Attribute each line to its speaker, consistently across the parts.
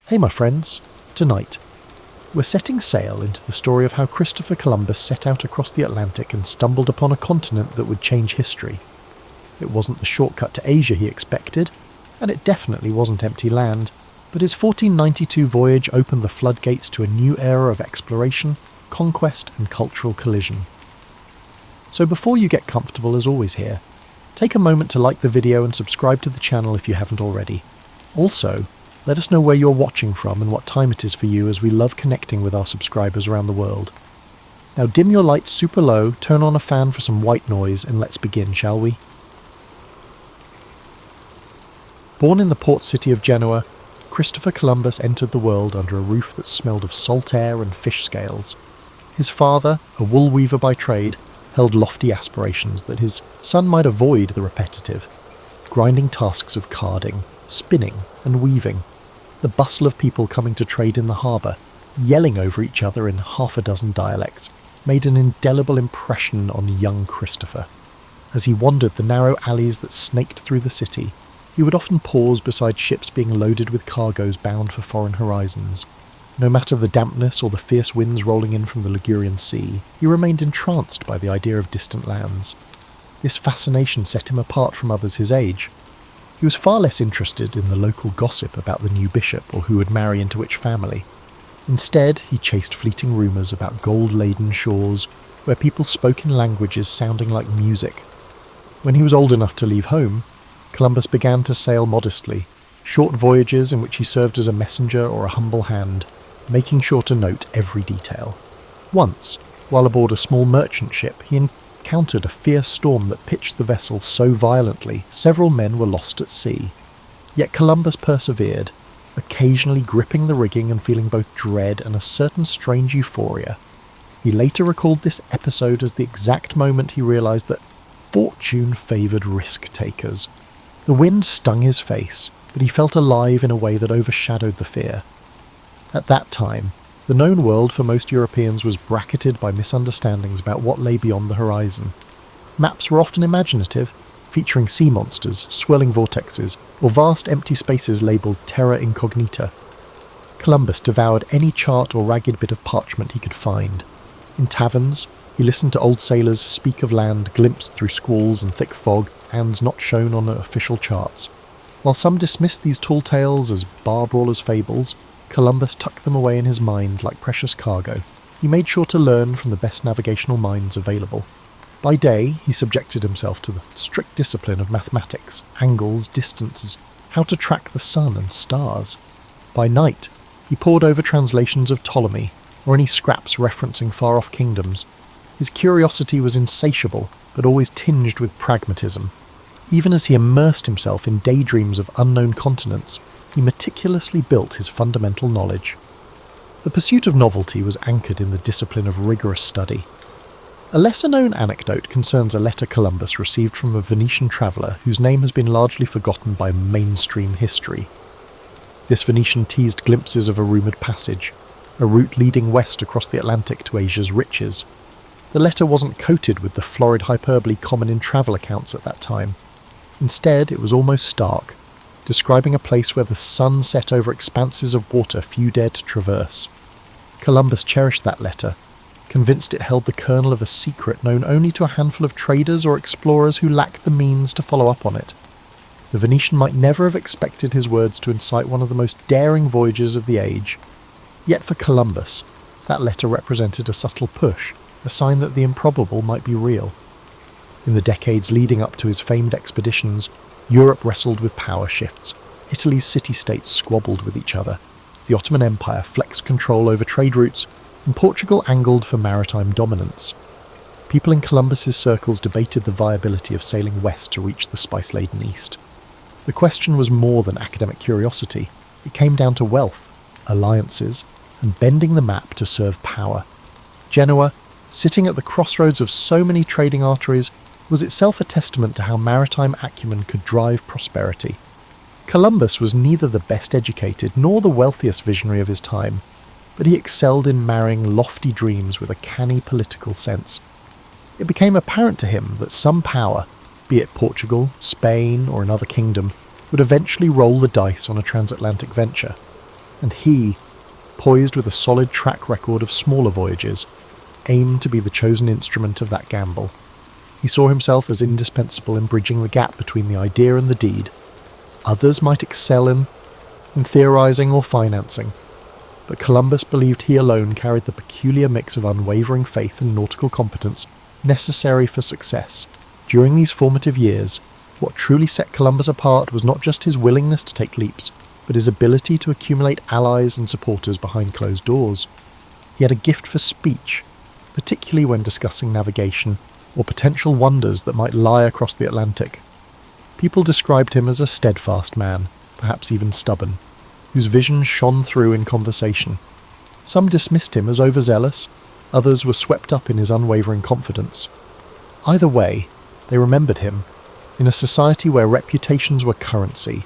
Speaker 1: Hey my friends, tonight we're setting sail into the story of how Christopher Columbus set out across the Atlantic and stumbled upon a continent that would change history. It wasn't the shortcut to Asia he expected, and it definitely wasn't empty land, but his 1492 voyage opened the floodgates to a new era of exploration, conquest and cultural collision. So before you get comfortable as always here, take a moment to like the video and subscribe to the channel if you haven't already. Also, let us know where you're watching from and what time it is for you, as we love connecting with our subscribers around the world. Now dim your lights super low, turn on a fan for some white noise, and let's begin, shall we? Born in the port city of Genoa, Christopher Columbus entered the world under a roof that smelled of salt air and fish scales. His father, a wool weaver by trade, held lofty aspirations that his son might avoid the repetitive, grinding tasks of carding, spinning and weaving, the bustle of people coming to trade in the harbour, yelling over each other in half a dozen dialects, made an indelible impression on young Christopher. As he wandered the narrow alleys that snaked through the city, he would often pause beside ships being loaded with cargoes bound for foreign horizons. No matter the dampness or the fierce winds rolling in from the Ligurian Sea, he remained entranced by the idea of distant lands. This fascination set him apart from others his age. He was far less interested in the local gossip about the new bishop or who would marry into which family. Instead, he chased fleeting rumours about gold-laden shores where people spoke in languages sounding like music. When he was old enough to leave home, Columbus began to sail modestly, short voyages in which he served as a messenger or a humble hand, making sure to note every detail. Once, while aboard a small merchant ship, he encountered a fierce storm that pitched the vessel so violently several men were lost at sea. Yet Columbus persevered, occasionally gripping the rigging and feeling both dread and a certain strange euphoria. He later recalled this episode as the exact moment he realised that fortune favoured risk-takers. The wind stung his face, but he felt alive in a way that overshadowed the fear. At that time, the known world for most Europeans was bracketed by misunderstandings about what lay beyond the horizon. Maps were often imaginative, featuring sea monsters, swirling vortexes, or vast empty spaces labelled terra incognita. Columbus devoured any chart or ragged bit of parchment he could find. In taverns, he listened to old sailors speak of land glimpsed through squalls and thick fog, and not shown on official charts. While some dismissed these tall tales as bar-brawlers' fables, Columbus tucked them away in his mind like precious cargo. He made sure to learn from the best navigational minds available. By day, he subjected himself to the strict discipline of mathematics, angles, distances, how to track the sun and stars. By night, he pored over translations of Ptolemy, or any scraps referencing far-off kingdoms. His curiosity was insatiable, but always tinged with pragmatism. Even as he immersed himself in daydreams of unknown continents, he meticulously built his fundamental knowledge. The pursuit of novelty was anchored in the discipline of rigorous study. A lesser-known anecdote concerns a letter Columbus received from a Venetian traveller whose name has been largely forgotten by mainstream history. This Venetian teased glimpses of a rumoured passage, a route leading west across the Atlantic to Asia's riches. The letter wasn't coated with the florid hyperbole common in travel accounts at that time. Instead, it was almost stark, describing a place where the sun set over expanses of water few dared to traverse. Columbus cherished that letter, convinced it held the kernel of a secret known only to a handful of traders or explorers who lacked the means to follow up on it. The Venetian might never have expected his words to incite one of the most daring voyages of the age. Yet for Columbus, that letter represented a subtle push, a sign that the improbable might be real. In the decades leading up to his famed expeditions, Europe wrestled with power shifts. Italy's city-states squabbled with each other. The Ottoman Empire flexed control over trade routes, and Portugal angled for maritime dominance. People in Columbus's circles debated the viability of sailing west to reach the spice-laden east. The question was more than academic curiosity. It came down to wealth, alliances, and bending the map to serve power. Genoa, sitting at the crossroads of so many trading arteries, was itself a testament to how maritime acumen could drive prosperity. Columbus was neither the best educated nor the wealthiest visionary of his time, but he excelled in marrying lofty dreams with a canny political sense. It became apparent to him that some power, be it Portugal, Spain, or another kingdom, would eventually roll the dice on a transatlantic venture. and he, poised with a solid track record of smaller voyages, aimed to be the chosen instrument of that gamble. He saw himself as indispensable in bridging the gap between the idea and the deed. Others might excel in theorising or financing, but Columbus believed he alone carried the peculiar mix of unwavering faith and nautical competence necessary for success. During these formative years, what truly set Columbus apart was not just his willingness to take leaps, but his ability to accumulate allies and supporters behind closed doors. He had a gift for speech, particularly when discussing navigation or potential wonders that might lie across the Atlantic. People described him as a steadfast man, perhaps even stubborn, whose vision shone through in conversation. Some dismissed him as overzealous, others were swept up in his unwavering confidence. Either way, they remembered him. In a society where reputations were currency,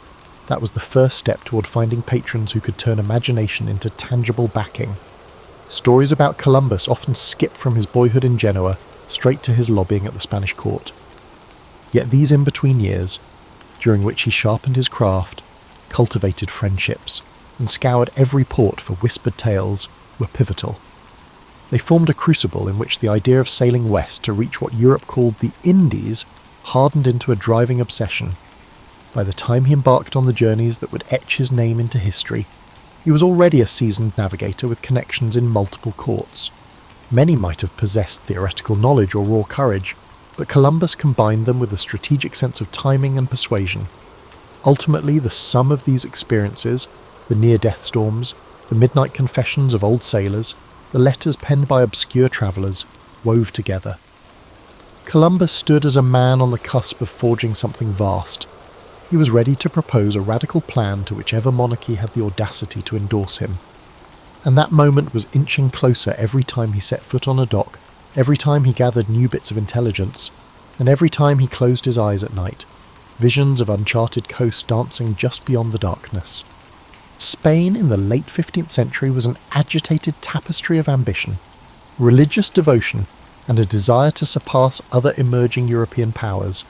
Speaker 1: that was the first step toward finding patrons who could turn imagination into tangible backing. Stories about Columbus often skip from his boyhood in Genoa straight to his lobbying at the Spanish court. Yet these in-between years, during which he sharpened his craft, cultivated friendships, and scoured every port for whispered tales, were pivotal. They formed a crucible in which the idea of sailing west to reach what Europe called the Indies hardened into a driving obsession. By the time he embarked on the journeys that would etch his name into history, he was already a seasoned navigator with connections in multiple courts. Many might have possessed theoretical knowledge or raw courage, but Columbus combined them with a strategic sense of timing and persuasion. Ultimately, the sum of these experiences, the near-death storms, the midnight confessions of old sailors, the letters penned by obscure travellers, wove together. Columbus stood as a man on the cusp of forging something vast. He was ready to propose a radical plan to whichever monarchy had the audacity to endorse him. And that moment was inching closer every time he set foot on a dock, every time he gathered new bits of intelligence, and every time he closed his eyes at night, visions of uncharted coast dancing just beyond the darkness. Spain in the late 15th century was an agitated tapestry of ambition, religious devotion, and a desire to surpass other emerging European powers.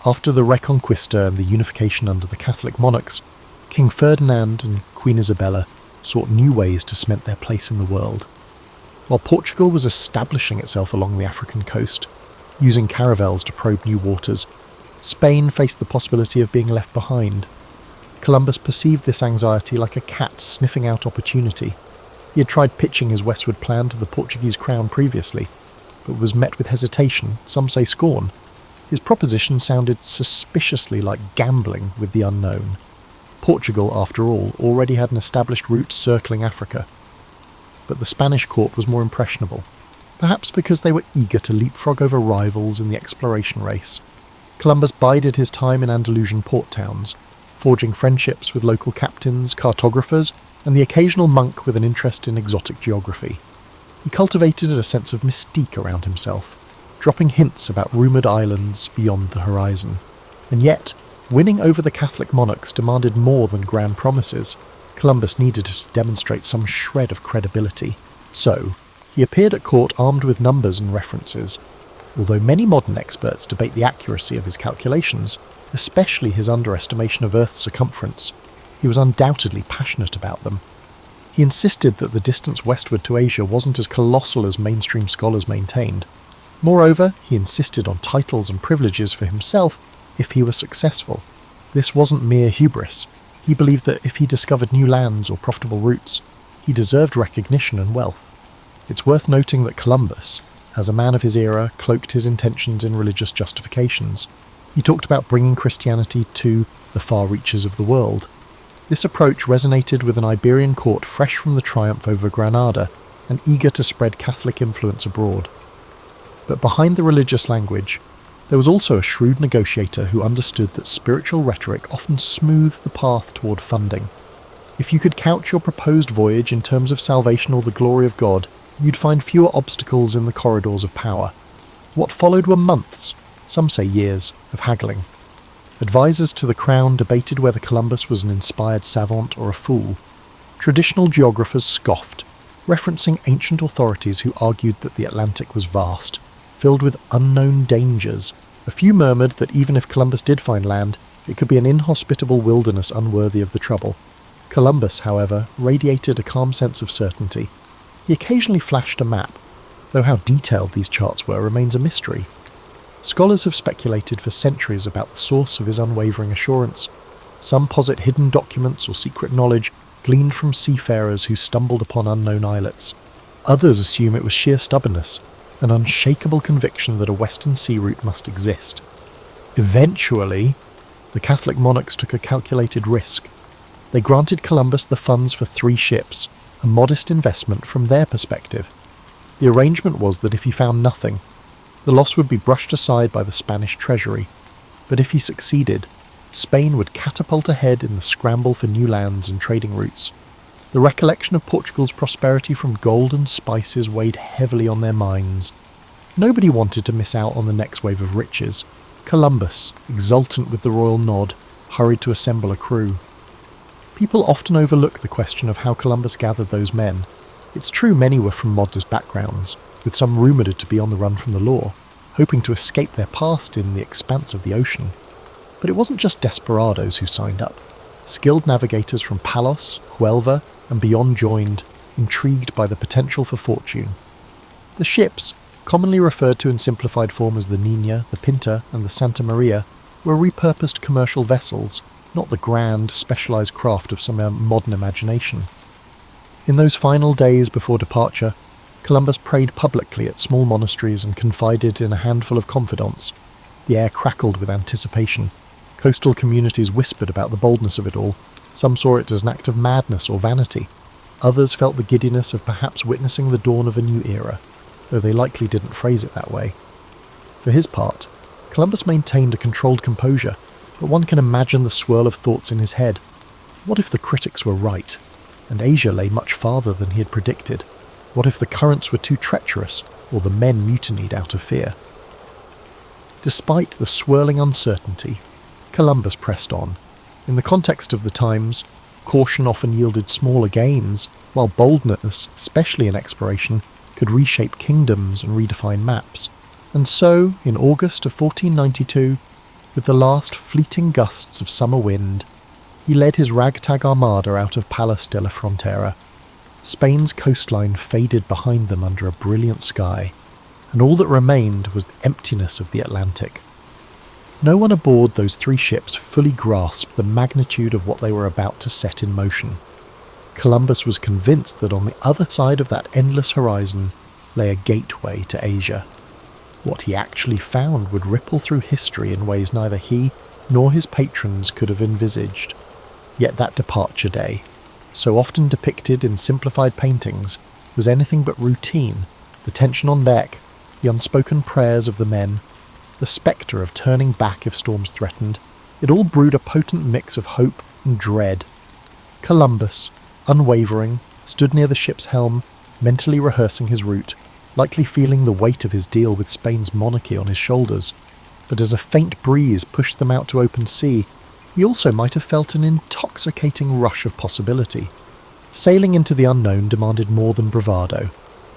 Speaker 1: After the Reconquista and the unification under the Catholic monarchs, King Ferdinand and Queen Isabella sought new ways to cement their place in the world. While Portugal was establishing itself along the African coast, using caravels to probe new waters, Spain faced the possibility of being left behind. Columbus perceived this anxiety like a cat sniffing out opportunity. He had tried pitching his westward plan to the Portuguese crown previously, but was met with hesitation, some say scorn. His proposition sounded suspiciously like gambling with the unknown. Portugal, after all, already had an established route circling Africa. But the Spanish court was more impressionable, perhaps because they were eager to leapfrog over rivals in the exploration race. Columbus bided his time in Andalusian port towns, forging friendships with local captains, cartographers, and the occasional monk with an interest in exotic geography. He cultivated a sense of mystique around himself, dropping hints about rumoured islands beyond the horizon. And yet, winning over the Catholic monarchs demanded more than grand promises. Columbus needed to demonstrate some shred of credibility. So, he appeared at court armed with numbers and references. Although many modern experts debate the accuracy of his calculations, especially his underestimation of Earth's circumference, he was undoubtedly passionate about them. He insisted that the distance westward to Asia wasn't as colossal as mainstream scholars maintained. Moreover, he insisted on titles and privileges for himself if he were successful. This wasn't mere hubris. He believed that if he discovered new lands or profitable routes, he deserved recognition and wealth. It's worth noting that Columbus, as a man of his era, cloaked his intentions in religious justifications. He talked about bringing Christianity to the far reaches of the world. This approach resonated with an Iberian court fresh from the triumph over Granada and eager to spread Catholic influence abroad. But behind the religious language, there was also a shrewd negotiator who understood that spiritual rhetoric often smoothed the path toward funding. If you could couch your proposed voyage in terms of salvation or the glory of God, you'd find fewer obstacles in the corridors of power. What followed were months, some say years, of haggling. Advisors to the crown debated whether Columbus was an inspired savant or a fool. Traditional geographers scoffed, referencing ancient authorities who argued that the Atlantic was vast, filled with unknown dangers. A few murmured that even if Columbus did find land, it could be an inhospitable wilderness unworthy of the trouble. Columbus, however, radiated a calm sense of certainty. He occasionally flashed a map, though how detailed these charts were remains a mystery. Scholars have speculated for centuries about the source of his unwavering assurance. Some posit hidden documents or secret knowledge gleaned from seafarers who stumbled upon unknown islets. Others assume it was sheer stubbornness, an unshakable conviction that a western sea route must exist. Eventually, the Catholic monarchs took a calculated risk. They granted Columbus the funds for 3 ships, a modest investment from their perspective. The arrangement was that if he found nothing, the loss would be brushed aside by the Spanish treasury, but if he succeeded, Spain would catapult ahead in the scramble for new lands and trading routes. The recollection of Portugal's prosperity from gold and spices weighed heavily on their minds. Nobody wanted to miss out on the next wave of riches. Columbus, exultant with the royal nod, hurried to assemble a crew. People often overlook the question of how Columbus gathered those men. It's true many were from modest backgrounds, with some rumoured to be on the run from the law, hoping to escape their past in the expanse of the ocean. But it wasn't just desperados who signed up. Skilled navigators from Palos, Huelva, and beyond joined, intrigued by the potential for fortune. The ships, commonly referred to in simplified form as the Niña, the Pinta, and the Santa Maria, were repurposed commercial vessels, not the grand, specialised craft of some modern imagination. In those final days before departure, Columbus prayed publicly at small monasteries and confided in a handful of confidants. The air crackled with anticipation. Coastal communities whispered about the boldness of it all. Some saw it as an act of madness or vanity. Others felt the giddiness of perhaps witnessing the dawn of a new era, though they likely didn't phrase it that way. For his part, Columbus maintained a controlled composure, but one can imagine the swirl of thoughts in his head. What if the critics were right, and Asia lay much farther than he had predicted? What if the currents were too treacherous, or the men mutinied out of fear? Despite the swirling uncertainty, Columbus pressed on. In the context of the times, caution often yielded smaller gains, while boldness, especially in exploration, could reshape kingdoms and redefine maps. And so, in August of 1492, with the last fleeting gusts of summer wind, he led his ragtag armada out of Palos de la Frontera. Spain's coastline faded behind them under a brilliant sky, and all that remained was the emptiness of the Atlantic. No one aboard those 3 ships fully grasped the magnitude of what they were about to set in motion. Columbus was convinced that on the other side of that endless horizon lay a gateway to Asia. What he actually found would ripple through history in ways neither he nor his patrons could have envisaged. Yet that departure day, so often depicted in simplified paintings, was anything but routine. The tension on deck, the unspoken prayers of the men, the spectre of turning back if storms threatened, it all brewed a potent mix of hope and dread. Columbus, unwavering, stood near the ship's helm, mentally rehearsing his route, likely feeling the weight of his deal with Spain's monarchy on his shoulders. But as a faint breeze pushed them out to open sea, he also might have felt an intoxicating rush of possibility. Sailing into the unknown demanded more than bravado.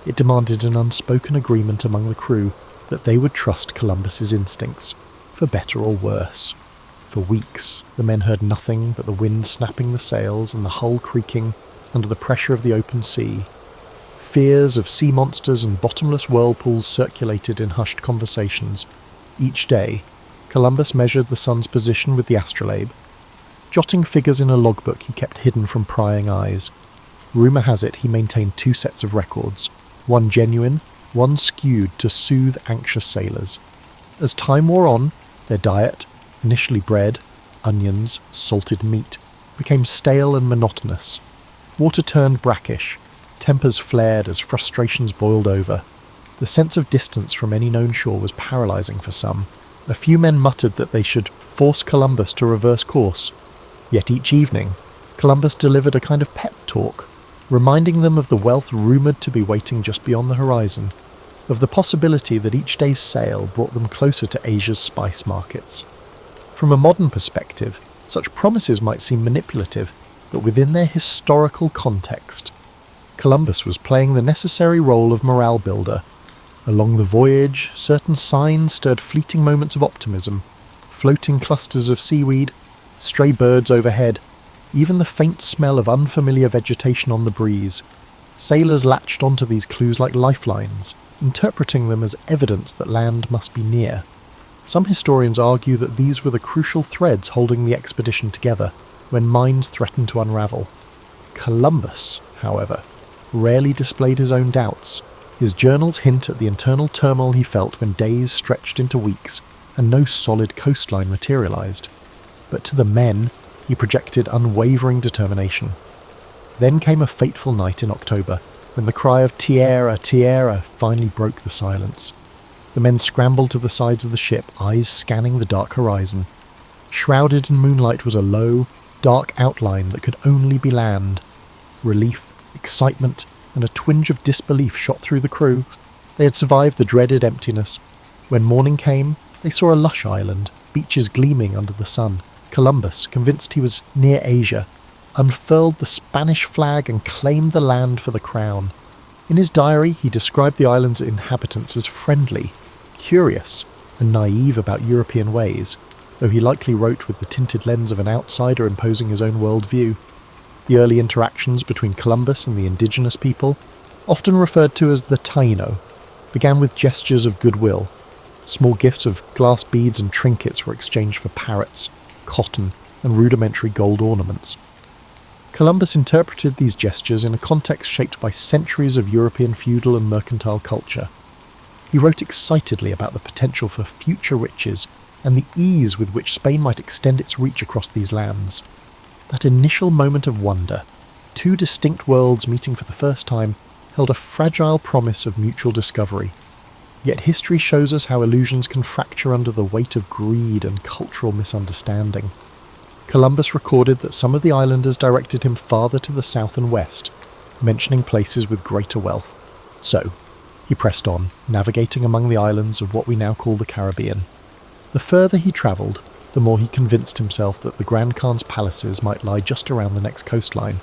Speaker 1: It demanded an unspoken agreement among the crew that they would trust Columbus's instincts, for better or worse. For weeks, the men heard nothing but the wind snapping the sails and the hull creaking under the pressure of the open sea. Fears of sea monsters and bottomless whirlpools circulated in hushed conversations. Each day, Columbus measured the sun's position with the astrolabe, jotting figures in a logbook he kept hidden from prying eyes. Rumour has it he maintained 2 sets of records, one genuine, one skewed to soothe anxious sailors. As time wore on, their diet, initially bread, onions, salted meat, became stale and monotonous. Water turned brackish, tempers flared as frustrations boiled over. The sense of distance from any known shore was paralysing for some. A few men muttered that they should force Columbus to reverse course. Yet each evening, Columbus delivered a kind of pep talk, reminding them of the wealth rumoured to be waiting just beyond the horizon, of the possibility that each day's sail brought them closer to Asia's spice markets. From a modern perspective, such promises might seem manipulative, but within their historical context, Columbus was playing the necessary role of morale builder. Along the voyage, certain signs stirred fleeting moments of optimism, floating clusters of seaweed, stray birds overhead, even the faint smell of unfamiliar vegetation on the breeze. Sailors latched onto these clues like lifelines, interpreting them as evidence that land must be near. Some historians argue that these were the crucial threads holding the expedition together when minds threatened to unravel. Columbus, however, rarely displayed his own doubts. His journals hint at the internal turmoil he felt when days stretched into weeks and no solid coastline materialised. But to the men, he projected unwavering determination. Then came a fateful night in October, when the cry of "Tierra, Tierra" finally broke the silence. The men scrambled to the sides of the ship, eyes scanning the dark horizon. Shrouded in moonlight was a low, dark outline that could only be land. Relief, excitement, and a twinge of disbelief shot through the crew. They had survived the dreaded emptiness. When morning came, they saw a lush island, beaches gleaming under the sun. Columbus, convinced he was near Asia, unfurled the Spanish flag and claimed the land for the crown. In his diary, he described the island's inhabitants as friendly, curious, and naive about European ways, though he likely wrote with the tinted lens of an outsider imposing his own worldview. The early interactions between Columbus and the indigenous people, often referred to as the Taino, began with gestures of goodwill. Small gifts of glass beads and trinkets were exchanged for parrots, cotton, and rudimentary gold ornaments. Columbus interpreted these gestures in a context shaped by centuries of European feudal and mercantile culture. He wrote excitedly about the potential for future riches and the ease with which Spain might extend its reach across these lands. That initial moment of wonder, two distinct worlds meeting for the first time, held a fragile promise of mutual discovery. Yet history shows us how illusions can fracture under the weight of greed and cultural misunderstanding. Columbus recorded that some of the islanders directed him farther to the south and west, mentioning places with greater wealth. So, he pressed on, navigating among the islands of what we now call the Caribbean. The further he travelled, the more he convinced himself that the Grand Khan's palaces might lie just around the next coastline.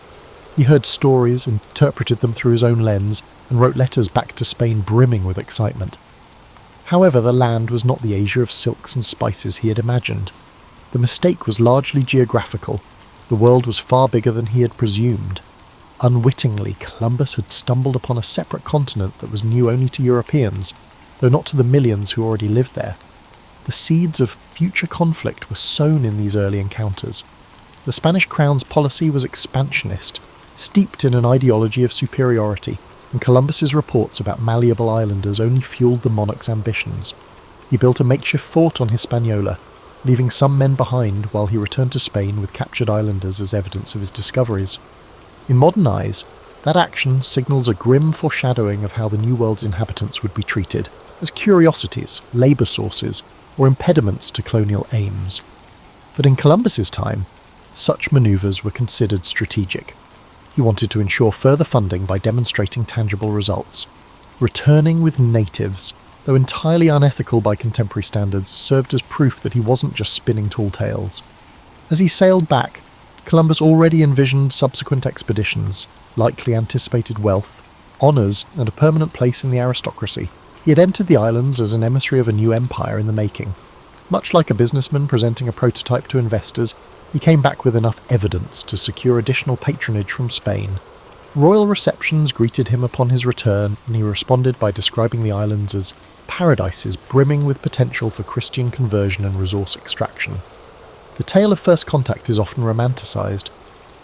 Speaker 1: He heard stories, interpreted them through his own lens, and wrote letters back to Spain brimming with excitement. However, the land was not the Asia of silks and spices he had imagined. The mistake was largely geographical. The world was far bigger than he had presumed. Unwittingly, Columbus had stumbled upon a separate continent that was new only to Europeans, though not to the millions who already lived there. The seeds of future conflict were sown in these early encounters. The Spanish crown's policy was expansionist, steeped in an ideology of superiority, and Columbus's reports about malleable islanders only fueled the monarch's ambitions. He built a makeshift fort on Hispaniola, leaving some men behind while he returned to Spain with captured islanders as evidence of his discoveries. In modern eyes, that action signals a grim foreshadowing of how the New World's inhabitants would be treated, as curiosities, labour sources, or impediments to colonial aims. But in Columbus's time, such manoeuvres were considered strategic. He wanted to ensure further funding by demonstrating tangible results. Returning with natives, though entirely unethical by contemporary standards, served as proof that he wasn't just spinning tall tales. As he sailed back, Columbus already envisioned subsequent expeditions, likely anticipated wealth, honours, and a permanent place in the aristocracy. He had entered the islands as an emissary of a new empire in the making. Much like a businessman presenting a prototype to investors, he came back with enough evidence to secure additional patronage from Spain. Royal receptions greeted him upon his return, and he responded by describing the islands as paradises brimming with potential for Christian conversion and resource extraction. The tale of first contact is often romanticised,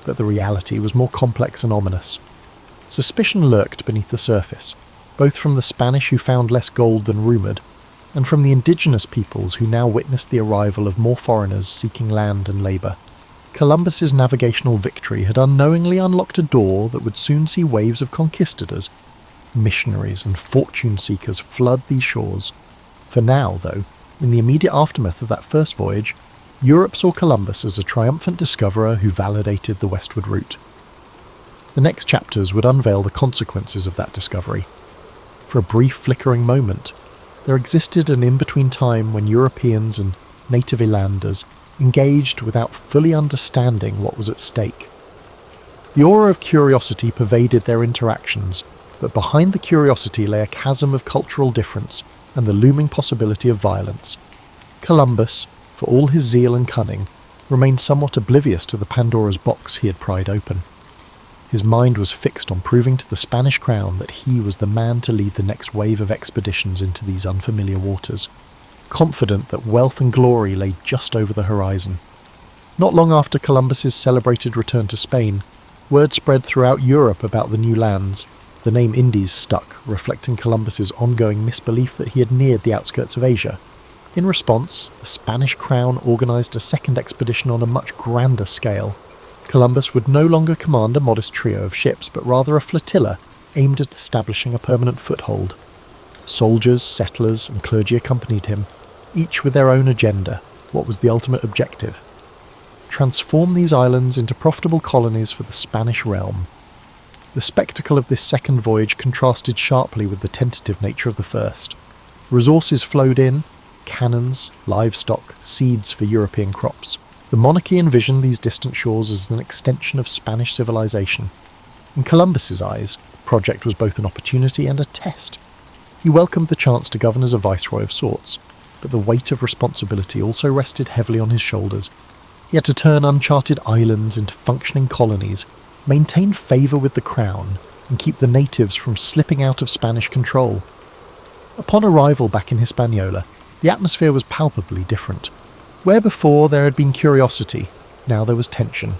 Speaker 1: but the reality was more complex and ominous. Suspicion lurked beneath the surface, both from the Spanish who found less gold than rumoured, and from the indigenous peoples who now witnessed the arrival of more foreigners seeking land and labour. Columbus's navigational victory had unknowingly unlocked a door that would soon see waves of conquistadors, missionaries and fortune-seekers flood these shores. For now, though, in the immediate aftermath of that first voyage, Europe saw Columbus as a triumphant discoverer who validated the westward route. The next chapters would unveil the consequences of that discovery. For a brief flickering moment, there existed an in-between time when Europeans and native islanders engaged without fully understanding what was at stake. The aura of curiosity pervaded their interactions, but behind the curiosity lay a chasm of cultural difference and the looming possibility of violence. Columbus, for all his zeal and cunning, remained somewhat oblivious to the Pandora's box he had pried open. His mind was fixed on proving to the Spanish crown that he was the man to lead the next wave of expeditions into these unfamiliar waters, confident that wealth and glory lay just over the horizon. Not long after Columbus's celebrated return to Spain, word spread throughout Europe about the new lands. The name Indies stuck, reflecting Columbus's ongoing misbelief that he had neared the outskirts of Asia. In response, the Spanish crown organised a second expedition on a much grander scale. Columbus would no longer command a modest trio of ships, but rather a flotilla aimed at establishing a permanent foothold. Soldiers, settlers, and clergy accompanied him, each with their own agenda. What was the ultimate objective? Transform these islands into profitable colonies for the Spanish realm. The spectacle of this second voyage contrasted sharply with the tentative nature of the first. Resources flowed in: cannons, livestock, seeds for European crops. The monarchy envisioned these distant shores as an extension of Spanish civilization. In Columbus's eyes, the project was both an opportunity and a test. He welcomed the chance to govern as a viceroy of sorts, but the weight of responsibility also rested heavily on his shoulders. He had to turn uncharted islands into functioning colonies, maintain favour with the crown, and keep the natives from slipping out of Spanish control. Upon arrival back in Hispaniola, the atmosphere was palpably different. Where before there had been curiosity, now there was tension.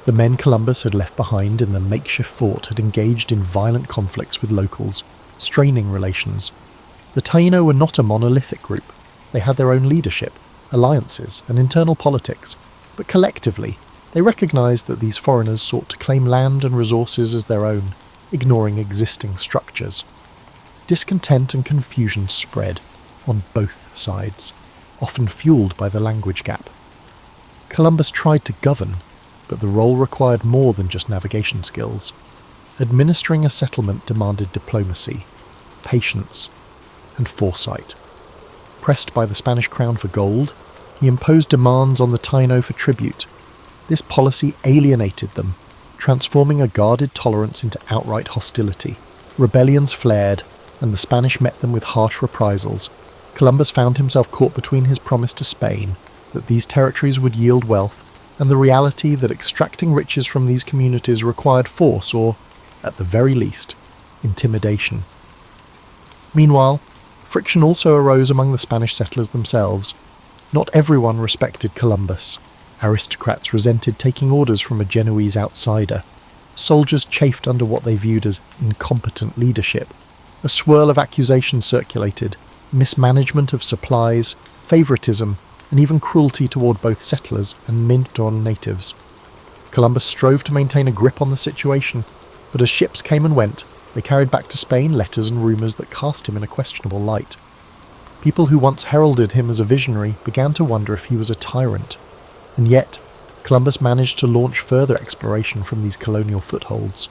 Speaker 1: The men Columbus had left behind in the makeshift fort had engaged in violent conflicts with locals, straining relations. The Taino were not a monolithic group. They had their own leadership, alliances, and internal politics, but collectively, they recognised that these foreigners sought to claim land and resources as their own, ignoring existing structures. Discontent and confusion spread on both sides, often fueled by the language gap. Columbus tried to govern, but the role required more than just navigation skills. Administering a settlement demanded diplomacy, patience, and foresight. Pressed by the Spanish crown for gold, he imposed demands on the Taino for tribute. This policy alienated them, transforming a guarded tolerance into outright hostility. Rebellions flared, and the Spanish met them with harsh reprisals. Columbus found himself caught between his promise to Spain that these territories would yield wealth, and the reality that extracting riches from these communities required force or, at the very least, intimidation. Meanwhile, friction also arose among the Spanish settlers themselves. Not everyone respected Columbus. Aristocrats resented taking orders from a Genoese outsider. Soldiers chafed under what they viewed as incompetent leadership. A swirl of accusations circulated: mismanagement of supplies, favouritism, and even cruelty toward both settlers and Minton natives. Columbus strove to maintain a grip on the situation, but as ships came and went, they carried back to Spain letters and rumours that cast him in a questionable light. People who once heralded him as a visionary began to wonder if he was a tyrant. And yet, Columbus managed to launch further exploration from these colonial footholds.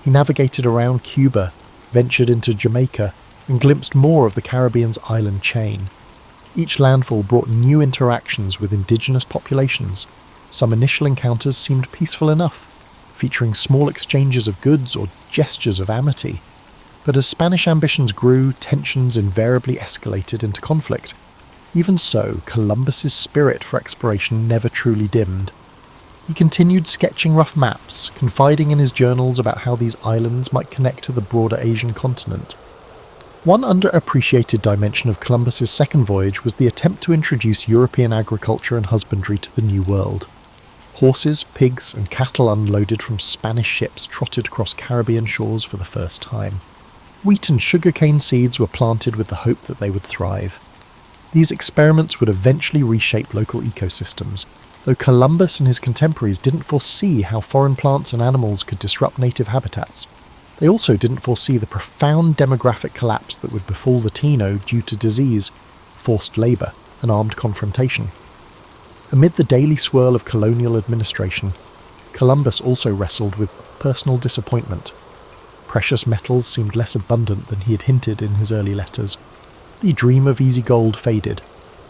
Speaker 1: He navigated around Cuba, ventured into Jamaica, and glimpsed more of the Caribbean's island chain. Each landfall brought new interactions with indigenous populations. Some initial encounters seemed peaceful enough, featuring small exchanges of goods or gestures of amity. But as Spanish ambitions grew, tensions invariably escalated into conflict. Even so, Columbus's spirit for exploration never truly dimmed. He continued sketching rough maps, confiding in his journals about how these islands might connect to the broader Asian continent. One underappreciated dimension of Columbus's second voyage was the attempt to introduce European agriculture and husbandry to the New World. Horses, pigs, and cattle unloaded from Spanish ships trotted across Caribbean shores for the first time. Wheat and sugarcane seeds were planted with the hope that they would thrive. These experiments would eventually reshape local ecosystems, though Columbus and his contemporaries didn't foresee how foreign plants and animals could disrupt native habitats. They also didn't foresee the profound demographic collapse that would befall the Taino due to disease, forced labour, and armed confrontation. Amid the daily swirl of colonial administration, Columbus also wrestled with personal disappointment. Precious metals seemed less abundant than he had hinted in his early letters. The dream of easy gold faded,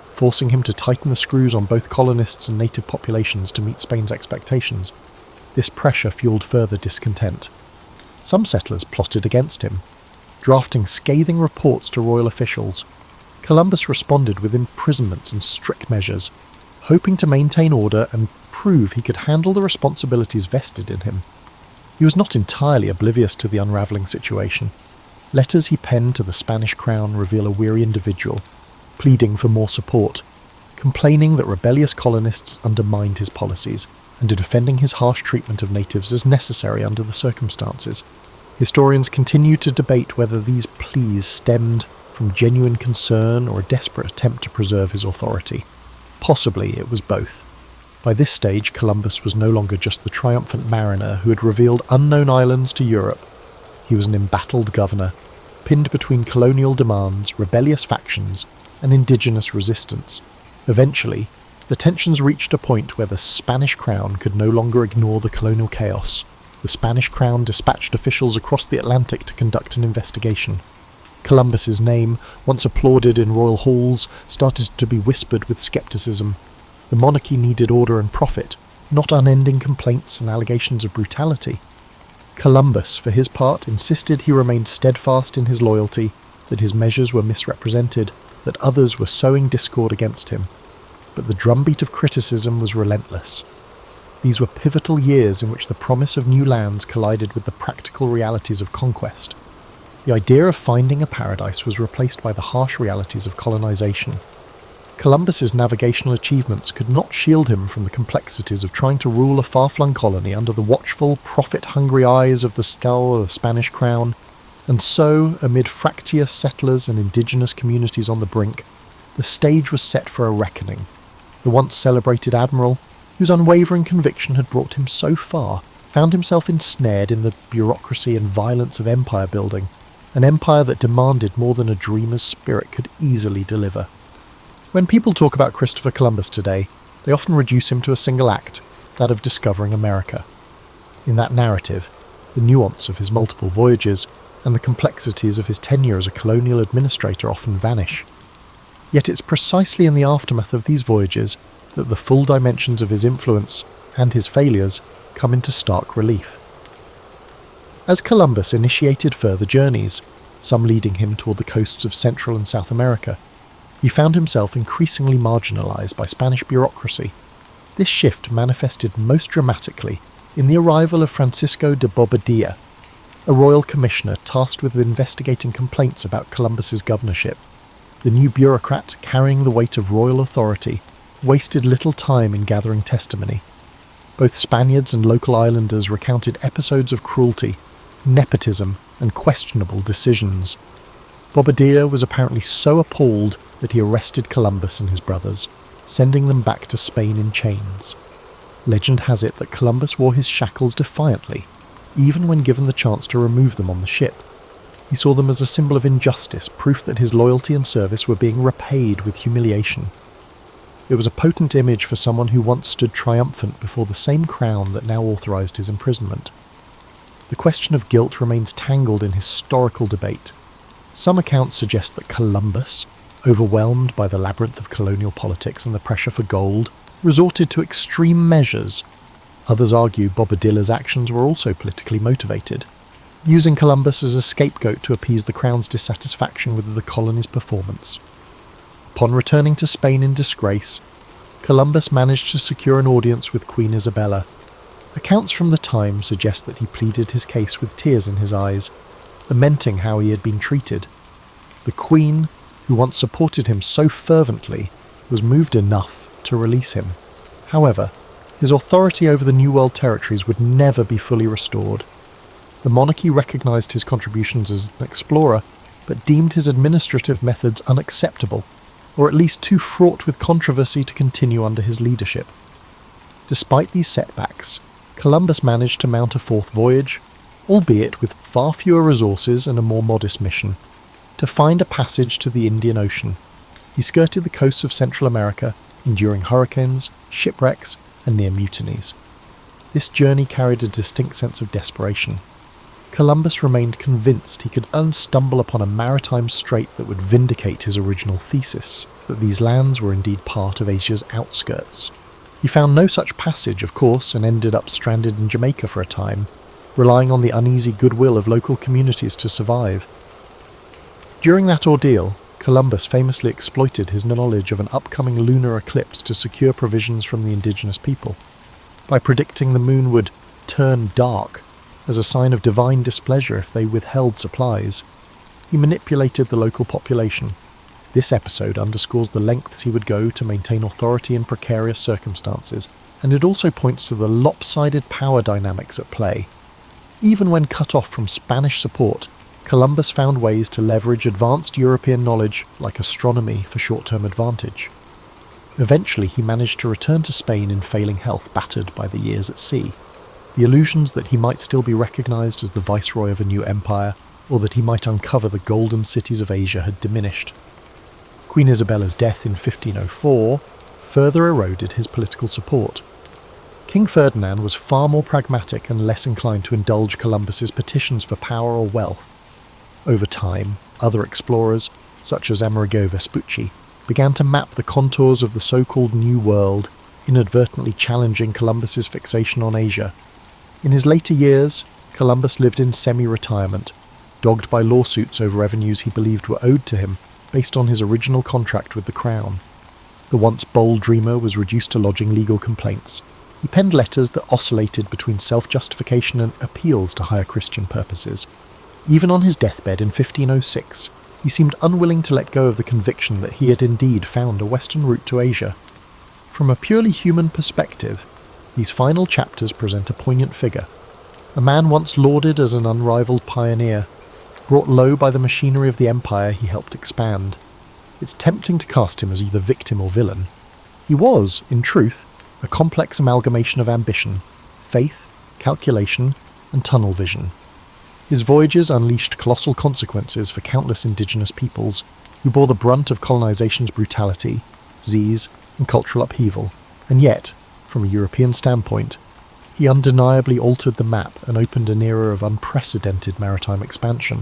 Speaker 1: forcing him to tighten the screws on both colonists and native populations to meet Spain's expectations. This pressure fueled further discontent. Some settlers plotted against him, drafting scathing reports to royal officials. Columbus responded with imprisonments and strict measures, hoping to maintain order and prove he could handle the responsibilities vested in him. He was not entirely oblivious to the unravelling situation. Letters he penned to the Spanish crown reveal a weary individual, pleading for more support, complaining that rebellious colonists undermined his policies, and defending his harsh treatment of natives as necessary under the circumstances. Historians continue to debate whether these pleas stemmed from genuine concern or a desperate attempt to preserve his authority. Possibly it was both. By this stage, Columbus was no longer just the triumphant mariner who had revealed unknown islands to Europe. He was an embattled governor, pinned between colonial demands, rebellious factions, and indigenous resistance. Eventually, the tensions reached a point where the Spanish crown could no longer ignore the colonial chaos. The Spanish crown dispatched officials across the Atlantic to conduct an investigation. Columbus's name, once applauded in royal halls, started to be whispered with scepticism. The monarchy needed order and profit, not unending complaints and allegations of brutality. Columbus, for his part, insisted he remained steadfast in his loyalty, that his measures were misrepresented, that others were sowing discord against him. But the drumbeat of criticism was relentless. These were pivotal years in which the promise of new lands collided with the practical realities of conquest. The idea of finding a paradise was replaced by the harsh realities of colonization. Columbus's navigational achievements could not shield him from the complexities of trying to rule a far-flung colony under the watchful, profit-hungry eyes of the skull of the Spanish crown, and so, amid fractious settlers and indigenous communities on the brink, the stage was set for a reckoning. The once celebrated admiral, whose unwavering conviction had brought him so far, found himself ensnared in the bureaucracy and violence of empire building, an empire that demanded more than a dreamer's spirit could easily deliver. When people talk about Christopher Columbus today, they often reduce him to a single act, that of discovering America. In that narrative, the nuance of his multiple voyages and the complexities of his tenure as a colonial administrator often vanish. Yet it's precisely in the aftermath of these voyages that the full dimensions of his influence and his failures come into stark relief. As Columbus initiated further journeys, some leading him toward the coasts of Central and South America, he found himself increasingly marginalized by Spanish bureaucracy. This shift manifested most dramatically in the arrival of Francisco de Bobadilla, a royal commissioner tasked with investigating complaints about Columbus's governorship. The new bureaucrat, carrying the weight of royal authority, wasted little time in gathering testimony. Both Spaniards and local islanders recounted episodes of cruelty, nepotism, and questionable decisions. Bobadilla was apparently so appalled that he arrested Columbus and his brothers, sending them back to Spain in chains. Legend has it that Columbus wore his shackles defiantly, even when given the chance to remove them on the ship. He saw them as a symbol of injustice, proof that his loyalty and service were being repaid with humiliation. It was a potent image for someone who once stood triumphant before the same crown that now authorized his imprisonment. The question of guilt remains tangled in historical debate. Some accounts suggest that Columbus, overwhelmed by the labyrinth of colonial politics and the pressure for gold, resorted to extreme measures. Others argue Bobadilla's actions were also politically motivated, using Columbus as a scapegoat to appease the crown's dissatisfaction with the colony's performance. Upon returning to Spain in disgrace, Columbus managed to secure an audience with Queen Isabella. Accounts from the time suggest that he pleaded his case with tears in his eyes, lamenting how he had been treated. The Queen, who once supported him so fervently, was moved enough to release him. However, his authority over the New World territories would never be fully restored. The monarchy recognised his contributions as an explorer, but deemed his administrative methods unacceptable, or at least too fraught with controversy to continue under his leadership. Despite these setbacks, Columbus managed to mount a fourth voyage, albeit with far fewer resources and a more modest mission, to find a passage to the Indian Ocean. He skirted the coasts of Central America, enduring hurricanes, shipwrecks, and near mutinies. This journey carried a distinct sense of desperation. Columbus remained convinced he could unstumble upon a maritime strait that would vindicate his original thesis, that these lands were indeed part of Asia's outskirts. He found no such passage, of course, and ended up stranded in Jamaica for a time, relying on the uneasy goodwill of local communities to survive. During that ordeal, Columbus famously exploited his knowledge of an upcoming lunar eclipse to secure provisions from the indigenous people. By predicting the moon would turn dark as a sign of divine displeasure if they withheld supplies, he manipulated the local population. This episode underscores the lengths he would go to maintain authority in precarious circumstances, and it also points to the lopsided power dynamics at play. Even when cut off from Spanish support, Columbus found ways to leverage advanced European knowledge like astronomy for short-term advantage. Eventually he managed to return to Spain in failing health, battered by the years at sea. The illusions that he might still be recognised as the viceroy of a new empire, or that he might uncover the golden cities of Asia, had diminished. Queen Isabella's death in 1504 further eroded his political support. King Ferdinand was far more pragmatic and less inclined to indulge Columbus's petitions for power or wealth. Over time, other explorers, such as Amerigo Vespucci, began to map the contours of the so-called New World, inadvertently challenging Columbus's fixation on Asia. In his later years, Columbus lived in semi-retirement, dogged by lawsuits over revenues he believed were owed to him based on his original contract with the Crown. The once bold dreamer was reduced to lodging legal complaints. He penned letters that oscillated between self-justification and appeals to higher Christian purposes. Even on his deathbed in 1506, he seemed unwilling to let go of the conviction that he had indeed found a western route to Asia. From a purely human perspective, these final chapters present a poignant figure. A man once lauded as an unrivaled pioneer, brought low by the machinery of the empire he helped expand. It's tempting to cast him as either victim or villain. He was, in truth, a complex amalgamation of ambition, faith, calculation, and tunnel vision. His voyages unleashed colossal consequences for countless indigenous peoples who bore the brunt of colonization's brutality, disease, and cultural upheaval, and yet, from a European standpoint, he undeniably altered the map and opened an era of unprecedented maritime expansion.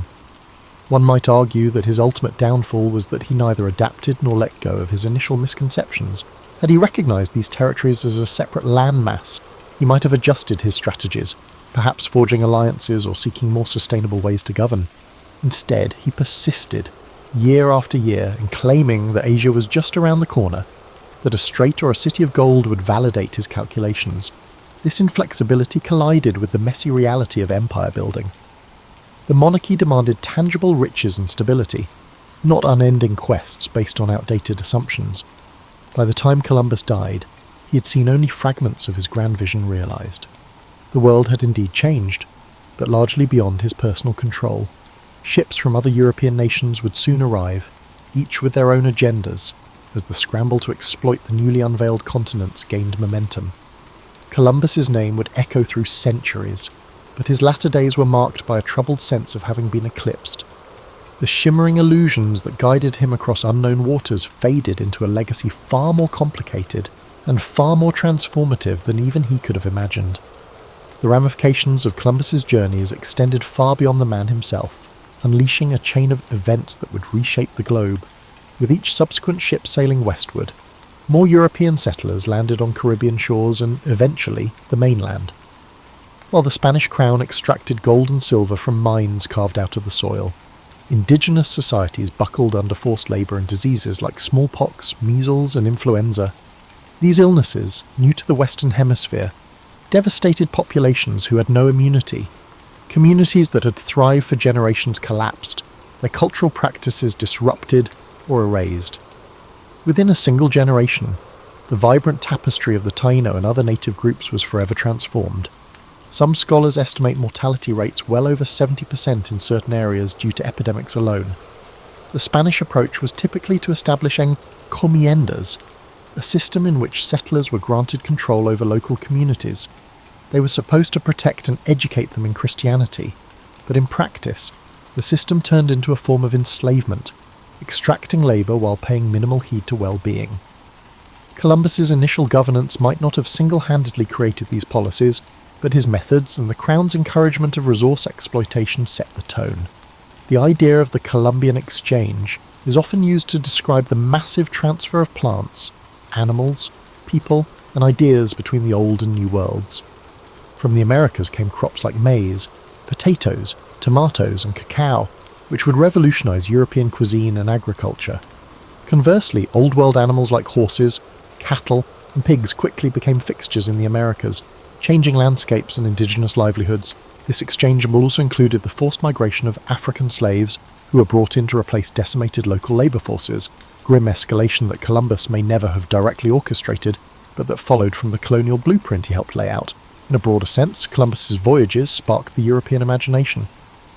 Speaker 1: One might argue that his ultimate downfall was that he neither adapted nor let go of his initial misconceptions. Had he recognized these territories as a separate landmass, he might have adjusted his strategies, perhaps forging alliances or seeking more sustainable ways to govern. Instead, he persisted, year after year, in claiming that Asia was just around the corner, that a strait or a city of gold would validate his calculations. This inflexibility collided with the messy reality of empire building. The monarchy demanded tangible riches and stability, not unending quests based on outdated assumptions. By the time Columbus died, he had seen only fragments of his grand vision realized. The world had indeed changed, but largely beyond his personal control. Ships from other European nations would soon arrive, each with their own agendas, as the scramble to exploit the newly unveiled continents gained momentum. Columbus's name would echo through centuries, but his latter days were marked by a troubled sense of having been eclipsed. The shimmering illusions that guided him across unknown waters faded into a legacy far more complicated and far more transformative than even he could have imagined. The ramifications of Columbus's journeys extended far beyond the man himself, unleashing a chain of events that would reshape the globe. With each subsequent ship sailing westward, more European settlers landed on Caribbean shores and, eventually, the mainland. While the Spanish crown extracted gold and silver from mines carved out of the soil, indigenous societies buckled under forced labour and diseases like smallpox, measles and influenza. These illnesses, new to the Western Hemisphere, devastated populations who had no immunity. Communities that had thrived for generations collapsed, their cultural practices disrupted or erased. Within a single generation, the vibrant tapestry of the Taino and other native groups was forever transformed. Some scholars estimate mortality rates well over 70% in certain areas due to epidemics alone. The Spanish approach was typically to establish encomiendas, a system in which settlers were granted control over local communities. They were supposed to protect and educate them in Christianity, but in practice, the system turned into a form of enslavement, extracting labour while paying minimal heed to well-being. Columbus's initial governance might not have single-handedly created these policies, but his methods and the Crown's encouragement of resource exploitation set the tone. The idea of the Columbian Exchange is often used to describe the massive transfer of plants, animals, people, and ideas between the old and new worlds. From the Americas came crops like maize, potatoes, tomatoes, and cacao, which would revolutionise European cuisine and agriculture. Conversely, Old World animals like horses, cattle, and pigs quickly became fixtures in the Americas, changing landscapes and indigenous livelihoods. This exchange also included the forced migration of African slaves who were brought in to replace decimated local labour forces, grim escalation that Columbus may never have directly orchestrated, but that followed from the colonial blueprint he helped lay out. In a broader sense, Columbus's voyages sparked the European imagination.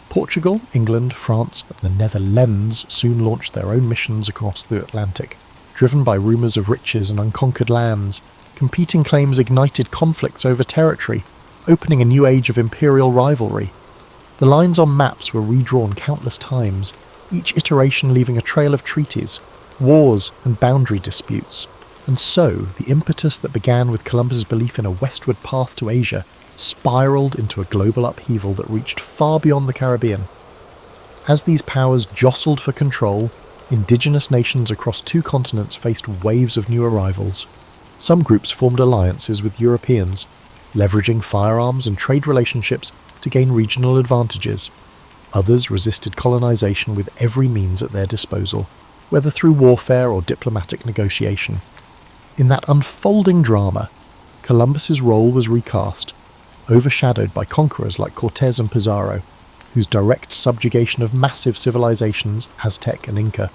Speaker 1: Portugal, England, France, and the Netherlands soon launched their own missions across the Atlantic. Driven by rumours of riches and unconquered lands, competing claims ignited conflicts over territory, opening a new age of imperial rivalry. The lines on maps were redrawn countless times, each iteration leaving a trail of treaties, wars, and boundary disputes. And so, the impetus that began with Columbus's belief in a westward path to Asia spiralled into a global upheaval that reached far beyond the Caribbean. As these powers jostled for control, indigenous nations across two continents faced waves of new arrivals. Some groups formed alliances with Europeans, leveraging firearms and trade relationships to gain regional advantages. Others resisted colonization with every means at their disposal, whether through warfare or diplomatic negotiation. In that unfolding drama, Columbus's role was recast, overshadowed by conquerors like Cortés and Pizarro, whose direct subjugation of massive civilizations, Aztec and Inca,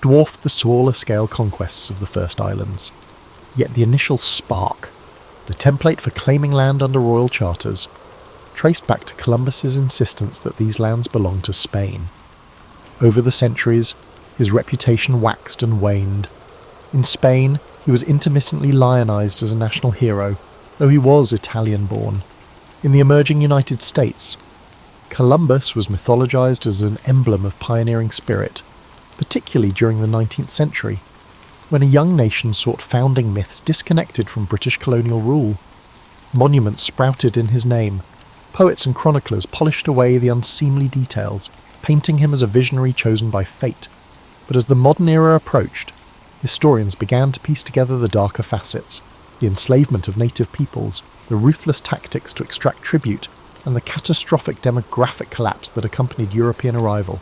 Speaker 1: dwarfed the smaller-scale conquests of the first islands. Yet the initial spark, the template for claiming land under royal charters, traced back to Columbus's insistence that these lands belonged to Spain. Over the centuries, his reputation waxed and waned. In Spain, he was intermittently lionized as a national hero, though he was Italian-born. In the emerging United States, Columbus was mythologized as an emblem of pioneering spirit, particularly during the 19th century, when a young nation sought founding myths disconnected from British colonial rule. Monuments sprouted in his name. Poets and chroniclers polished away the unseemly details, painting him as a visionary chosen by fate. But as the modern era approached, historians began to piece together the darker facets, the enslavement of native peoples, the ruthless tactics to extract tribute, and the catastrophic demographic collapse that accompanied European arrival.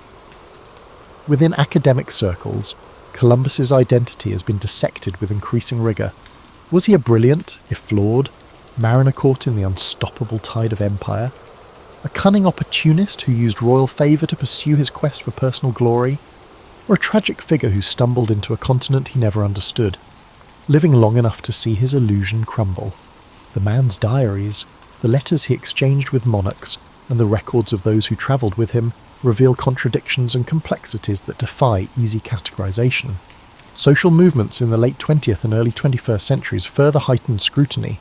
Speaker 1: Within academic circles, Columbus's identity has been dissected with increasing rigour. Was he a brilliant, if flawed, mariner caught in the unstoppable tide of empire? A cunning opportunist who used royal favour to pursue his quest for personal glory? Or a tragic figure who stumbled into a continent he never understood, living long enough to see his illusion crumble? The man's diaries, the letters he exchanged with monarchs, and the records of those who travelled with him reveal contradictions and complexities that defy easy categorization. Social movements in the late 20th and early 21st centuries further heightened scrutiny.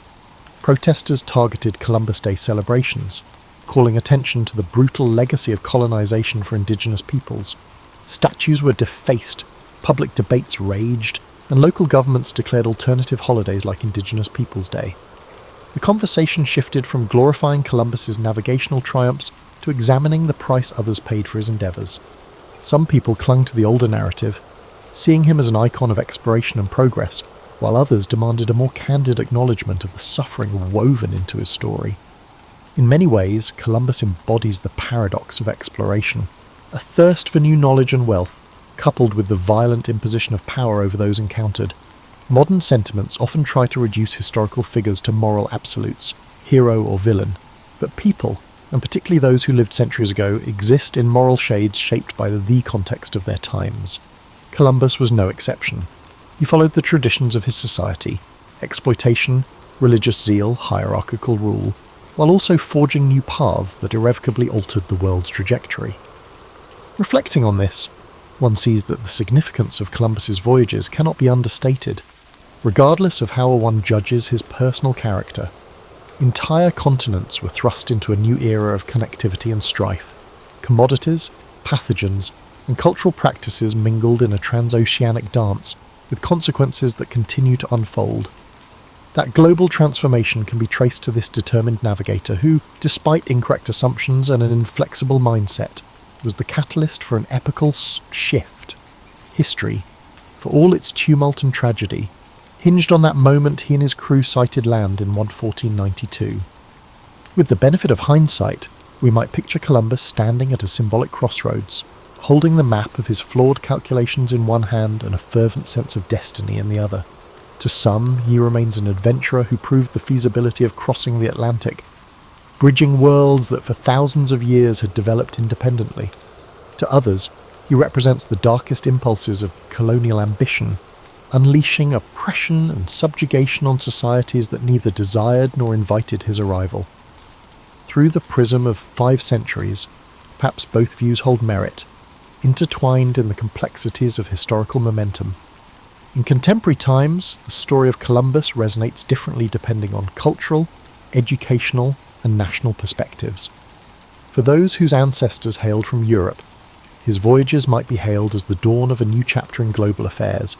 Speaker 1: Protesters targeted Columbus Day celebrations, calling attention to the brutal legacy of colonization for indigenous peoples. Statues were defaced, public debates raged, and local governments declared alternative holidays like Indigenous Peoples Day. The conversation shifted from glorifying Columbus's navigational triumphs to examining the price others paid for his endeavours. Some people clung to the older narrative, seeing him as an icon of exploration and progress, while others demanded a more candid acknowledgement of the suffering woven into his story. In many ways, Columbus embodies the paradox of exploration, a thirst for new knowledge and wealth, coupled with the violent imposition of power over those encountered. Modern sentiments often try to reduce historical figures to moral absolutes, hero or villain, but people, and particularly those who lived centuries ago, exist in moral shades shaped by the context of their times. Columbus was no exception. He followed the traditions of his society: exploitation, religious zeal, hierarchical rule, while also forging new paths that irrevocably altered the world's trajectory. Reflecting on this, one sees that the significance of Columbus's voyages cannot be understated. Regardless of how one judges his personal character, entire continents were thrust into a new era of connectivity and strife. Commodities, pathogens, and cultural practices mingled in a transoceanic dance, with consequences that continue to unfold. That global transformation can be traced to this determined navigator who, despite incorrect assumptions and an inflexible mindset, was the catalyst for an epical shift. History, for all its tumult and tragedy, hinged on that moment he and his crew sighted land in 1492. With the benefit of hindsight, we might picture Columbus standing at a symbolic crossroads, holding the map of his flawed calculations in one hand and a fervent sense of destiny in the other. To some, he remains an adventurer who proved the feasibility of crossing the Atlantic, bridging worlds that for thousands of years had developed independently. To others, he represents the darkest impulses of colonial ambition, unleashing oppression and subjugation on societies that neither desired nor invited his arrival. Through the prism of 5 centuries, perhaps both views hold merit, intertwined in the complexities of historical momentum. In contemporary times, the story of Columbus resonates differently depending on cultural, educational, and national perspectives. For those whose ancestors hailed from Europe, his voyages might be hailed as the dawn of a new chapter in global affairs,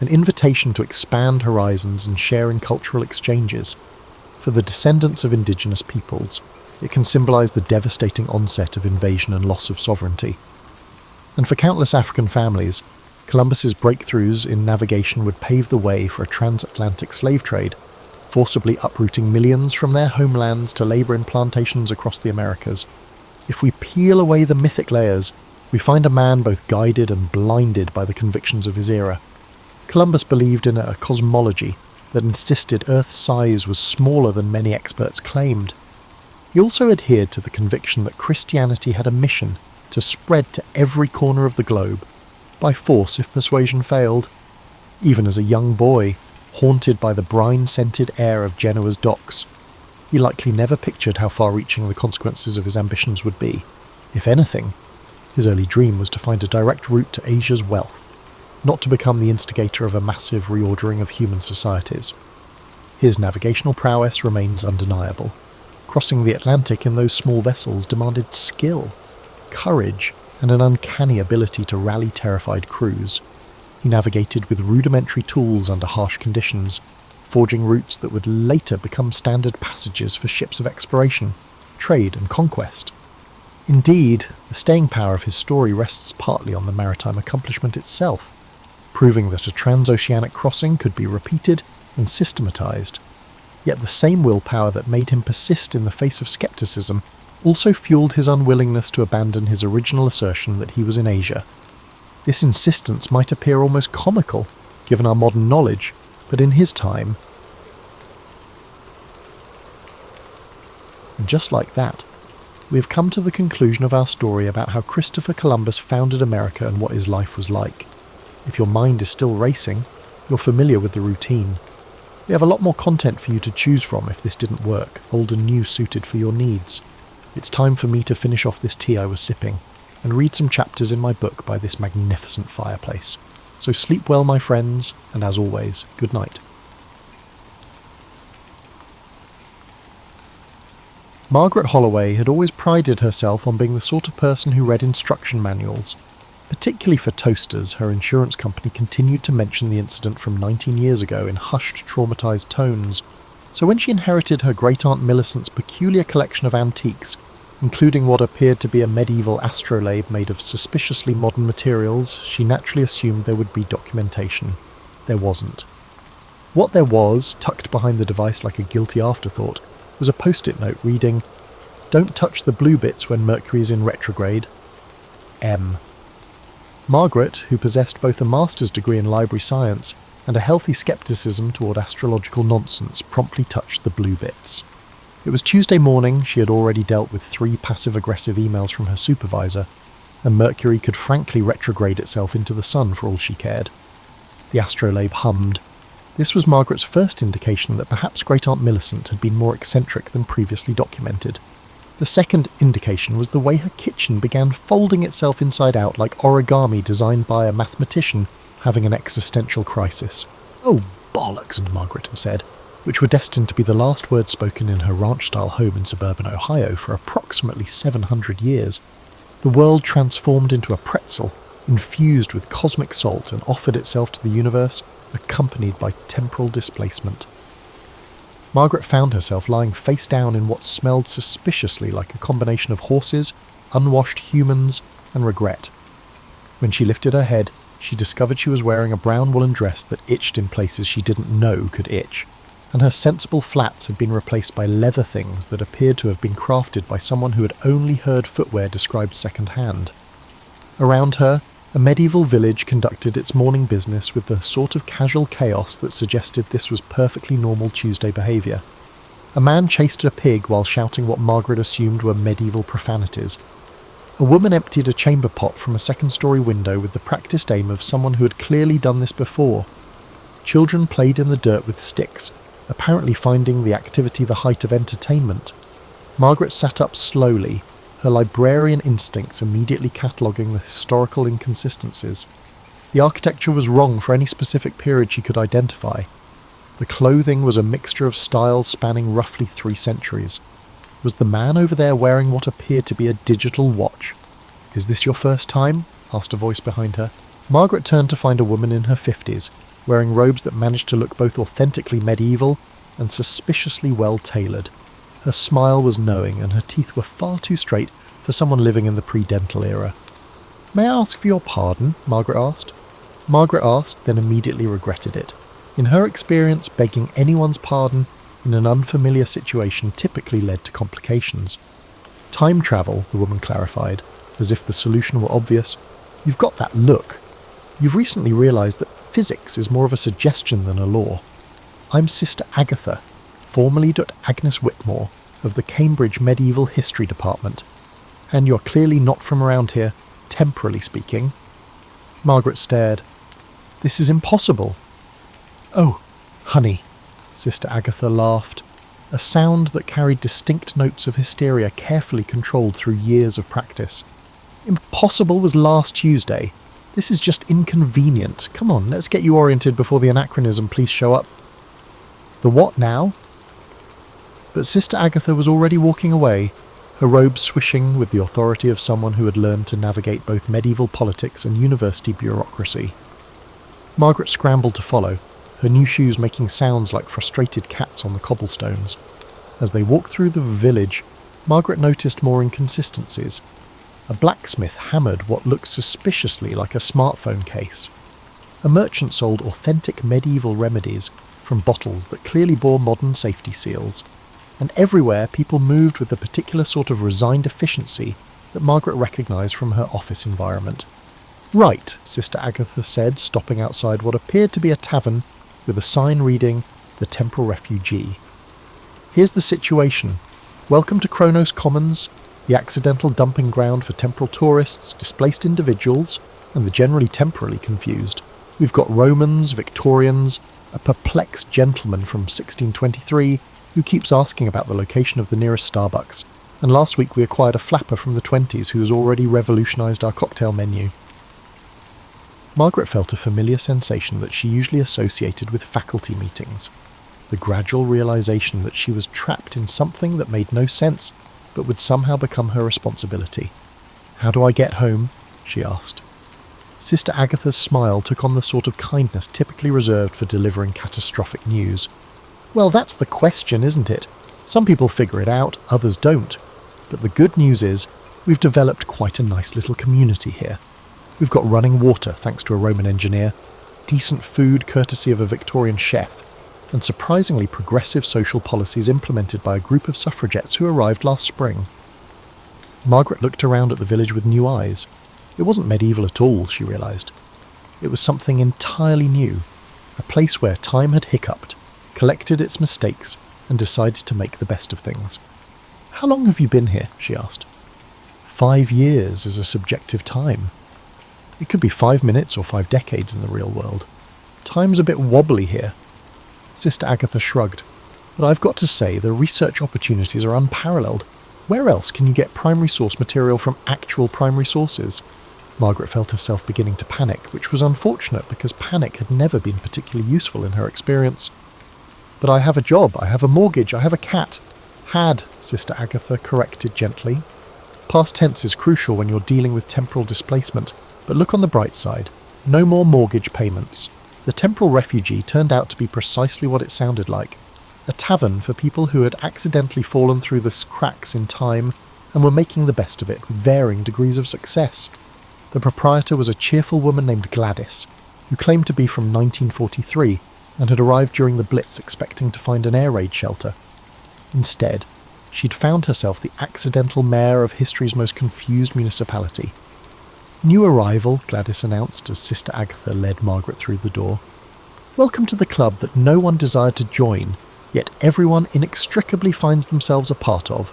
Speaker 1: an invitation to expand horizons and share in cultural exchanges. For the descendants of indigenous peoples, it can symbolise the devastating onset of invasion and loss of sovereignty. And for countless African families, Columbus's breakthroughs in navigation would pave the way for a transatlantic slave trade, forcibly uprooting millions from their homelands to labour in plantations across the Americas. If we peel away the mythic layers, we find a man both guided and blinded by the convictions of his era. Columbus believed in a cosmology that insisted Earth's size was smaller than many experts claimed. He also adhered to the conviction that Christianity had a mission to spread to every corner of the globe, by force if persuasion failed. Even as a young boy, haunted by the brine-scented air of Genoa's docks, he likely never pictured how far-reaching the consequences of his ambitions would be. If anything, his early dream was to find a direct route to Asia's wealth, not to become the instigator of a massive reordering of human societies. His navigational prowess remains undeniable. Crossing the Atlantic in those small vessels demanded skill, courage, and an uncanny ability to rally terrified crews. He navigated with rudimentary tools under harsh conditions, forging routes that would later become standard passages for ships of exploration, trade, and conquest. Indeed, the staying power of his story rests partly on the maritime accomplishment itself, proving that a transoceanic crossing could be repeated and systematized. Yet the same willpower that made him persist in the face of skepticism also fueled his unwillingness to abandon his original assertion that he was in Asia. This insistence might appear almost comical, given our modern knowledge, but in his time... And just like that, we have come to the conclusion of our story about how Christopher Columbus founded America and what his life was like. If your mind is still racing, you're familiar with the routine. We have a lot more content for you to choose from if this didn't work, old and new suited for your needs. It's time for me to finish off this tea I was sipping, and read some chapters in my book by this magnificent fireplace. So sleep well, my friends, and as always, good night. Margaret Holloway had always prided herself on being the sort of person who read instruction manuals. Particularly for toasters, her insurance company continued to mention the incident from 19 years ago in hushed, traumatised tones. So when she inherited her great-aunt Millicent's peculiar collection of antiques, including what appeared to be a medieval astrolabe made of suspiciously modern materials, she naturally assumed there would be documentation. There wasn't. What there was, tucked behind the device like a guilty afterthought, was a post-it note reading, "Don't touch the blue bits when Mercury is in retrograde. M." Margaret, who possessed both a master's degree in library science and a healthy scepticism toward astrological nonsense, promptly touched the blue bits. It was Tuesday morning. She had already dealt with 3 passive-aggressive emails from her supervisor, and Mercury could frankly retrograde itself into the sun for all she cared. The astrolabe hummed. This was Margaret's first indication that perhaps Great-Aunt Millicent had been more eccentric than previously documented. The second indication was the way her kitchen began folding itself inside out like origami designed by a mathematician having an existential crisis. "Oh, bollocks," and Margaret had said, which were destined to be the last words spoken in her ranch-style home in suburban Ohio for approximately 700 years. The world transformed into a pretzel, infused with cosmic salt, and offered itself to the universe, accompanied by temporal displacement. Margaret found herself lying face down in what smelled suspiciously like a combination of horses, unwashed humans, and regret. When she lifted her head, she discovered she was wearing a brown woolen dress that itched in places she didn't know could itch, and her sensible flats had been replaced by leather things that appeared to have been crafted by someone who had only heard footwear described second-hand. Around her, a medieval village conducted its morning business with the sort of casual chaos that suggested this was perfectly normal Tuesday behaviour. A man chased a pig while shouting what Margaret assumed were medieval profanities. A woman emptied a chamber pot from a second-story window with the practised aim of someone who had clearly done this before. Children played in the dirt with sticks, apparently finding the activity the height of entertainment. Margaret sat up slowly, her librarian instincts immediately cataloguing the historical inconsistencies. The architecture was wrong for any specific period she could identify. The clothing was a mixture of styles spanning roughly 3 centuries. Was the man over there wearing what appeared to be a digital watch? "Is this your first time?" asked a voice behind her. Margaret turned to find a woman in her 50s, wearing robes that managed to look both authentically medieval and suspiciously well-tailored. Her smile was knowing, and her teeth were far too straight for someone living in the pre-dental era. "May I ask for your pardon?" Margaret asked. Then immediately regretted it. In her experience, begging anyone's pardon in an unfamiliar situation typically led to complications. "Time travel," the woman clarified, as if the solution were obvious. "You've got that look. You've recently realised that physics is more of a suggestion than a law. I'm Sister Agatha, formerly Dr. Agnes Whitmore, of the Cambridge Medieval History Department. And you're clearly not from around here, temporally speaking." Margaret stared. "This is impossible." "Oh, honey," Sister Agatha laughed, a sound that carried distinct notes of hysteria carefully controlled through years of practice. "Impossible was last Tuesday. This is just inconvenient. Come on, let's get you oriented before the anachronism police show up." "The what now?" But Sister Agatha was already walking away, her robe swishing with the authority of someone who had learned to navigate both medieval politics and university bureaucracy. Margaret scrambled to follow, her new shoes making sounds like frustrated cats on the cobblestones. As they walked through the village, Margaret noticed more inconsistencies. A blacksmith hammered what looked suspiciously like a smartphone case. A merchant sold authentic medieval remedies from bottles that clearly bore modern safety seals. And everywhere people moved with the particular sort of resigned efficiency that Margaret recognised from her office environment. "Right," Sister Agatha said, stopping outside what appeared to be a tavern with a sign reading, "The Temporal Refugee." "Here's the situation. Welcome to Kronos Commons, the accidental dumping ground for temporal tourists, displaced individuals, and the generally temporally confused. We've got Romans, Victorians, a perplexed gentleman from 1623 who keeps asking about the location of the nearest Starbucks, and last week we acquired a flapper from the 20s who has already revolutionised our cocktail menu." Margaret felt a familiar sensation that she usually associated with faculty meetings, the gradual realisation that she was trapped in something that made no sense but would somehow become her responsibility. "How do I get home?" she asked. Sister Agatha's smile took on the sort of kindness typically reserved for delivering catastrophic news. "Well, that's the question, isn't it? Some people figure it out, others don't. But the good news is, we've developed quite a nice little community here. We've got running water, thanks to a Roman engineer, decent food courtesy of a Victorian chef, and surprisingly progressive social policies implemented by a group of suffragettes who arrived last spring." Margaret looked around at the village with new eyes. It wasn't medieval at all, she realised. It was something entirely new, a place where time had hiccuped, collected its mistakes, and decided to make the best of things. "How long have you been here?" she asked. 5 years is a subjective time. It could be 5 minutes or 5 decades in the real world. Time's a bit wobbly here. Sister Agatha shrugged. "But I've got to say, the research opportunities are unparalleled. Where else can you get primary source material from actual primary sources?" Margaret felt herself beginning to panic, which was unfortunate because panic had never been particularly useful in her experience. "But I have a job, I have a mortgage, I have a cat." "Had," Sister Agatha corrected gently. Past tense is crucial when you're dealing with temporal displacement, but look on the bright side. No more mortgage payments. The Temporal Refugee turned out to be precisely what it sounded like. A tavern for people who had accidentally fallen through the cracks in time and were making the best of it with varying degrees of success. The proprietor was a cheerful woman named Gladys, who claimed to be from 1943 and had arrived during the Blitz expecting to find an air raid shelter. Instead, she'd found herself the accidental mayor of history's most confused municipality. "New arrival," Gladys announced as Sister Agatha led Margaret through the door. "Welcome to the club that no one desired to join, yet everyone inextricably finds themselves a part of.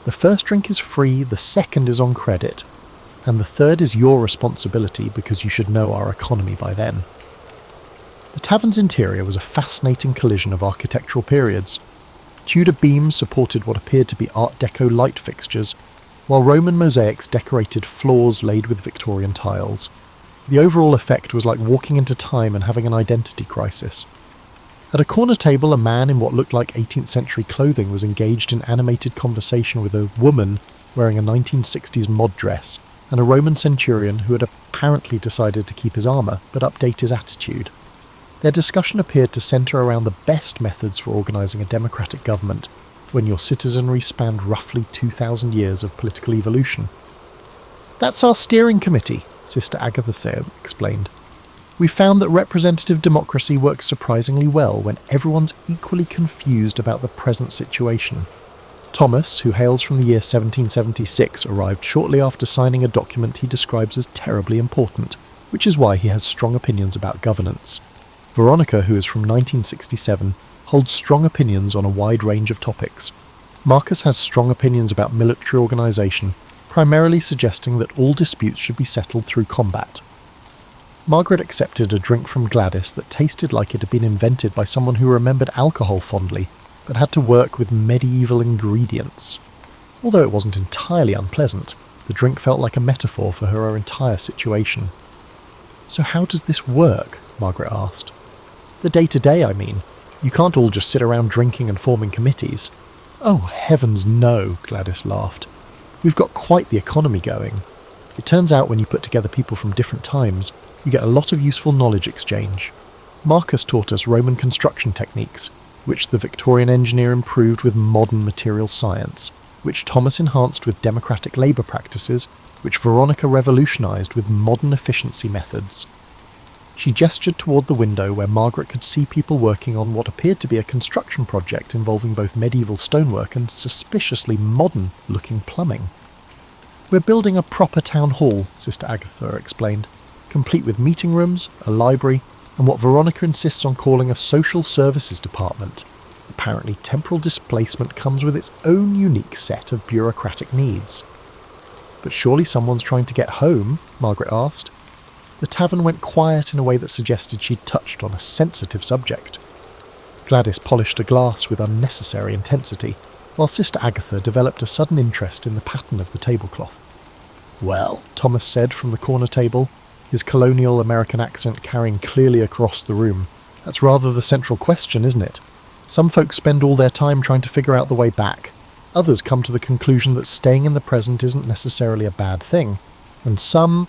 Speaker 1: The first drink is free, the second is on credit, and the third is your responsibility because you should know our economy by then." The tavern's interior was a fascinating collision of architectural periods. Tudor beams supported what appeared to be Art Deco light fixtures, while Roman mosaics decorated floors laid with Victorian tiles. The overall effect was like walking into time and having an identity crisis. At a corner table, a man in what looked like 18th century clothing was engaged in animated conversation with a woman wearing a 1960s mod dress, and a Roman centurion who had apparently decided to keep his armour but update his attitude. Their discussion appeared to centre around the best methods for organising a democratic government when your citizenry spanned roughly 2,000 years of political evolution. "That's our steering committee," Sister Agatha explained. "We found that representative democracy works surprisingly well when everyone's equally confused about the present situation. Thomas, who hails from the year 1776, arrived shortly after signing a document he describes as terribly important, which is why he has strong opinions about governance. Veronica, who is from 1967, holds strong opinions on a wide range of topics. Marcus has strong opinions about military organisation, primarily suggesting that all disputes should be settled through combat." Margaret accepted a drink from Gladys that tasted like it had been invented by someone who remembered alcohol fondly, but had to work with medieval ingredients. Although it wasn't entirely unpleasant, the drink felt like a metaphor for her entire situation. "So how does this work?" Margaret asked. "The day-to-day, I mean. You can't all just sit around drinking and forming committees." "Oh, heavens no," Gladys laughed. "We've got quite the economy going. It turns out when you put together people from different times, you get a lot of useful knowledge exchange. Marcus taught us Roman construction techniques, which the Victorian engineer improved with modern material science, which Thomas enhanced with democratic labour practices, which Veronica revolutionised with modern efficiency methods." She gestured toward the window where Margaret could see people working on what appeared to be a construction project involving both medieval stonework and suspiciously modern-looking plumbing. "We're building a proper town hall," Sister Agatha explained, "complete with meeting rooms, a library, and what Veronica insists on calling a social services department. Apparently temporal displacement comes with its own unique set of bureaucratic needs." "But surely someone's trying to get home?" Margaret asked. The tavern went quiet in a way that suggested she'd touched on a sensitive subject. Gladys polished a glass with unnecessary intensity, while Sister Agatha developed a sudden interest in the pattern of the tablecloth. "Well," Thomas said from the corner table, his colonial American accent carrying clearly across the room, "that's rather the central question, isn't it? Some folks spend all their time trying to figure out the way back. Others come to the conclusion that staying in the present isn't necessarily a bad thing. And some..."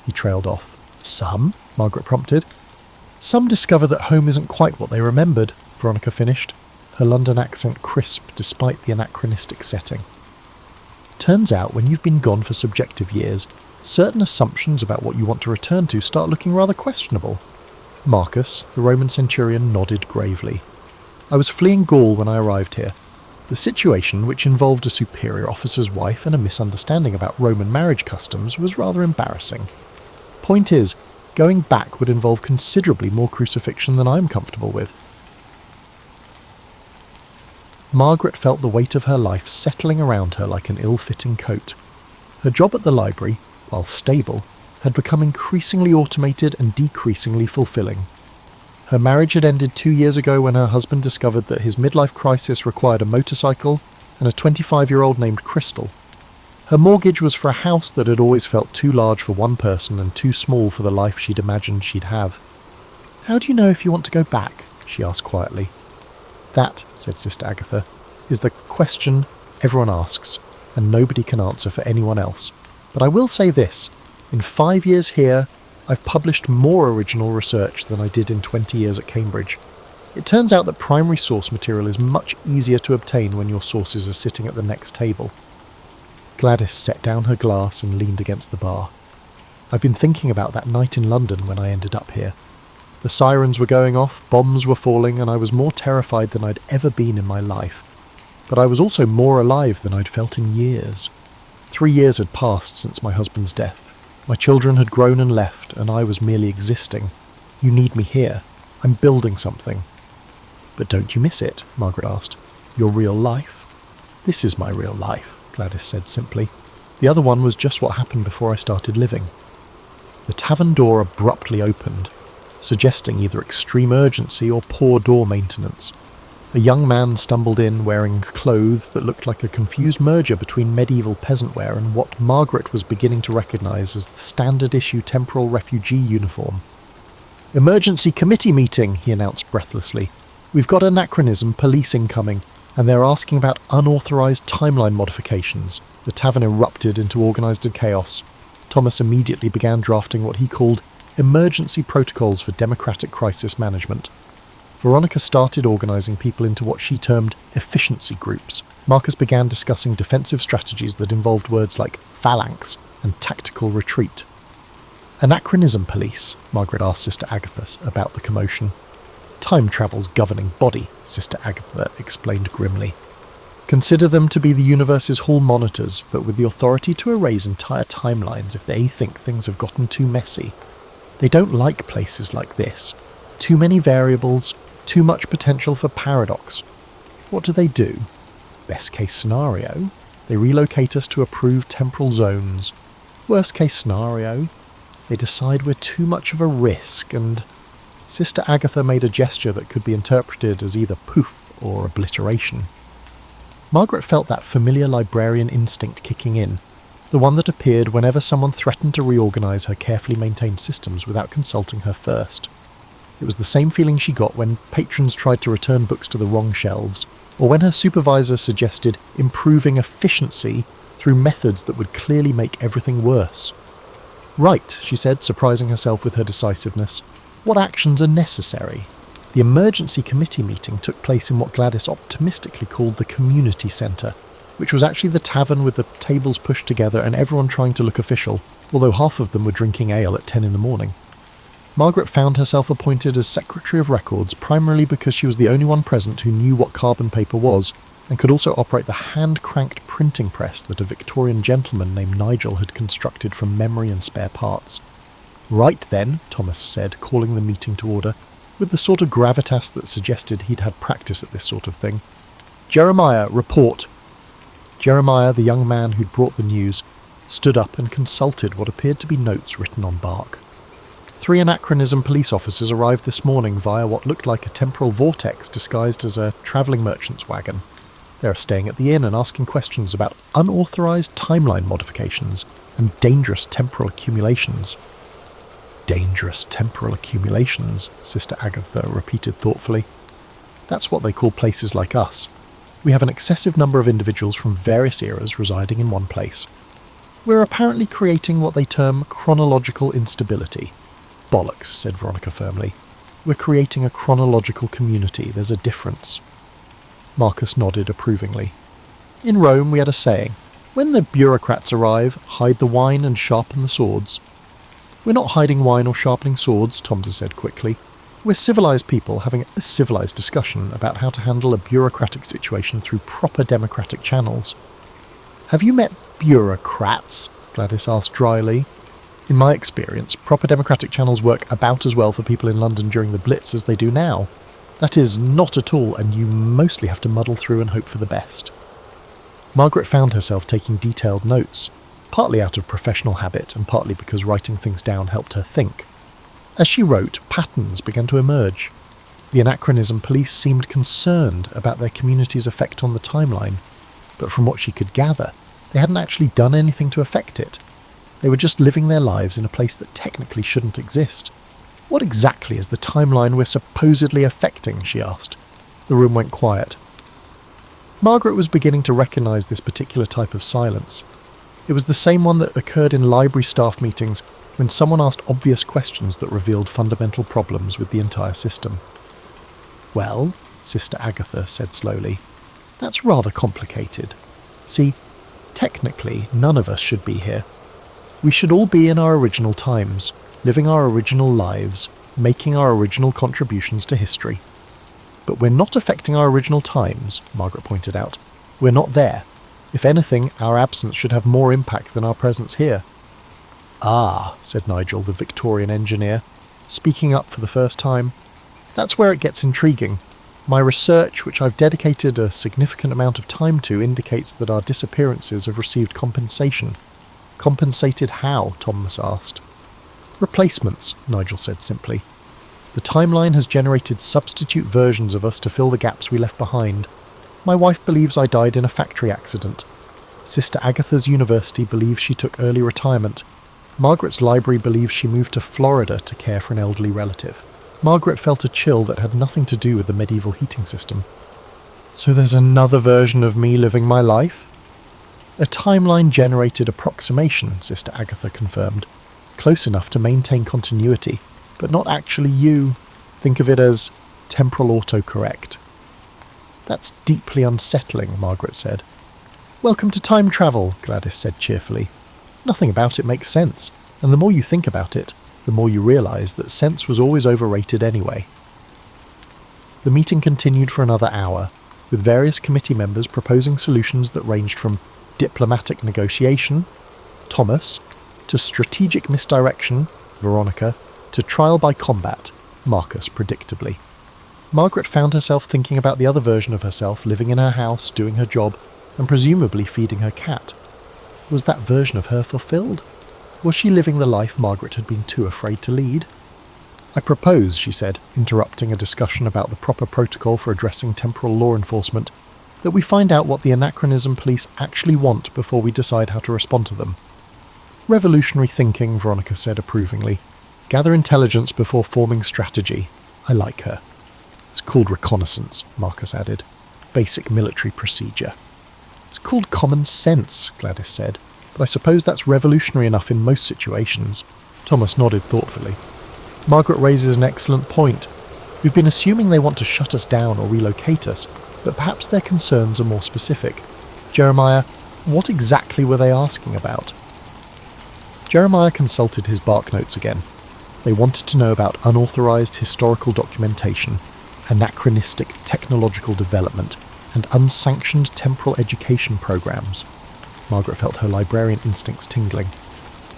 Speaker 1: He trailed off. "Some?" Margaret prompted. "Some discover that home isn't quite what they remembered," Veronica finished, her London accent crisp despite the anachronistic setting. "Turns out when you've been gone for subjective years, certain assumptions about what you want to return to start looking rather questionable." Marcus, the Roman centurion, nodded gravely. "I was fleeing Gaul when I arrived here. The situation, which involved a superior officer's wife and a misunderstanding about Roman marriage customs, was rather embarrassing. Point is, going back would involve considerably more crucifixion than I'm comfortable with." Margaret felt the weight of her life settling around her like an ill-fitting coat. Her job at the library, while stable, had become increasingly automated and decreasingly fulfilling. Her marriage had ended 2 years ago when her husband discovered that his midlife crisis required a motorcycle and a 25-year-old named Crystal. Her mortgage was for a house that had always felt too large for one person and too small for the life she'd imagined she'd have. "How do you know if you want to go back?" she asked quietly. "That," said Sister Agatha, "is the question everyone asks, and nobody can answer for anyone else. But I will say this, in 5 years here, I've published more original research than I did in 20 years at Cambridge. It turns out that primary source material is much easier to obtain when your sources are sitting at the next table." Gladys set down her glass and leaned against the bar. "I've been thinking about that night in London when I ended up here. The sirens were going off, bombs were falling, and I was more terrified than I'd ever been in my life. But I was also more alive than I'd felt in years. 3 years had passed since my husband's death. My children had grown and left, and I was merely existing. You need me here. I'm building something." "But don't you miss it?" Margaret asked. "Your real life?" "This is my real life," Gladys said simply. "The other one was just what happened before I started living." The tavern door abruptly opened, suggesting either extreme urgency or poor door maintenance. A young man stumbled in wearing clothes that looked like a confused merger between medieval peasant wear and what Margaret was beginning to recognise as the standard-issue temporal refugee uniform. "Emergency committee meeting," he announced breathlessly. "We've got anachronism police incoming, and they're asking about unauthorised timeline modifications." The tavern erupted into organised chaos. Thomas immediately began drafting what he called emergency protocols for democratic crisis management. Veronica started organising people into what she termed efficiency groups. Marcus began discussing defensive strategies that involved words like phalanx and tactical retreat. "Anachronism police?" Margaret asked Sister Agatha about the commotion. "Time travel's governing body," Sister Agatha explained grimly. "Consider them to be the universe's hall monitors, but with the authority to erase entire timelines if they think things have gotten too messy. They don't like places like this. Too many variables, too much potential for paradox. What do? Best case scenario, they relocate us to approved temporal zones. Worst case scenario, they decide we're too much of a risk and..." Sister Agatha made a gesture that could be interpreted as either poof or obliteration. Margaret felt that familiar librarian instinct kicking in, the one that appeared whenever someone threatened to reorganise her carefully maintained systems without consulting her first. It was the same feeling she got when patrons tried to return books to the wrong shelves, or when her supervisor suggested improving efficiency through methods that would clearly make everything worse. "Right," she said, surprising herself with her decisiveness. "What actions are necessary?" The emergency committee meeting took place in what Gladys optimistically called the community centre, which was actually the tavern with the tables pushed together and everyone trying to look official, although half of them were drinking ale at 10 in the morning. Margaret found herself appointed as Secretary of Records primarily because she was the only one present who knew what carbon paper was and could also operate the hand-cranked printing press that a Victorian gentleman named Nigel had constructed from memory and spare parts. "Right then," Thomas said, calling the meeting to order, with the sort of gravitas that suggested he'd had practice at this sort of thing. "Jeremiah, report." Jeremiah, the young man who'd brought the news, stood up and consulted what appeared to be notes written on bark. 3 anachronism police officers arrived this morning via what looked like a temporal vortex disguised as a travelling merchant's wagon. They are staying at the inn and asking questions about unauthorised timeline modifications and dangerous temporal accumulations. "Dangerous temporal accumulations," Sister Agatha repeated thoughtfully. "That's what they call places like us. We have an excessive number of individuals from various eras residing in one place. We're apparently creating what they term chronological instability." "Bollocks," said Veronica firmly. "We're creating a chronological community. There's a difference." Marcus nodded approvingly. "In Rome we had a saying, when the bureaucrats arrive, hide the wine and sharpen the swords." "We're not hiding wine or sharpening swords," Thompson said quickly. "We're civilised people having a civilised discussion about how to handle a bureaucratic situation through proper democratic channels." "Have you met bureaucrats?" Gladys asked dryly. "In my experience, proper democratic channels work about as well for people in London during the Blitz as they do now. That is, not at all, and you mostly have to muddle through and hope for the best." Margaret found herself taking detailed notes, partly out of professional habit and partly because writing things down helped her think. As she wrote, patterns began to emerge. The anachronism police seemed concerned about their community's effect on the timeline, but from what she could gather, they hadn't actually done anything to affect it. They were just living their lives in a place that technically shouldn't exist. "What exactly is the timeline we're supposedly affecting?" she asked. The room went quiet. Margaret was beginning to recognise this particular type of silence. It was the same one that occurred in library staff meetings when someone asked obvious questions that revealed fundamental problems with the entire system. "Well," Sister Agatha said slowly, "that's rather complicated. See, technically none of us should be here. We should all be in our original times, living our original lives, making our original contributions to history. But we're not affecting our original times," Margaret pointed out. "We're not there. If anything, our absence should have more impact than our presence here." "Ah," said Nigel, the Victorian engineer, speaking up for the first time. "That's where it gets intriguing. My research, which I've dedicated a significant amount of time to, indicates that our disappearances have received compensation." "Compensated how?" Thomas asked. "Replacements," Nigel said simply. "The timeline has generated substitute versions of us to fill the gaps we left behind. My wife believes I died in a factory accident. Sister Agatha's university believes she took early retirement. Margaret's library believes she moved to Florida to care for an elderly relative. Margaret felt a chill that had nothing to do with the medieval heating system." "So there's another version of me living my life?" "A timeline-generated approximation," Sister Agatha confirmed. "Close enough to maintain continuity, but not actually you. Think of it as temporal autocorrect." "That's deeply unsettling," Margaret said. "Welcome to time travel," Gladys said cheerfully. "Nothing about it makes sense, and the more you think about it, the more you realise that sense was always overrated anyway." The meeting continued for another hour, with various committee members proposing solutions that ranged from diplomatic negotiation, Thomas, to strategic misdirection, Veronica, to trial by combat, Marcus predictably. Margaret found herself thinking about the other version of herself living in her house, doing her job, and presumably feeding her cat. Was that version of her fulfilled? Was she living the life Margaret had been too afraid to lead? "I propose," she said, interrupting a discussion about the proper protocol for addressing temporal law enforcement, "that we find out what the anachronism police actually want before we decide how to respond to them." "Revolutionary thinking," Veronica said approvingly. "Gather intelligence before forming strategy. I like her." "It's called reconnaissance," Marcus added. "Basic military procedure." "It's called common sense," Gladys said. "But I suppose that's revolutionary enough in most situations." Thomas nodded thoughtfully. "Margaret raises an excellent point. We've been assuming they want to shut us down or relocate us, but perhaps their concerns are more specific. Jeremiah, what exactly were they asking about?" Jeremiah consulted his bark notes again. They wanted to know about unauthorized historical documentation, anachronistic technological development, and unsanctioned temporal education programs. Margaret felt her librarian instincts tingling.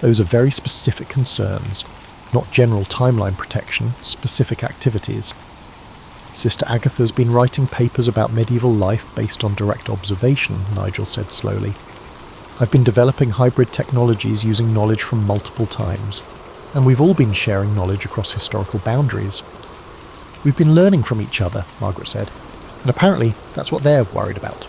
Speaker 1: Those are very specific concerns, not general timeline protection, specific activities. "Sister Agatha's been writing papers about medieval life based on direct observation," Nigel said slowly. "I've been developing hybrid technologies using knowledge from multiple times, and we've all been sharing knowledge across historical boundaries." "We've been learning from each other," Margaret said, "and apparently that's what they're worried about."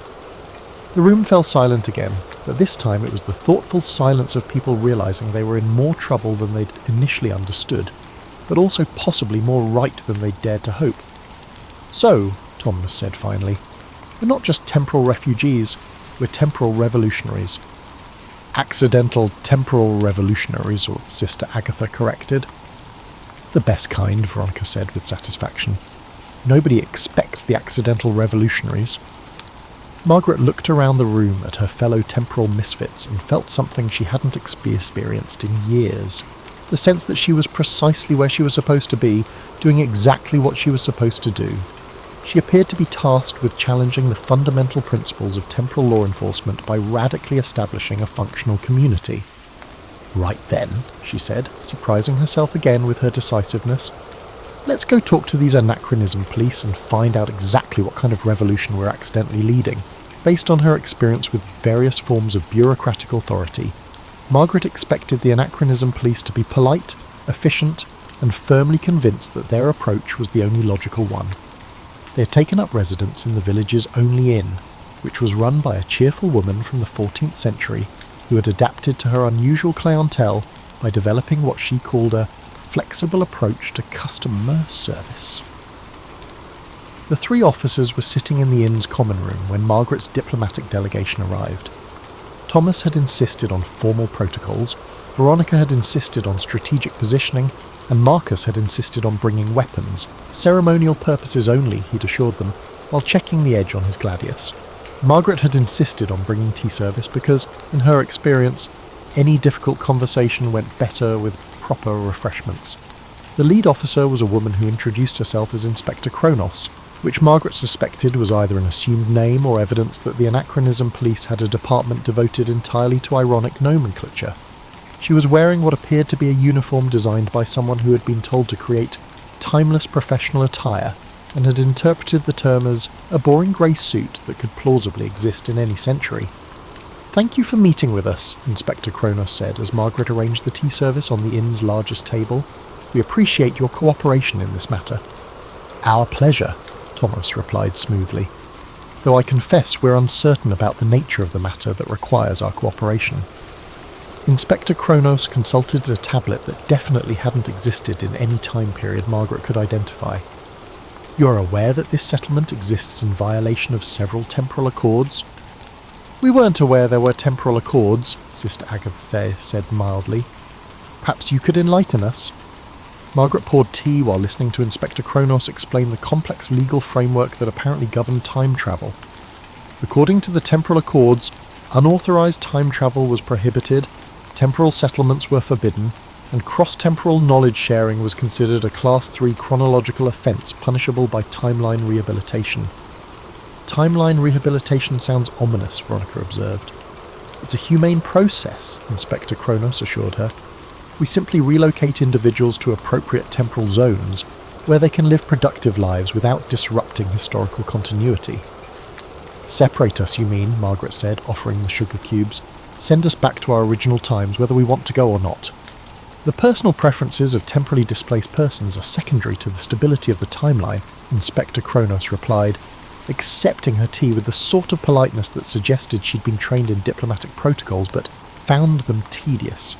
Speaker 1: The room fell silent again, but this time it was the thoughtful silence of people realising they were in more trouble than they'd initially understood, but also possibly more right than they'd dared to hope. "So," Thomas said finally, "we're not just temporal refugees, we're temporal revolutionaries." "Accidental temporal revolutionaries," or Sister Agatha corrected. "The best kind," Veronica said with satisfaction. "Nobody expects the accidental revolutionaries." Margaret looked around the room at her fellow temporal misfits and felt something she hadn't experienced in years. The sense that she was precisely where she was supposed to be, doing exactly what she was supposed to do. She appeared to be tasked with challenging the fundamental principles of temporal law enforcement by radically establishing a functional community. "Right then," she said, surprising herself again with her decisiveness. "Let's go talk to these anachronism police and find out exactly what kind of revolution we're accidentally leading." Based on her experience with various forms of bureaucratic authority, Margaret expected the anachronism police to be polite, efficient, and firmly convinced that their approach was the only logical one. They had taken up residence in the village's only inn, which was run by a cheerful woman from the 14th century who had adapted to her unusual clientele by developing what she called a flexible approach to customer service. The three officers were sitting in the inn's common room when Margaret's diplomatic delegation arrived. Thomas had insisted on formal protocols, Veronica had insisted on strategic positioning, and Marcus had insisted on bringing weapons, ceremonial purposes only, he'd assured them, while checking the edge on his gladius. Margaret had insisted on bringing tea service because, in her experience, any difficult conversation went better with proper refreshments. The lead officer was a woman who introduced herself as Inspector Kronos, which Margaret suspected was either an assumed name or evidence that the Anachronism Police had a department devoted entirely to ironic nomenclature. She was wearing what appeared to be a uniform designed by someone who had been told to create timeless professional attire and had interpreted the term as a boring grey suit that could plausibly exist in any century. "Thank you for meeting with us," Inspector Kronos said as Margaret arranged the tea service on the inn's largest table. "We appreciate your cooperation in this matter." "Our pleasure," Thomas replied smoothly, "though I confess we're uncertain about the nature of the matter that requires our cooperation." Inspector Kronos consulted a tablet that definitely hadn't existed in any time period Margaret could identify. "You're aware that this settlement exists in violation of several temporal accords?" "We weren't aware there were temporal accords," Sister Agatha said mildly. "Perhaps you could enlighten us?" Margaret poured tea while listening to Inspector Kronos explain the complex legal framework that apparently governed time travel. According to the temporal accords, unauthorized time travel was prohibited, temporal settlements were forbidden, and cross-temporal knowledge sharing was considered a Class 3 chronological offence punishable by timeline rehabilitation. "Timeline rehabilitation sounds ominous," Veronica observed. "It's a humane process," Inspector Kronos assured her. "We simply relocate individuals to appropriate temporal zones where they can live productive lives without disrupting historical continuity." "Separate us, you mean," Margaret said, offering the sugar cubes. "Send us back to our original times, whether we want to go or not." "The personal preferences of temporally displaced persons are secondary to the stability of the timeline," Inspector Kronos replied, accepting her tea with the sort of politeness that suggested she'd been trained in diplomatic protocols but found them tedious.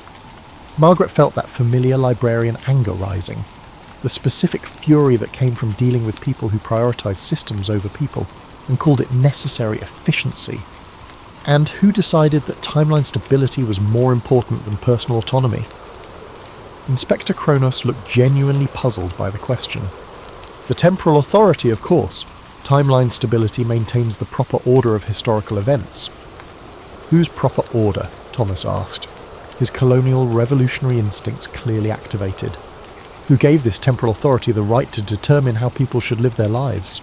Speaker 1: Margaret felt that familiar librarian anger rising, the specific fury that came from dealing with people who prioritised systems over people and called it necessary efficiency. And who decided that timeline stability was more important than personal autonomy? Inspector Kronos looked genuinely puzzled by the question. "The temporal authority, of course. Timeline stability maintains the proper order of historical events." "Whose proper order?" Thomas asked, his colonial revolutionary instincts clearly activated. "Who gave this temporal authority the right to determine how people should live their lives?"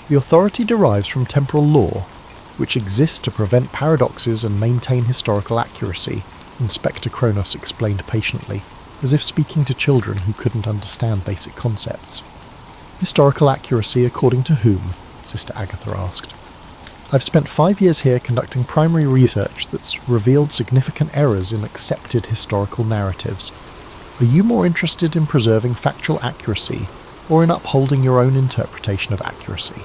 Speaker 1: "The authority derives from temporal law, which exists to prevent paradoxes and maintain historical accuracy," Inspector Kronos explained patiently, as if speaking to children who couldn't understand basic concepts. "Historical accuracy according to whom?" Sister Agatha asked. "I've spent 5 years here conducting primary research that's revealed significant errors in accepted historical narratives. Are you more interested in preserving factual accuracy or in upholding your own interpretation of accuracy?"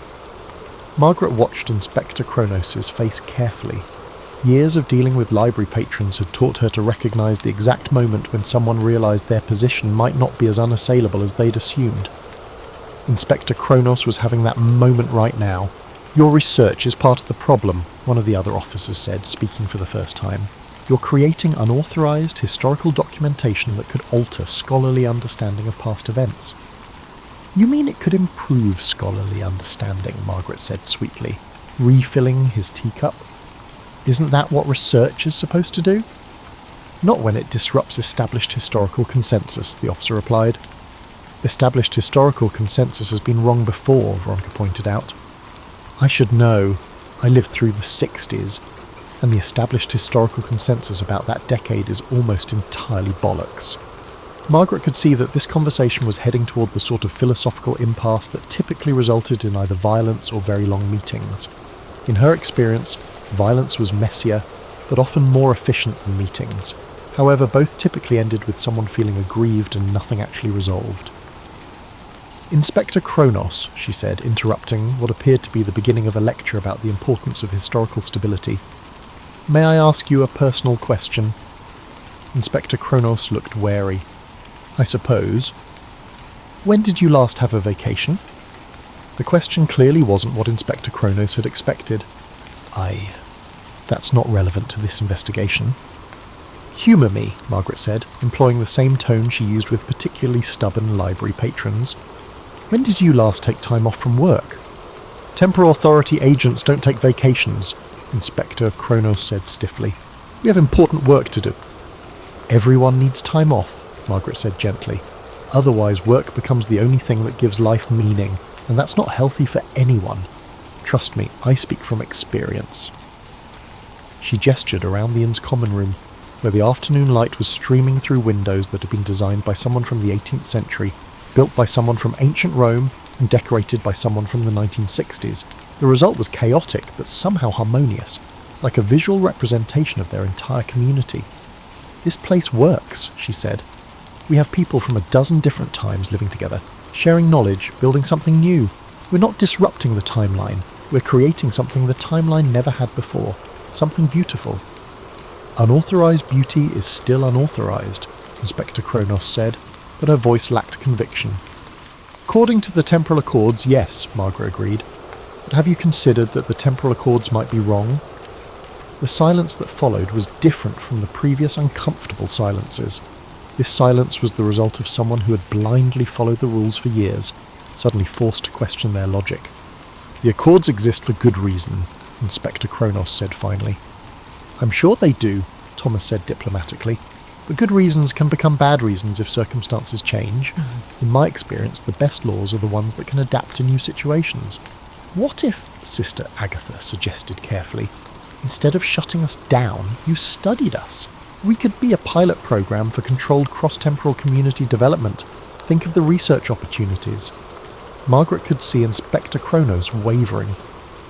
Speaker 1: Margaret watched Inspector Kronos' face carefully. Years of dealing with library patrons had taught her to recognise the exact moment when someone realised their position might not be as unassailable as they'd assumed. Inspector Kronos was having that moment right now. "Your research is part of the problem," one of the other officers said, speaking for the first time. "You're creating unauthorised historical documentation that could alter scholarly understanding of past events." "You mean it could improve scholarly understanding," Margaret said sweetly, refilling his teacup. "Isn't that what research is supposed to do?" "Not when it disrupts established historical consensus," the officer replied. "Established historical consensus has been wrong before," Veronica pointed out. "I should know. I lived through the 60s, and the established historical consensus about that decade is almost entirely bollocks." Margaret could see that this conversation was heading toward the sort of philosophical impasse that typically resulted in either violence or very long meetings. In her experience, violence was messier, but often more efficient than meetings. However, both typically ended with someone feeling aggrieved and nothing actually resolved. "Inspector Kronos," she said, interrupting what appeared to be the beginning of a lecture about the importance of historical stability. "May I ask you a personal question?" Inspector Kronos looked wary. "I suppose. When did you last have a vacation?" The question clearly wasn't what Inspector Kronos had expected. That's not relevant to this investigation." "Humour me," Margaret said, employing the same tone she used with particularly stubborn library patrons. "When did you last take time off from work?" "Temporal authority agents don't take vacations," Inspector Kronos said stiffly. "We have important work to do." "Everyone needs time off," Margaret said gently. "Otherwise work becomes the only thing that gives life meaning, and that's not healthy for anyone. Trust me, I speak from experience." She gestured around the inn's common room. where the afternoon light was streaming through windows that had been designed by someone from the 18th century, built by someone from ancient Rome, and decorated by someone from the 1960s. The result was chaotic, but somehow harmonious, like a visual representation of their entire community. "This place works," she said. "We have people from a dozen different times living together, sharing knowledge, building something new. We're not disrupting the timeline. We're creating something the timeline never had before. Something beautiful." "Unauthorized beauty is still unauthorized," Inspector Kronos said, but her voice lacked conviction. "According to the temporal accords, yes," Margaret agreed. "But have you considered that the temporal accords might be wrong?" The silence that followed was different from the previous uncomfortable silences. This silence was the result of someone who had blindly followed the rules for years, suddenly forced to question their logic. "The accords exist for good reason," Inspector Kronos said finally. "I'm sure they do," Thomas said diplomatically. "But good reasons can become bad reasons if circumstances change. In my experience, the best laws are the ones that can adapt to new situations." "What if," Sister Agatha suggested carefully, "instead of shutting us down, you studied us? We could be a pilot program for controlled cross-temporal community development. Think of the research opportunities." Margaret could see Inspector Kronos wavering.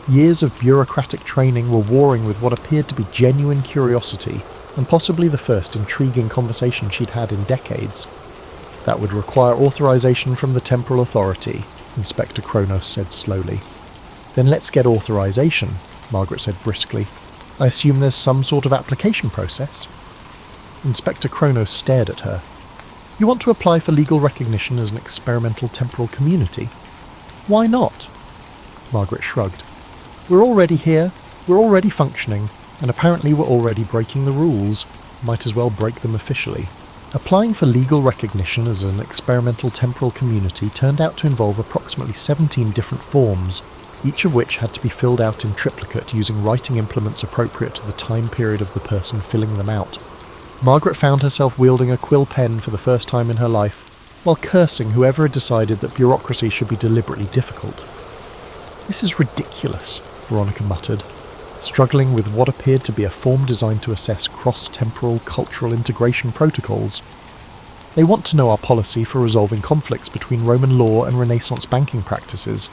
Speaker 1: Years of bureaucratic training were warring with what appeared to be genuine curiosity, and possibly the first intriguing conversation she'd had in decades. "That would require authorization from the temporal authority," Inspector Kronos said slowly. "Then let's get authorization," Margaret said briskly. "I assume there's some sort of application process?" Inspector Kronos stared at her. "You want to apply for legal recognition as an experimental temporal community?" "Why not?" Margaret shrugged. "We're already here, we're already functioning, and apparently we're already breaking the rules. Might as well break them officially." Applying for legal recognition as an experimental temporal community turned out to involve approximately 17 different forms, each of which had to be filled out in triplicate using writing implements appropriate to the time period of the person filling them out. Margaret found herself wielding a quill pen for the first time in her life, while cursing whoever had decided that bureaucracy should be deliberately difficult. "This is ridiculous," Veronica muttered, struggling with what appeared to be a form designed to assess cross-temporal cultural integration protocols. "They want to know our policy for resolving conflicts between Roman law and Renaissance banking practices."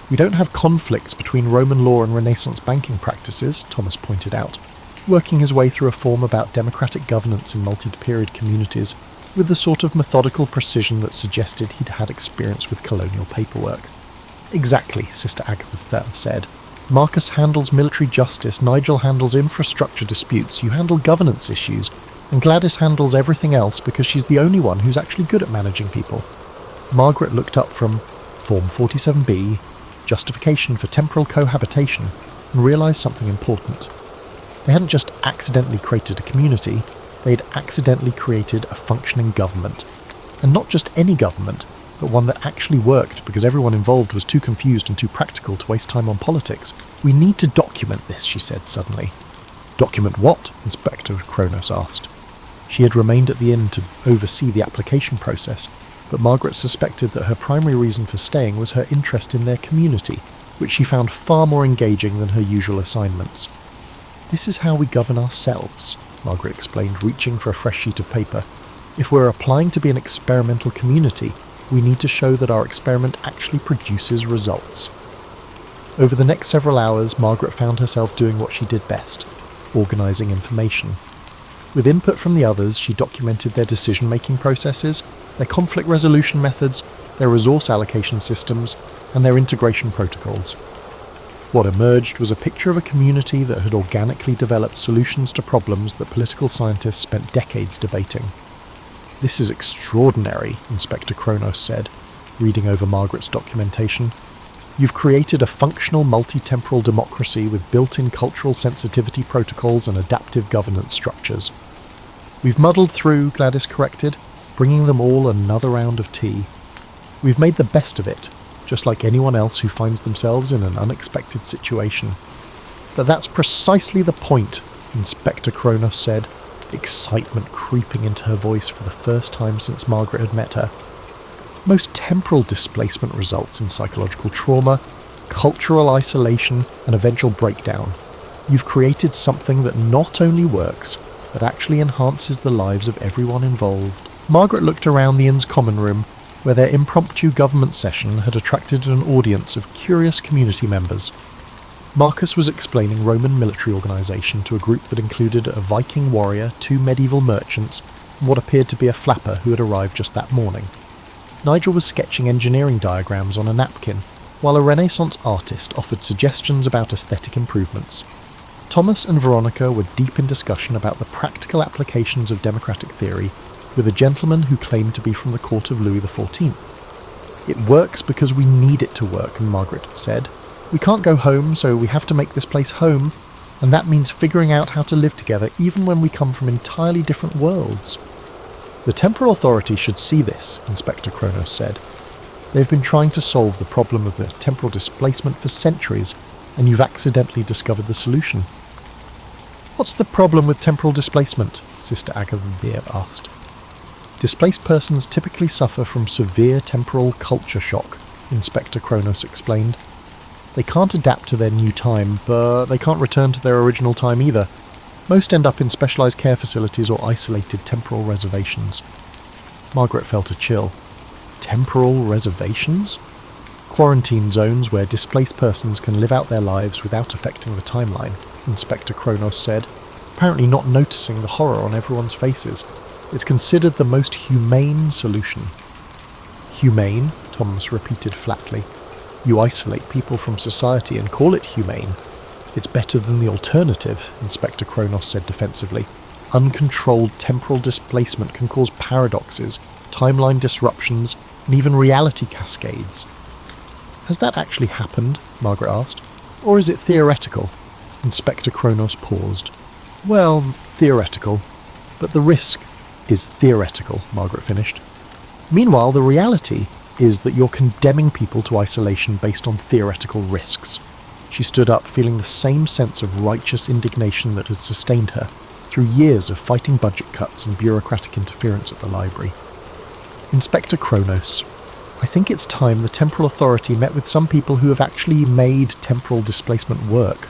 Speaker 1: "We don't have conflicts between Roman law and Renaissance banking practices," Thomas pointed out, working his way through a form about democratic governance in multi-period communities with the sort of methodical precision that suggested he'd had experience with colonial paperwork. "Exactly," Sister Agatha said. "Marcus handles military justice, Nigel handles infrastructure disputes, you handle governance issues, and Gladys handles everything else because she's the only one who's actually good at managing people." Margaret looked up from Form 47B, Justification for Temporal Cohabitation, and realised something important. They hadn't just accidentally created a community, they'd accidentally created a functioning government. And not just any government, but one that actually worked because everyone involved was too confused and too practical to waste time on politics. "We need to document this," she said suddenly. "Document what?" Inspector Kronos asked. She had remained at the inn to oversee the application process, but Margaret suspected that her primary reason for staying was her interest in their community, which she found far more engaging than her usual assignments. "This is how we govern ourselves," Margaret explained, reaching for a fresh sheet of paper. "If we're applying to be an experimental community, we need to show that our experiment actually produces results." Over the next several hours, Margaret found herself doing what she did best, organising information. With input from the others, she documented their decision-making processes, their conflict resolution methods, their resource allocation systems, and their integration protocols. What emerged was a picture of a community that had organically developed solutions to problems that political scientists spent decades debating. "This is extraordinary," Inspector Kronos said, reading over Margaret's documentation. "You've created a functional multi-temporal democracy with built-in cultural sensitivity protocols and adaptive governance structures." "We've muddled through," Gladys corrected, bringing them all another round of tea. "We've made the best of it, just like anyone else who finds themselves in an unexpected situation." "But that's precisely the point," Inspector Kronos said, excitement creeping into her voice for the first time since Margaret had met her. "Most temporal displacement results in psychological trauma, cultural isolation, and eventual breakdown. You've created something that not only works, that actually enhances the lives of everyone involved. Margaret looked around the inn's common room, where their impromptu government session had attracted an audience of curious community members. Marcus was explaining Roman military organisation to a group that included a Viking warrior, 2 medieval merchants, and what appeared to be a flapper who had arrived just that morning. Nigel was sketching engineering diagrams on a napkin, while a Renaissance artist offered suggestions about aesthetic improvements. Thomas and Veronica were deep in discussion about the practical applications of democratic theory with a gentleman who claimed to be from the court of Louis XIV. "It works because we need it to work," Margaret said. "We can't go home, so we have to make this place home, and that means figuring out how to live together even when we come from entirely different worlds." "The temporal authority should see this," Inspector Kronos said. "They've been trying to solve the problem of the temporal displacement for centuries, and you've accidentally discovered the solution." "What's the problem with temporal displacement?" Sister Agatha asked. "Displaced persons typically suffer from severe temporal culture shock," Inspector Kronos explained. "They can't adapt to their new time, but they can't return to their original time either. Most end up in specialised care facilities or isolated temporal reservations." Margaret felt a chill. Temporal reservations? "Quarantine zones where displaced persons can live out their lives without affecting the timeline," Inspector Kronos said, apparently not noticing the horror on everyone's faces. "It's considered the most humane solution." "Humane?" Thomas repeated flatly. "You isolate people from society and call it humane. It's better than the alternative," Inspector Kronos said defensively. "Uncontrolled temporal displacement can cause paradoxes, timeline disruptions, and even reality cascades." "Has that actually happened?" Margaret asked. "Or is it theoretical?" Inspector Kronos paused. "Well, theoretical. But the risk is theoretical," Margaret finished. "Meanwhile, the reality is that you're condemning people to isolation based on theoretical risks." She stood up, feeling the same sense of righteous indignation that had sustained her through years of fighting budget cuts and bureaucratic interference at the library. "Inspector Kronos, I think it's time the temporal authority met with some people who have actually made temporal displacement work."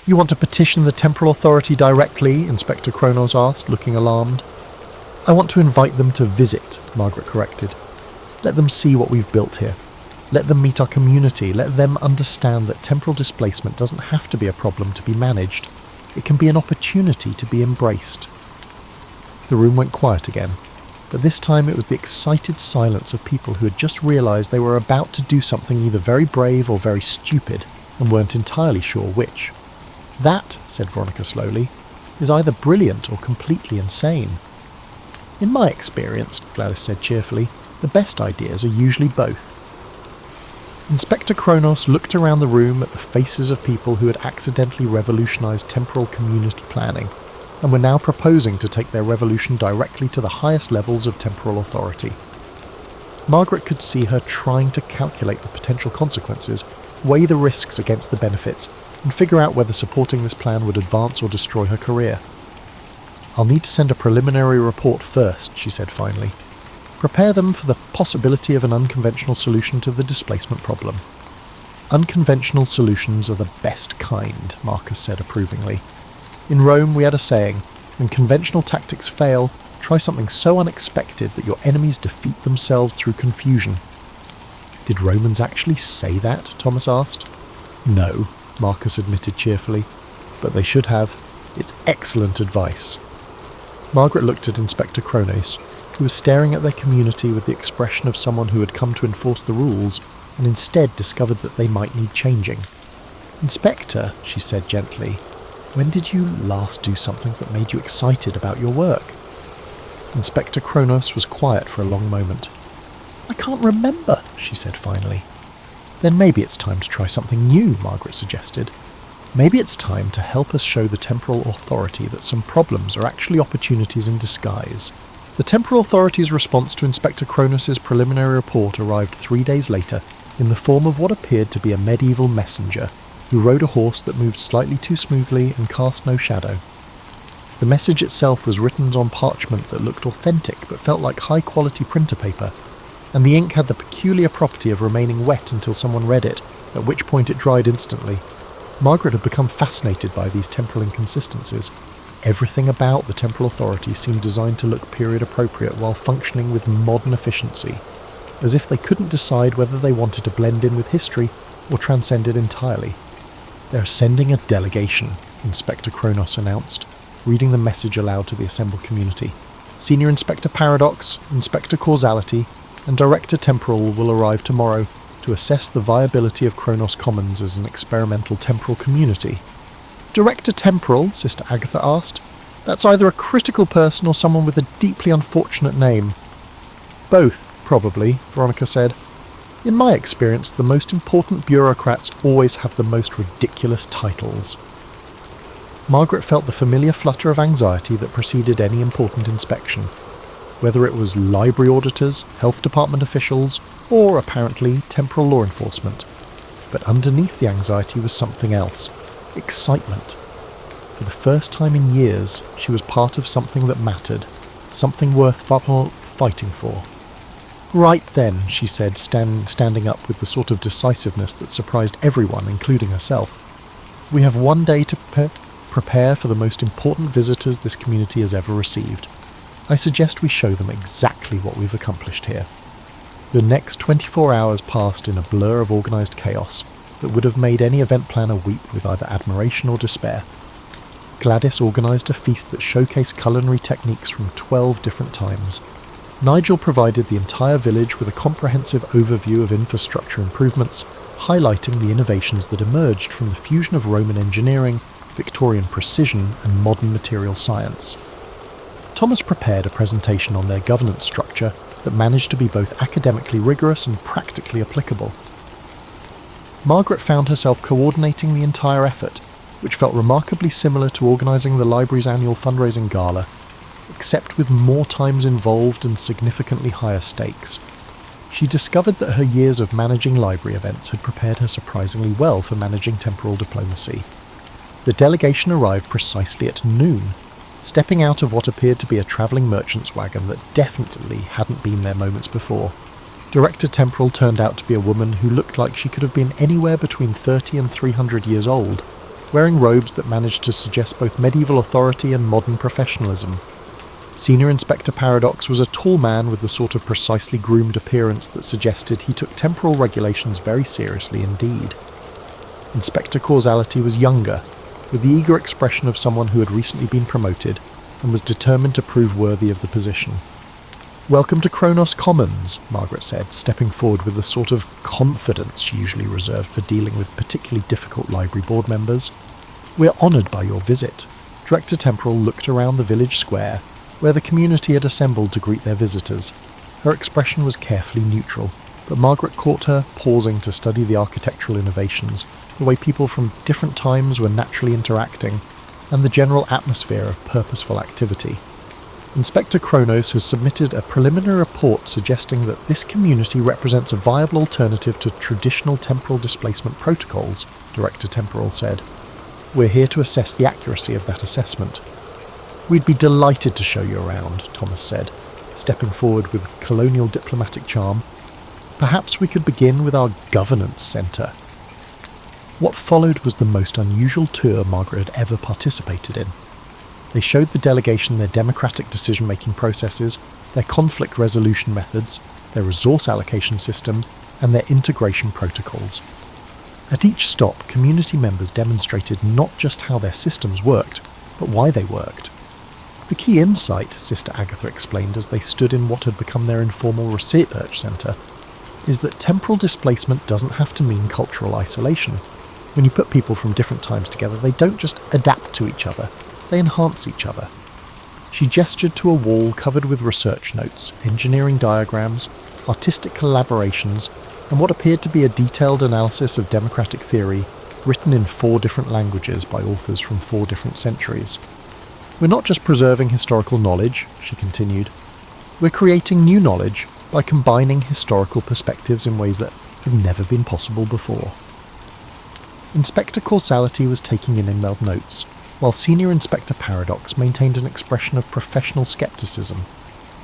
Speaker 1: "You want to petition the temporal authority directly?" Inspector Kronos asked, looking alarmed. "I want to invite them to visit," Margaret corrected. "Let them see what we've built here. Let them meet our community. Let them understand that temporal displacement doesn't have to be a problem to be managed. It can be an opportunity to be embraced." The room went quiet again, but this time it was the excited silence of people who had just realised they were about to do something either very brave or very stupid, and weren't entirely sure which. "That," said Veronica slowly, "is either brilliant or completely insane." "In my experience," Gladys said cheerfully, "the best ideas are usually both." Inspector Kronos looked around the room at the faces of people who had accidentally revolutionised temporal community planning, and were now proposing to take their revolution directly to the highest levels of temporal authority. Margaret could see her trying to calculate the potential consequences, weigh the risks against the benefits, and figure out whether supporting this plan would advance or destroy her career. "I'll need to send a preliminary report first," she said finally. "Prepare them for the possibility of an unconventional solution to the displacement problem." "Unconventional solutions are the best kind," Marcus said approvingly. "In Rome we had a saying, when conventional tactics fail, try something so unexpected that your enemies defeat themselves through confusion." "Did Romans actually say that?" Thomas asked. "No," Marcus admitted cheerfully, "but they should have. It's excellent advice." Margaret looked at Inspector Kronos, who was staring at their community with the expression of someone who had come to enforce the rules, and instead discovered that they might need changing. "Inspector," she said gently, "when did you last do something that made you excited about your work?" Inspector Kronos was quiet for a long moment. "I can't remember," she said finally. "Then maybe it's time to try something new," Margaret suggested. "Maybe it's time to help us show the temporal authority that some problems are actually opportunities in disguise." The temporal authority's response to Inspector Kronos' preliminary report arrived 3 days later in the form of what appeared to be a medieval messenger who rode a horse that moved slightly too smoothly and cast no shadow. The message itself was written on parchment that looked authentic but felt like high-quality printer paper, and the ink had the peculiar property of remaining wet until someone read it, at which point it dried instantly. Margaret had become fascinated by these temporal inconsistencies. Everything about the temporal authority seemed designed to look period appropriate while functioning with modern efficiency, as if they couldn't decide whether they wanted to blend in with history or transcend it entirely. "They're sending a delegation," Inspector Kronos announced, reading the message aloud to the assembled community. "Senior Inspector Paradox, Inspector Causality, and Director Temporal will arrive tomorrow to assess the viability of Kronos Commons as an experimental temporal community." "Director Temporal?" Sister Agatha asked. "That's either a critical person or someone with a deeply unfortunate name." "Both, probably," Veronica said. "In my experience, the most important bureaucrats always have the most ridiculous titles." Margaret felt the familiar flutter of anxiety that preceded any important inspection, whether it was library auditors, health department officials, or, apparently, temporal law enforcement. But underneath the anxiety was something else. Excitement. For the first time in years, she was part of something that mattered, something worth fighting for. "Right then," she said, standing up with the sort of decisiveness that surprised everyone, including herself. "We have one day to prepare for the most important visitors this community has ever received. I suggest we show them exactly what we've accomplished here." The next 24 hours passed in a blur of organised chaos that would have made any event planner weep with either admiration or despair. Gladys organised a feast that showcased culinary techniques from 12 different times. Nigel provided the entire village with a comprehensive overview of infrastructure improvements, highlighting the innovations that emerged from the fusion of Roman engineering, Victorian precision, and modern material science. Thomas prepared a presentation on their governance structure that managed to be both academically rigorous and practically applicable. Margaret found herself coordinating the entire effort, which felt remarkably similar to organising the library's annual fundraising gala, except with more times involved and significantly higher stakes. She discovered that her years of managing library events had prepared her surprisingly well for managing temporal diplomacy. The delegation arrived precisely at noon, stepping out of what appeared to be a travelling merchant's wagon that definitely hadn't been there moments before. Director Temporal turned out to be a woman who looked like she could have been anywhere between 30 and 300 years old, wearing robes that managed to suggest both medieval authority and modern professionalism. Senior Inspector Paradox was a tall man with the sort of precisely groomed appearance that suggested he took temporal regulations very seriously indeed. Inspector Causality was younger, with the eager expression of someone who had recently been promoted and was determined to prove worthy of the position. "Welcome to Kronos Commons," Margaret said, stepping forward with the sort of confidence usually reserved for dealing with particularly difficult library board members. "We're honoured by your visit." Director Temporal looked around the village square, where the community had assembled to greet their visitors. Her expression was carefully neutral, but Margaret caught her pausing to study the architectural innovations, the way people from different times were naturally interacting, and the general atmosphere of purposeful activity. Inspector Kronos has submitted a preliminary report suggesting that this community represents a viable alternative to traditional temporal displacement protocols, Director Temporal said. "We're here to assess the accuracy of that assessment." "We'd be delighted to show you around," Thomas said, stepping forward with colonial diplomatic charm. "Perhaps we could begin with our governance centre." What followed was the most unusual tour Margaret had ever participated in. They showed the delegation their democratic decision-making processes, their conflict resolution methods, their resource allocation system, and their integration protocols. At each stop, community members demonstrated not just how their systems worked, but why they worked. The key insight, Sister Agatha explained as they stood in what had become their informal research centre, is that temporal displacement doesn't have to mean cultural isolation. When you put people from different times together, they don't just adapt to each other, they enhance each other. She gestured to a wall covered with research notes, engineering diagrams, artistic collaborations, and what appeared to be a detailed analysis of democratic theory, written in 4 different languages by authors from 4 different centuries. "We're not just preserving historical knowledge," she continued. "We're creating new knowledge by combining historical perspectives in ways that have never been possible before." Inspector Causality was taking in emailed notes, while Senior Inspector Paradox maintained an expression of professional scepticism.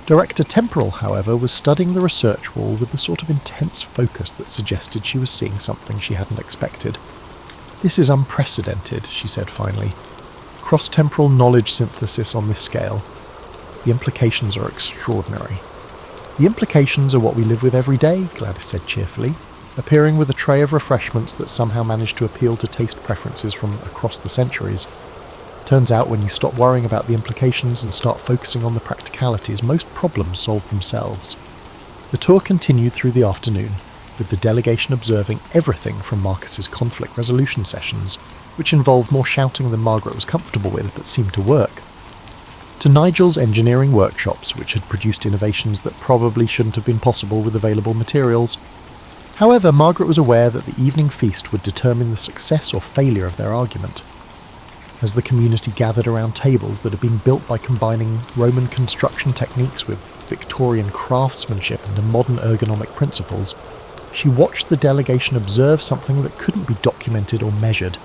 Speaker 1: Director Temporal, however, was studying the research wall with the sort of intense focus that suggested she was seeing something she hadn't expected. "This is unprecedented," she said finally. Cross-temporal knowledge synthesis on this scale. The implications are extraordinary. The implications are what we live with every day, Gladys said cheerfully, appearing with a tray of refreshments that somehow managed to appeal to taste preferences from across the centuries. Turns out when you stop worrying about the implications and start focusing on the practicalities, most problems solve themselves. The tour continued through the afternoon, with the delegation observing everything from Marcus's conflict resolution sessions, which involved more shouting than Margaret was comfortable with but seemed to work, to Nigel's engineering workshops, which had produced innovations that probably shouldn't have been possible with available materials. However, Margaret was aware that the evening feast would determine the success or failure of their argument. As the community gathered around tables that had been built by combining Roman construction techniques with Victorian craftsmanship and modern ergonomic principles, she watched the delegation observe something that couldn't be documented or measured: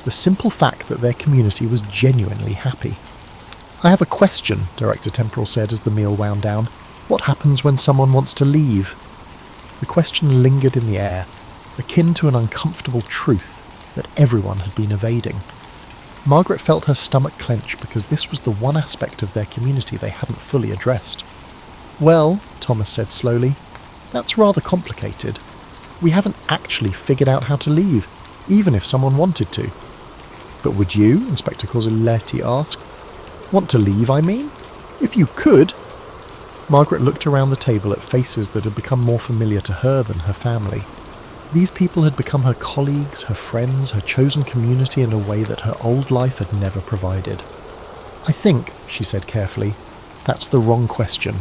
Speaker 1: the simple fact that their community was genuinely happy. "I have a question," Director Temporal said as the meal wound down. "What happens when someone wants to leave?" The question lingered in the air, akin to an uncomfortable truth that everyone had been evading. Margaret felt her stomach clench because this was the one aspect of their community they hadn't fully addressed. "Well," Thomas said slowly, "that's rather complicated. We haven't actually figured out how to leave, even if someone wanted to." "But would you?" Inspector Causiletti asked. "Want to leave, I mean? If you could." Margaret looked around the table at faces that had become more familiar to her than her family. These people had become her colleagues, her friends, her chosen community in a way that her old life had never provided. "I think," she said carefully, "that's the wrong question.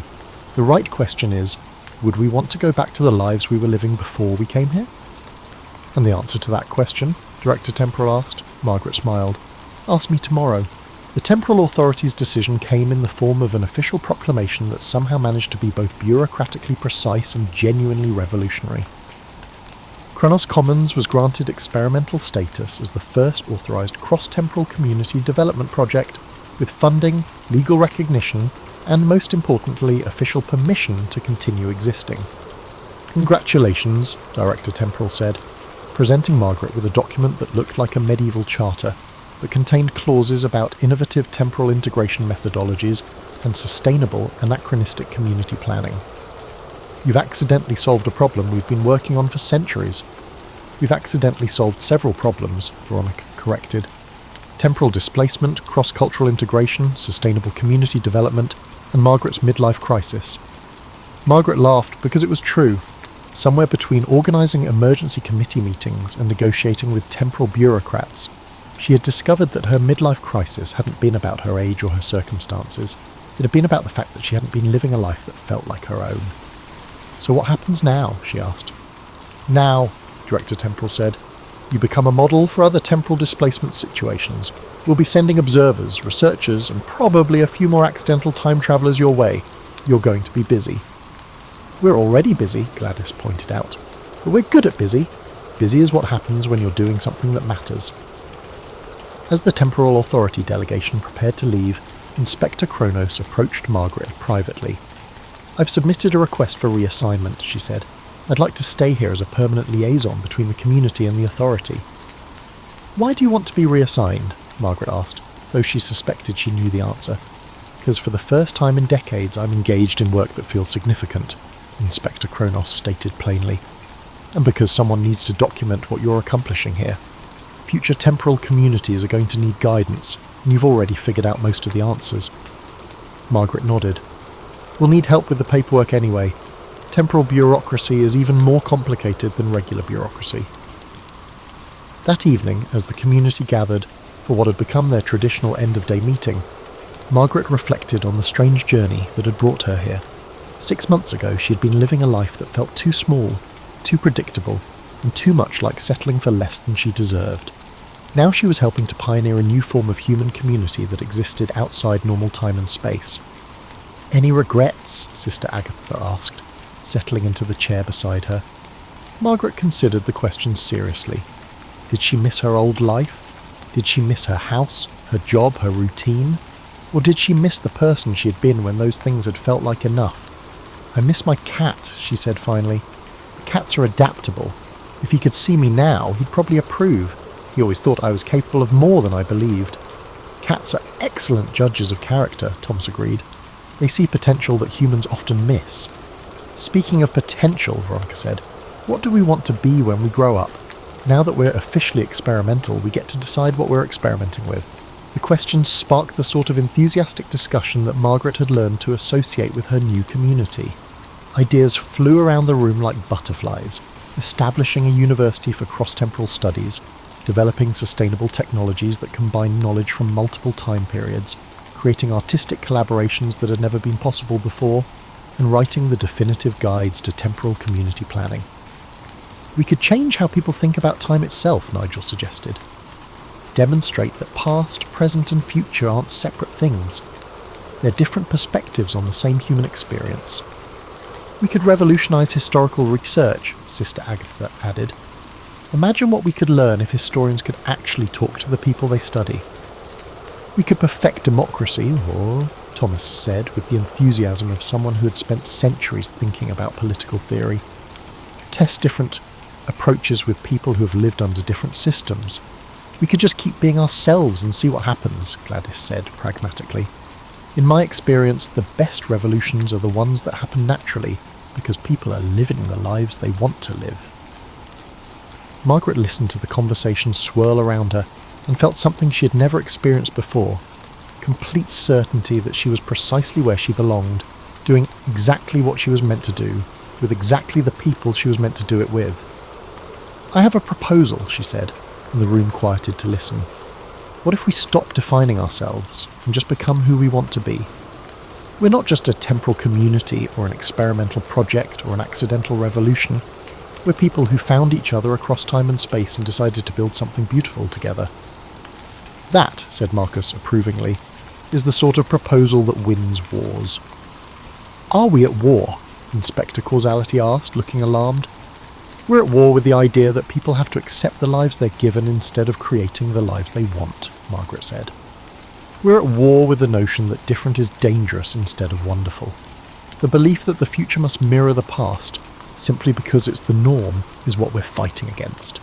Speaker 1: The right question is, would we want to go back to the lives we were living before we came here?" "And the answer to that question?" Director Temporal asked. Margaret smiled. "Ask me tomorrow." The temporal authority's decision came in the form of an official proclamation that somehow managed to be both bureaucratically precise and genuinely revolutionary. Kronos Commons was granted experimental status as the first authorised cross-temporal community development project, with funding, legal recognition, and most importantly, official permission to continue existing. "Congratulations," Director Temporal said, presenting Margaret with a document that looked like a medieval charter, but contained clauses about innovative temporal integration methodologies and sustainable anachronistic community planning. "You've accidentally solved a problem we've been working on for centuries." "We've accidentally solved several problems," Veronica corrected. "Temporal displacement, cross-cultural integration, sustainable community development, and Margaret's midlife crisis." Margaret laughed because it was true. Somewhere between organising emergency committee meetings and negotiating with temporal bureaucrats, she had discovered that her midlife crisis hadn't been about her age or her circumstances. It had been about the fact that she hadn't been living a life that felt like her own. "So what happens now?" she asked. "Now," Director Temporal said, "you become a model for other temporal displacement situations. We'll be sending observers, researchers, and probably a few more accidental time travellers your way. You're going to be busy." "We're already busy," Gladys pointed out. "But we're good at busy. Busy is what happens when you're doing something that matters." As the temporal authority delegation prepared to leave, Inspector Kronos approached Margaret privately. "I've submitted a request for reassignment," she said. "I'd like to stay here as a permanent liaison between the community and the authority." "Why do you want to be reassigned?" Margaret asked, though she suspected she knew the answer. "Because for the first time in decades I'm engaged in work that feels significant," Inspector Kronos stated plainly. "And because someone needs to document what you're accomplishing here. Future temporal communities are going to need guidance, and you've already figured out most of the answers." Margaret nodded. "We'll need help with the paperwork anyway. Temporal bureaucracy is even more complicated than regular bureaucracy." That evening, as the community gathered for what had become their traditional end-of-day meeting, Margaret reflected on the strange journey that had brought her here. 6 months ago she had been living a life that felt too small, too predictable, and too much like settling for less than she deserved. Now she was helping to pioneer a new form of human community that existed outside normal time and space. "Any regrets?" Sister Agatha asked, settling into the chair beside her. Margaret considered the question seriously. Did she miss her old life? Did she miss her house, her job, her routine? Or did she miss the person she had been when those things had felt like enough? "I miss my cat," she said finally. "Cats are adaptable. If he could see me now, he'd probably approve. He always thought I was capable of more than I believed." Cats are excellent judges of character, Thomas agreed. They see potential that humans often miss. Speaking of potential, Veronica said, what do we want to be when we grow up? Now that we're officially experimental, we get to decide what we're experimenting with. The question sparked the sort of enthusiastic discussion that Margaret had learned to associate with her new community. Ideas flew around the room like butterflies, establishing a university for cross-temporal studies, developing sustainable technologies that combine knowledge from multiple time periods, creating artistic collaborations that had never been possible before, and writing the definitive guides to temporal community planning. We could change how people think about time itself, Nigel suggested. Demonstrate that past, present and future aren't separate things. They're different perspectives on the same human experience. We could revolutionise historical research, Sister Agatha added. Imagine what we could learn if historians could actually talk to the people they study. We could perfect democracy, or, Thomas said with the enthusiasm of someone who had spent centuries thinking about political theory. Test different approaches with people who have lived under different systems. We could just keep being ourselves and see what happens, Gladys said pragmatically. In my experience, the best revolutions are the ones that happen naturally, because people are living the lives they want to live. Margaret listened to the conversation swirl around her and felt something she had never experienced before, complete certainty that she was precisely where she belonged, doing exactly what she was meant to do, with exactly the people she was meant to do it with. I have a proposal, she said, and the room quieted to listen. What if we stop defining ourselves and just become who we want to be? We're not just a temporal community or an experimental project or an accidental revolution. We're people who found each other across time and space and decided to build something beautiful together. That, said Marcus approvingly, is the sort of proposal that wins wars. Are we at war? Inspector Causality asked, looking alarmed. We're at war with the idea that people have to accept the lives they're given instead of creating the lives they want, Margaret said. We're at war with the notion that different is dangerous instead of wonderful. The belief that the future must mirror the past, simply because it's the norm, is what we're fighting against.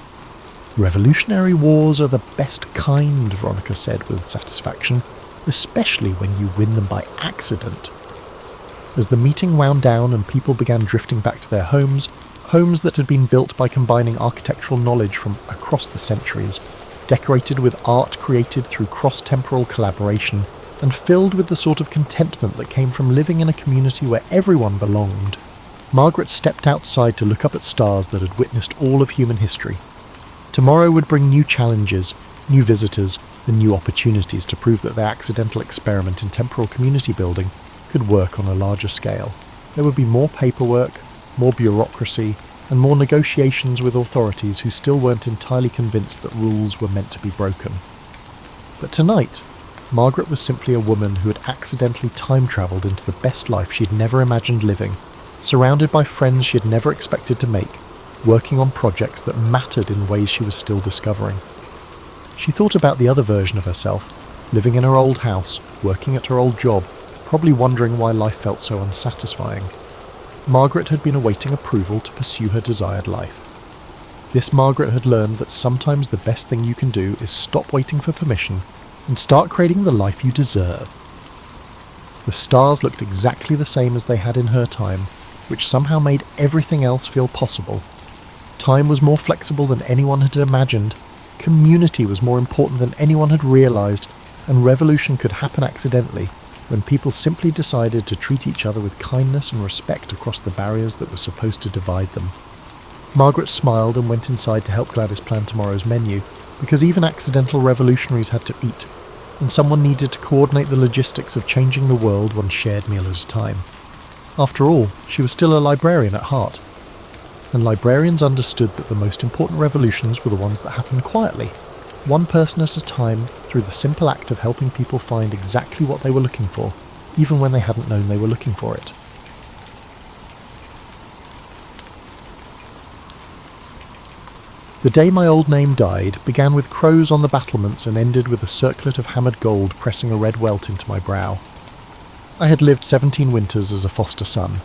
Speaker 1: Revolutionary wars are the best kind, Veronica said with satisfaction, especially when you win them by accident. As the meeting wound down and people began drifting back to their homes that had been built by combining architectural knowledge from across the centuries, decorated with art created through cross-temporal collaboration, and filled with the sort of contentment that came from living in a community where everyone belonged, Margaret stepped outside to look up at stars that had witnessed all of human history. Tomorrow would bring new challenges, new visitors, and new opportunities to prove that their accidental experiment in temporal community building could work on a larger scale. There would be more paperwork, more bureaucracy, and more negotiations with authorities who still weren't entirely convinced that rules were meant to be broken. But tonight, Margaret was simply a woman who had accidentally time-travelled into the best life she'd never imagined living, surrounded by friends she had never expected to make, working on projects that mattered in ways she was still discovering. She thought about the other version of herself, living in her old house, working at her old job, probably wondering why life felt so unsatisfying. Margaret had been awaiting approval to pursue her desired life. This Margaret had learned that sometimes the best thing you can do is stop waiting for permission and start creating the life you deserve. The stars looked exactly the same as they had in her time, which somehow made everything else feel possible. Time was more flexible than anyone had imagined, community was more important than anyone had realised, and revolution could happen accidentally, when people simply decided to treat each other with kindness and respect across the barriers that were supposed to divide them. Margaret smiled and went inside to help Gladys plan tomorrow's menu, because even accidental revolutionaries had to eat, and someone needed to coordinate the logistics of changing the world one shared meal at a time. After all, she was still a librarian at heart, and librarians understood that the most important revolutions were the ones that happened quietly, one person at a time, through the simple act of helping people find exactly what they were looking for, even when they hadn't known they were looking for it. The day my old name died began with crows on the battlements and ended with a circlet of hammered gold pressing a red welt into my brow. I had lived 17 winters as a foster son.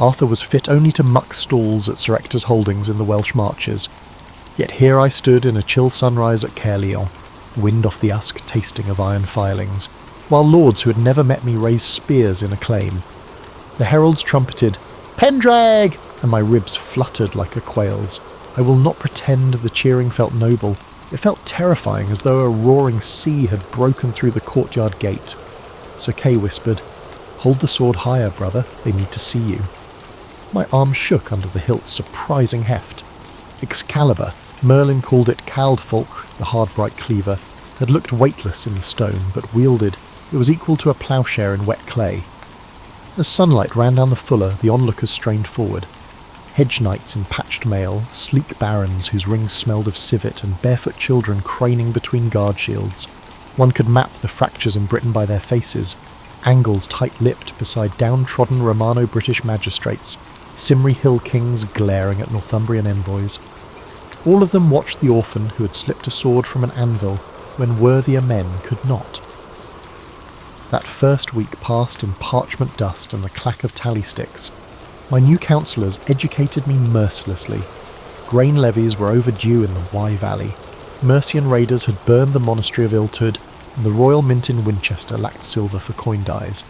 Speaker 1: Arthur was fit only to muck stalls at Sir Ector's holdings in the Welsh marches. Yet here I stood in a chill sunrise at Caerleon, wind off the usk tasting of iron filings, while lords who had never met me raised spears in acclaim. The heralds trumpeted, "Pendrag!" and my ribs fluttered like a quail's. I will not pretend the cheering felt noble. It felt terrifying, as though a roaring sea had broken through the courtyard gate. Sir Kay whispered, "Hold the sword higher, brother, they need to see you." My arm shook under the hilt's surprising heft. Excalibur, Merlin called it Caldfolk, the hard bright cleaver, had looked weightless in the stone, but wielded, it was equal to a ploughshare in wet clay. As sunlight ran down the fuller, the onlookers strained forward. Hedge knights in patched mail, sleek barons whose rings smelled of civet, and barefoot children craning between guard shields. One could map the fractures in Britain by their faces, angles tight-lipped beside downtrodden Romano-British magistrates, Cymri hill kings glaring at Northumbrian envoys. All of them watched the orphan who had slipped a sword from an anvil when worthier men could not. That first week passed in parchment dust and the clack of tally sticks. My new counsellors educated me mercilessly. Grain levies were overdue in the Wye Valley. Mercian raiders had burned the monastery of Iltud, and the Royal Mint in Winchester lacked silver for coin dies.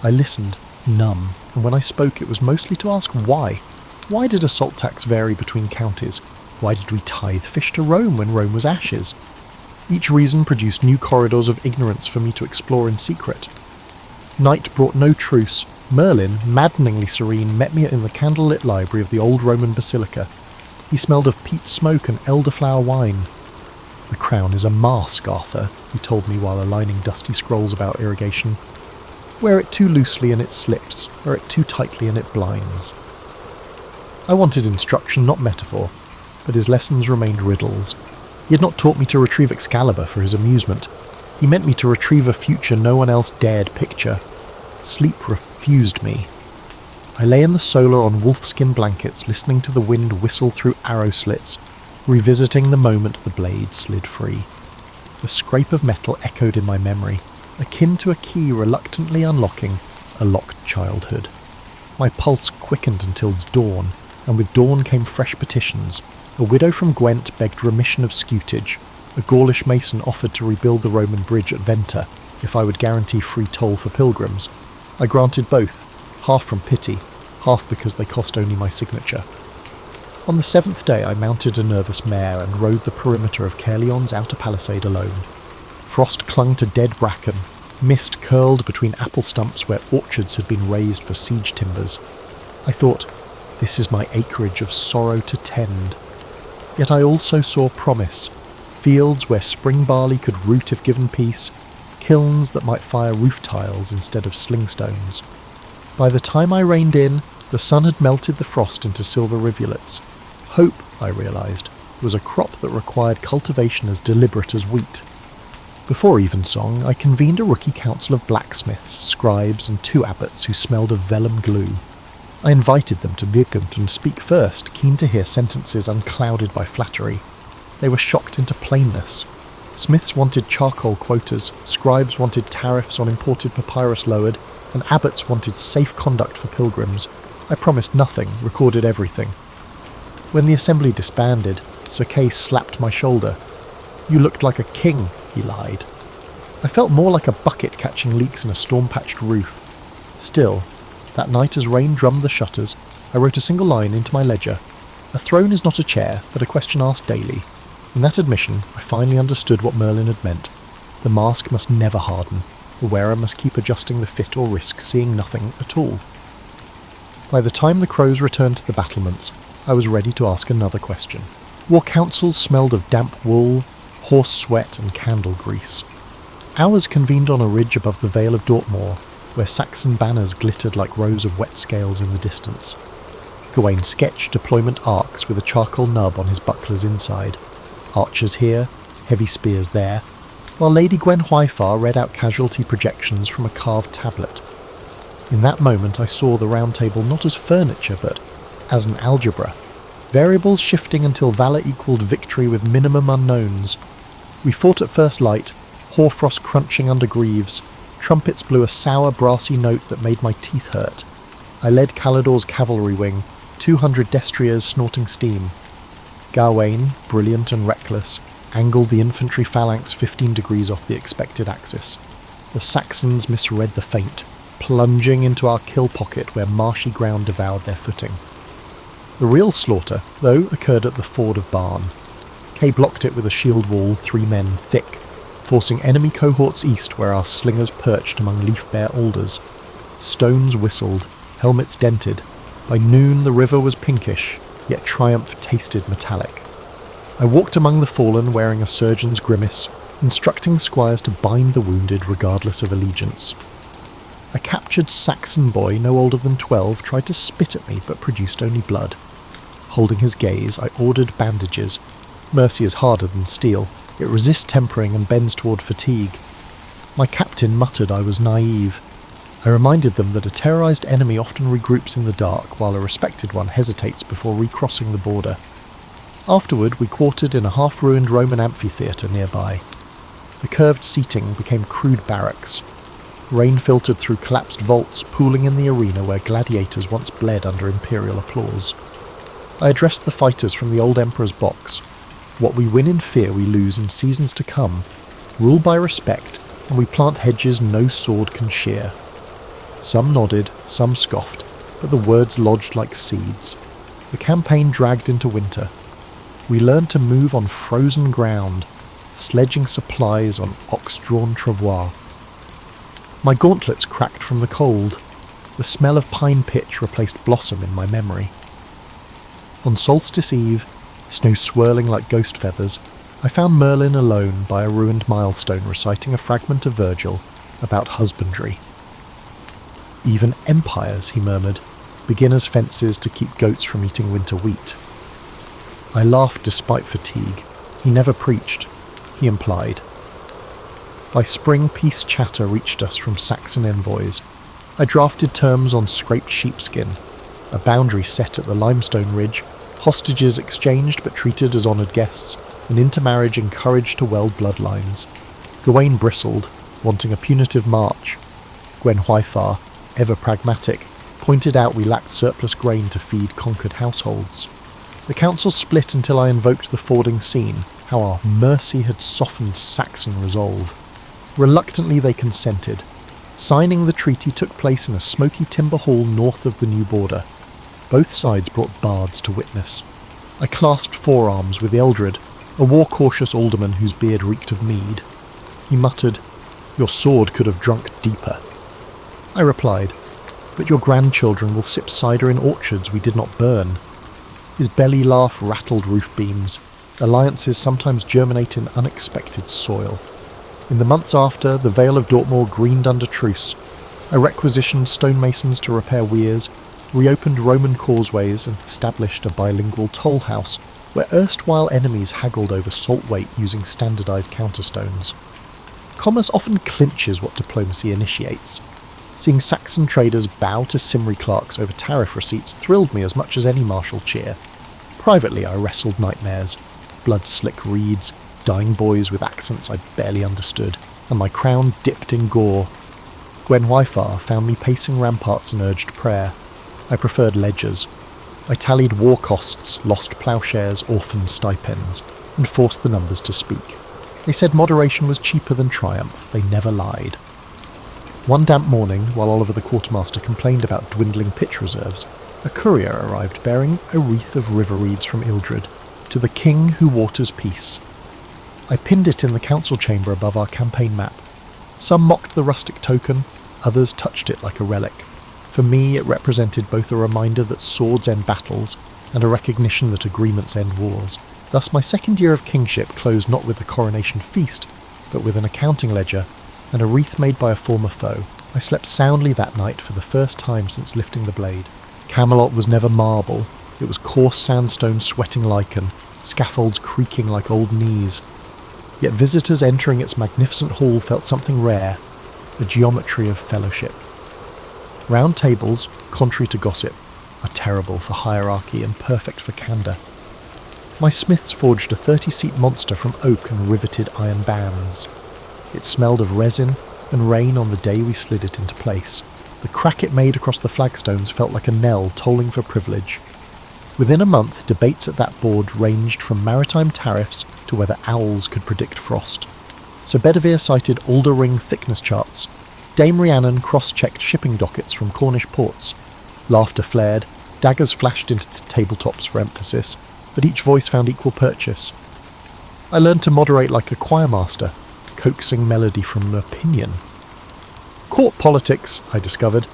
Speaker 1: I listened, numb, and when I spoke it was mostly to ask why. Why did a salt tax vary between counties? Why did we tithe fish to Rome when Rome was ashes? Each reason produced new corridors of ignorance for me to explore in secret. Night brought no truce. Merlin, maddeningly serene, met me in the candlelit library of the old Roman basilica. He smelled of peat smoke and elderflower wine. "The crown is a mask, Arthur," he told me while aligning dusty scrolls about irrigation. "Wear it too loosely and it slips, wear it too tightly and it blinds." I wanted instruction, not metaphor, but his lessons remained riddles. He had not taught me to retrieve Excalibur for his amusement. He meant me to retrieve a future no one else dared picture. Sleep refused me. I lay in the solar on wolfskin blankets, listening to the wind whistle through arrow slits, revisiting the moment the blade slid free. The scrape of metal echoed in my memory, akin to a key reluctantly unlocking a locked childhood. My pulse quickened until dawn, and with dawn came fresh petitions. A widow from Gwent begged remission of scutage. A Gaulish mason offered to rebuild the Roman bridge at Venta if I would guarantee free toll for pilgrims. I granted both, half from pity, half because they cost only my signature. On the 7th day I mounted a nervous mare and rode the perimeter of Caerleon's outer palisade alone. Frost clung to dead bracken, mist curled between apple stumps where orchards had been raised for siege timbers. I thought, this is my acreage of sorrow to tend. Yet I also saw promise, fields where spring barley could root if given peace, kilns that might fire roof tiles instead of slingstones. By the time I reined in, the sun had melted the frost into silver rivulets. Hope, I realised, was a crop that required cultivation as deliberate as wheat. Before evensong, I convened a rookie council of blacksmiths, scribes, and 2 abbots who smelled of vellum glue. I invited them to Birkund and speak first, keen to hear sentences unclouded by flattery. They were shocked into plainness. Smiths wanted charcoal quotas, scribes wanted tariffs on imported papyrus lowered, and abbots wanted safe conduct for pilgrims. I promised nothing, recorded everything. When the assembly disbanded, Sir Kay slapped my shoulder. "You looked like a king," he lied. I felt more like a bucket catching leaks in a storm-patched roof. Still, that night as rain drummed the shutters, I wrote a single line into my ledger. A throne is not a chair, but a question asked daily. In that admission, I finally understood what Merlin had meant. The mask must never harden. The wearer must keep adjusting the fit or risk seeing nothing at all. By the time the crows returned to the battlements, I was ready to ask another question. War councils smelled of damp wool, horse sweat and candle grease. Ours convened on a ridge above the Vale of Dortmore, where Saxon banners glittered like rows of wet scales in the distance. Gawain sketched deployment arcs with a charcoal nub on his buckler's inside. Archers here, heavy spears there, while Lady Gwen Hwyfar read out casualty projections from a carved tablet. In that moment I saw the Round Table not as furniture but as an algebra, variables shifting until valour equalled victory with minimum unknowns. We fought at first light, hoarfrost crunching under greaves, trumpets blew a sour brassy note that made my teeth hurt. I led Calidor's cavalry wing, 200 destriers snorting steam. Gawain, brilliant and reckless, angled the infantry phalanx 15 degrees off the expected axis. The Saxons misread the feint, plunging into our kill pocket where marshy ground devoured their footing. The real slaughter, though, occurred at the ford of Barn. Kay blocked it with a shield wall 3 men thick, forcing enemy cohorts east where our slingers perched among leaf-bare alders. Stones whistled, helmets dented. By noon the river was pinkish, yet triumph tasted metallic. I walked among the fallen wearing a surgeon's grimace, instructing squires to bind the wounded regardless of allegiance. A captured Saxon boy no older than 12 tried to spit at me but produced only blood. Holding his gaze, I ordered bandages. Mercy is harder than steel. It resists tempering and bends toward fatigue. My captain muttered I was naive. I reminded them that a terrorized enemy often regroups in the dark while a respected one hesitates before recrossing the border. Afterward, we quartered in a half-ruined Roman amphitheatre nearby. The curved seating became crude barracks. Rain filtered through collapsed vaults, pooling in the arena where gladiators once bled under imperial applause. I addressed the fighters from the old emperor's box. What we win in fear we lose in seasons to come. Rule by respect, and we plant hedges no sword can shear. Some nodded, some scoffed, but the words lodged like seeds. The campaign dragged into winter. We learned to move on frozen ground, sledging supplies on ox-drawn travois. My gauntlets cracked from the cold. The smell of pine pitch replaced blossom in my memory. On Solstice Eve, snow swirling like ghost feathers, I found Merlin alone by a ruined milestone reciting a fragment of Virgil about husbandry. Even empires, he murmured, begin as fences to keep goats from eating winter wheat. I laughed despite fatigue. He never preached, he implied. By spring peace chatter reached us from Saxon envoys. I drafted terms on scraped sheepskin, a boundary set at the limestone ridge, hostages exchanged but treated as honoured guests, and intermarriage encouraged to weld bloodlines. Gawain bristled, wanting a punitive march. Gwen Hwyfar, ever pragmatic, pointed out we lacked surplus grain to feed conquered households. The council split until I invoked the fording scene, how our mercy had softened Saxon resolve. Reluctantly they consented. Signing the treaty took place in a smoky timber hall north of the new border. Both sides brought bards to witness. I clasped forearms with Eldred, a war-cautious alderman whose beard reeked of mead. He muttered, "Your sword could have drunk deeper." I replied, "But your grandchildren will sip cider in orchards we did not burn." His belly laugh rattled roof beams. Alliances sometimes germinate in unexpected soil. In the months after, the Vale of Dortmore greened under truce. I requisitioned stonemasons to repair weirs, reopened Roman causeways and established a bilingual toll house where erstwhile enemies haggled over salt weight using standardised counterstones. Commerce often clinches what diplomacy initiates. Seeing Saxon traders bow to Cymry clerks over tariff receipts thrilled me as much as any martial cheer. Privately I wrestled nightmares, blood-slick reeds, dying boys with accents I barely understood, and my crown dipped in gore. Gwen Hwyfar found me pacing ramparts and urged prayer. I preferred ledgers. I tallied war costs, lost ploughshares, orphan stipends, and forced the numbers to speak. They said moderation was cheaper than triumph. They never lied. One damp morning, while Oliver the quartermaster complained about dwindling pitch reserves, a courier arrived bearing a wreath of river reeds from Ildred, to the king who waters peace. I pinned it in the council chamber above our campaign map. Some mocked the rustic token, others touched it like a relic. For me, it represented both a reminder that swords end battles and a recognition that agreements end wars. Thus, my second year of kingship closed not with the coronation feast, but with an accounting ledger and a wreath made by a former foe. I slept soundly that night for the first time since lifting the blade. Camelot was never marble. It was coarse sandstone sweating lichen, scaffolds creaking like old knees. Yet visitors entering its magnificent hall felt something rare, a geometry of fellowship. Round tables, contrary to gossip, are terrible for hierarchy and perfect for candour. My smiths forged a 30-seat monster from oak and riveted iron bands. It smelled of resin and rain on the day we slid it into place. The crack it made across the flagstones felt like a knell tolling for privilege. Within a month, debates at that board ranged from maritime tariffs to whether owls could predict frost. Sir Bedivere cited Alder Ring thickness charts. Dame Rhiannon cross-checked shipping dockets from Cornish ports. Laughter flared, daggers flashed into tabletops for emphasis, but each voice found equal purchase. I learned to moderate like a choirmaster, coaxing melody from an opinion. Court politics, I discovered,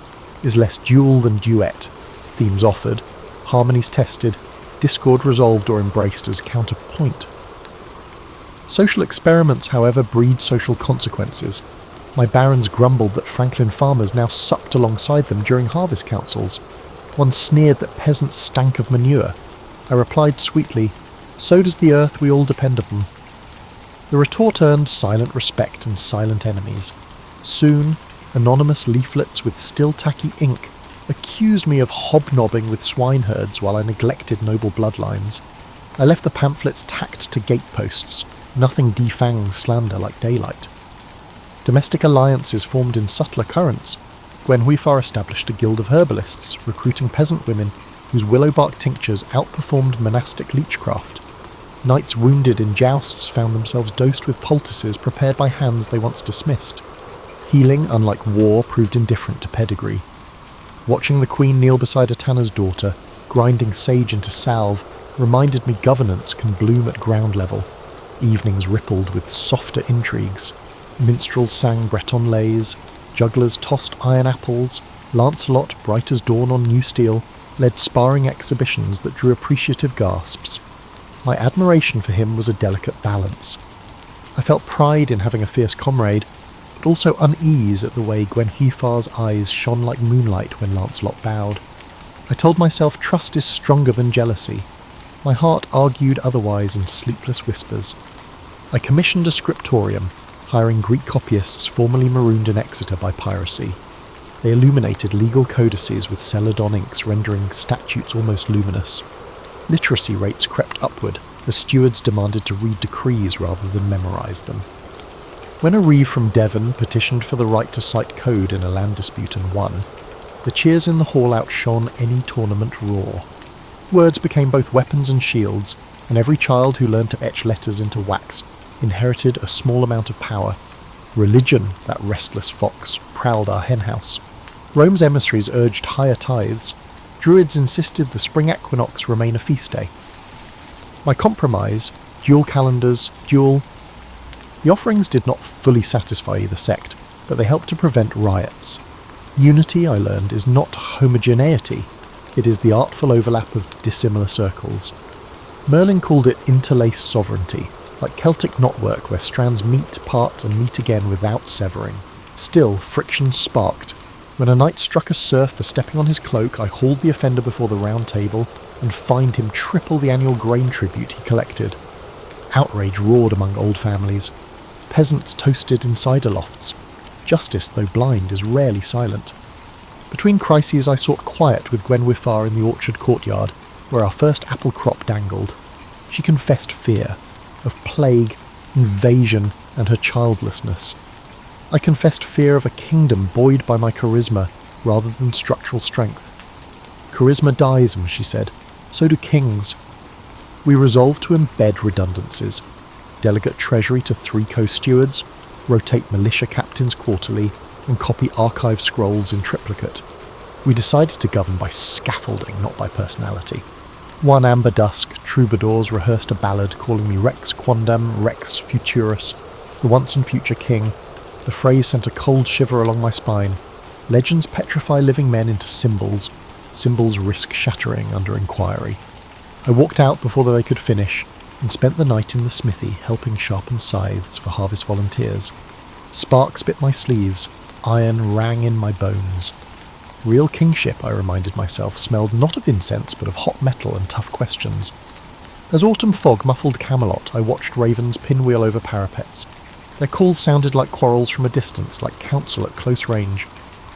Speaker 1: is less duel than duet. Themes offered, harmonies tested, discord resolved or embraced as counterpoint. Social experiments, however, breed social consequences. My barons grumbled that Franklin farmers now supped alongside them during harvest councils. One sneered that peasants stank of manure. I replied sweetly, "So does the earth we all depend upon." The retort earned silent respect and silent enemies. Soon, anonymous leaflets with still tacky ink accused me of hobnobbing with swineherds while I neglected noble bloodlines. I left the pamphlets tacked to gateposts. Nothing defangs slander like daylight. Domestic alliances formed in subtler currents. Gwen Huifar established a guild of herbalists, recruiting peasant women whose willow bark tinctures outperformed monastic leechcraft. Knights wounded in jousts found themselves dosed with poultices prepared by hands they once dismissed. Healing, unlike war, proved indifferent to pedigree. Watching the Queen kneel beside a tanner's daughter, grinding sage into salve, reminded me governance can bloom at ground level. Evenings rippled with softer intrigues. Minstrels sang Breton lays, jugglers tossed iron apples, Lancelot, bright as dawn on new steel, led sparring exhibitions that drew appreciative gasps. My admiration for him was a delicate balance. I felt pride in having a fierce comrade, but also unease at the way Gwen Huifar's eyes shone like moonlight when Lancelot bowed. I told myself trust is stronger than jealousy. My heart argued otherwise in sleepless whispers. I commissioned a scriptorium, hiring Greek copyists formerly marooned in Exeter by piracy. They illuminated legal codices with celadon inks, rendering statutes almost luminous. Literacy rates crept upward, as stewards demanded to read decrees rather than memorise them. When a reeve from Devon petitioned for the right to cite code in a land dispute and won, the cheers in the hall outshone any tournament roar. Words became both weapons and shields, and every child who learned to etch letters into wax inherited a small amount of power. Religion, that restless fox, prowled our henhouse. Rome's emissaries urged higher tithes. Druids insisted the spring equinox remain a feast day. My compromise, dual calendars, The offerings did not fully satisfy either sect, but they helped to prevent riots. Unity, I learned, is not homogeneity. It is the artful overlap of dissimilar circles. Merlin called it interlaced sovereignty, like Celtic knotwork where strands meet, part, and meet again without severing. Still, friction sparked. When a knight struck a serf for stepping on his cloak, I hauled the offender before the round table and fined him triple the annual grain tribute he collected. Outrage roared among old families. Peasants toasted in cider lofts. Justice, though blind, is rarely silent. Between crises I sought quiet with Gwen Huifar in the orchard courtyard, where our first apple crop dangled. She confessed fear, of plague, invasion, and her childlessness. I confessed fear of a kingdom buoyed by my charisma rather than structural strength. Charisma dies, she said. So do kings. We resolved to embed redundancies. Delegate treasury to 3 co-stewards, rotate militia captains quarterly, and copy archive scrolls in triplicate. We decided to govern by scaffolding, not by personality. One amber dusk, troubadours rehearsed a ballad calling me Rex Quondam, Rex Futurus, the once and future king. The phrase sent a cold shiver along my spine. Legends petrify living men into symbols. Symbols risk shattering under inquiry. I walked out before they could finish, and spent the night in the smithy helping sharpen scythes for harvest volunteers. Sparks bit my sleeves, iron rang in my bones. Real kingship, I reminded myself, smelled not of incense but of hot metal and tough questions. As autumn fog muffled Camelot, I watched ravens pinwheel over parapets. Their calls sounded like quarrels from a distance, like counsel at close range.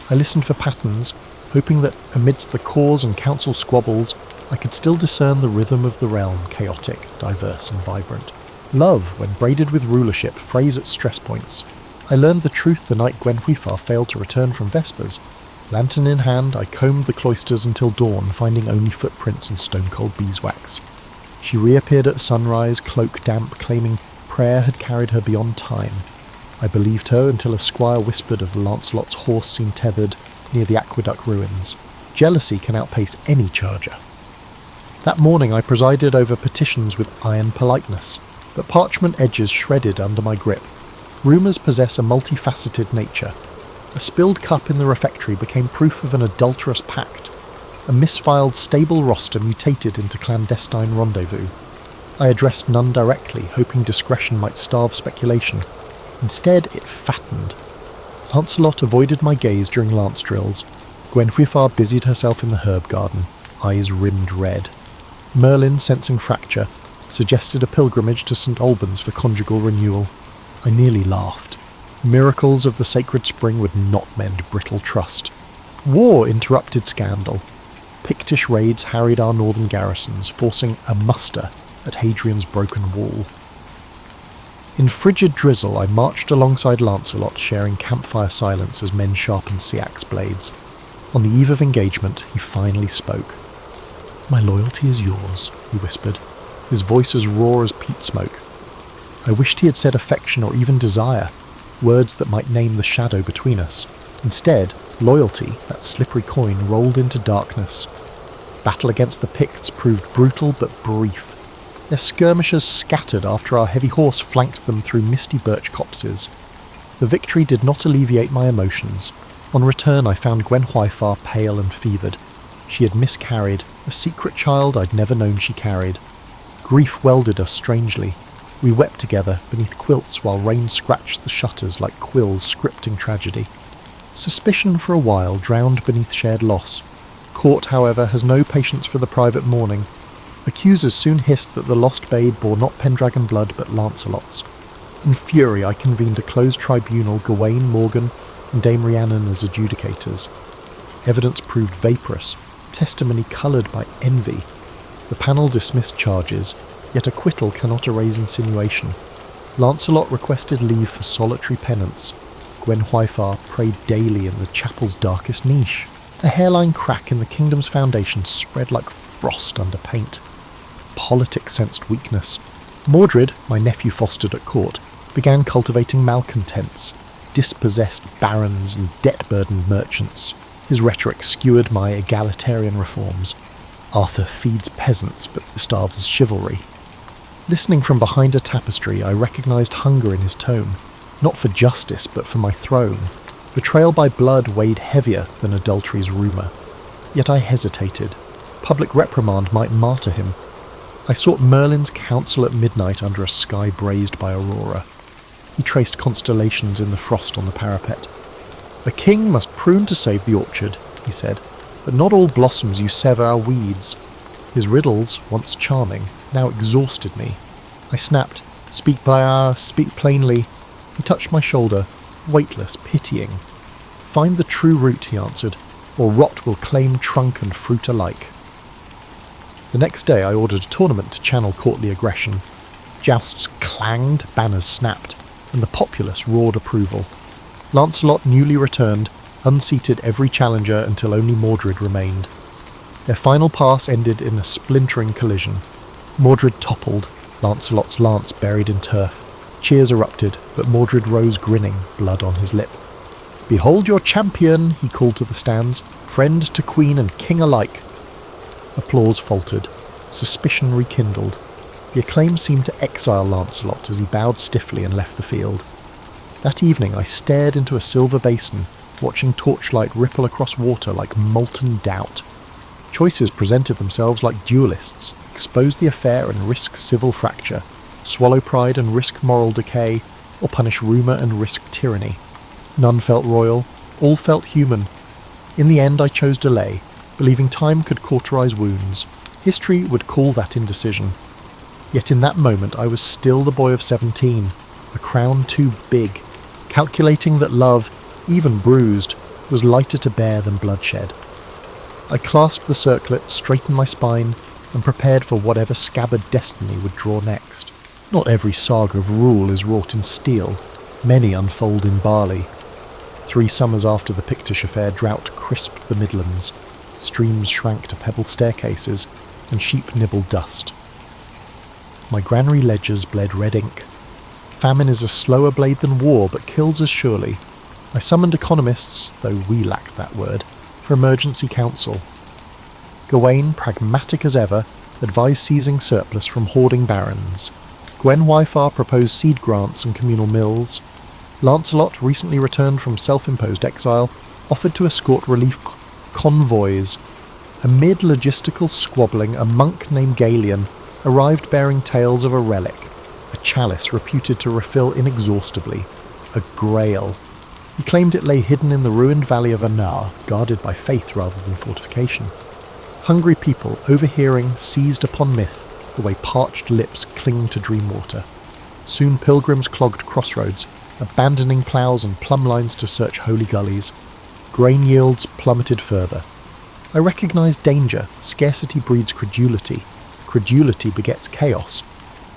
Speaker 1: I listened for patterns, hoping that amidst the cause and counsel squabbles, I could still discern the rhythm of the realm, chaotic, diverse and vibrant. Love, when braided with rulership, frays at stress points. I learned the truth the night Gwen Huifar failed to return from Vespers. Lantern in hand, I combed the cloisters until dawn, finding only footprints and stone-cold beeswax. She reappeared at sunrise, cloak damp, claiming prayer had carried her beyond time. I believed her until a squire whispered of Lancelot's horse seen tethered near the aqueduct ruins. Jealousy can outpace any charger. That morning I presided over petitions with iron politeness, but parchment edges shredded under my grip. Rumours possess a multifaceted nature. A spilled cup in the refectory became proof of an adulterous pact. A misfiled stable roster mutated into clandestine rendezvous. I addressed none directly, hoping discretion might starve speculation. Instead, it fattened. Lancelot avoided my gaze during lance drills. Gwenhwyfar busied herself in the herb garden, eyes rimmed red. Merlin, sensing fracture, suggested a pilgrimage to St. Albans for conjugal renewal. I nearly laughed. Miracles of the sacred spring would not mend brittle trust. War interrupted scandal. Pictish raids harried our northern garrisons, forcing a muster at Hadrian's broken wall. In frigid drizzle I marched alongside Lancelot, sharing campfire silence as men sharpened seax blades. On the eve of engagement, he finally spoke. "My loyalty is yours," he whispered, his voice as raw as peat smoke. I wished he had said affection or even desire, words that might name the shadow between us. Instead, loyalty, that slippery coin, rolled into darkness. Battle against the Picts proved brutal but brief. Their skirmishers scattered after our heavy horse flanked them through misty birch copses. The victory did not alleviate my emotions. On return I found Gwenhwyfar pale and fevered. She had miscarried, a secret child I'd never known she carried. Grief welded us strangely. We wept together beneath quilts while rain scratched the shutters like quills scripting tragedy. Suspicion for a while drowned beneath shared loss. Court, however, has no patience for the private mourning. Accusers soon hissed that the lost babe bore not Pendragon blood but Lancelot's. In fury I convened a closed tribunal, Gawain, Morgan and Dame Rhiannon as adjudicators. Evidence proved vaporous, testimony coloured by envy. The panel dismissed charges, yet acquittal cannot erase insinuation. Lancelot requested leave for solitary penance. Gwenhwyfar prayed daily in the chapel's darkest niche. A hairline crack in the kingdom's foundation spread like frost under paint. Politics sensed weakness. Mordred, my nephew fostered at court, began cultivating malcontents, dispossessed barons and debt-burdened merchants. His rhetoric skewered my egalitarian reforms. Arthur feeds peasants but starves chivalry. Listening from behind a tapestry, I recognised hunger in his tone, not for justice but for my throne. Betrayal by blood weighed heavier than adultery's rumour. Yet I hesitated. Public reprimand might martyr him. I sought Merlin's counsel at midnight under a sky brazed by aurora. He traced constellations in the frost on the parapet. "A king must prune to save the orchard," he said, "but not all blossoms you sever are weeds." His riddles, once charming, now exhausted me. I snapped, speak plainly." He touched my shoulder, weightless, pitying. "Find the true root," he answered, "or rot will claim trunk and fruit alike." The next day I ordered a tournament to channel courtly aggression. Jousts clanged, banners snapped, and the populace roared approval. Lancelot, newly returned, unseated every challenger until only Mordred remained. Their final pass ended in a splintering collision. Mordred toppled, Lancelot's lance buried in turf. Cheers erupted, but Mordred rose grinning, blood on his lip. "Behold your champion," he called to the stands, "friend to queen and king alike." Applause faltered. Suspicion rekindled. The acclaim seemed to exile Lancelot as he bowed stiffly and left the field. That evening I stared into a silver basin, watching torchlight ripple across water like molten doubt. Choices presented themselves like duelists: expose the affair and risk civil fracture, swallow pride and risk moral decay, or punish rumour and risk tyranny. None felt royal, all felt human. In the end I chose delay, believing time could cauterize wounds. History would call that indecision. Yet in that moment I was still the boy of 17, a crown too big, calculating that love, even bruised, was lighter to bear than bloodshed. I clasped the circlet, straightened my spine, and prepared for whatever scabbard destiny would draw next. Not every saga of rule is wrought in steel. Many unfold in barley. 3 summers after the Pictish affair, drought crisped the midlands, streams shrank to pebble staircases, and sheep nibbled dust. My granary ledgers bled red ink. Famine is a slower blade than war, but kills as surely. I summoned economists, though we lacked that word, for emergency council. Gawain, pragmatic as ever, advised seizing surplus from hoarding barons. Gwen Wyfar proposed seed grants and communal mills. Lancelot, recently returned from self-imposed exile, offered to escort relief convoys. Amid logistical squabbling, a monk named Galen arrived bearing tales of a relic, a chalice reputed to refill inexhaustibly, a grail. He claimed it lay hidden in the ruined valley of Anar, guarded by faith rather than fortification. Hungry people, overhearing, seized upon myth, the way parched lips cling to dream water. Soon pilgrims clogged crossroads, abandoning ploughs and plumb lines to search holy gullies. Grain yields plummeted further. I recognised danger. Scarcity breeds credulity. Credulity begets chaos.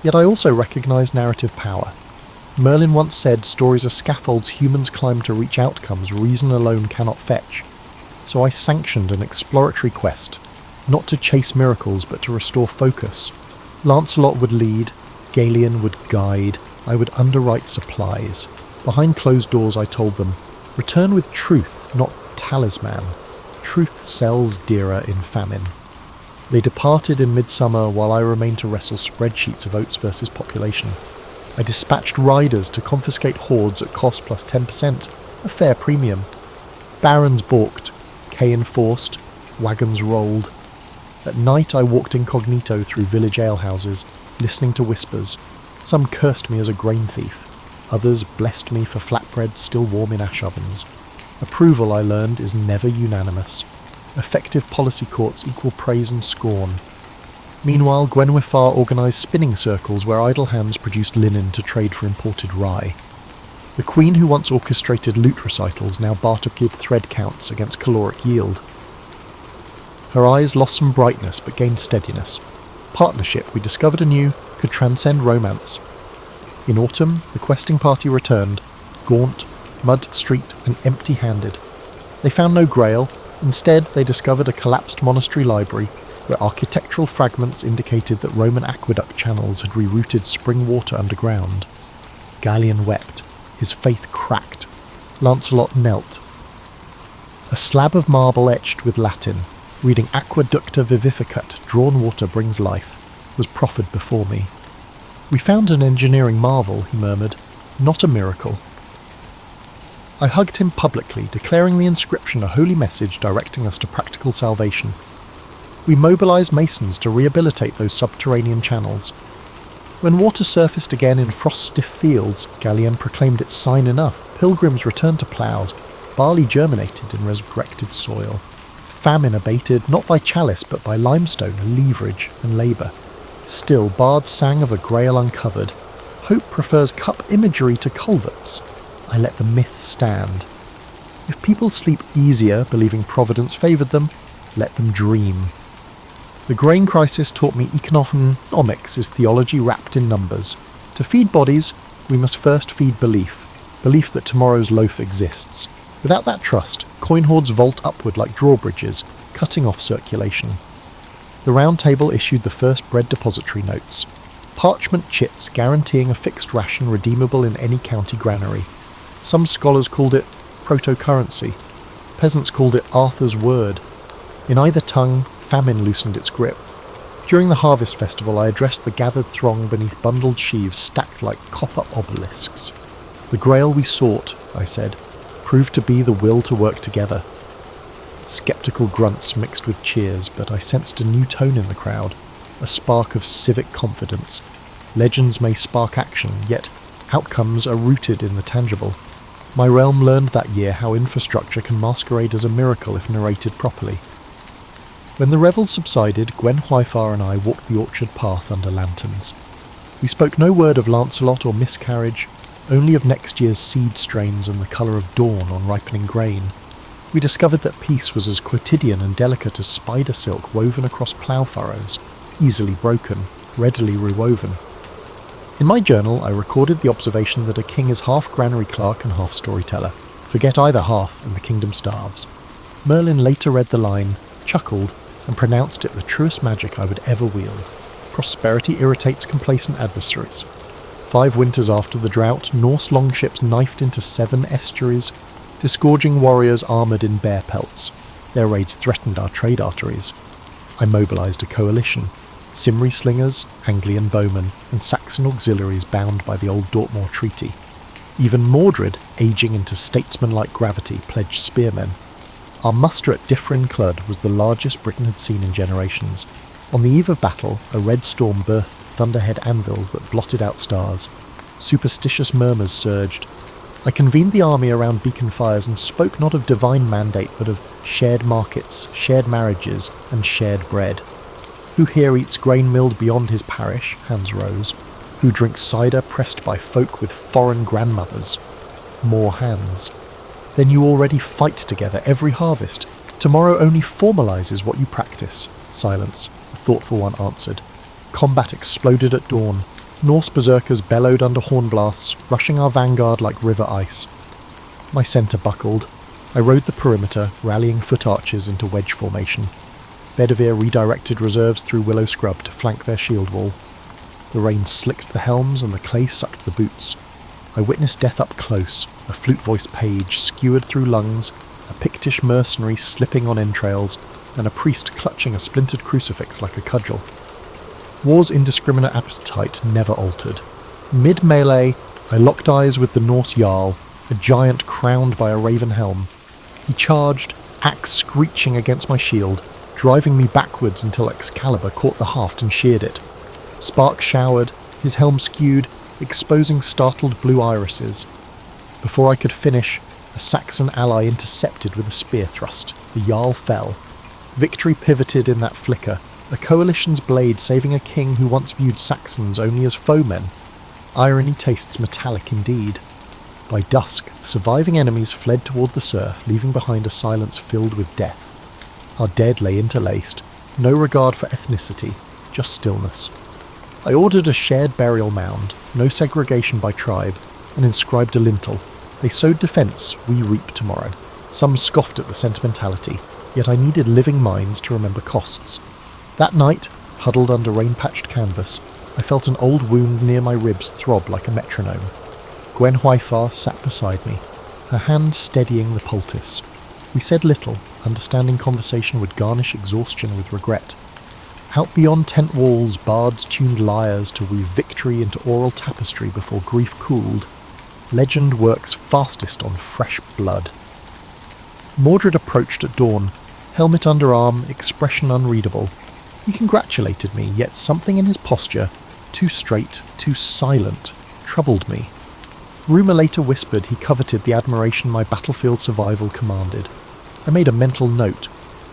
Speaker 1: Yet I also recognised narrative power. Merlin once said stories are scaffolds humans climb to reach outcomes reason alone cannot fetch. So I sanctioned an exploratory quest, not to chase miracles but to restore focus. Lancelot would lead, Galen would guide, I would underwrite supplies. Behind closed doors I told them, return with truth, not talisman. Truth sells dearer in famine. They departed in midsummer while I remained to wrestle spreadsheets of oats versus population. I dispatched riders to confiscate hoards at cost plus 10%, a fair premium. Barons balked, K enforced, wagons rolled. At night I walked incognito through village alehouses, listening to whispers. Some cursed me as a grain thief. Others blessed me for flatbread still warm in ash ovens. Approval, I learned, is never unanimous. Effective policy courts equal praise and scorn. Meanwhile, Gwenwyfar organised spinning circles where idle hands produced linen to trade for imported rye. The queen who once orchestrated lute recitals now bartered thread counts against caloric yield. Her eyes lost some brightness but gained steadiness. Partnership, we discovered anew, could transcend romance. In autumn, the questing party returned, gaunt, mud-streaked and empty-handed. They found no grail. Instead, they discovered a collapsed monastery library where architectural fragments indicated that Roman aqueduct channels had rerouted spring water underground. Galen wept. His faith cracked. Lancelot knelt. A slab of marble etched with Latin, reading Aqueducta vivificat, drawn water brings life, was proffered before me. We found an engineering marvel, he murmured, not a miracle. I hugged him publicly, declaring the inscription a holy message directing us to practical salvation. We mobilised masons to rehabilitate those subterranean channels. When water surfaced again in frost-stiff fields, Galen proclaimed it sign enough. Pilgrims returned to ploughs. Barley germinated in resurrected soil. Famine abated not by chalice but by limestone, leverage and labour. Still, bards sang of a grail uncovered. Hope prefers cup imagery to culverts. I let the myth stand. If people sleep easier, believing Providence favoured them, let them dream. The grain crisis taught me economics is theology wrapped in numbers. To feed bodies, we must first feed belief that tomorrow's loaf exists. Without that trust, coin hoards vault upward like drawbridges, cutting off circulation. The Round Table issued the first bread depository notes. Parchment chits guaranteeing a fixed ration redeemable in any county granary. Some scholars called it proto-currency. Peasants called it Arthur's word. In either tongue, famine loosened its grip. During the harvest festival, I addressed the gathered throng beneath bundled sheaves stacked like copper obelisks. The grail we sought, I said, proved to be the will to work together. Sceptical grunts mixed with cheers, but I sensed a new tone in the crowd, a spark of civic confidence. Legends may spark action, yet outcomes are rooted in the tangible. My realm learned that year how infrastructure can masquerade as a miracle if narrated properly. When the revels subsided, Gwen Wyfar and I walked the orchard path under lanterns. We spoke no word of Lancelot or miscarriage, only of next year's seed strains and the colour of dawn on ripening grain. We discovered that peace was as quotidian and delicate as spider silk woven across plough furrows, easily broken, readily rewoven. In my journal, I recorded the observation that a king is half granary clerk and half storyteller. Forget either half, and the kingdom starves. Merlin later read the line, chuckled, and pronounced it the truest magic I would ever wield. Prosperity irritates complacent adversaries. 5 winters after the drought, Norse longships knifed into 7 estuaries, disgorging warriors armoured in bear pelts. Their raids threatened our trade arteries. I mobilised a coalition. Cymri slingers, Anglian bowmen, and Saxon auxiliaries bound by the old Dortmund Treaty. Even Mordred, aging into statesman-like gravity, pledged spearmen. Our muster at Dyffryn Clwyd was the largest Britain had seen in generations. On the eve of battle, a red storm birthed thunderhead anvils that blotted out stars. Superstitious murmurs surged. I convened the army around beacon fires and spoke not of divine mandate but of shared markets, shared marriages, and shared bread. Who here eats grain milled beyond his parish? Hands rose. Who drinks cider pressed by folk with foreign grandmothers? More hands. Then you already fight together every harvest. Tomorrow only formalises what you practice. Silence. A thoughtful one answered. Combat exploded at dawn. Norse berserkers bellowed under horn blasts, rushing our vanguard like river ice. My centre buckled. I rode the perimeter, rallying foot archers into wedge formation. Bedivere redirected reserves through willow scrub to flank their shield wall. The rain slicked the helms and the clay sucked the boots. I witnessed death up close, a flute-voiced page skewered through lungs, a Pictish mercenary slipping on entrails, and a priest clutching a splintered crucifix like a cudgel. War's indiscriminate appetite never altered. Mid-melee, I locked eyes with the Norse Jarl, a giant crowned by a raven helm. He charged, axe screeching against my shield, driving me backwards until Excalibur caught the haft and sheared it. Sparks showered, his helm skewed, exposing startled blue irises. Before I could finish, a Saxon ally intercepted with a spear thrust. The Jarl fell. Victory pivoted in that flicker, a coalition's blade saving a king who once viewed Saxons only as foemen. Irony tastes metallic indeed. By dusk, the surviving enemies fled toward the surf, leaving behind a silence filled with death. Our dead lay interlaced, no regard for ethnicity, just stillness. I ordered a shared burial mound, no segregation by tribe, and inscribed a lintel. They sowed defence, we reap tomorrow. Some scoffed at the sentimentality, yet I needed living minds to remember costs. That night, huddled under rain-patched canvas, I felt an old wound near my ribs throb like a metronome. Gwen Hwyfar sat beside me, her hand steadying the poultice. We said little, understanding conversation would garnish exhaustion with regret. Out beyond tent walls, bards tuned lyres to weave victory into oral tapestry before grief cooled. Legend works fastest on fresh blood. Mordred approached at dawn, helmet under arm, expression unreadable. He congratulated me, yet something in his posture, too straight, too silent, troubled me. Rumour later whispered he coveted the admiration my battlefield survival commanded. I made a mental note.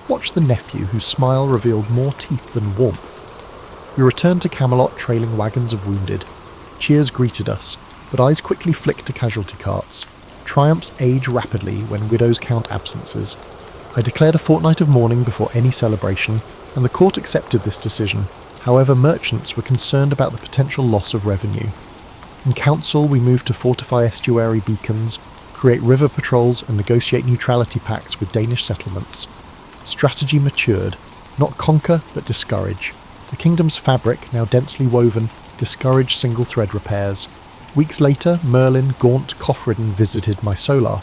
Speaker 1: Watch the nephew whose smile revealed more teeth than warmth. We returned to Camelot trailing wagons of wounded. Cheers greeted us, but eyes quickly flicked to casualty carts. Triumphs age rapidly when widows count absences. I declared a fortnight of mourning before any celebration, and the court accepted this decision. However, merchants were concerned about the potential loss of revenue. In council, we moved to fortify estuary beacons, create river patrols, and negotiate neutrality pacts with Danish settlements. Strategy matured, not conquer but discourage. The kingdom's fabric, now densely woven, discouraged single-thread repairs. Weeks later, Merlin, gaunt, cough-ridden, visited my solar.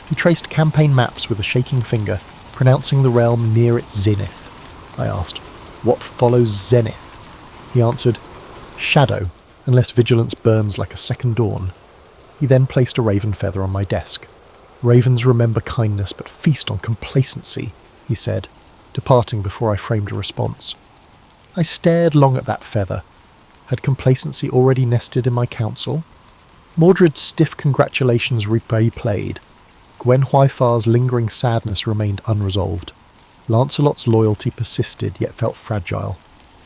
Speaker 1: He traced campaign maps with a shaking finger, pronouncing the realm near its zenith. I asked, "What follows zenith?" He answered, "Shadow, unless vigilance burns like a second dawn." He then placed a raven feather on my desk. "Ravens remember kindness but feast on complacency," he said, departing before I framed a response. I stared long at that feather. Had complacency already nested in my council? Mordred's stiff congratulations replayed. Gwen Hwyfar's lingering sadness remained unresolved. Lancelot's loyalty persisted yet felt fragile.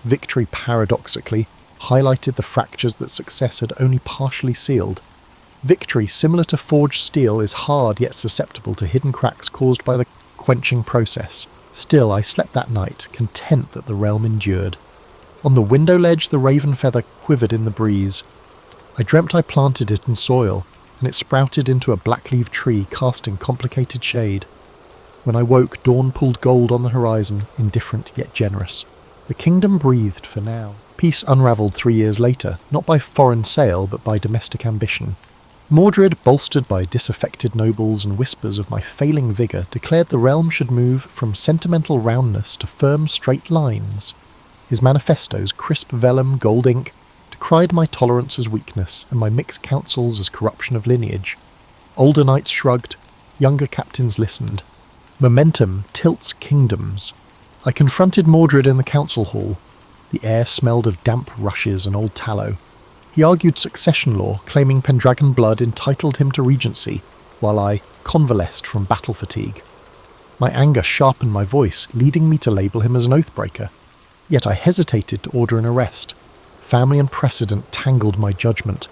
Speaker 1: Victory, paradoxically, highlighted the fractures that success had only partially sealed. Victory, similar to forged steel, is hard yet susceptible to hidden cracks caused by the quenching process. Still, I slept that night, content that the realm endured. On the window ledge, the raven feather quivered in the breeze. I dreamt I planted it in soil, and it sprouted into a black-leaved tree casting complicated shade. When I woke, dawn pulled gold on the horizon, indifferent yet generous. The kingdom breathed for now. Peace unravelled 3 years later, not by foreign sail, but by domestic ambition. Mordred, bolstered by disaffected nobles and whispers of my failing vigour, declared the realm should move from sentimental roundness to firm straight lines. His manifestos, crisp vellum, gold ink, decried my tolerance as weakness and my mixed counsels as corruption of lineage. Older knights shrugged, younger captains listened. Momentum tilts kingdoms. I confronted Mordred in the council hall. The air smelled of damp rushes and old tallow. He argued succession law, claiming Pendragon blood entitled him to regency, while I convalesced from battle fatigue. My anger sharpened my voice, leading me to label him as an oathbreaker. Yet I hesitated to order an arrest. Family and precedent tangled my judgment.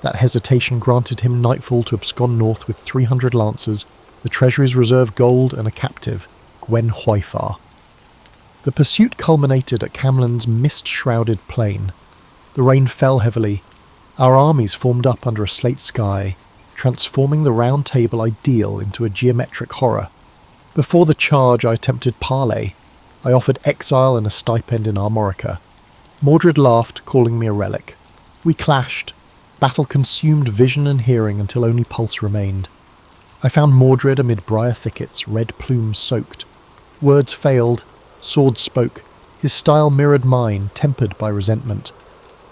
Speaker 1: That hesitation granted him nightfall to abscond north with 300 lancers, the treasury's reserve gold, and a captive, Gwen Hwyfar. The pursuit culminated at Camlan's mist-shrouded plain. The rain fell heavily. Our armies formed up under a slate sky, transforming the round table ideal into a geometric horror. Before the charge I attempted parley. I offered exile and a stipend in Armorica. Mordred laughed, calling me a relic. We clashed. Battle consumed vision and hearing until only pulse remained. I found Mordred amid briar thickets, red plumes soaked. Words failed. Swords spoke. His style mirrored mine, tempered by resentment.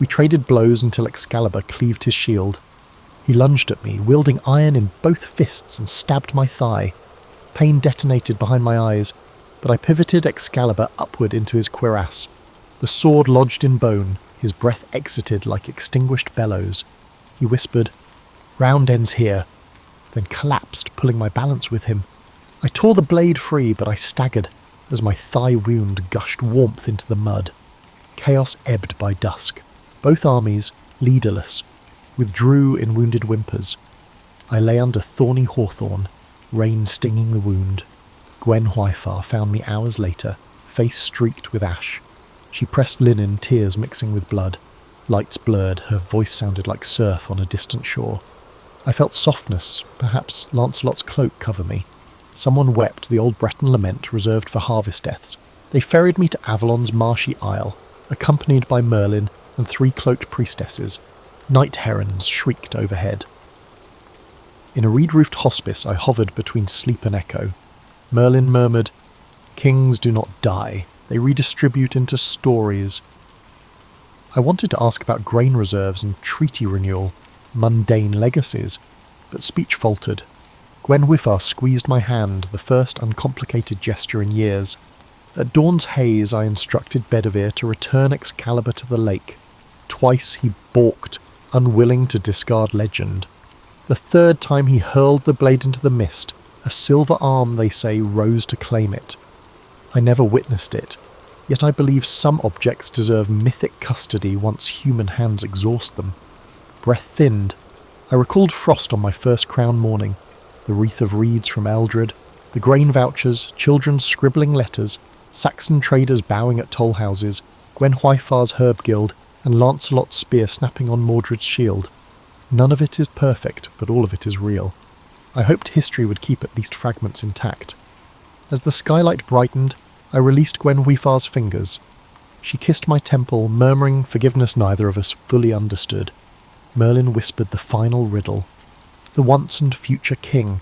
Speaker 1: We traded blows until Excalibur cleaved his shield. He lunged at me, wielding iron in both fists, and stabbed my thigh. Pain detonated behind my eyes, but I pivoted Excalibur upward into his cuirass. The sword lodged in bone, his breath exited like extinguished bellows. He whispered, "Round ends here," then collapsed, pulling my balance with him. I tore the blade free, but I staggered as my thigh wound gushed warmth into the mud. Chaos ebbed by dusk. Both armies, leaderless, withdrew in wounded whimpers. I lay under thorny hawthorn, rain stinging the wound. Gwen Hwyfar found me hours later, face streaked with ash. She pressed linen, tears mixing with blood. Lights blurred, her voice sounded like surf on a distant shore. I felt softness, perhaps Lancelot's cloak cover me. Someone wept the old Breton lament reserved for harvest deaths. They ferried me to Avalon's marshy isle, accompanied by Merlin and 3 cloaked priestesses. Night herons shrieked overhead. In a reed-roofed hospice I hovered between sleep and echo. Merlin murmured, "Kings do not die, they redistribute into stories." I wanted to ask about grain reserves and treaty renewal, mundane legacies, but speech faltered. Gwen Hwyfar squeezed my hand, the first uncomplicated gesture in years. At dawn's haze I instructed Bedivere to return Excalibur to the lake. Twice he balked, unwilling to discard legend. The third time he hurled the blade into the mist. A silver arm, they say, rose to claim it. I never witnessed it, yet I believe some objects deserve mythic custody once human hands exhaust them. Breath thinned. I recalled frost on my first crown morning, the wreath of reeds from Eldred, the grain vouchers, children scribbling letters, Saxon traders bowing at toll houses, Gwen Hwyfar's herb guild, and Lancelot's spear snapping on Mordred's shield. None of it is perfect, but all of it is real. I hoped history would keep at least fragments intact. As the skylight brightened, I released Gwen Hwyfar's fingers. She kissed my temple, murmuring forgiveness neither of us fully understood. Merlin whispered the final riddle. The once and future king.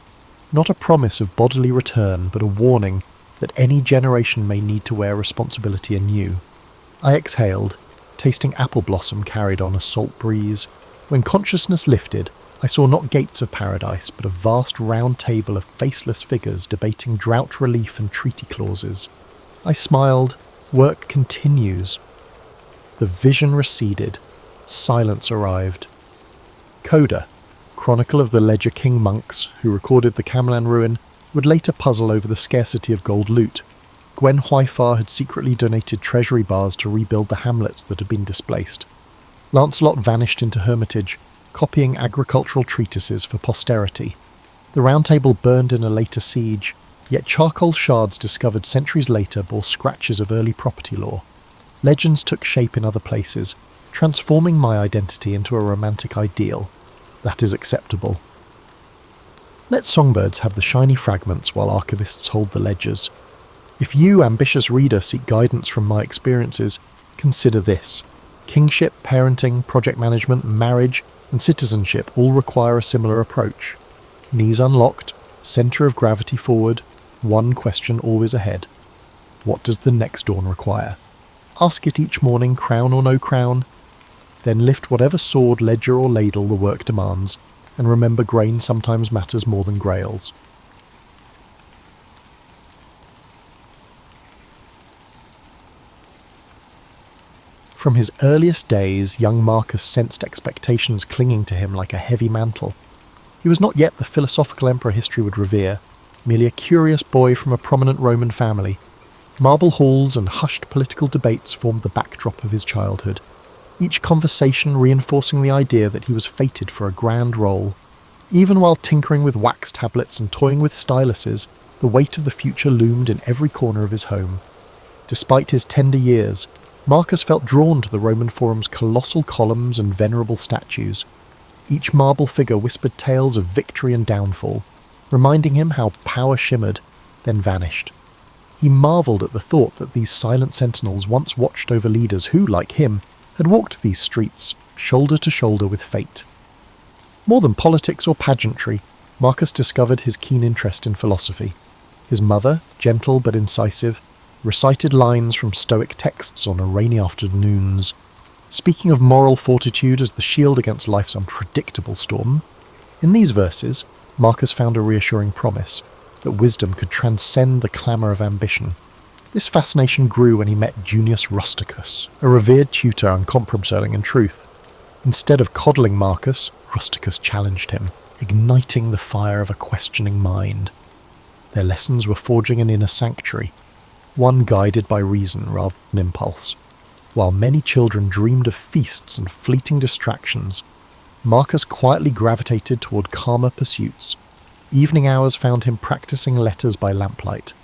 Speaker 1: Not a promise of bodily return, but a warning that any generation may need to wear responsibility anew. I exhaled, tasting apple blossom carried on a salt breeze. When consciousness lifted, I saw not gates of paradise, but a vast round table of faceless figures debating drought relief and treaty clauses. I smiled. Work continues. The vision receded. Silence arrived. Coda, chronicle of the Ledger King monks who recorded the Camlan ruin, would later puzzle over the scarcity of gold loot. Gwen Hwyfar had secretly donated treasury bars to rebuild the hamlets that had been displaced. Lancelot vanished into hermitage, copying agricultural treatises for posterity. The Round Table burned in a later siege, yet charcoal shards discovered centuries later bore scratches of early property law. Legends took shape in other places, transforming my identity into a romantic ideal. That is acceptable. Let songbirds have the shiny fragments while archivists hold the ledgers. If you, ambitious reader, seek guidance from my experiences, consider this. Kingship, parenting, project management, marriage, and citizenship all require a similar approach. Knees unlocked, centre of gravity forward, one question always ahead. What does the next dawn require? Ask it each morning, crown or no crown. Then lift whatever sword, ledger or ladle the work demands, and remember grain sometimes matters more than grails. From his earliest days, young Marcus sensed expectations clinging to him like a heavy mantle. He was not yet the philosophical emperor history would revere, merely a curious boy from a prominent Roman family. Marble halls and hushed political debates formed the backdrop of his childhood, each conversation reinforcing the idea that he was fated for a grand role. Even while tinkering with wax tablets and toying with styluses, the weight of the future loomed in every corner of his home. Despite his tender years, Marcus felt drawn to the Roman Forum's colossal columns and venerable statues. Each marble figure whispered tales of victory and downfall, reminding him how power shimmered, then vanished. He marvelled at the thought that these silent sentinels once watched over leaders who, like him, had walked these streets, shoulder to shoulder with fate. More than politics or pageantry, Marcus discovered his keen interest in philosophy. His mother, gentle but incisive, recited lines from Stoic texts on rainy afternoons, speaking of moral fortitude as the shield against life's unpredictable storm. In these verses, Marcus found a reassuring promise that wisdom could transcend the clamour of ambition. This fascination grew when he met Junius Rusticus, a revered tutor uncompromising in truth. Instead of coddling Marcus, Rusticus challenged him, igniting the fire of a questioning mind. Their lessons were forging an inner sanctuary, one guided by reason rather than impulse. While many children dreamed of feasts and fleeting distractions, Marcus quietly gravitated toward calmer pursuits. Evening hours found him practicing letters by lamplight,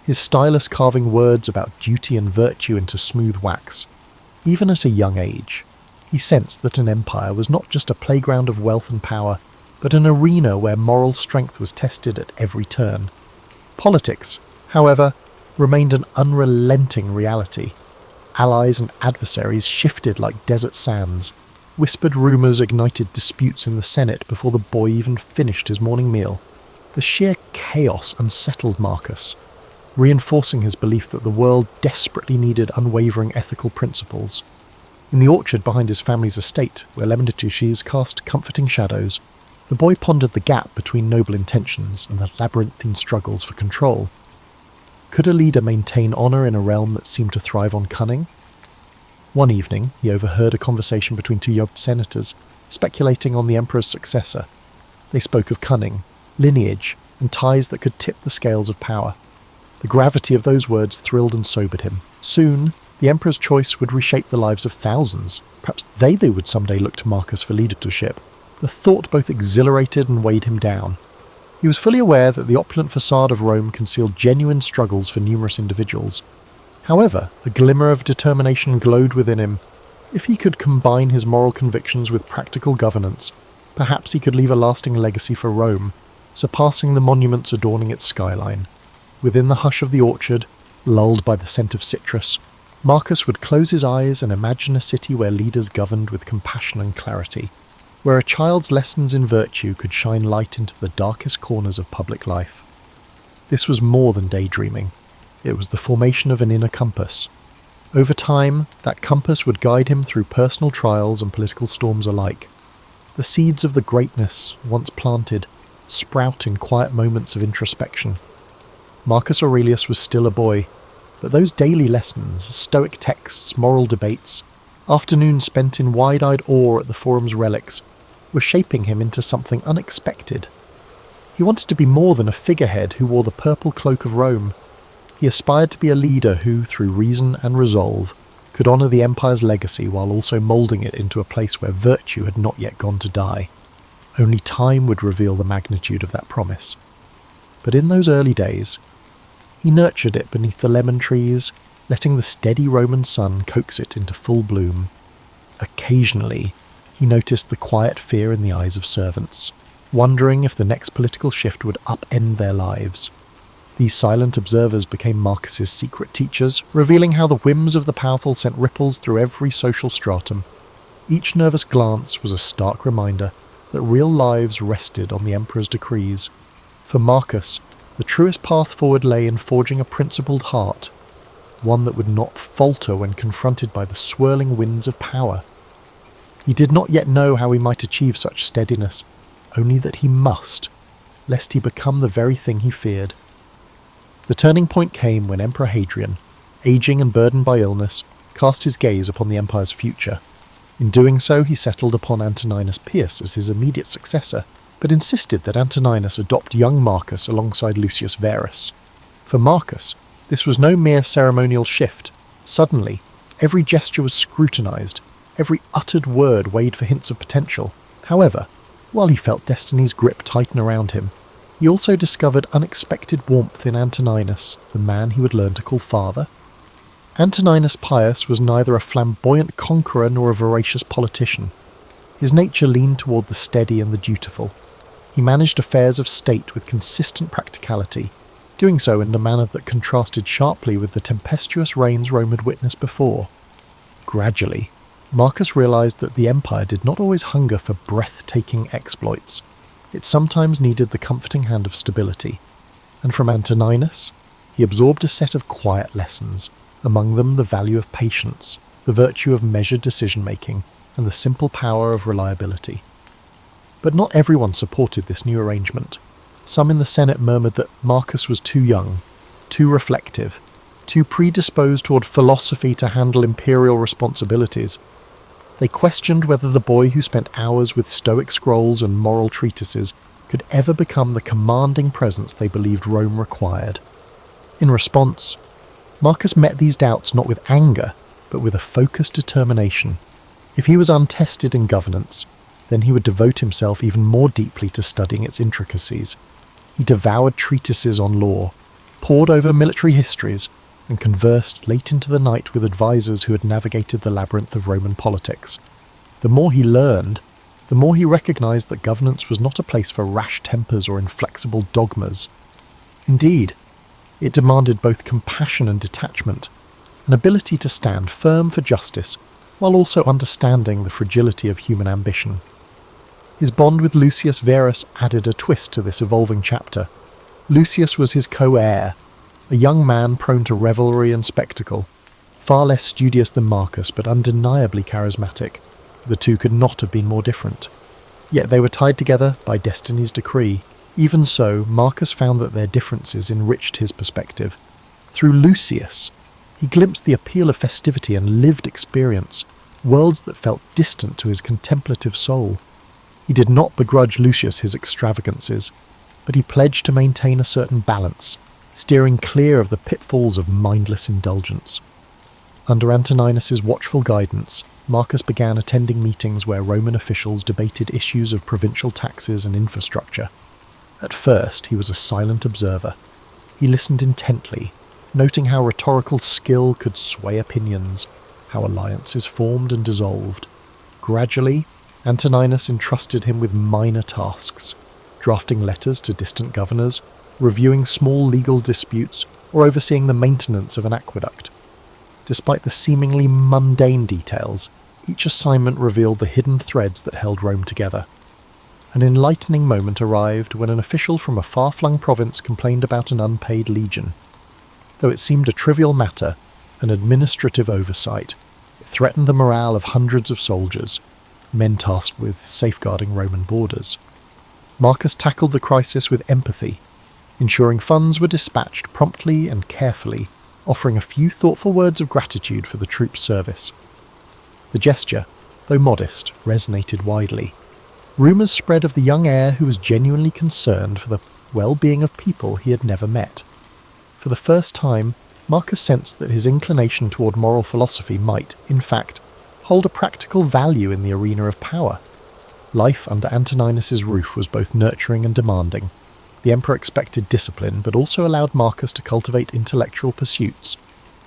Speaker 1: his stylus carving words about duty and virtue into smooth wax. Even at a young age, he sensed that an empire was not just a playground of wealth and power, but an arena where moral strength was tested at every turn. Politics, however, remained an unrelenting reality. Allies and adversaries shifted like desert sands. Whispered rumours ignited disputes in the Senate before the boy even finished his morning meal. The sheer chaos unsettled Marcus, reinforcing his belief that the world desperately needed unwavering ethical principles. In the orchard behind his family's estate, where lemon trees cast comforting shadows, the boy pondered the gap between noble intentions and the labyrinthine struggles for control. Could a leader maintain honour in a realm that seemed to thrive on cunning? One evening, he overheard a conversation between two young senators, speculating on the emperor's successor. They spoke of cunning, lineage, and ties that could tip the scales of power. The gravity of those words thrilled and sobered him. Soon, the emperor's choice would reshape the lives of thousands. Perhaps they would someday look to Marcus for leadership. The thought both exhilarated and weighed him down. He was fully aware that the opulent facade of Rome concealed genuine struggles for numerous individuals. However, a glimmer of determination glowed within him. If he could combine his moral convictions with practical governance, perhaps he could leave a lasting legacy for Rome, surpassing the monuments adorning its skyline. Within the hush of the orchard, lulled by the scent of citrus, Marcus would close his eyes and imagine a city where leaders governed with compassion and clarity, where a child's lessons in virtue could shine light into the darkest corners of public life. This was more than daydreaming. It was the formation of an inner compass. Over time, that compass would guide him through personal trials and political storms alike. The seeds of the greatness, once planted, sprout in quiet moments of introspection. Marcus Aurelius was still a boy, but those daily lessons, Stoic texts, moral debates, afternoons spent in wide-eyed awe at the Forum's relics, were shaping him into something unexpected. He wanted to be more than a figurehead who wore the purple cloak of Rome. He aspired to be a leader who, through reason and resolve, could honour the empire's legacy while also moulding it into a place where virtue had not yet gone to die. Only time would reveal the magnitude of that promise. But in those early days, he nurtured it beneath the lemon trees, letting the steady Roman sun coax it into full bloom. Occasionally, he noticed the quiet fear in the eyes of servants. wondering if the next political shift would upend their lives. These silent observers became Marcus's secret teachers, revealing how the whims of the powerful sent ripples through every social stratum. Each nervous glance was a stark reminder that real lives rested on the emperor's decrees. For Marcus, the truest path forward lay in forging a principled heart, one that would not falter when confronted by the swirling winds of power. He did not yet know how he might achieve such steadiness, only that he must, lest he become the very thing he feared. The turning point came when Emperor Hadrian, aging and burdened by illness, cast his gaze upon the empire's future. In doing so, he settled upon Antoninus Pius as his immediate successor, but insisted that Antoninus adopt young Marcus alongside Lucius Verus. For Marcus, this was no mere ceremonial shift. Suddenly, every gesture was scrutinized, every uttered word weighed for hints of potential. However, while he felt destiny's grip tighten around him, he also discovered unexpected warmth in Antoninus, the man he would learn to call father. Antoninus Pius was neither a flamboyant conqueror nor a voracious politician. His nature leaned toward the steady and the dutiful. He managed affairs of state with consistent practicality, doing so in a manner that contrasted sharply with the tempestuous reigns Rome had witnessed before. Gradually, Marcus realized that the empire did not always hunger for breathtaking exploits. It sometimes needed the comforting hand of stability, and from Antoninus, he absorbed a set of quiet lessons, among them the value of patience, the virtue of measured decision-making, and the simple power of reliability. But not everyone supported this new arrangement. Some in the Senate murmured that Marcus was too young, too reflective, too predisposed toward philosophy to handle imperial responsibilities. They questioned whether the boy who spent hours with Stoic scrolls and moral treatises could ever become the commanding presence they believed Rome required. In response, Marcus met these doubts not with anger, but with a focused determination. If he was untested in governance, then he would devote himself even more deeply to studying its intricacies. He devoured treatises on law, pored over military histories, and conversed late into the night with advisors who had navigated the labyrinth of Roman politics. The more he learned, the more he recognized that governance was not a place for rash tempers or inflexible dogmas. Indeed, it demanded both compassion and detachment, an ability to stand firm for justice, while also understanding the fragility of human ambition. His bond with Lucius Verus added a twist to this evolving chapter. Lucius was his co-heir, a young man prone to revelry and spectacle, far less studious than Marcus but undeniably charismatic. The two could not have been more different. Yet they were tied together by destiny's decree. Even so, Marcus found that their differences enriched his perspective. Through Lucius, he glimpsed the appeal of festivity and lived experience, worlds that felt distant to his contemplative soul. He did not begrudge Lucius his extravagances, but he pledged to maintain a certain balance, steering clear of the pitfalls of mindless indulgence. Under Antoninus's watchful guidance, Marcus began attending meetings where Roman officials debated issues of provincial taxes and infrastructure. At first, he was a silent observer. He listened intently, noting how rhetorical skill could sway opinions, how alliances formed and dissolved. Gradually, Antoninus entrusted him with minor tasks, drafting letters to distant governors, reviewing small legal disputes, or overseeing the maintenance of an aqueduct. Despite the seemingly mundane details, each assignment revealed the hidden threads that held Rome together. An enlightening moment arrived when an official from a far-flung province complained about an unpaid legion. Though it seemed a trivial matter, an administrative oversight, it threatened the morale of hundreds of soldiers, men tasked with safeguarding Roman borders. Marcus tackled the crisis with empathy, ensuring funds were dispatched promptly and carefully, offering a few thoughtful words of gratitude for the troops' service. The gesture, though modest, resonated widely. Rumours spread of the young heir who was genuinely concerned for the well-being of people he had never met. For the first time, Marcus sensed that his inclination toward moral philosophy might, in fact, hold a practical value in the arena of power. Life under Antoninus's roof was both nurturing and demanding. The emperor expected discipline, but also allowed Marcus to cultivate intellectual pursuits.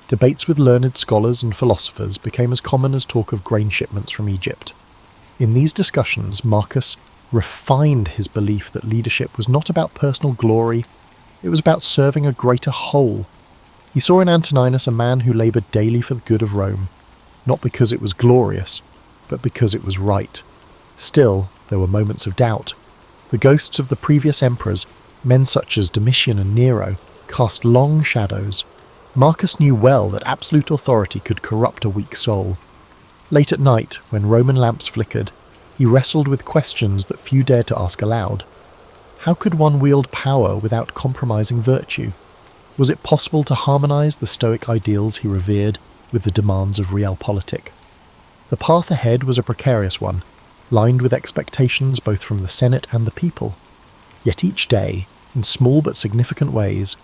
Speaker 1: Debates with learned scholars and philosophers became as common as talk of grain shipments from Egypt. In these discussions, Marcus refined his belief that leadership was not about personal glory, it was about serving a greater whole. He saw in Antoninus a man who laboured daily for the good of Rome, not because it was glorious, but because it was right. Still, there were moments of doubt. The ghosts of the previous emperors, men such as Domitian and Nero, cast long shadows. Marcus knew well that absolute authority could corrupt a weak soul. Late at night, when Roman lamps flickered, he wrestled with questions that few dared to ask aloud. How could one wield power without compromising virtue? Was it possible to harmonise the Stoic ideals he revered with the demands of realpolitik? The path ahead was a precarious one, lined with expectations both from the Senate and the people. Yet each day, in small but significant ways,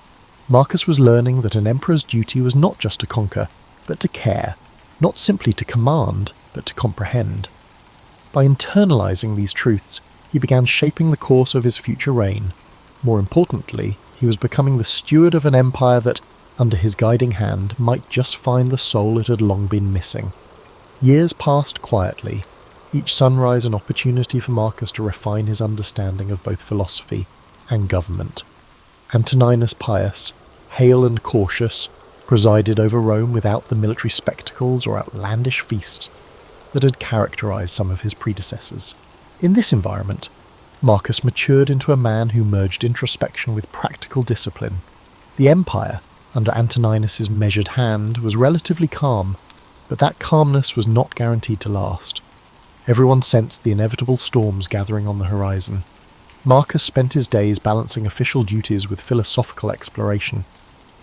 Speaker 1: Marcus was learning that an emperor's duty was not just to conquer, but to care, not simply to command, but to comprehend. By internalising these truths, he began shaping the course of his future reign. More importantly, he was becoming the steward of an empire that, under his guiding hand, might just find the soul it had long been missing. Years passed quietly, each sunrise an opportunity for Marcus to refine his understanding of both philosophy and government. Antoninus Pius, hale and cautious, presided over Rome without the military spectacles or outlandish feasts that had characterized some of his predecessors. In this environment, Marcus matured into a man who merged introspection with practical discipline. The empire, under Antoninus's measured hand, was relatively calm, but that calmness was not guaranteed to last. Everyone sensed the inevitable storms gathering on the horizon. Marcus spent his days balancing official duties with philosophical exploration.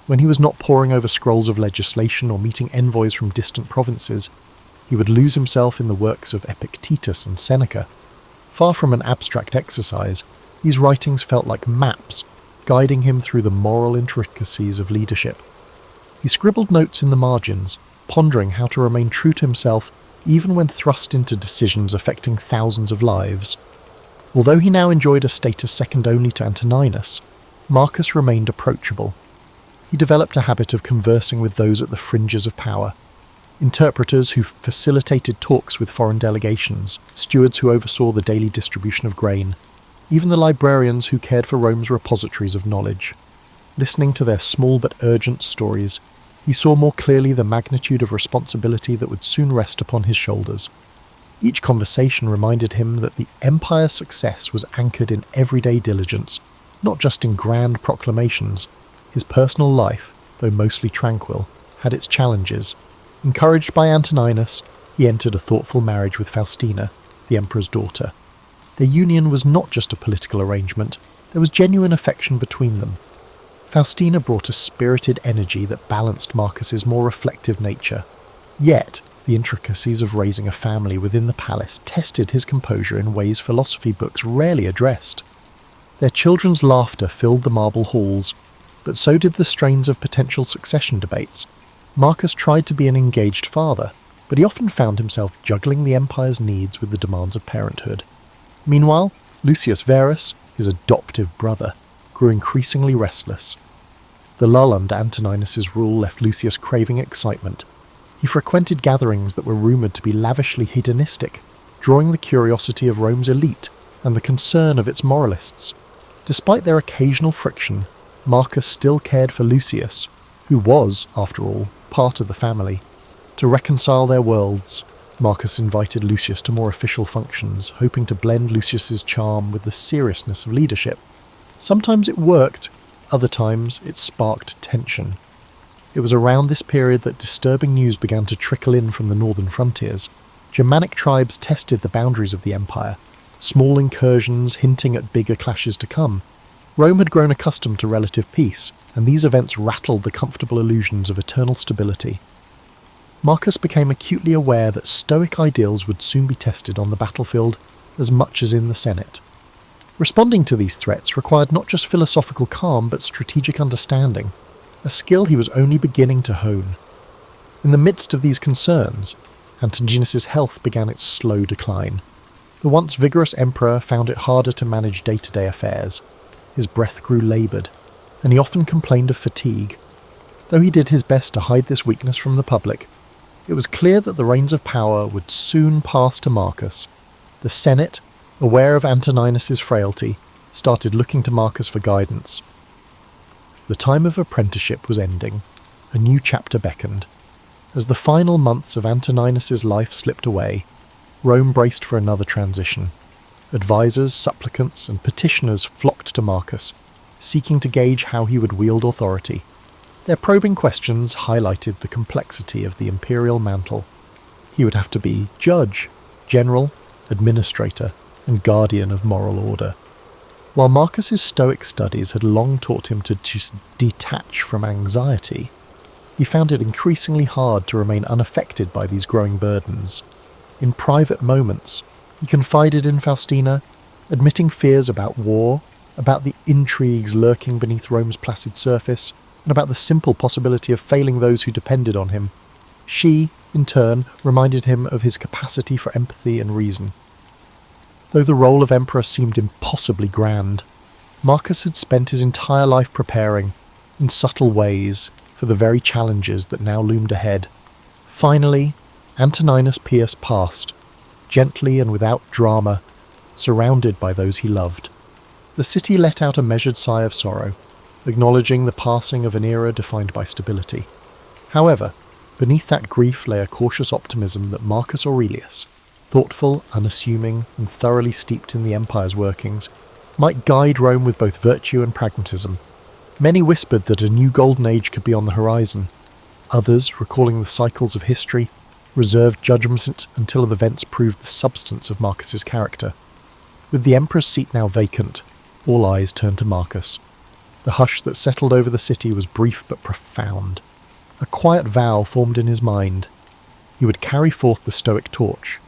Speaker 1: When he was not poring over scrolls of legislation or meeting envoys from distant provinces, he would lose himself in the works of Epictetus and Seneca. Far from an abstract exercise, these writings felt like maps, guiding him through the moral intricacies of leadership. He scribbled notes in the margins, pondering how to remain true to himself even when thrust into decisions affecting thousands of lives. Although he now enjoyed a status second only to Antoninus, Marcus remained approachable. He developed a habit of conversing with those at the fringes of power. Interpreters who facilitated talks with foreign delegations, stewards who oversaw the daily distribution of grain, even the librarians who cared for Rome's repositories of knowledge. Listening to their small but urgent stories, he saw more clearly the magnitude of responsibility that would soon rest upon his shoulders. Each conversation reminded him that the empire's success was anchored in everyday diligence, not just in grand proclamations. His personal life, though mostly tranquil, had its challenges. Encouraged by Antoninus, he entered a thoughtful marriage with Faustina, the emperor's daughter. Their union was not just a political arrangement, there was genuine affection between them. Faustina brought a spirited energy that balanced Marcus's more reflective nature. Yet, the intricacies of raising a family within the palace tested his composure in ways philosophy books rarely addressed. Their children's laughter filled the marble halls, but so did the strains of potential succession debates. Marcus tried to be an engaged father, but he often found himself juggling the empire's needs with the demands of parenthood. Meanwhile, Lucius Verus, his adoptive brother, grew increasingly restless. The lull under Antoninus's rule left Lucius craving excitement. He frequented gatherings that were rumoured to be lavishly hedonistic, drawing the curiosity of Rome's elite and the concern of its moralists. Despite their occasional friction, Marcus still cared for Lucius, who was, after all, part of the family. To reconcile their worlds, Marcus invited Lucius to more official functions, hoping to blend Lucius's charm with the seriousness of leadership. Sometimes it worked, other times it sparked tension. It was around this period that disturbing news began to trickle in from the northern frontiers. Germanic tribes tested the boundaries of the empire, small incursions hinting at bigger clashes to come. Rome had grown accustomed to relative peace, and these events rattled the comfortable illusions of eternal stability. Marcus became acutely aware that Stoic ideals would soon be tested on the battlefield as much as in the Senate. Responding to these threats required not just philosophical calm but strategic understanding, a skill he was only beginning to hone. In the midst of these concerns, Antoninus's health began its slow decline. The once vigorous emperor found it harder to manage day-to-day affairs. His breath grew laboured, and he often complained of fatigue. Though he did his best to hide this weakness from the public, it was clear that the reins of power would soon pass to Marcus. The Senate, aware of Antoninus's frailty, started looking to Marcus for guidance. The time of apprenticeship was ending. A new chapter beckoned. As the final months of Antoninus's life slipped away, Rome braced for another transition. Advisors, supplicants, and petitioners flocked to Marcus, seeking to gauge how he would wield authority. Their probing questions highlighted the complexity of the imperial mantle. He would have to be judge, general, administrator, and guardian of moral order. While Marcus's Stoic studies had long taught him to just detach from anxiety, he found it increasingly hard to remain unaffected by these growing burdens. In private moments, he confided in Faustina, admitting fears about war, about the intrigues lurking beneath Rome's placid surface, and about the simple possibility of failing those who depended on him. She, in turn, reminded him of his capacity for empathy and reason. Though the role of emperor seemed impossibly grand, Marcus had spent his entire life preparing, in subtle ways, for the very challenges that now loomed ahead. Finally, Antoninus Pius passed, gently and without drama, surrounded by those he loved. The city let out a measured sigh of sorrow, acknowledging the passing of an era defined by stability. However, beneath that grief lay a cautious optimism that Marcus Aurelius, thoughtful, unassuming, and thoroughly steeped in the empire's workings, might guide Rome with both virtue and pragmatism. Many whispered that a new golden age could be on the horizon. Others, recalling the cycles of history, reserved judgment until events proved the substance of Marcus's character. With the emperor's seat now vacant, all eyes turned to Marcus. The hush that settled over the city was brief but profound. A quiet vow formed in his mind. He would carry forth the Stoic torch,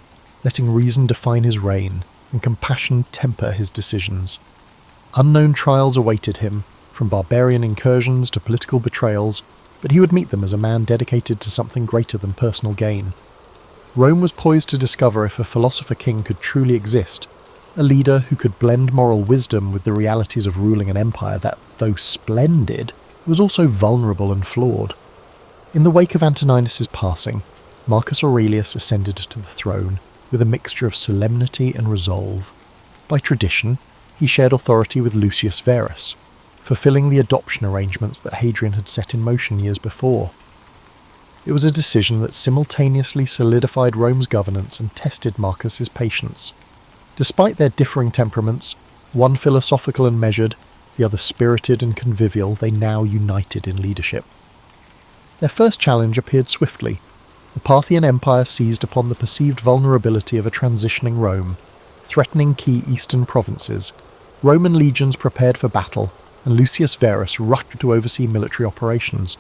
Speaker 1: letting reason define his reign and compassion temper his decisions. Unknown trials awaited him, from barbarian incursions to political betrayals, but he would meet them as a man dedicated to something greater than personal gain. Rome was poised to discover if a philosopher king could truly exist, a leader who could blend moral wisdom with the realities of ruling an empire that, though splendid, was also vulnerable and flawed. In the wake of Antoninus's passing, Marcus Aurelius ascended to the throne with a mixture of solemnity and resolve. By tradition, he shared authority with Lucius Verus, fulfilling the adoption arrangements that Hadrian had set in motion years before. It was a decision that simultaneously solidified Rome's governance and tested Marcus's patience. Despite their differing temperaments, one philosophical and measured, the other spirited and convivial, they now united in leadership. Their first challenge appeared swiftly. The Parthian Empire seized upon the perceived vulnerability of a transitioning Rome, threatening key eastern provinces. Roman legions prepared for battle, and Lucius Verus rushed to oversee military operations.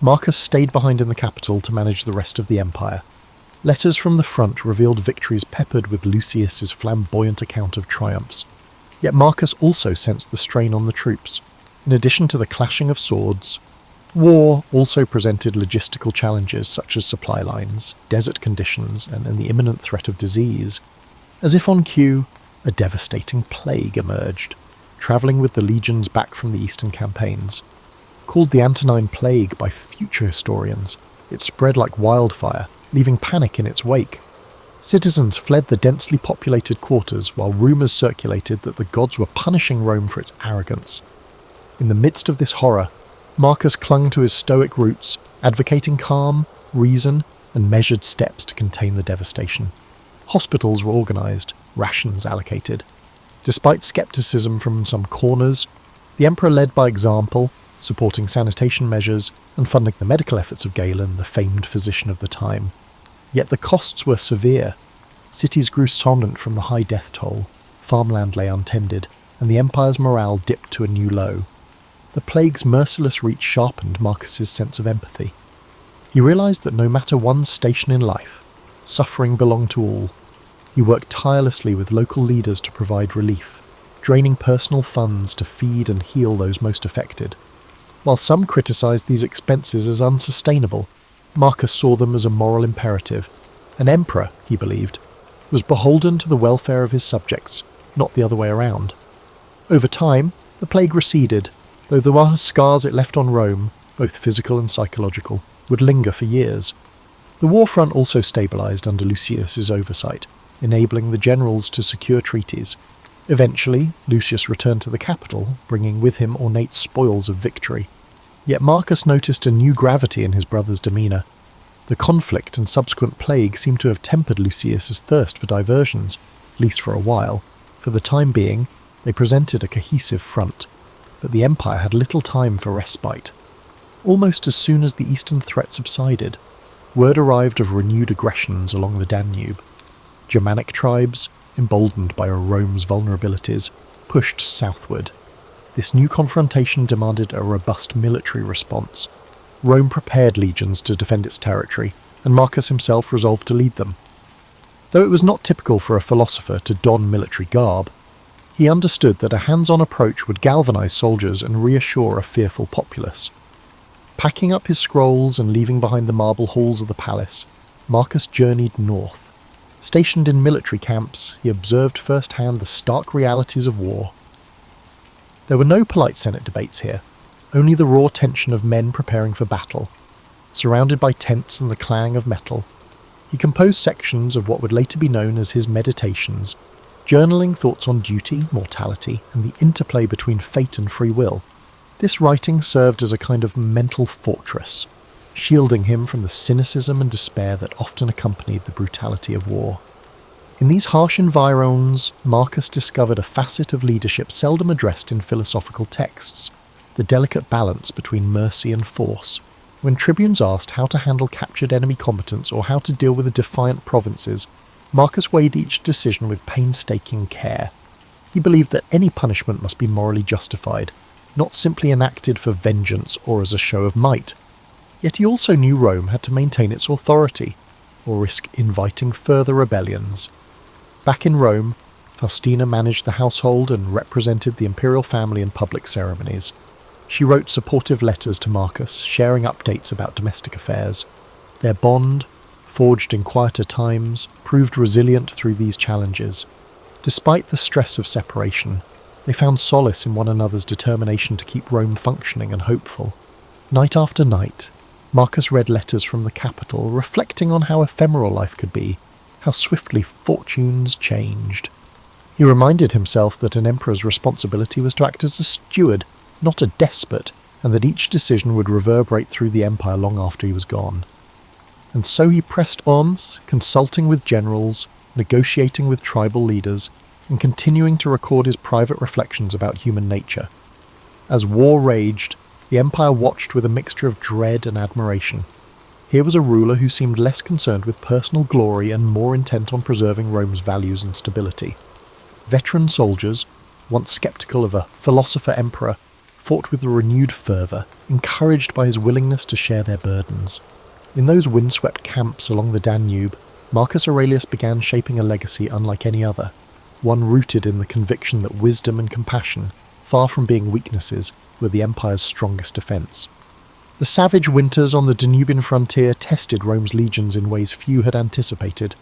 Speaker 1: Marcus stayed behind in the capital to manage the rest of the empire. Letters from the front revealed victories peppered with Lucius's flamboyant account of triumphs. Yet Marcus also sensed the strain on the troops. In addition to the clashing of swords, war also presented logistical challenges such as supply lines, desert conditions, and the imminent threat of disease. As if on cue, a devastating plague emerged, travelling with the legions back from the eastern campaigns. Called the Antonine Plague by future historians, it spread like wildfire, leaving panic in its wake. Citizens fled the densely populated quarters while rumours circulated that the gods were punishing Rome for its arrogance. In the midst of this horror, Marcus clung to his Stoic roots, advocating calm, reason, and measured steps to contain the devastation. Hospitals were organised, rations allocated. Despite scepticism from some corners, the emperor led by example, supporting sanitation measures and funding the medical efforts of Galen, the famed physician of the time. Yet the costs were severe. Cities grew somnant from the high death toll, farmland lay untended, and the empire's morale dipped to a new low. The plague's merciless reach sharpened Marcus's sense of empathy. He realised that no matter one's station in life, suffering belonged to all. He worked tirelessly with local leaders to provide relief, draining personal funds to feed and heal those most affected. While some criticised these expenses as unsustainable, Marcus saw them as a moral imperative. An emperor, he believed, was beholden to the welfare of his subjects, not the other way around. Over time, the plague receded, though the scars it left on Rome, both physical and psychological, would linger for years. The war front also stabilised under Lucius's oversight. enabling the generals to secure treaties. Eventually, Lucius returned to the capital, bringing with him ornate spoils of victory. Yet Marcus noticed a new gravity in his brother's demeanour. The conflict and subsequent plague seemed to have tempered Lucius's thirst for diversions, at least for a while. For the time being, they presented a cohesive front, but the Empire had little time for respite. Almost as soon as the eastern threat subsided, word arrived of renewed aggressions along the Danube. Germanic tribes, emboldened by Rome's vulnerabilities, pushed southward. This new confrontation demanded a robust military response. Rome prepared legions to defend its territory, and Marcus himself resolved to lead them. Though it was not typical for a philosopher to don military garb, he understood that a hands-on approach would galvanize soldiers and reassure a fearful populace. Packing up his scrolls and leaving behind the marble halls of the palace, Marcus journeyed north. Stationed in military camps, he observed firsthand the stark realities of war. There were no polite Senate debates here, only the raw tension of men preparing for battle. Surrounded by tents and the clang of metal, he composed sections of what would later be known as his Meditations, journaling thoughts on duty, mortality, and the interplay between fate and free will. This writing served as a kind of mental fortress, shielding him from the cynicism and despair that often accompanied the brutality of war. In these harsh environs, Marcus discovered a facet of leadership seldom addressed in philosophical texts, the delicate balance between mercy and force. When tribunes asked how to handle captured enemy combatants or how to deal with the defiant provinces, Marcus weighed each decision with painstaking care. He believed that any punishment must be morally justified, not simply enacted for vengeance or as a show of might. Yet he also knew Rome had to maintain its authority, or risk inviting further rebellions. Back in Rome, Faustina managed the household and represented the imperial family in public ceremonies. She wrote supportive letters to Marcus, sharing updates about domestic affairs. Their bond, forged in quieter times, proved resilient through these challenges. Despite the stress of separation, they found solace in one another's determination to keep Rome functioning and hopeful. Night after night, Marcus read letters from the capital, reflecting on how ephemeral life could be, how swiftly fortunes changed. He reminded himself that an emperor's responsibility was to act as a steward, not a despot, and that each decision would reverberate through the empire long after he was gone. And so he pressed on, consulting with generals, negotiating with tribal leaders, and continuing to record his private reflections about human nature. As war raged, the empire watched with a mixture of dread and admiration. Here was a ruler who seemed less concerned with personal glory and more intent on preserving Rome's values and stability. Veteran soldiers, once sceptical of a philosopher-emperor, fought with a renewed fervour, encouraged by his willingness to share their burdens. In those windswept camps along the Danube, Marcus Aurelius began shaping a legacy unlike any other, one rooted in the conviction that wisdom and compassion, far from being weaknesses, were the empire's strongest defence. The savage winters on the Danubian frontier tested Rome's legions in ways few had anticipated.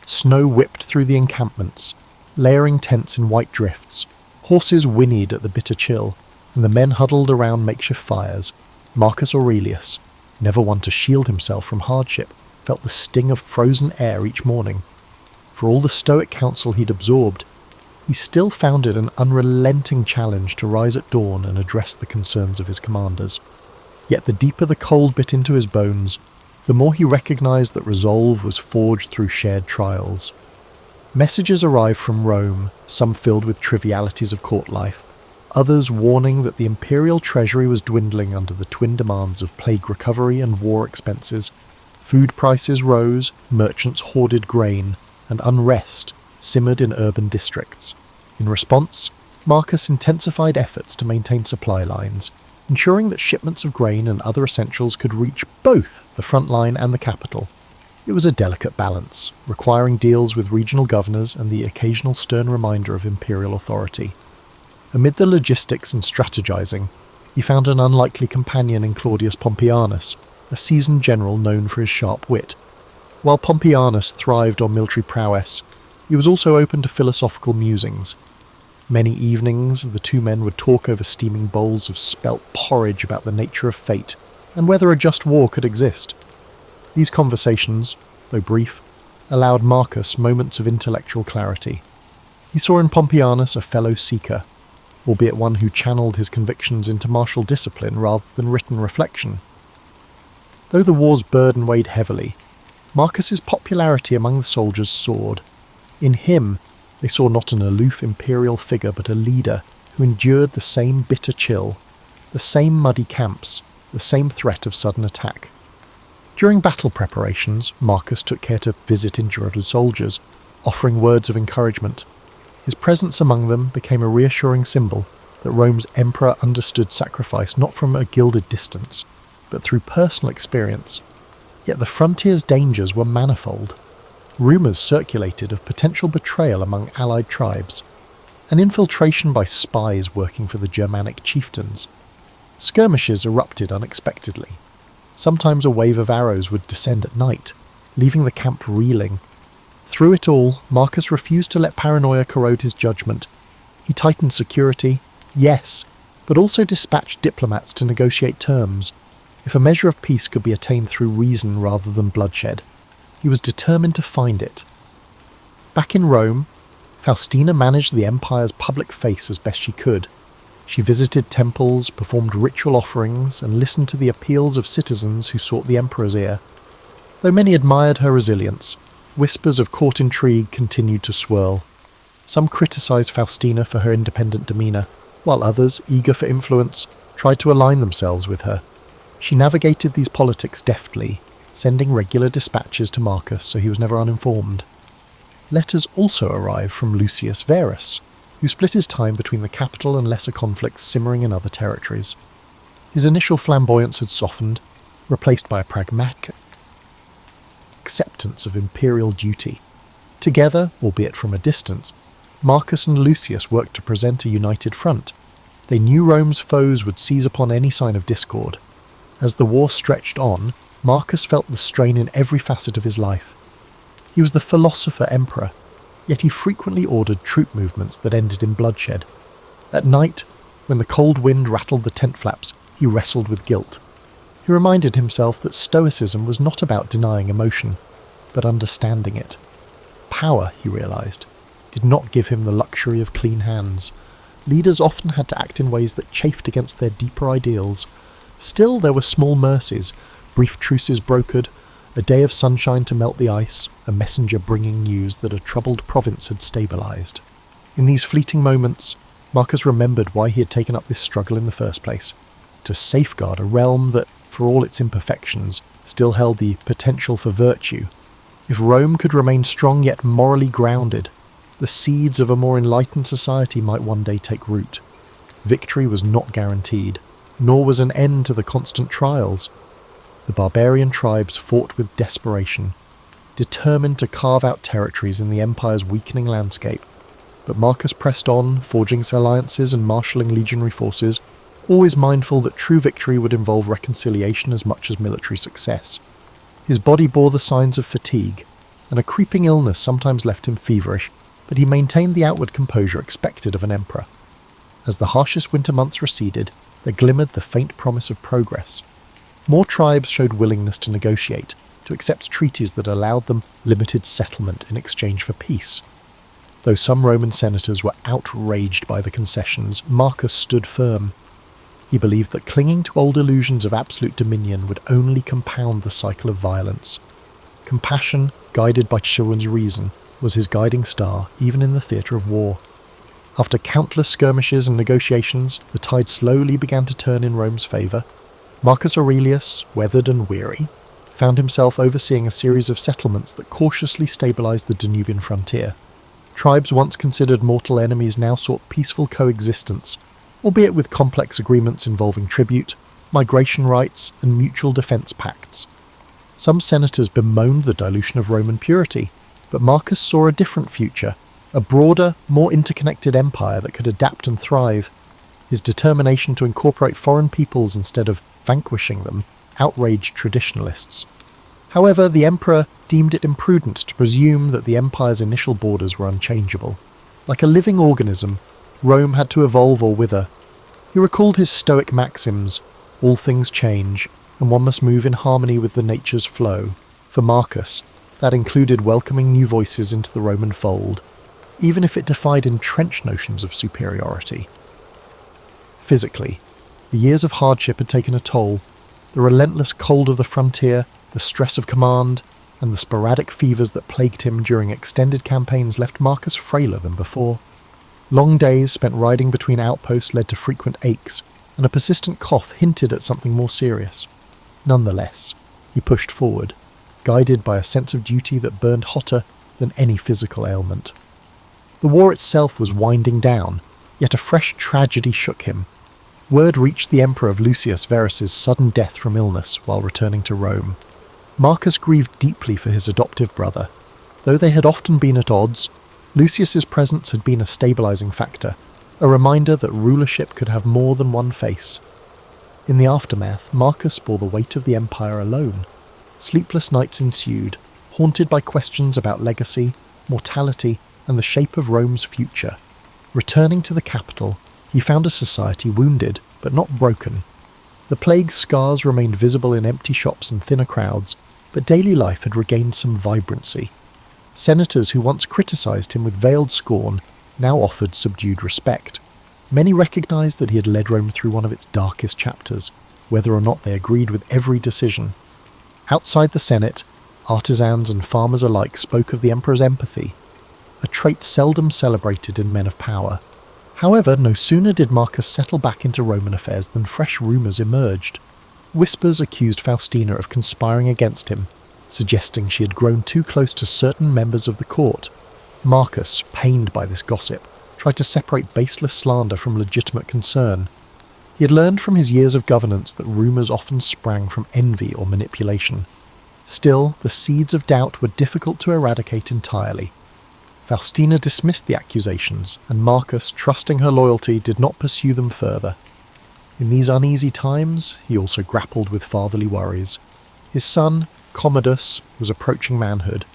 Speaker 1: Snow whipped through the encampments, layering tents in white drifts. Horses whinnied at the bitter chill, and the men huddled around makeshift fires. Marcus Aurelius, never one to shield himself from hardship, felt the sting of frozen air each morning. For all the stoic counsel he'd absorbed, he still found it an unrelenting challenge to rise at dawn and address the concerns of his commanders. Yet the deeper the cold bit into his bones, the more he recognised that resolve was forged through shared trials. Messages arrived from Rome, some filled with trivialities of court life, others warning that the imperial treasury was dwindling under the twin demands of plague recovery and war expenses. Food prices rose, merchants hoarded grain, and unrest simmered in urban districts. In response, Marcus intensified efforts to maintain supply lines, ensuring that shipments of grain and other essentials could reach both the front line and the capital. It was a delicate balance, requiring deals with regional governors and the occasional stern reminder of imperial authority. Amid the logistics and strategizing, he found an unlikely companion in Claudius Pompeianus, a seasoned general known for his sharp wit. While Pompeianus thrived on military prowess, he was also open to philosophical musings. Many evenings, the two men would talk over steaming bowls of spelt porridge about the nature of fate and whether a just war could exist. These conversations, though brief, allowed Marcus moments of intellectual clarity. He saw in Pompeianus a fellow seeker, albeit one who channeled his convictions into martial discipline rather than written reflection. Though the war's burden weighed heavily, Marcus's popularity among the soldiers soared. In him, they saw not an aloof imperial figure but a leader who endured the same bitter chill, the same muddy camps, the same threat of sudden attack. During battle preparations, Marcus took care to visit injured soldiers, offering words of encouragement. His presence among them became a reassuring symbol that Rome's emperor understood sacrifice not from a gilded distance, but through personal experience. Yet the frontier's dangers were manifold. Rumours circulated of potential betrayal among allied tribes, an infiltration by spies working for the Germanic chieftains. Skirmishes erupted unexpectedly. Sometimes a wave of arrows would descend at night, leaving the camp reeling. Through it all, Marcus refused to let paranoia corrode his judgment. He tightened security, yes, but also dispatched diplomats to negotiate terms. If a measure of peace could be attained through reason rather than bloodshed, he was determined to find it. Back in Rome, Faustina managed the empire's public face as best she could. She visited temples, performed ritual offerings, and listened to the appeals of citizens who sought the emperor's ear. Though many admired her resilience, whispers of court intrigue continued to swirl. Some criticised Faustina for her independent demeanour, while others, eager for influence, tried to align themselves with her. She navigated these politics deftly, sending regular dispatches to Marcus so he was never uninformed. Letters also arrived from Lucius Verus, who split his time between the capital and lesser conflicts simmering in other territories. His initial flamboyance had softened, replaced by a pragmatic acceptance of imperial duty. Together, albeit from a distance, Marcus and Lucius worked to present a united front. They knew Rome's foes would seize upon any sign of discord. As the war stretched on, Marcus felt the strain in every facet of his life. He was the philosopher emperor, yet he frequently ordered troop movements that ended in bloodshed. At night, when the cold wind rattled the tent flaps, he wrestled with guilt. He reminded himself that stoicism was not about denying emotion, but understanding it. Power, he realised, did not give him the luxury of clean hands. Leaders often had to act in ways that chafed against their deeper ideals. Still, there were small mercies, brief truces brokered, a day of sunshine to melt the ice, a messenger bringing news that a troubled province had stabilised. In these fleeting moments, Marcus remembered why he had taken up this struggle in the first place, to safeguard a realm that, for all its imperfections, still held the potential for virtue. If Rome could remain strong yet morally grounded, the seeds of a more enlightened society might one day take root. Victory was not guaranteed, nor was an end to the constant trials. The barbarian tribes fought with desperation, determined to carve out territories in the empire's weakening landscape. But Marcus pressed on, forging alliances and marshalling legionary forces, always mindful that true victory would involve reconciliation as much as military success. His body bore the signs of fatigue, and a creeping illness sometimes left him feverish, but he maintained the outward composure expected of an emperor. As the harshest winter months receded, there glimmered the faint promise of progress. More tribes showed willingness to negotiate, to accept treaties that allowed them limited settlement in exchange for peace. Though some Roman senators were outraged by the concessions, Marcus stood firm. He believed that clinging to old illusions of absolute dominion would only compound the cycle of violence. Compassion, guided by chivalrous reason, was his guiding star even in the theatre of war. After countless skirmishes and negotiations, the tide slowly began to turn in Rome's favour. Marcus Aurelius, weathered and weary, found himself overseeing a series of settlements that cautiously stabilised the Danubian frontier. Tribes once considered mortal enemies now sought peaceful coexistence, albeit with complex agreements involving tribute, migration rights, and mutual defence pacts. Some senators bemoaned the dilution of Roman purity, but Marcus saw a different future, a broader, more interconnected empire that could adapt and thrive. His determination to incorporate foreign peoples instead of vanquishing them outraged traditionalists. However, the emperor deemed it imprudent to presume that the empire's initial borders were unchangeable. Like a living organism, Rome had to evolve or wither. He recalled his Stoic maxims: all things change, and one must move in harmony with the nature's flow. For Marcus, That included welcoming new voices into the Roman fold, even if it defied entrenched notions of superiority. Physically, the years of hardship had taken a toll. The relentless cold of the frontier, the stress of command, and the sporadic fevers that plagued him during extended campaigns left Marcus frailer than before. Long days spent riding between outposts led to frequent aches, and a persistent cough hinted at something more serious. Nonetheless, he pushed forward, guided by a sense of duty that burned hotter than any physical ailment. The war itself was winding down, yet a fresh tragedy shook him. Word reached the Emperor of Lucius Verus's sudden death from illness while returning to Rome. Marcus grieved deeply for his adoptive brother. Though they had often been at odds, Lucius's presence had been a stabilizing factor, a reminder that rulership could have more than one face. In the aftermath, Marcus bore the weight of the empire alone. Sleepless nights ensued, haunted by questions about legacy, mortality, and the shape of Rome's future. Returning to the capital, he found a society wounded, but not broken. The plague's scars remained visible in empty shops and thinner crowds, but daily life had regained some vibrancy. Senators who once criticised him with veiled scorn now offered subdued respect. Many recognised that he had led Rome through one of its darkest chapters, whether or not they agreed with every decision. Outside the Senate, artisans and farmers alike spoke of the emperor's empathy, a trait seldom celebrated in men of power. However, no sooner did Marcus settle back into Roman affairs than fresh rumours emerged. Whispers accused Faustina of conspiring against him, suggesting she had grown too close to certain members of the court. Marcus, pained by this gossip, tried to separate baseless slander from legitimate concern. He had learned from his years of governance that rumours often sprang from envy or manipulation. Still, the seeds of doubt were difficult to eradicate entirely. Faustina dismissed the accusations, and Marcus, trusting her loyalty, did not pursue them further. In these uneasy times, he also grappled with fatherly worries. His son, Commodus, was approaching manhood,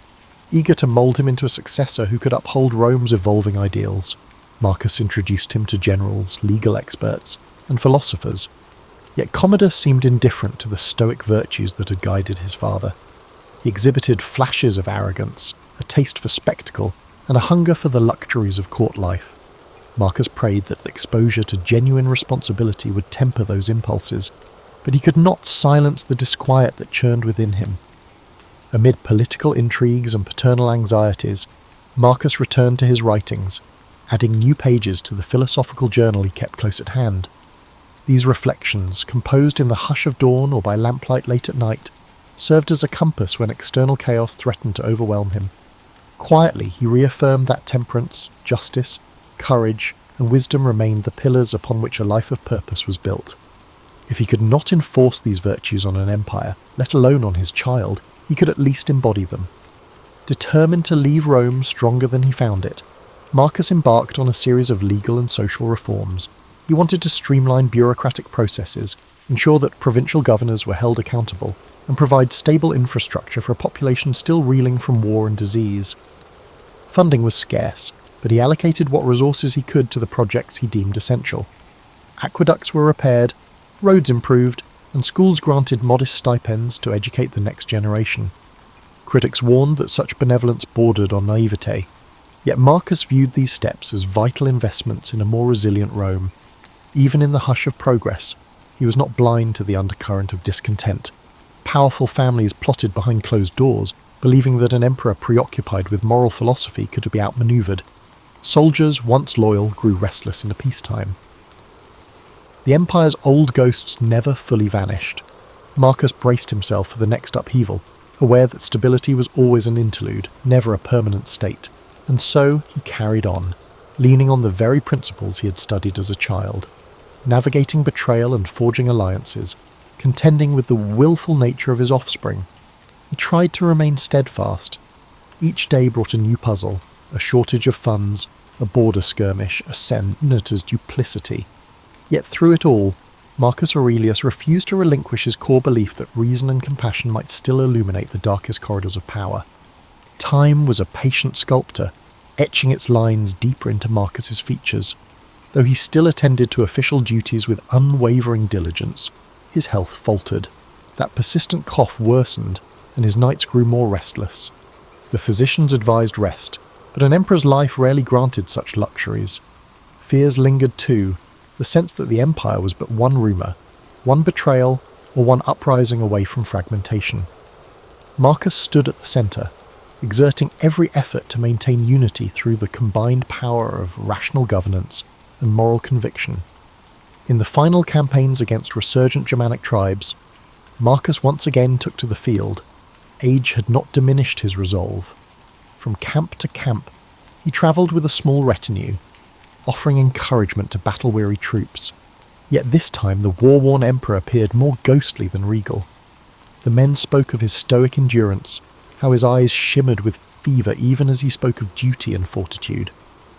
Speaker 1: eager to mould him into a successor who could uphold Rome's evolving ideals. Marcus introduced him to generals, legal experts, and philosophers. Yet Commodus seemed indifferent to the stoic virtues that had guided his father. He exhibited flashes of arrogance, a taste for spectacle, and a hunger for the luxuries of court life. Marcus prayed that exposure to genuine responsibility would temper those impulses, but he could not silence the disquiet that churned within him. Amid political intrigues and paternal anxieties, Marcus returned to his writings, adding new pages to the philosophical journal he kept close at hand. These reflections, composed in the hush of dawn or by lamplight late at night, served as a compass when external chaos threatened to overwhelm him. Quietly, he reaffirmed that temperance, justice, courage, and wisdom remained the pillars upon which a life of purpose was built. If he could not enforce these virtues on an empire, let alone on his child, he could at least embody them. Determined to leave Rome stronger than he found it, Marcus embarked on a series of legal and social reforms. He wanted to streamline bureaucratic processes, ensure that provincial governors were held accountable, and provide stable infrastructure for a population still reeling from war and disease. Funding was scarce, but he allocated what resources he could to the projects he deemed essential. Aqueducts were repaired, roads improved, and schools granted modest stipends to educate the next generation. Critics warned that such benevolence bordered on naivete, yet Marcus viewed these steps as vital investments in a more resilient Rome. Even in the hush of progress, he was not blind to the undercurrent of discontent. Powerful families plotted behind closed doors, believing that an emperor preoccupied with moral philosophy could be outmaneuvered. Soldiers, once loyal, grew restless in peacetime. The empire's old ghosts never fully vanished. Marcus braced himself for the next upheaval, aware that stability was always an interlude, never a permanent state. And so he carried on, leaning on the very principles he had studied as a child, navigating betrayal and forging alliances, contending with the willful nature of his offspring. He tried to remain steadfast. Each day brought a new puzzle, a shortage of funds, a border skirmish, a senator's duplicity. Yet through it all, Marcus Aurelius refused to relinquish his core belief that reason and compassion might still illuminate the darkest corridors of power. Time was a patient sculptor, etching its lines deeper into Marcus's features. Though he still attended to official duties with unwavering diligence, his health faltered. That persistent cough worsened, and his nights grew more restless. The physicians advised rest, but an emperor's life rarely granted such luxuries. Fears lingered too, the sense that the empire was but one rumour, one betrayal, or one uprising away from fragmentation. Marcus stood at the centre, exerting every effort to maintain unity through the combined power of rational governance and moral conviction. In the final campaigns against resurgent Germanic tribes, Marcus once again took to the field. Age had not diminished his resolve. From camp to camp, he travelled with a small retinue, offering encouragement to battle-weary troops. Yet this time the war-worn emperor appeared more ghostly than regal. The men spoke of his stoic endurance, how his eyes shimmered with fever even as he spoke of duty and fortitude.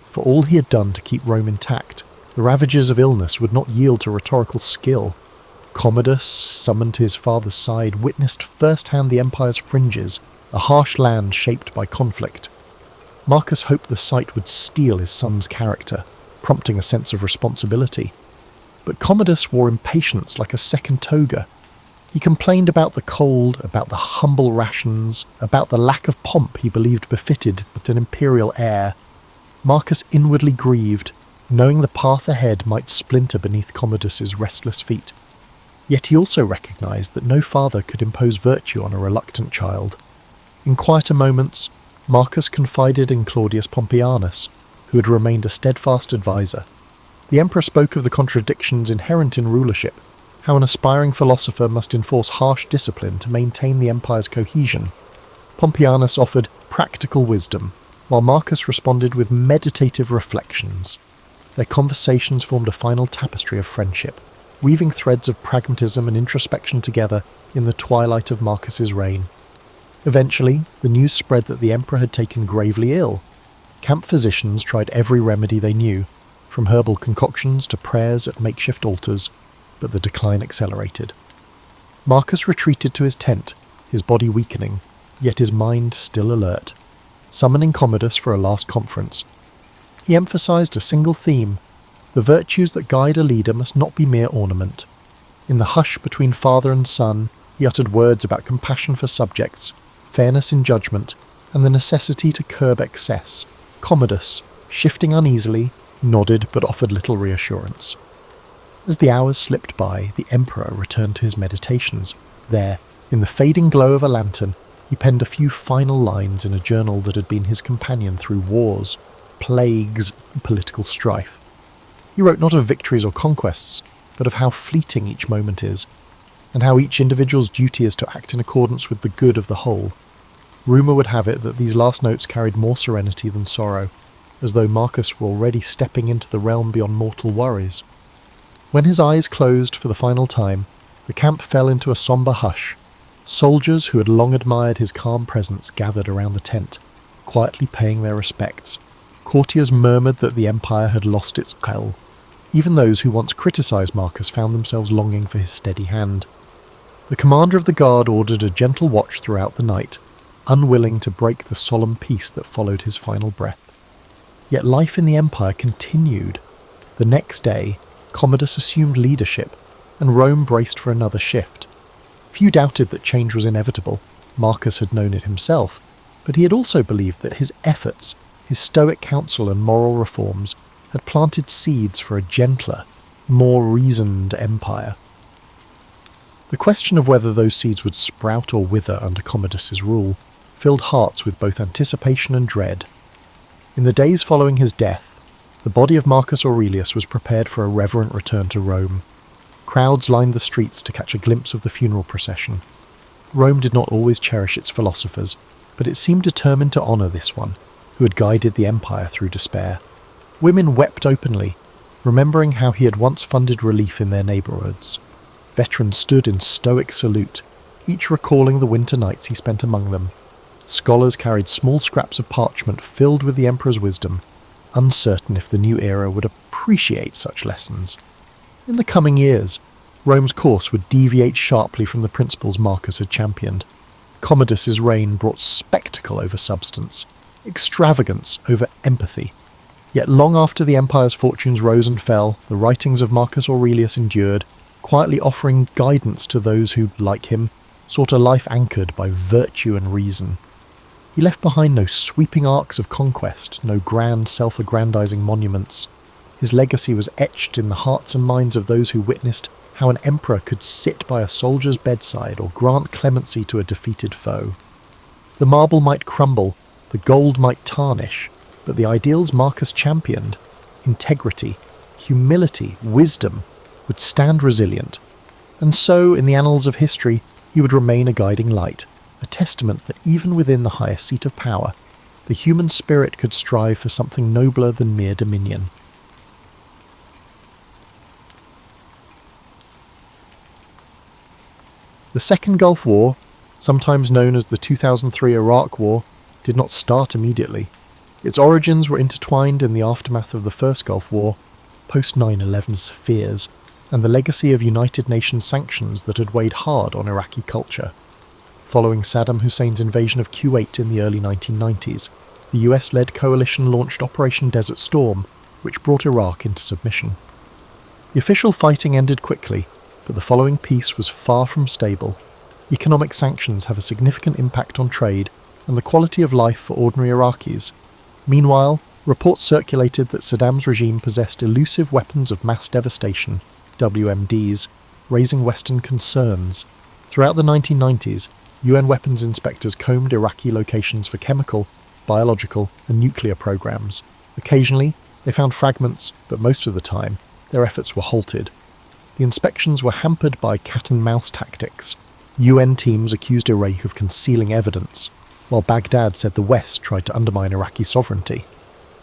Speaker 1: For all he had done to keep Rome intact, the ravages of illness would not yield to rhetorical skill. Commodus, summoned to his father's side, witnessed first-hand the empire's fringes, a harsh land shaped by conflict. Marcus hoped the sight would steel his son's character, prompting a sense of responsibility. But Commodus wore impatience like a second toga. He complained about the cold, about the humble rations, about the lack of pomp he believed befitted an imperial heir. Marcus inwardly grieved, knowing the path ahead might splinter beneath Commodus's restless feet. Yet he also recognised that no father could impose virtue on a reluctant child. In quieter moments, Marcus confided in Claudius Pompeianus, who had remained a steadfast advisor. The emperor spoke of the contradictions inherent in rulership, how an aspiring philosopher must enforce harsh discipline to maintain the empire's cohesion. Pompeianus offered practical wisdom, while Marcus responded with meditative reflections. Their conversations formed a final tapestry of friendship, weaving threads of pragmatism and introspection together in the twilight of Marcus's reign. Eventually, the news spread that the emperor had taken gravely ill. Camp physicians tried every remedy they knew, from herbal concoctions to prayers at makeshift altars, but the decline accelerated. Marcus retreated to his tent, his body weakening, yet his mind still alert, summoning Commodus for a last conference. He emphasized a single theme: the virtues that guide a leader must not be mere ornament. In the hush between father and son, he uttered words about compassion for subjects, fairness in judgment, and the necessity to curb excess. Commodus, shifting uneasily, nodded but offered little reassurance. As the hours slipped by, the emperor returned to his meditations. There, in the fading glow of a lantern, he penned a few final lines in a journal that had been his companion through wars, plagues, and political strife. He wrote not of victories or conquests, but of how fleeting each moment is, and how each individual's duty is to act in accordance with the good of the whole. Rumour would have it that these last notes carried more serenity than sorrow, as though Marcus were already stepping into the realm beyond mortal worries. When his eyes closed for the final time, the camp fell into a sombre hush. Soldiers who had long admired his calm presence gathered around the tent, quietly paying their respects. Courtiers murmured that the empire had lost its quell. Even those who once criticised Marcus found themselves longing for his steady hand. The commander of the guard ordered a gentle watch throughout the night, unwilling to break the solemn peace that followed his final breath. Yet life in the empire continued. The next day, Commodus assumed leadership, and Rome braced for another shift. Few doubted that change was inevitable. Marcus had known it himself, but he had also believed that his efforts, his stoic counsel and moral reforms, had planted seeds for a gentler, more reasoned empire. The question of whether those seeds would sprout or wither under Commodus's rule filled hearts with both anticipation and dread. In the days following his death, the body of Marcus Aurelius was prepared for a reverent return to Rome. Crowds lined the streets to catch a glimpse of the funeral procession. Rome did not always cherish its philosophers, but it seemed determined to honour this one, who had guided the empire through despair. Women wept openly, remembering how he had once funded relief in their neighbourhoods. Veterans stood in stoic salute, each recalling the winter nights he spent among them. Scholars carried small scraps of parchment filled with the emperor's wisdom, uncertain if the new era would appreciate such lessons. In the coming years, Rome's course would deviate sharply from the principles Marcus had championed. Commodus's reign brought spectacle over substance, extravagance over empathy. Yet long after the empire's fortunes rose and fell, the writings of Marcus Aurelius endured, quietly offering guidance to those who, like him, sought a life anchored by virtue and reason. He left behind no sweeping arcs of conquest, no grand self-aggrandizing monuments. His legacy was etched in the hearts and minds of those who witnessed how an emperor could sit by a soldier's bedside or grant clemency to a defeated foe. The marble might crumble, the gold might tarnish, but the ideals Marcus championed, integrity, humility, wisdom, would stand resilient. And so, in the annals of history, he would remain a guiding light, a testament that even within the highest seat of power, the human spirit could strive for something nobler than mere dominion. The Second Gulf War, sometimes known as the 2003 Iraq War, did not start immediately. Its origins were intertwined in the aftermath of the First Gulf War, post 9/11's fears, and the legacy of United Nations sanctions that had weighed hard on Iraqi culture. Following Saddam Hussein's invasion of Kuwait in the early 1990s, the US-led coalition launched Operation Desert Storm, which brought Iraq into submission. The official fighting ended quickly, but the following peace was far from stable. Economic sanctions have a significant impact on trade and the quality of life for ordinary Iraqis. Meanwhile, reports circulated that Saddam's regime possessed elusive weapons of mass devastation, WMDs, raising Western concerns. Throughout the 1990s, UN weapons inspectors combed Iraqi locations for chemical, biological, and nuclear programs. Occasionally, they found fragments, but most of the time, their efforts were halted. The inspections were hampered by cat-and-mouse tactics. UN teams accused Iraq of concealing evidence, while Baghdad said the West tried to undermine Iraqi sovereignty.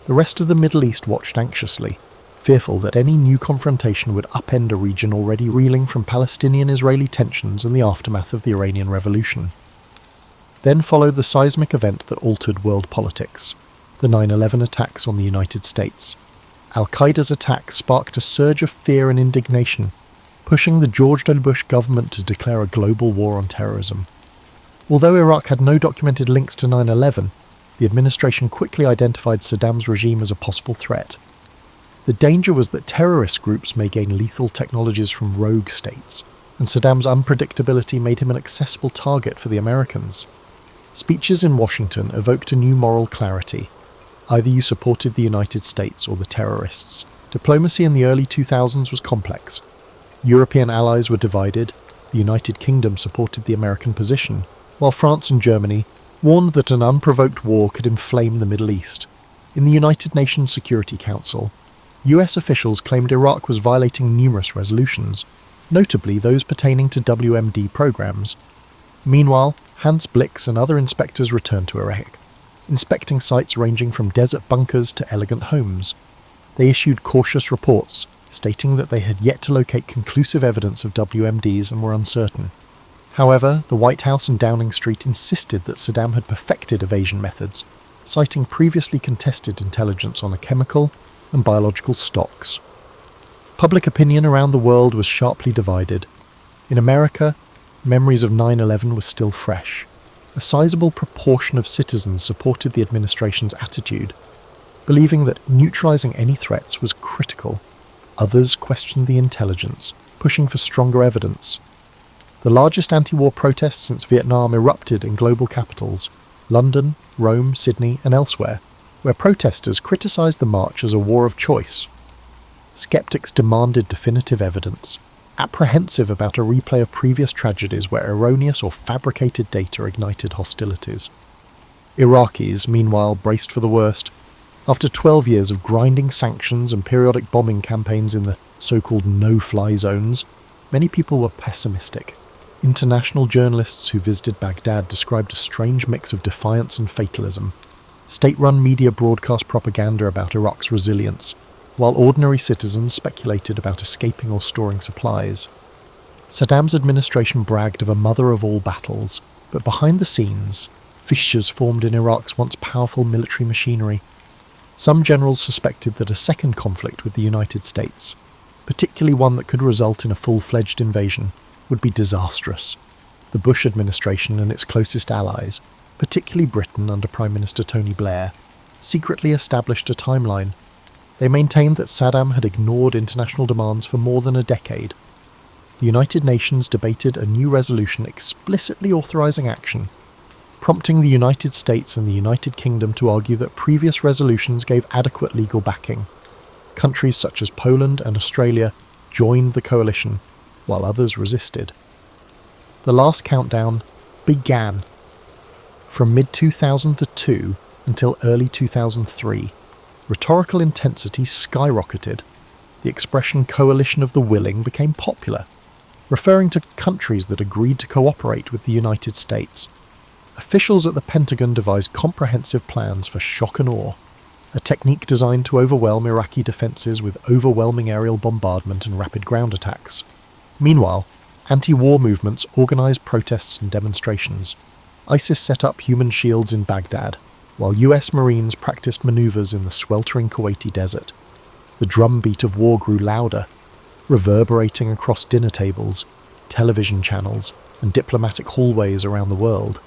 Speaker 1: The rest of the Middle East watched anxiously, fearful that any new confrontation would upend a region already reeling from Palestinian-Israeli tensions and the aftermath of the Iranian Revolution. Then followed the seismic event that altered world politics, the 9/11 attacks on the United States. Al-Qaeda's attack sparked a surge of fear and indignation, pushing the George W. Bush government to declare a global war on terrorism. Although Iraq had no documented links to 9/11, the administration quickly identified Saddam's regime as a possible threat. The danger was that terrorist groups may gain lethal technologies from rogue states, and Saddam's unpredictability made him an accessible target for the Americans. Speeches in Washington evoked a new moral clarity. Either you supported the United States or the terrorists. Diplomacy in the early 2000s was complex. European allies were divided, the United Kingdom supported the American position, while France and Germany warned that an unprovoked war could inflame the Middle East. In the United Nations Security Council, US officials claimed Iraq was violating numerous resolutions, notably those pertaining to WMD programs. Meanwhile, Hans Blix and other inspectors returned to Iraq, inspecting sites ranging from desert bunkers to elegant homes. They issued cautious reports, stating that they had yet to locate conclusive evidence of WMDs and were uncertain. However, the White House and Downing Street insisted that Saddam had perfected evasion methods, citing previously contested intelligence on the chemical and biological stocks. Public opinion around the world was sharply divided. In America, memories of 9/11 were still fresh. A sizable proportion of citizens supported the administration's attitude, believing that neutralizing any threats was critical. Others questioned the intelligence, pushing for stronger evidence. The largest anti-war protests since Vietnam erupted in global capitals, London, Rome, Sydney, and elsewhere, where protesters criticized the march as a war of choice. Skeptics demanded definitive evidence, apprehensive about a replay of previous tragedies where erroneous or fabricated data ignited hostilities. Iraqis, meanwhile, braced for the worst. After 12 years of grinding sanctions and periodic bombing campaigns in the so-called no-fly zones, many people were pessimistic. International journalists who visited Baghdad described a strange mix of defiance and fatalism. State-run media broadcast propaganda about Iraq's resilience, while ordinary citizens speculated about escaping or storing supplies. Saddam's administration bragged of a mother of all battles, but behind the scenes, fissures formed in Iraq's once powerful military machinery. Some generals suspected that a second conflict with the United States, particularly one that could result in a full-fledged invasion, would be disastrous. The Bush administration and its closest allies, particularly Britain under Prime Minister Tony Blair, secretly established a timeline. They maintained that Saddam had ignored international demands for more than a decade. The United Nations debated a new resolution explicitly authorizing action. prompting the United States and the United Kingdom to argue that previous resolutions gave adequate legal backing. Countries such as Poland and Australia joined the coalition, while others resisted. The last countdown began. From mid-2002 until early 2003, rhetorical intensity skyrocketed. The expression coalition of the willing became popular, referring to countries that agreed to cooperate with the United States. Officials at the Pentagon devised comprehensive plans for shock and awe, a technique designed to overwhelm Iraqi defences with overwhelming aerial bombardment and rapid ground attacks. Meanwhile, anti-war movements organised protests and demonstrations. ISIS set up human shields in Baghdad, while US Marines practiced manoeuvres in the sweltering Kuwaiti desert. The drumbeat of war grew louder, reverberating across dinner tables, television channels, and diplomatic hallways around the world.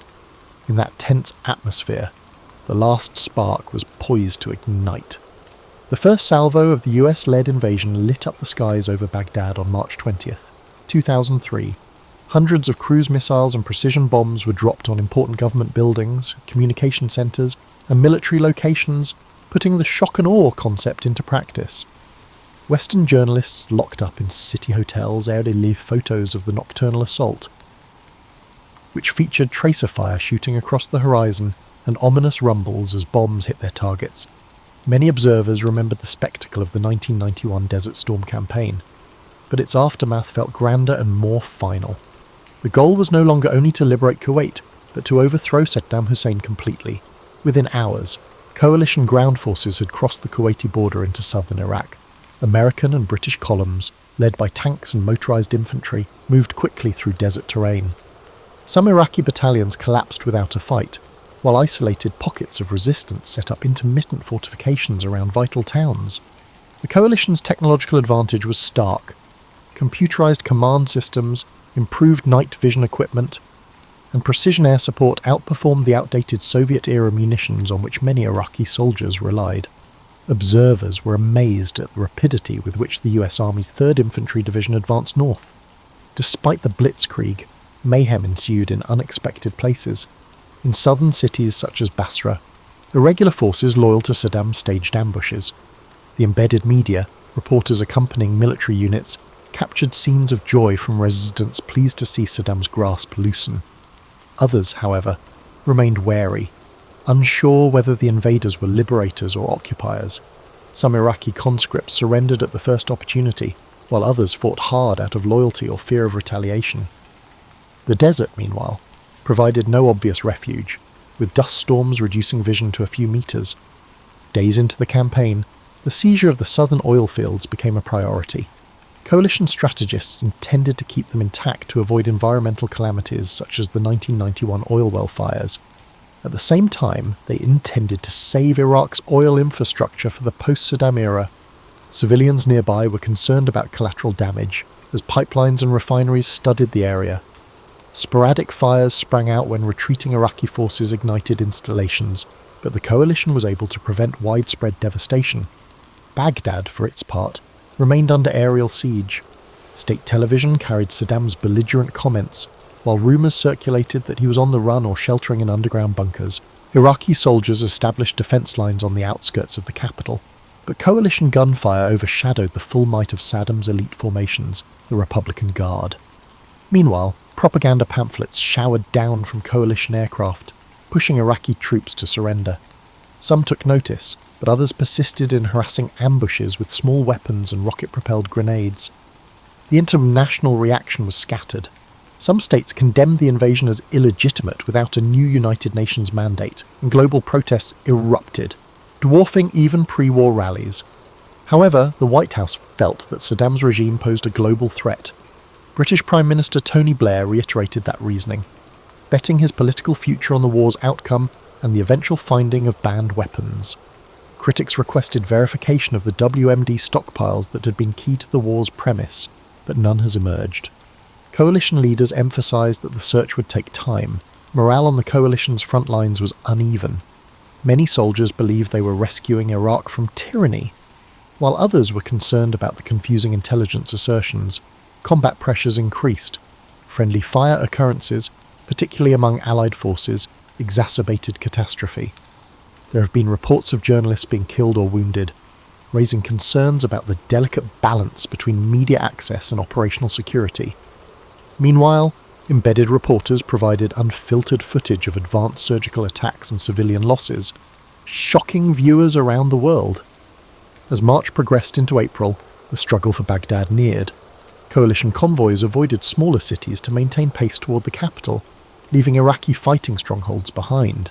Speaker 1: In that tense atmosphere, the last spark was poised to ignite. The first salvo of the US-led invasion lit up the skies over Baghdad on March 20th, 2003. Hundreds of cruise missiles and precision bombs were dropped on important government buildings, communication centres, and military locations, putting the shock and awe concept into practice. Western journalists locked up in city hotels aired live photos of the nocturnal assault, which featured tracer fire shooting across the horizon and ominous rumbles as bombs hit their targets. Many observers remembered the spectacle of the 1991 Desert Storm campaign, but its aftermath felt grander and more final. The goal was no longer only to liberate Kuwait, but to overthrow Saddam Hussein completely. Within hours, coalition ground forces had crossed the Kuwaiti border into southern Iraq. American and British columns, led by tanks and motorised infantry, moved quickly through desert terrain. Some Iraqi battalions collapsed without a fight, while isolated pockets of resistance set up intermittent fortifications around vital towns. The coalition's technological advantage was stark. Computerised command systems, improved night vision equipment, and precision air support outperformed the outdated Soviet-era munitions on which many Iraqi soldiers relied. Observers were amazed at the rapidity with which the US Army's 3rd Infantry Division advanced north. Despite the blitzkrieg, mayhem ensued in unexpected places. In southern cities such as Basra, irregular forces loyal to Saddam staged ambushes. The embedded media, reporters accompanying military units, captured scenes of joy from residents pleased to see Saddam's grasp loosen. Others, however, remained wary, unsure whether the invaders were liberators or occupiers. Some Iraqi conscripts surrendered at the first opportunity, while others fought hard out of loyalty or fear of retaliation. The desert, meanwhile, provided no obvious refuge, with dust storms reducing vision to a few metres. Days into the campaign, the seizure of the southern oil fields became a priority. Coalition strategists intended to keep them intact to avoid environmental calamities such as the 1991 oil well fires. At the same time, they intended to save Iraq's oil infrastructure for the post-Saddam era. Civilians nearby were concerned about collateral damage, as pipelines and refineries studded the area. Sporadic fires sprang out when retreating Iraqi forces ignited installations, but the coalition was able to prevent widespread devastation. Baghdad, for its part, remained under aerial siege. State television carried Saddam's belligerent comments, while rumours circulated that he was on the run or sheltering in underground bunkers. Iraqi soldiers established defence lines on the outskirts of the capital, but coalition gunfire overshadowed the full might of Saddam's elite formations, the Republican Guard. Meanwhile, propaganda pamphlets showered down from coalition aircraft, pushing Iraqi troops to surrender. Some took notice, but others persisted in harassing ambushes with small weapons and rocket-propelled grenades. The international reaction was scattered. Some states condemned the invasion as illegitimate without a new United Nations mandate, and global protests erupted, dwarfing even pre-war rallies. However, the White House felt that Saddam's regime posed a global threat. British Prime Minister Tony Blair reiterated that reasoning, betting his political future on the war's outcome and the eventual finding of banned weapons. Critics requested verification of the WMD stockpiles that had been key to the war's premise, but none has emerged. Coalition leaders emphasised that the search would take time. Morale on the coalition's front lines was uneven. Many soldiers believed they were rescuing Iraq from tyranny, while others were concerned about the confusing intelligence assertions. Combat pressures increased. Friendly fire occurrences, particularly among Allied forces, exacerbated catastrophe. There have been reports of journalists being killed or wounded, raising concerns about the delicate balance between media access and operational security. Meanwhile, embedded reporters provided unfiltered footage of advanced surgical attacks and civilian losses, shocking viewers around the world. As March progressed into April, the struggle for Baghdad neared. Coalition convoys avoided smaller cities to maintain pace toward the capital, leaving Iraqi fighting strongholds behind.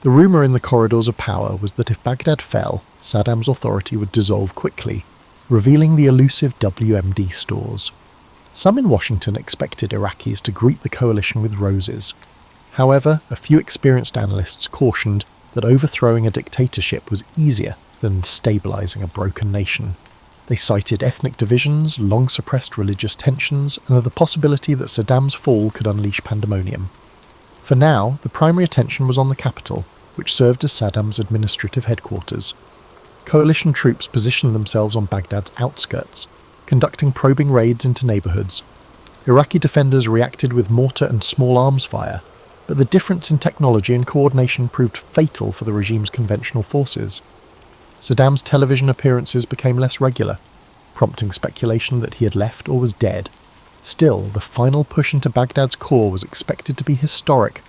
Speaker 1: The rumour in the corridors of power was that if Baghdad fell, Saddam's authority would dissolve quickly, revealing the elusive WMD stores. Some in Washington expected Iraqis to greet the coalition with roses. However, a few experienced analysts cautioned that overthrowing a dictatorship was easier than stabilising a broken nation. They cited ethnic divisions, long-suppressed religious tensions, and the possibility that Saddam's fall could unleash pandemonium. For now, the primary attention was on the capital, which served as Saddam's administrative headquarters. Coalition troops positioned themselves on Baghdad's outskirts, conducting probing raids into neighbourhoods. Iraqi defenders reacted with mortar and small arms fire, but the difference in technology and coordination proved fatal for the regime's conventional forces. Saddam's television appearances became less regular, prompting speculation that he had left or was dead. Still, the final push into Baghdad's core was expected to be historic,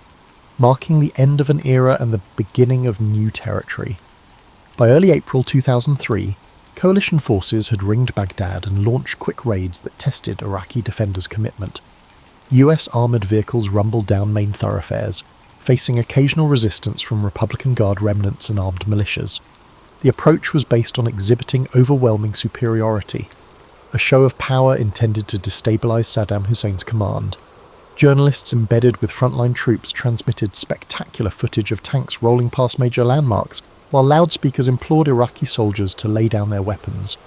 Speaker 1: marking the end of an era and the beginning of new territory. By early April 2003, coalition forces had ringed Baghdad and launched quick raids that tested Iraqi defenders' commitment. US armoured vehicles rumbled down main thoroughfares, facing occasional resistance from Republican Guard remnants and armed militias. The approach was based on exhibiting overwhelming superiority, a show of power intended to destabilise Saddam Hussein's command. Journalists embedded with frontline troops transmitted spectacular footage of tanks rolling past major landmarks, while loudspeakers implored Iraqi soldiers to lay down their weapons.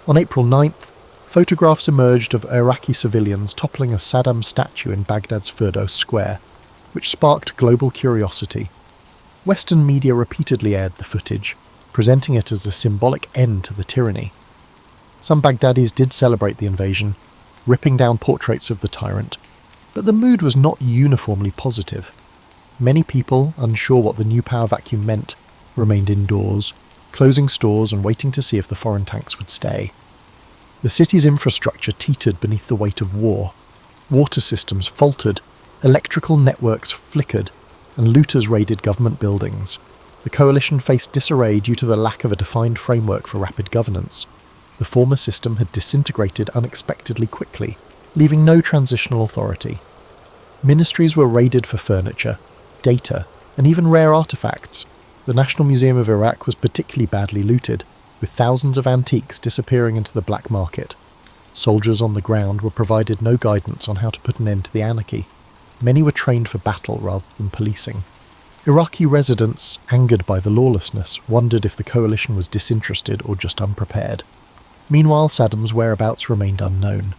Speaker 1: On April 9th, photographs emerged of Iraqi civilians toppling a Saddam statue in Baghdad's Firdos Square, which sparked global curiosity. Western media repeatedly aired the footage, presenting it as a symbolic end to the tyranny. Some Baghdadis did celebrate the invasion, ripping down portraits of the tyrant, but the mood was not uniformly positive. Many people, unsure what the new power vacuum meant, remained indoors, closing stores and waiting to see if the foreign tanks would stay. The city's infrastructure teetered beneath the weight of war. Water systems faltered, electrical networks flickered, and looters raided government buildings. The coalition faced disarray due to the lack of a defined framework for rapid governance. The former system had disintegrated unexpectedly quickly, leaving no transitional authority. Ministries were raided for furniture, data, and even rare artifacts. The National Museum of Iraq was particularly badly looted, with thousands of antiques disappearing into the black market. Soldiers on the ground were provided no guidance on how to put an end to the anarchy. Many were trained for battle rather than policing. Iraqi residents, angered by the lawlessness, wondered if the coalition was disinterested or just unprepared. Meanwhile, Saddam's whereabouts remained unknown.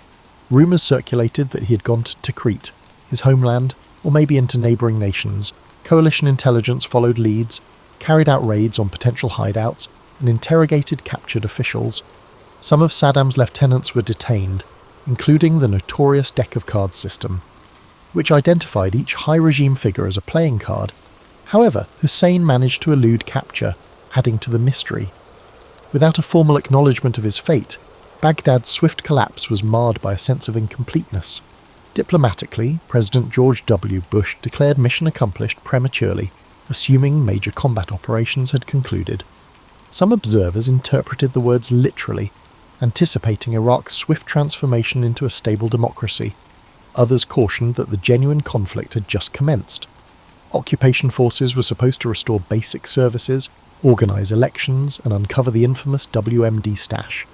Speaker 1: Rumours circulated that he had gone to Tikrit, his homeland, or maybe into neighbouring nations. Coalition intelligence followed leads, carried out raids on potential hideouts, and interrogated captured officials. Some of Saddam's lieutenants were detained, including the notorious deck of cards system, which identified each high regime figure as a playing card. However, Hussein managed to elude capture, adding to the mystery. Without a formal acknowledgement of his fate, Baghdad's swift collapse was marred by a sense of incompleteness. Diplomatically, President George W. Bush declared mission accomplished prematurely, assuming major combat operations had concluded. Some observers interpreted the words literally, anticipating Iraq's swift transformation into a stable democracy. Others cautioned that the genuine conflict had just commenced. Occupation forces were supposed to restore basic services, organise elections, and uncover the infamous WMD stash.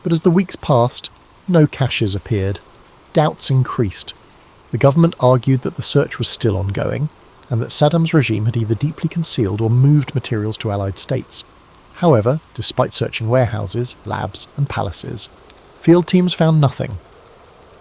Speaker 1: But as the weeks passed, no caches appeared. Doubts increased. The government argued that the search was still ongoing, and that Saddam's regime had either deeply concealed or moved materials to Allied states. However, despite searching warehouses, labs, and palaces, field teams found nothing.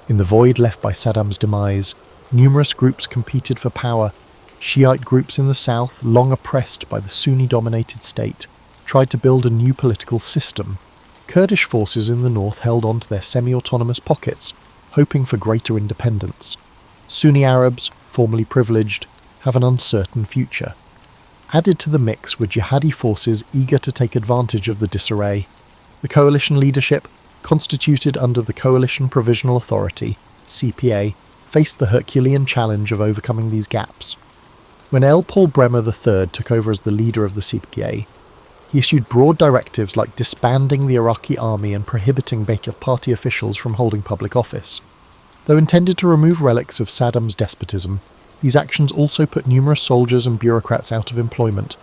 Speaker 1: In the void left by Saddam's demise, numerous groups competed for power. Shiite groups in the south, long oppressed by the Sunni-dominated state, tried to build a new political system. Kurdish forces in the north held on to their semi-autonomous pockets, hoping for greater independence. Sunni Arabs, formerly privileged, have an uncertain future. Added to the mix were jihadi forces eager to take advantage of the disarray. The coalition leadership, constituted under the Coalition Provisional Authority, CPA, faced the Herculean challenge of overcoming these gaps. When L. Paul Bremer III took over as the leader of the CPA, he issued broad directives like disbanding the Iraqi army and prohibiting Ba'ath Party officials from holding public office. Though intended to remove relics of Saddam's despotism, these actions also put numerous soldiers and bureaucrats out of employment.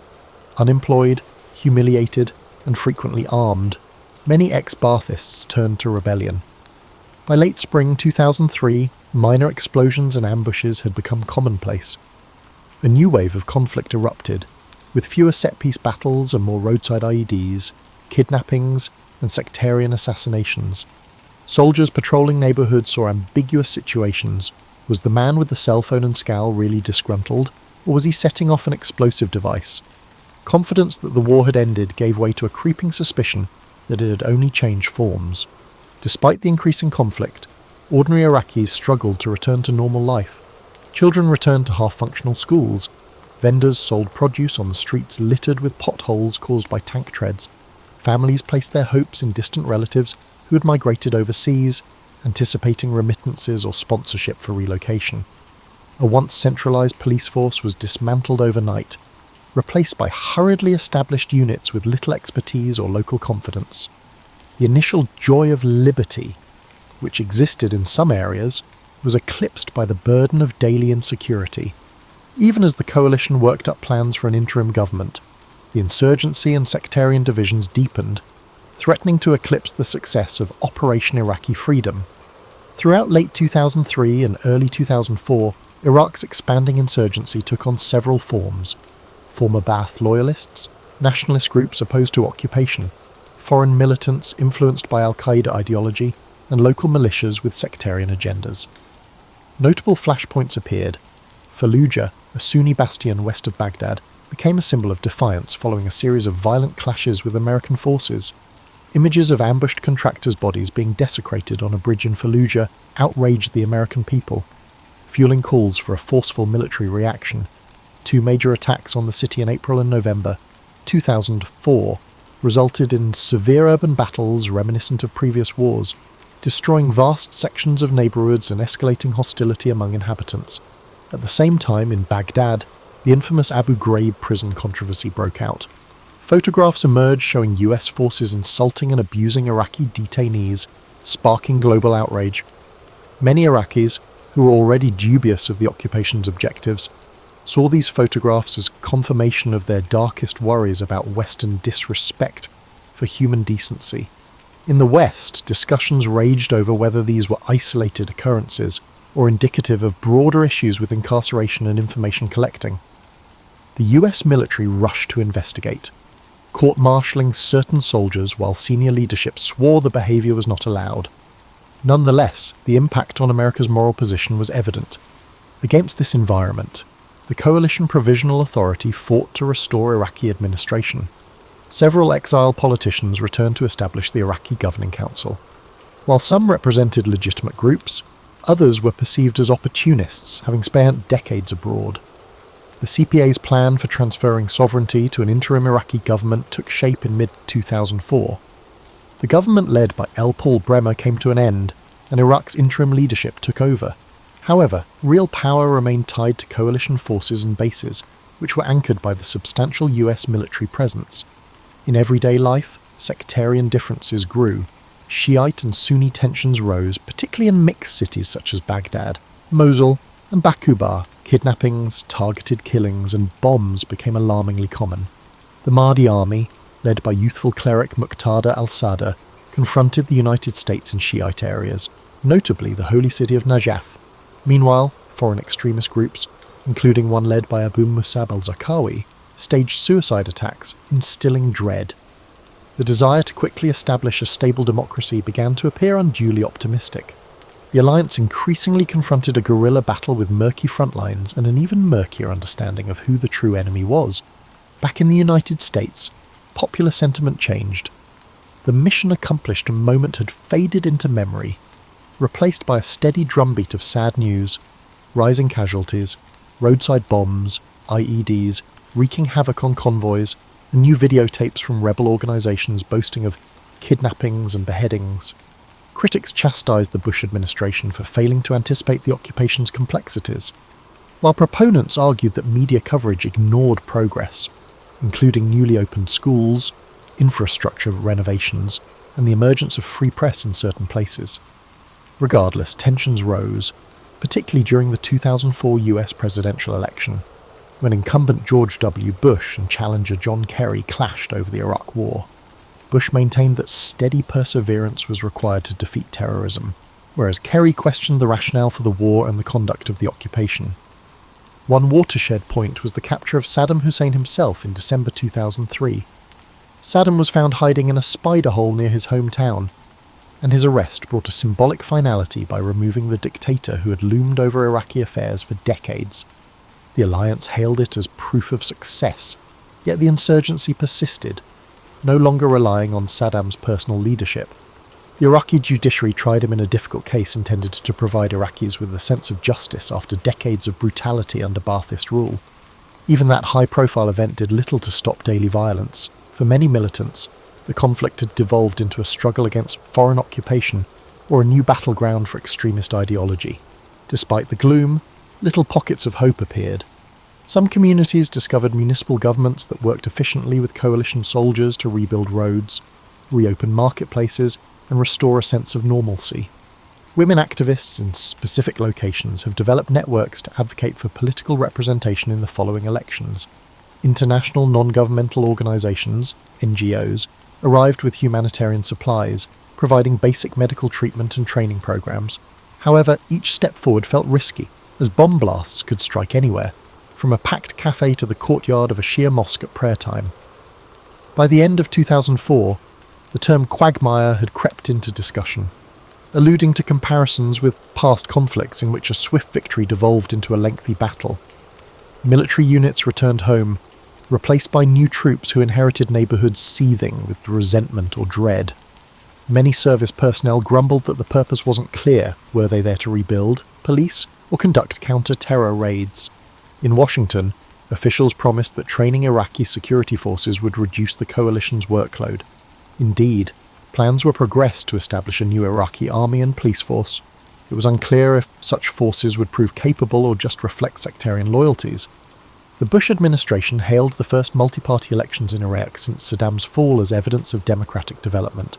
Speaker 1: Unemployed, humiliated, and frequently armed, many ex-Baathists turned to rebellion. By late spring 2003, minor explosions and ambushes had become commonplace. A new wave of conflict erupted, with fewer set-piece battles and more roadside IEDs, kidnappings, and sectarian assassinations. Soldiers patrolling neighbourhoods saw ambiguous situations. Was the man with the cell phone and scowl really disgruntled, or was he setting off an explosive device? Confidence that the war had ended gave way to a creeping suspicion that it had only changed forms. Despite the increasing conflict, ordinary Iraqis struggled to return to normal life. Children returned to half-functional schools. Vendors sold produce on the streets littered with potholes caused by tank treads. Families placed their hopes in distant relatives who had migrated overseas, anticipating remittances or sponsorship for relocation. A once centralised police force was dismantled overnight, replaced by hurriedly established units with little expertise or local confidence. The initial joy of liberty, which existed in some areas, was eclipsed by the burden of daily insecurity. Even as the coalition worked up plans for an interim government, the insurgency and sectarian divisions deepened, threatening to eclipse the success of Operation Iraqi Freedom. Throughout late 2003 and early 2004, Iraq's expanding insurgency took on several forms. Former Ba'ath loyalists, nationalist groups opposed to occupation, foreign militants influenced by al-Qaeda ideology, and local militias with sectarian agendas. Notable flashpoints appeared. Fallujah, a Sunni bastion west of Baghdad, became a symbol of defiance following a series of violent clashes with American forces. Images of ambushed contractors' bodies being desecrated on a bridge in Fallujah outraged the American people, fueling calls for a forceful military reaction. Two major attacks on the city in April and November 2004 resulted in severe urban battles reminiscent of previous wars, destroying vast sections of neighbourhoods and escalating hostility among inhabitants. At the same time, in Baghdad, the infamous Abu Ghraib prison controversy broke out. Photographs emerged showing US forces insulting and abusing Iraqi detainees, sparking global outrage. Many Iraqis, who were already dubious of the occupation's objectives, saw these photographs as confirmation of their darkest worries about Western disrespect for human decency. In the West, discussions raged over whether these were isolated occurrences or indicative of broader issues with incarceration and information collecting. The US military rushed to investigate, court-martialing certain soldiers while senior leadership swore the behaviour was not allowed. Nonetheless, the impact on America's moral position was evident. Against this environment, the Coalition Provisional Authority fought to restore Iraqi administration. Several exiled politicians returned to establish the Iraqi Governing Council. While some represented legitimate groups, others were perceived as opportunists, having spent decades abroad. The CPA's plan for transferring sovereignty to an interim Iraqi government took shape in mid-2004. The government led by L. Paul Bremer came to an end, and Iraq's interim leadership took over. However, real power remained tied to coalition forces and bases, which were anchored by the substantial US military presence. In everyday life, sectarian differences grew. Shiite and Sunni tensions rose, particularly in mixed cities such as Baghdad, Mosul, and Bakuba. Kidnappings, targeted killings, and bombs became alarmingly common. The Mahdi army, led by youthful cleric Muqtada al-Sadr, confronted the United States in Shiite areas, notably the holy city of Najaf. Meanwhile, foreign extremist groups, including one led by Abu Musab al-Zarqawi, staged suicide attacks, instilling dread. The desire to quickly establish a stable democracy began to appear unduly optimistic. The alliance increasingly confronted a guerrilla battle with murky front lines and an even murkier understanding of who the true enemy was. Back in the United States, popular sentiment changed. The mission accomplished moment had faded into memory, replaced by a steady drumbeat of sad news, rising casualties, roadside bombs, IEDs, wreaking havoc on convoys, and new videotapes from rebel organisations boasting of kidnappings and beheadings. Critics chastised the Bush administration for failing to anticipate the occupation's complexities, while proponents argued that media coverage ignored progress, including newly opened schools, infrastructure renovations, and the emergence of free press in certain places. Regardless, tensions rose, particularly during the 2004 US presidential election, when incumbent George W. Bush and challenger John Kerry clashed over the Iraq War. Bush maintained that steady perseverance was required to defeat terrorism, whereas Kerry questioned the rationale for the war and the conduct of the occupation. One watershed point was the capture of Saddam Hussein himself in December 2003. Saddam was found hiding in a spider hole near his hometown, and his arrest brought a symbolic finality by removing the dictator who had loomed over Iraqi affairs for decades. The alliance hailed it as proof of success, yet the insurgency persisted, no longer relying on Saddam's personal leadership. The Iraqi judiciary tried him in a difficult case intended to provide Iraqis with a sense of justice after decades of brutality under Ba'athist rule. Even that high-profile event did little to stop daily violence. For many militants, the conflict had devolved into a struggle against foreign occupation or a new battleground for extremist ideology. Despite the gloom, little pockets of hope appeared. Some communities discovered municipal governments that worked efficiently with coalition soldiers to rebuild roads, reopen marketplaces, and restore a sense of normalcy. Women activists in specific locations have developed networks to advocate for political representation in the following elections. International non-governmental organisations, NGOs, arrived with humanitarian supplies, providing basic medical treatment and training programs. However, each step forward felt risky, as bomb blasts could strike anywhere, from a packed cafe to the courtyard of a Shia mosque at prayer time. By the end of 2004, the term quagmire had crept into discussion, alluding to comparisons with past conflicts in which a swift victory devolved into a lengthy battle. Military units returned home, replaced by new troops who inherited neighbourhoods seething with resentment or dread. Many service personnel grumbled that the purpose wasn't clear. Were they there to rebuild, police, or conduct counter-terror raids? In Washington, officials promised that training Iraqi security forces would reduce the coalition's workload. Indeed, plans were progressed to establish a new Iraqi army and police force. It was unclear if such forces would prove capable or just reflect sectarian loyalties. The Bush administration hailed the first multi-party elections in Iraq since Saddam's fall as evidence of democratic development.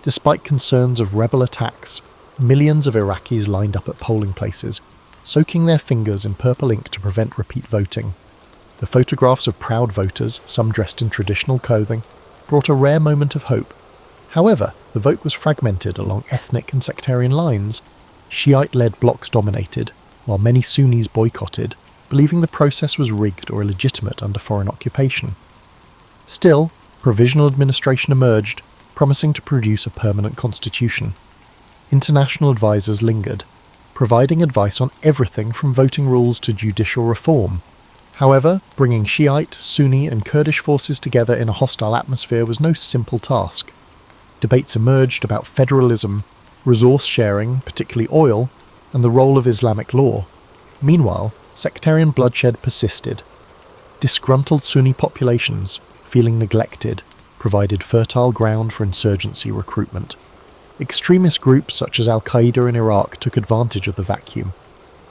Speaker 1: Despite concerns of rebel attacks, millions of Iraqis lined up at polling places, soaking their fingers in purple ink to prevent repeat voting. The photographs of proud voters, some dressed in traditional clothing, brought a rare moment of hope. However, the vote was fragmented along ethnic and sectarian lines. Shiite-led blocs dominated, while many Sunnis boycotted, believing the process was rigged or illegitimate under foreign occupation. Still, provisional administration emerged, promising to produce a permanent constitution. International advisors lingered, providing advice on everything from voting rules to judicial reform. However, bringing Shiite, Sunni and Kurdish forces together in a hostile atmosphere was no simple task. Debates emerged about federalism, resource sharing, particularly oil, and the role of Islamic law. Meanwhile, sectarian bloodshed persisted. Disgruntled Sunni populations, feeling neglected, provided fertile ground for insurgency recruitment. Extremist groups such as Al-Qaeda in Iraq took advantage of the vacuum,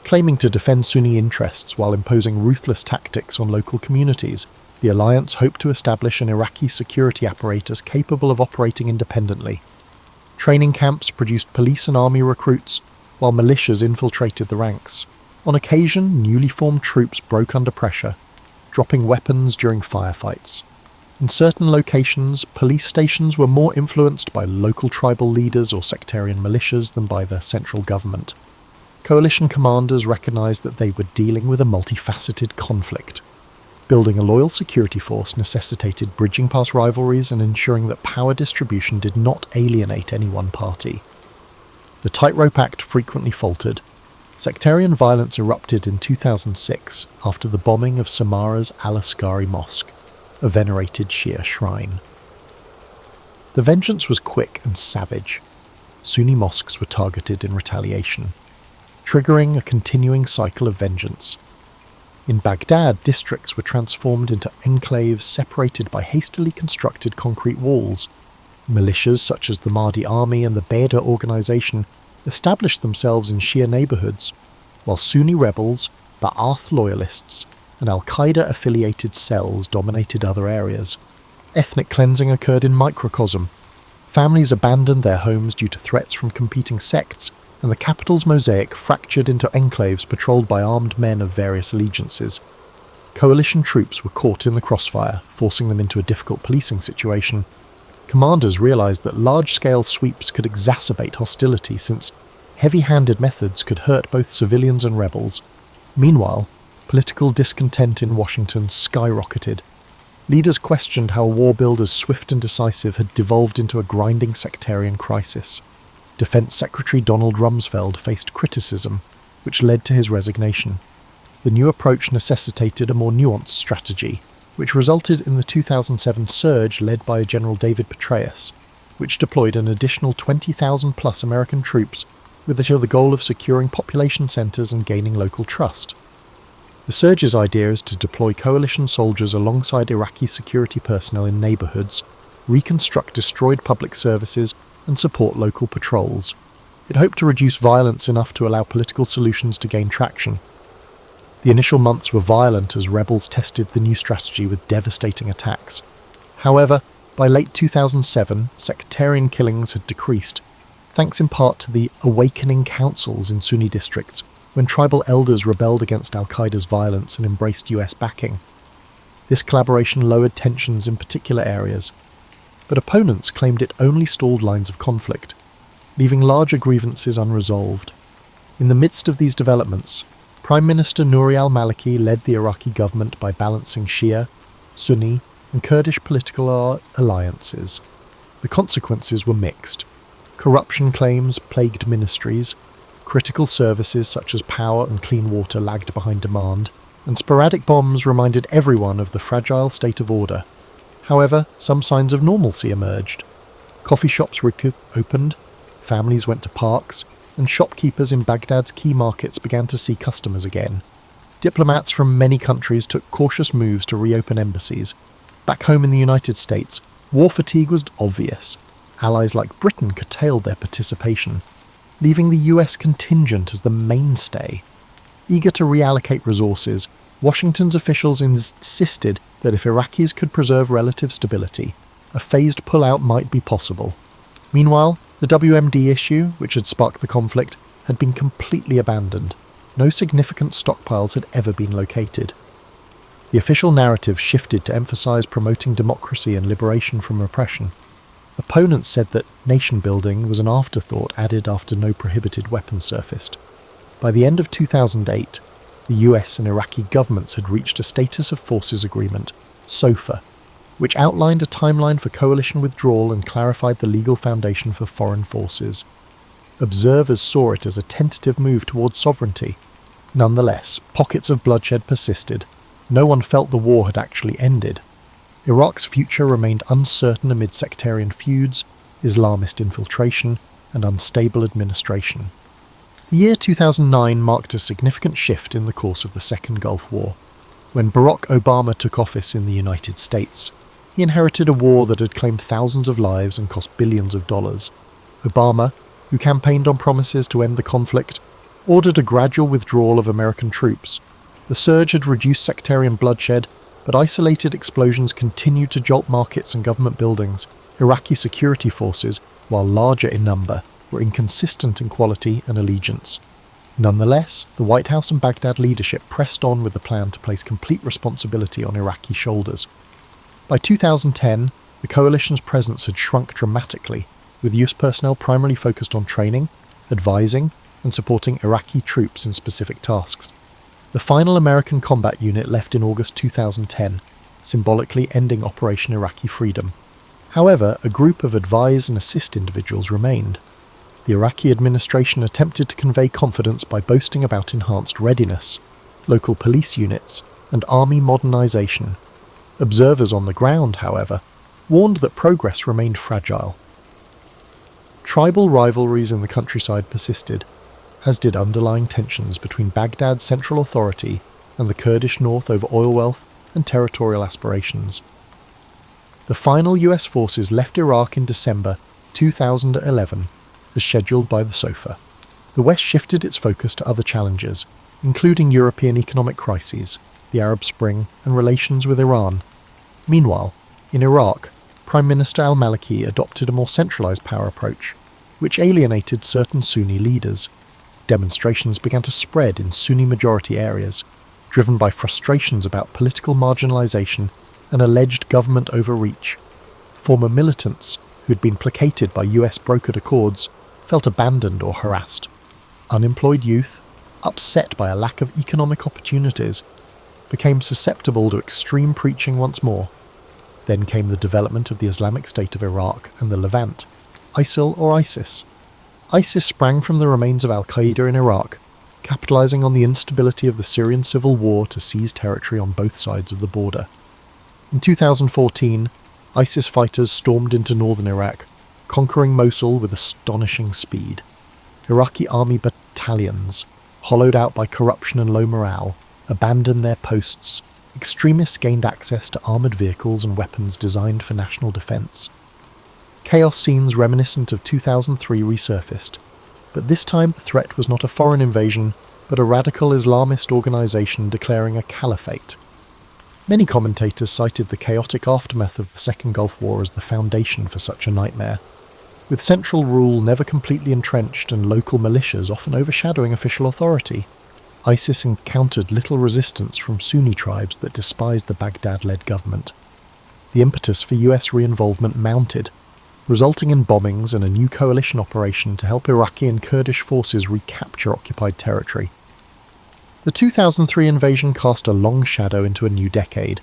Speaker 1: claiming to defend Sunni interests while imposing ruthless tactics on local communities. The alliance hoped to establish an Iraqi security apparatus capable of operating independently. Training camps produced police and army recruits, while militias infiltrated the ranks. On occasion, newly formed troops broke under pressure, dropping weapons during firefights. In certain locations, police stations were more influenced by local tribal leaders or sectarian militias than by the central government. Coalition commanders recognized that they were dealing with a multifaceted conflict. Building a loyal security force necessitated bridging past rivalries and ensuring that power distribution did not alienate any one party. The Tightrope Act frequently faltered. Sectarian violence erupted in 2006 after the bombing of Samara's Al-Askari Mosque, a venerated Shia shrine. The vengeance was quick and savage. Sunni mosques were targeted in retaliation, triggering a continuing cycle of vengeance. In Baghdad, districts were transformed into enclaves separated by hastily constructed concrete walls. Militias such as the Mahdi Army and the Beda organization established themselves in Shia neighborhoods, while Sunni rebels, Ba'ath loyalists, and Al-Qaeda-affiliated cells dominated other areas. Ethnic cleansing occurred in microcosm. Families abandoned their homes due to threats from competing sects, and the capital's mosaic fractured into enclaves patrolled by armed men of various allegiances. Coalition troops were caught in the crossfire, forcing them into a difficult policing situation. Commanders realized that large-scale sweeps could exacerbate hostility since heavy-handed methods could hurt both civilians and rebels. Meanwhile, political discontent in Washington skyrocketed. Leaders questioned how a war build as swift and decisive had devolved into a grinding sectarian crisis. Defense Secretary Donald Rumsfeld faced criticism, which led to his resignation. The new approach necessitated a more nuanced strategy, which resulted in the 2007 surge led by General David Petraeus, which deployed an additional 20,000-plus American troops with the goal of securing population centers and gaining local trust. The surge's idea is to deploy coalition soldiers alongside Iraqi security personnel in neighborhoods, reconstruct destroyed public services, and support local patrols. It hoped to reduce violence enough to allow political solutions to gain traction. The initial months were violent as rebels tested the new strategy with devastating attacks. However, by late 2007, sectarian killings had decreased, thanks in part to the awakening councils in Sunni districts, when tribal elders rebelled against al-Qaeda's violence and embraced US backing. This collaboration lowered tensions in particular areas, but opponents claimed it only stalled lines of conflict, leaving larger grievances unresolved. In the midst of these developments, Prime Minister Nouri al-Maliki led the Iraqi government by balancing Shia, Sunni, and Kurdish political alliances. The consequences were mixed. Corruption claims plagued ministries, critical services such as power and clean water lagged behind demand, and sporadic bombs reminded everyone of the fragile state of order. However, some signs of normalcy emerged. Coffee shops opened, families went to parks, and shopkeepers in Baghdad's key markets began to see customers again. Diplomats from many countries took cautious moves to reopen embassies. Back home in the United States, war fatigue was obvious. Allies like Britain curtailed their participation, leaving the US contingent as the mainstay. Eager to reallocate resources, Washington's officials insisted that if Iraqis could preserve relative stability, a phased pullout might be possible. Meanwhile, the WMD issue, which had sparked the conflict, had been completely abandoned. No significant stockpiles had ever been located. The official narrative shifted to emphasize promoting democracy and liberation from oppression. Opponents said that nation-building was an afterthought added after no prohibited weapons surfaced. By the end of 2008, the US and Iraqi governments had reached a Status of Forces Agreement, SOFA, which outlined a timeline for coalition withdrawal and clarified the legal foundation for foreign forces. Observers saw it as a tentative move towards sovereignty. Nonetheless, pockets of bloodshed persisted. No one felt the war had actually ended. Iraq's future remained uncertain amid sectarian feuds, Islamist infiltration, and unstable administration. The year 2009 marked a significant shift in the course of the Second Gulf War. When Barack Obama took office in the United States, he inherited a war that had claimed thousands of lives and cost billions of dollars. Obama, who campaigned on promises to end the conflict, ordered a gradual withdrawal of American troops. The surge had reduced sectarian bloodshed, but isolated explosions continued to jolt markets and government buildings. Iraqi security forces, while larger in number, were inconsistent in quality and allegiance. Nonetheless, the White House and Baghdad leadership pressed on with the plan to place complete responsibility on Iraqi shoulders. By 2010, the coalition's presence had shrunk dramatically, with US personnel primarily focused on training, advising, and supporting Iraqi troops in specific tasks. The final American combat unit left in August 2010, symbolically ending Operation Iraqi Freedom. However, a group of advise and assist individuals remained. The Iraqi administration attempted to convey confidence by boasting about enhanced readiness, local police units, and army modernization. Observers on the ground, however, warned that progress remained fragile. Tribal rivalries in the countryside persisted, as did underlying tensions between Baghdad's central authority and the Kurdish north over oil wealth and territorial aspirations. The final US forces left Iraq in December 2011, as scheduled by the SOFA. The West shifted its focus to other challenges, including European economic crises, the Arab Spring, and relations with Iran. Meanwhile, in Iraq, Prime Minister al-Maliki adopted a more centralised power approach, which alienated certain Sunni leaders. Demonstrations began to spread in Sunni-majority areas, driven by frustrations about political marginalisation and alleged government overreach. Former militants, who had been placated by US brokered accords, felt abandoned or harassed. Unemployed youth, upset by a lack of economic opportunities, became susceptible to extreme preaching once more. Then came the development of the Islamic State of Iraq and the Levant, ISIL or ISIS. ISIS sprang from the remains of al-Qaeda in Iraq, capitalising on the instability of the Syrian civil war to seize territory on both sides of the border. In 2014, ISIS fighters stormed into northern Iraq, conquering Mosul with astonishing speed. Iraqi army battalions, hollowed out by corruption and low morale, abandoned their posts. Extremists gained access to armoured vehicles and weapons designed for national defence. Chaos scenes reminiscent of 2003 resurfaced, but this time the threat was not a foreign invasion, but a radical Islamist organisation declaring a caliphate. Many commentators cited the chaotic aftermath of the Second Gulf War as the foundation for such a nightmare, with central rule never completely entrenched and local militias often overshadowing official authority. ISIS encountered little resistance from Sunni tribes that despised the Baghdad-led government. The impetus for US re-involvement mounted, resulting in bombings and a new coalition operation to help Iraqi and Kurdish forces recapture occupied territory. The 2003 invasion cast a long shadow into a new decade,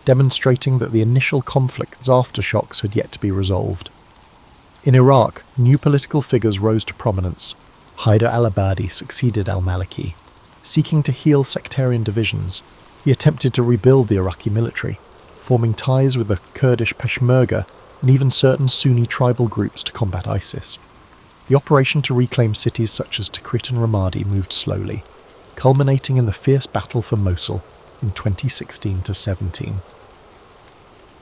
Speaker 1: demonstrating that the initial conflict's aftershocks had yet to be resolved. In Iraq, new political figures rose to prominence. Haider al-Abadi succeeded al-Maliki. Seeking to heal sectarian divisions, he attempted to rebuild the Iraqi military, forming ties with the Kurdish Peshmerga and even certain Sunni tribal groups to combat ISIS. The operation to reclaim cities such as Tikrit and Ramadi moved slowly, culminating in the fierce battle for Mosul in 2016-17.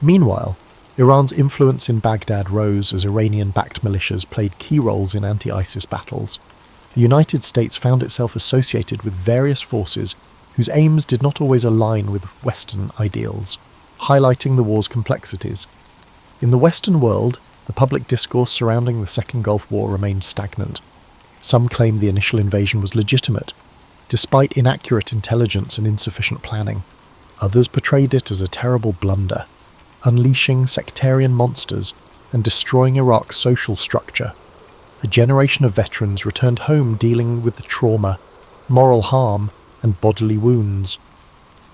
Speaker 1: Meanwhile, Iran's influence in Baghdad rose as Iranian-backed militias played key roles in anti-ISIS battles. The United States found itself associated with various forces whose aims did not always align with Western ideals, highlighting the war's complexities. In the Western world, the public discourse surrounding the Second Gulf War remained stagnant. Some claimed the initial invasion was legitimate, despite inaccurate intelligence and insufficient planning. Others portrayed it as a terrible blunder, unleashing sectarian monsters and destroying Iraq's social structure. A generation of veterans returned home dealing with the trauma, moral harm, and bodily wounds.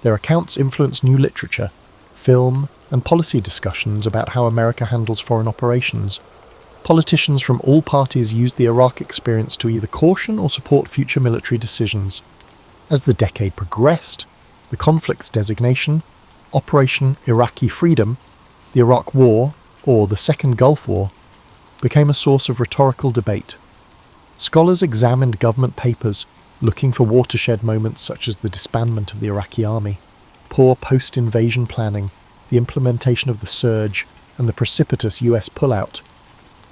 Speaker 1: Their accounts influenced new literature, film, and policy discussions about how America handles foreign operations. Politicians from all parties used the Iraq experience to either caution or support future military decisions. As the decade progressed, the conflict's designation, Operation Iraqi Freedom, the Iraq War, or the Second Gulf War, became a source of rhetorical debate. Scholars examined government papers, looking for watershed moments such as the disbandment of the Iraqi army, poor post-invasion planning, the implementation of the surge, and the precipitous US pullout.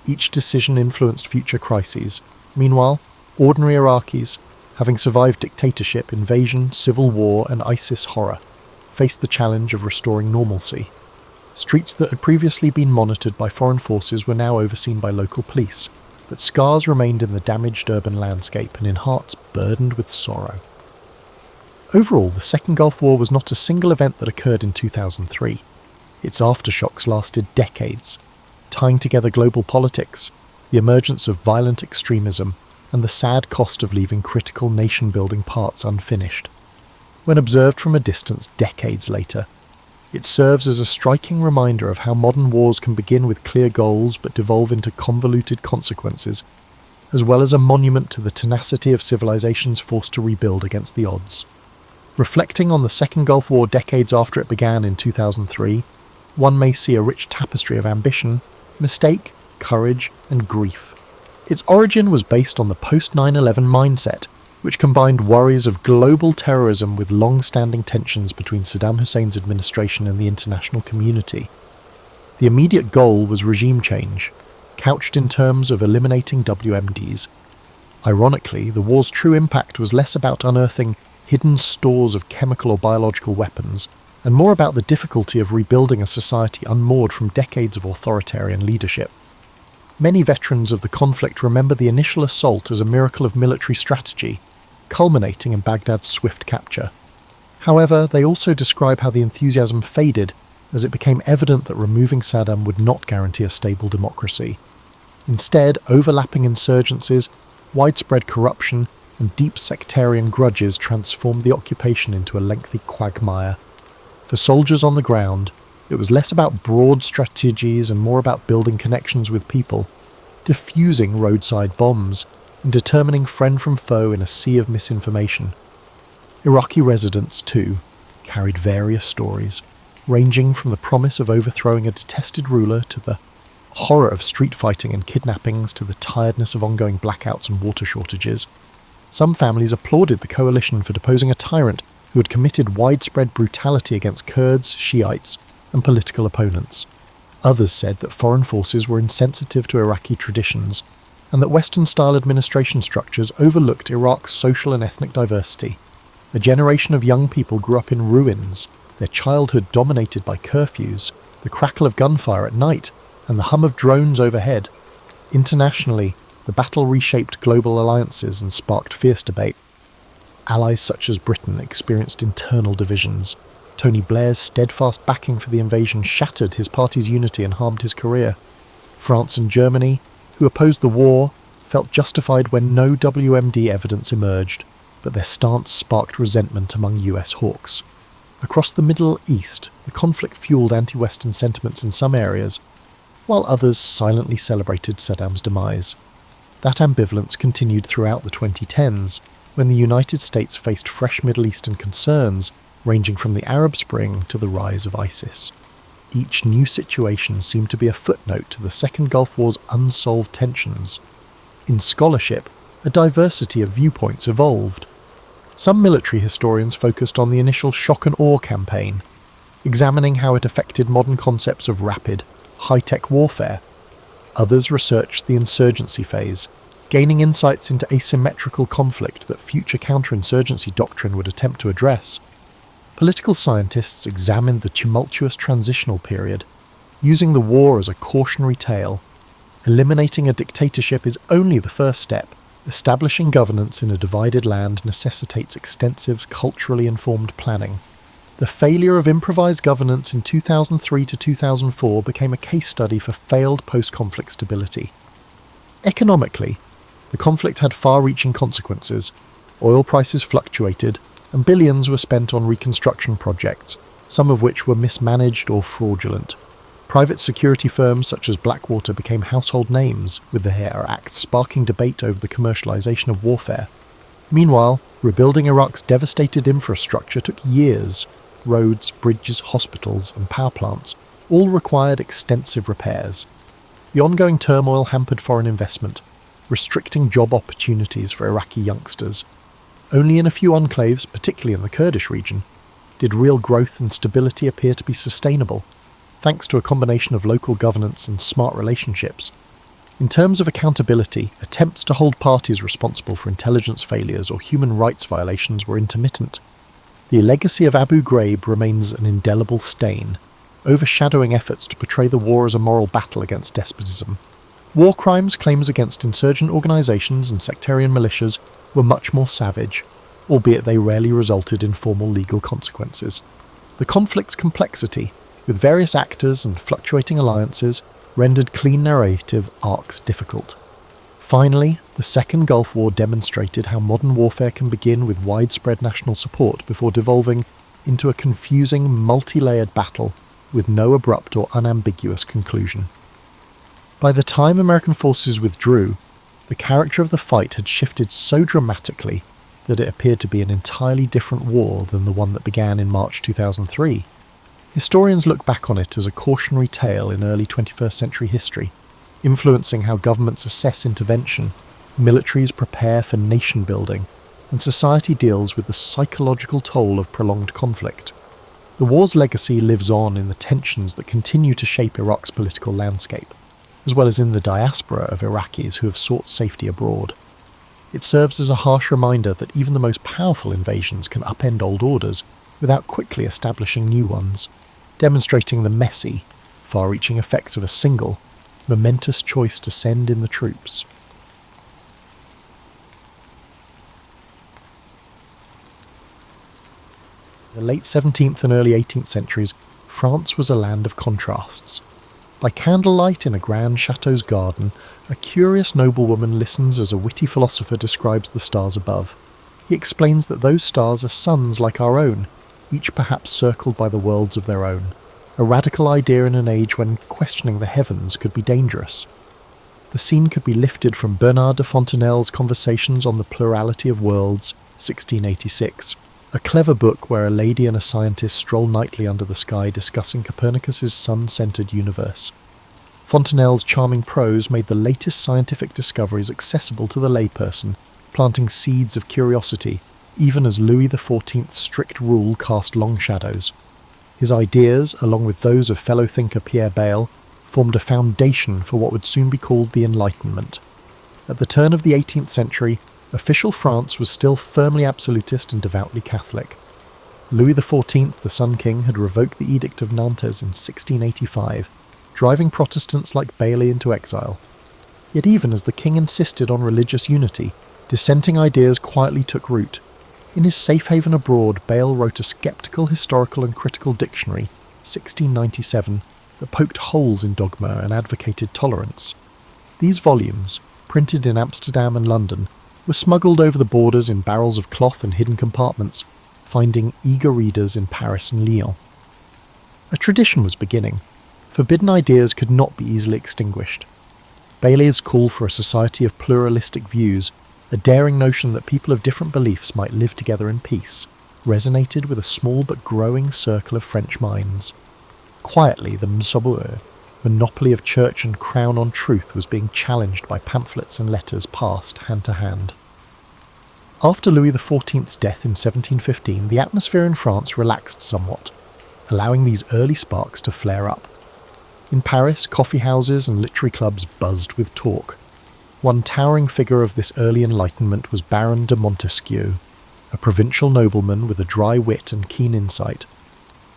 Speaker 1: Each decision influenced future crises. Meanwhile, ordinary Iraqis, having survived dictatorship, invasion, civil war, and ISIS horror, faced the challenge of restoring normalcy. Streets that had previously been monitored by foreign forces were now overseen by local police, but scars remained in the damaged urban landscape and in hearts burdened with sorrow. Overall, the Second Gulf War was not a single event that occurred in 2003. Its aftershocks lasted decades, tying together global politics, the emergence of violent extremism, and the sad cost of leaving critical nation-building parts unfinished. When observed from a distance decades later, it serves as a striking reminder of how modern wars can begin with clear goals but devolve into convoluted consequences, as well as a monument to the tenacity of civilizations forced to rebuild against the odds. Reflecting on the Second Gulf War decades after it began in 2003, one may see a rich tapestry of ambition, mistake, courage, and grief. Its origin was based on the post-9/11 mindset, which combined worries of global terrorism with long-standing tensions between Saddam Hussein's administration and the international community. The immediate goal was regime change, couched in terms of eliminating WMDs. Ironically, the war's true impact was less about unearthing hidden stores of chemical or biological weapons, and more about the difficulty of rebuilding a society unmoored from decades of authoritarian leadership. Many veterans of the conflict remember the initial assault as a miracle of military strategy, culminating in Baghdad's swift capture. However, they also describe how the enthusiasm faded as it became evident that removing Saddam would not guarantee a stable democracy. Instead, overlapping insurgencies, widespread corruption, and deep sectarian grudges transformed the occupation into a lengthy quagmire. For soldiers on the ground, it was less about broad strategies and more about building connections with people, diffusing roadside bombs, and determining friend from foe in a sea of misinformation. Iraqi residents, too, carried various stories, ranging from the promise of overthrowing a detested ruler to the horror of street fighting and kidnappings to the tiredness of ongoing blackouts and water shortages. Some families applauded the coalition for deposing a tyrant who had committed widespread brutality against Kurds, Shiites, and political opponents. Others said that foreign forces were insensitive to Iraqi traditions, and that Western-style administration structures overlooked Iraq's social and ethnic diversity. A generation of young people grew up in ruins, their childhood dominated by curfews, the crackle of gunfire at night, and the hum of drones overhead. Internationally, the battle reshaped global alliances and sparked fierce debate. Allies such as Britain experienced internal divisions. Tony Blair's steadfast backing for the invasion shattered his party's unity and harmed his career. France and Germany, who opposed the war, felt justified when no WMD evidence emerged, but their stance sparked resentment among US hawks. Across the Middle East, the conflict fueled anti-Western sentiments in some areas, while others silently celebrated Saddam's demise. That ambivalence continued throughout the 2010s, when the United States faced fresh Middle Eastern concerns, ranging from the Arab Spring to the rise of ISIS. Each new situation seemed to be a footnote to the Second Gulf War's unsolved tensions. In scholarship, a diversity of viewpoints evolved. Some military historians focused on the initial shock and awe campaign, examining how it affected modern concepts of rapid, high-tech warfare. Others researched the insurgency phase, gaining insights into asymmetrical conflict that future counterinsurgency doctrine would attempt to address. Political scientists examined the tumultuous transitional period, using the war as a cautionary tale. Eliminating a dictatorship is only the first step. Establishing governance in a divided land necessitates extensive, culturally informed planning. The failure of improvised governance in 2003 to 2004 became a case study for failed post-conflict stability. Economically, the conflict had far-reaching consequences. Oil prices fluctuated, and billions were spent on reconstruction projects, some of which were mismanaged or fraudulent. Private security firms such as Blackwater became household names, with the HARE Act sparking debate over the commercialization of warfare. Meanwhile, rebuilding Iraq's devastated infrastructure took years. Roads, bridges, hospitals, and power plants all required extensive repairs. The ongoing turmoil hampered foreign investment, restricting job opportunities for Iraqi youngsters. Only in a few enclaves, particularly in the Kurdish region, did real growth and stability appear to be sustainable, thanks to a combination of local governance and smart relationships. In terms of accountability, attempts to hold parties responsible for intelligence failures or human rights violations were intermittent. The legacy of Abu Ghraib remains an indelible stain, overshadowing efforts to portray the war as a moral battle against despotism. War crimes claims against insurgent organisations and sectarian militias were much more savage, albeit they rarely resulted in formal legal consequences. The conflict's complexity, with various actors and fluctuating alliances, rendered clean narrative arcs difficult. Finally, the Second Gulf War demonstrated how modern warfare can begin with widespread national support before devolving into a confusing, multi-layered battle with no abrupt or unambiguous conclusion. By the time American forces withdrew, the character of the fight had shifted so dramatically that it appeared to be an entirely different war than the one that began in March 2003. Historians look back on it as a cautionary tale in early 21st century history, influencing how governments assess intervention, militaries prepare for nation building, and society deals with the psychological toll of prolonged conflict. The war's legacy lives on in the tensions that continue to shape Iraq's political landscape, as well as in the diaspora of Iraqis who have sought safety abroad. It serves as a harsh reminder that even the most powerful invasions can upend old orders without quickly establishing new ones, demonstrating the messy, far-reaching effects of a single, momentous choice to send in the troops. In the late 17th and early 18th centuries, France was a land of contrasts. By candlelight in a grand chateau's garden, a curious noblewoman listens as a witty philosopher describes the stars above. He explains that those stars are suns like our own, each perhaps circled by the worlds of their own, a radical idea in an age when questioning the heavens could be dangerous. The scene could be lifted from Bernard de Fontenelle's Conversations on the Plurality of Worlds, 1686, a clever book where a lady and a scientist stroll nightly under the sky discussing Copernicus's sun-centered universe. Fontenelle's charming prose made the latest scientific discoveries accessible to the layperson, planting seeds of curiosity, even as Louis XIV's strict rule cast long shadows. His ideas, along with those of fellow thinker Pierre Bayle, formed a foundation for what would soon be called the Enlightenment. At the turn of the 18th century, official France was still firmly absolutist and devoutly Catholic. Louis XIV, the Sun King, had revoked the Edict of Nantes in 1685, driving Protestants like Bailey into exile. Yet even as the king insisted on religious unity, dissenting ideas quietly took root. In his safe haven abroad, Bayle wrote a sceptical historical and critical dictionary, 1697, that poked holes in dogma and advocated tolerance. These volumes, printed in Amsterdam and London, were smuggled over the borders in barrels of cloth and hidden compartments, finding eager readers in Paris and Lyon. A tradition was beginning. Forbidden ideas could not be easily extinguished. Bayle's call for a society of pluralistic views, a daring notion that people of different beliefs might live together in peace, resonated with a small but growing circle of French minds. Quietly, the monopoly of church and crown on truth was being challenged by pamphlets and letters passed hand to hand. After Louis XIV's death in 1715, the atmosphere in France relaxed somewhat, allowing these early sparks to flare up. In Paris, coffee houses and literary clubs buzzed with talk. One towering figure of this early Enlightenment was Baron de Montesquieu, a provincial nobleman with a dry wit and keen insight.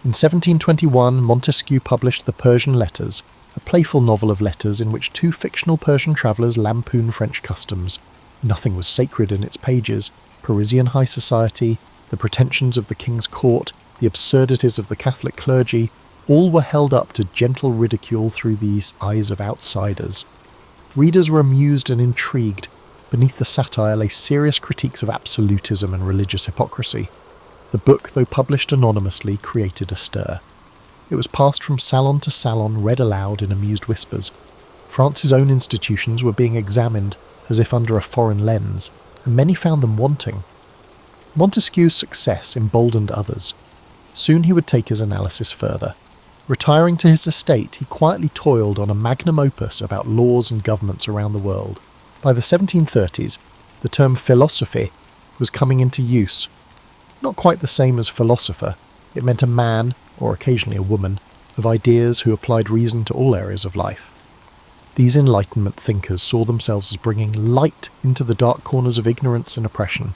Speaker 1: In 1721, Montesquieu published The Persian Letters, a playful novel of letters in which two fictional Persian travellers lampoon French customs. Nothing was sacred in its pages. Parisian high society, the pretensions of the king's court, the absurdities of the Catholic clergy, all were held up to gentle ridicule through these eyes of outsiders. Readers were amused and intrigued. Beneath the satire lay serious critiques of absolutism and religious hypocrisy. The book, though published anonymously, created a stir. It was passed from salon to salon, read aloud in amused whispers. France's own institutions were being examined as if under a foreign lens, and many found them wanting. Montesquieu's success emboldened others. Soon he would take his analysis further. Retiring to his estate, he quietly toiled on a magnum opus about laws and governments around the world. By the 1730s, the term philosophy was coming into use. Not quite the same as philosopher, it meant a man, or occasionally a woman, of ideas who applied reason to all areas of life. These Enlightenment thinkers saw themselves as bringing light into the dark corners of ignorance and oppression.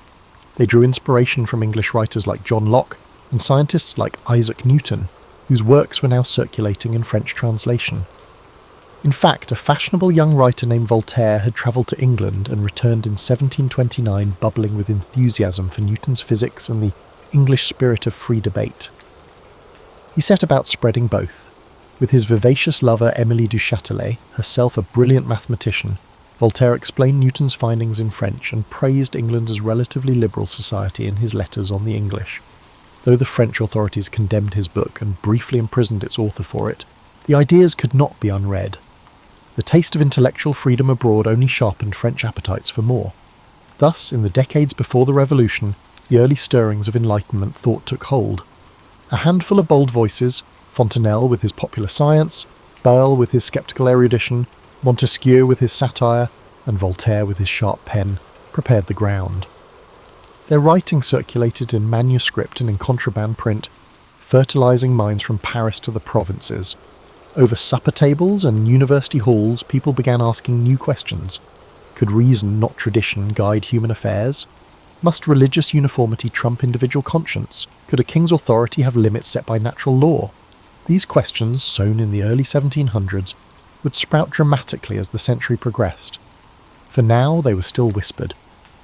Speaker 1: They drew inspiration from English writers like John Locke and scientists like Isaac Newton, whose works were now circulating in French translation. In fact, a fashionable young writer named Voltaire had travelled to England and returned in 1729 bubbling with enthusiasm for Newton's physics and the English spirit of free debate. He set about spreading both. With his vivacious lover Émilie du Châtelet, herself a brilliant mathematician, Voltaire explained Newton's findings in French and praised England as relatively liberal society in his letters on the English. Though the French authorities condemned his book and briefly imprisoned its author for it, the ideas could not be unread. The taste of intellectual freedom abroad only sharpened French appetites for more. Thus, in the decades before the Revolution, the early stirrings of Enlightenment thought took hold. A handful of bold voices, Fontenelle with his popular science, Bayle with his sceptical erudition, Montesquieu with his satire, and Voltaire with his sharp pen, prepared the ground. Their writing circulated in manuscript and in contraband print, fertilizing minds from Paris to the provinces. Over supper tables and university halls, people began asking new questions. Could reason, not tradition, guide human affairs? Must religious uniformity trump individual conscience? Could a king's authority have limits set by natural law? These questions, sown in the early 1700s, would sprout dramatically as the century progressed. For now they were still whispered,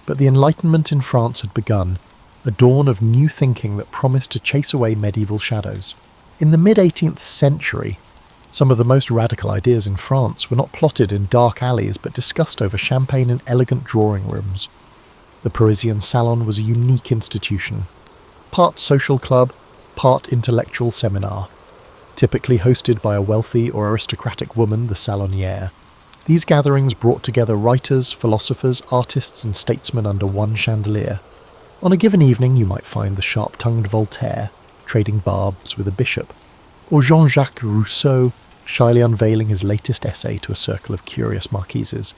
Speaker 1: but the Enlightenment in France had begun, a dawn of new thinking that promised to chase away medieval shadows. In the mid-18th century, some of the most radical ideas in France were not plotted in dark alleys but discussed over champagne in elegant drawing rooms. The Parisian salon was a unique institution, part social club, part intellectual seminar, typically hosted by a wealthy or aristocratic woman, the salonière. These gatherings brought together writers, philosophers, artists and statesmen under one chandelier. On a given evening you might find the sharp-tongued Voltaire trading barbs with a bishop, or Jean-Jacques Rousseau shyly unveiling his latest essay to a circle of curious marquises.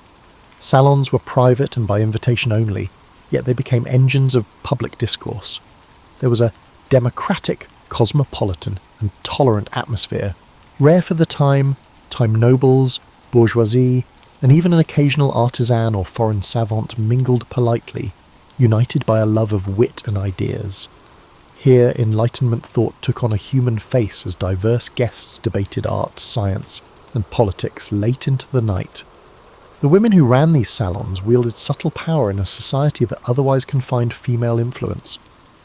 Speaker 1: Salons were private and by invitation only, yet they became engines of public discourse. There was a democratic, cosmopolitan and tolerant atmosphere, rare for the time nobles, bourgeoisie, and even an occasional artisan or foreign savant mingled politely, united by a love of wit and ideas. Here Enlightenment thought took on a human face as diverse guests debated art, science, and politics late into the night. The women who ran these salons wielded subtle power in a society that otherwise confined female influence.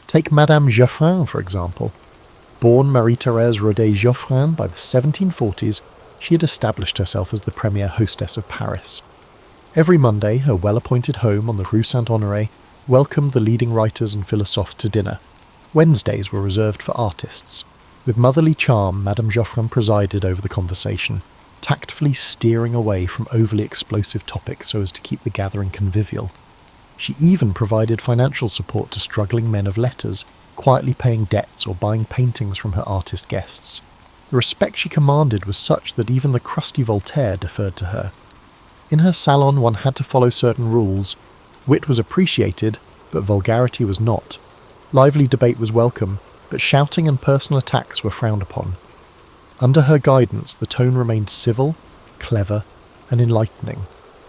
Speaker 1: Take Madame Geoffrin, for example. Born Marie-Thérèse Rodet-Geoffrin by the 1740s, she had established herself as the premier hostess of Paris. Every Monday, her well-appointed home on the Rue Saint-Honoré welcomed the leading writers and philosophes to dinner. Wednesdays were reserved for artists. With motherly charm, Madame Geoffrin presided over the conversation, tactfully steering away from overly explosive topics so as to keep the gathering convivial. She even provided financial support to struggling men of letters, quietly paying debts or buying paintings from her artist guests. The respect she commanded was such that even the crusty Voltaire deferred to her. In her salon one had to follow certain rules. Wit was appreciated, but vulgarity was not. Lively debate was welcome, but shouting and personal attacks were frowned upon. Under her guidance, the tone remained civil, clever, and enlightening,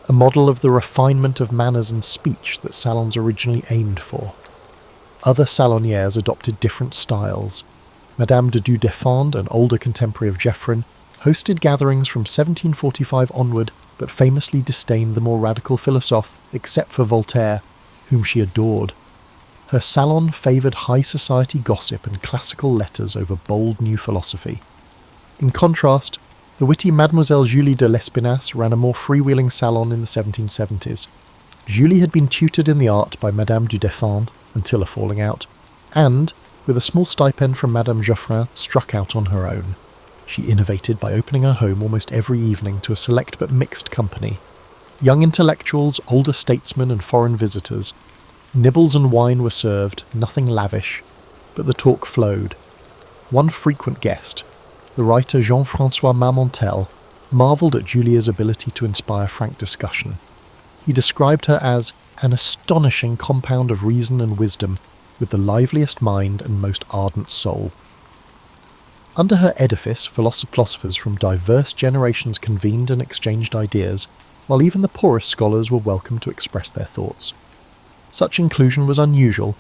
Speaker 1: a model of the refinement of manners and speech that salons originally aimed for. Other salonières adopted different styles. Madame de Dudefend, an older contemporary of Geoffrin, hosted gatherings from 1745 onward, but famously disdained the more radical philosophe, except for Voltaire, whom she adored. Her salon favoured high society gossip and classical letters over bold new philosophy. In contrast, the witty Mademoiselle Julie de Lespinasse ran a more freewheeling salon in the 1770s. Julie had been tutored in the art by Madame du Deffand until a falling out, and, with a small stipend from Madame Geoffrin, struck out on her own. She innovated by opening her home almost every evening to a select but mixed company. Young intellectuals, older statesmen and foreign visitors. Nibbles and wine were served, nothing lavish, but the talk flowed. One frequent guest, the writer Jean-François Marmontel, marvelled at Julia's ability to inspire frank discussion. He described her as an astonishing compound of reason and wisdom, with the liveliest mind and most ardent soul. Under her edifice, philosophers from diverse generations convened and exchanged ideas, while even the poorest scholars were welcome to express their thoughts. Such inclusion was unusual.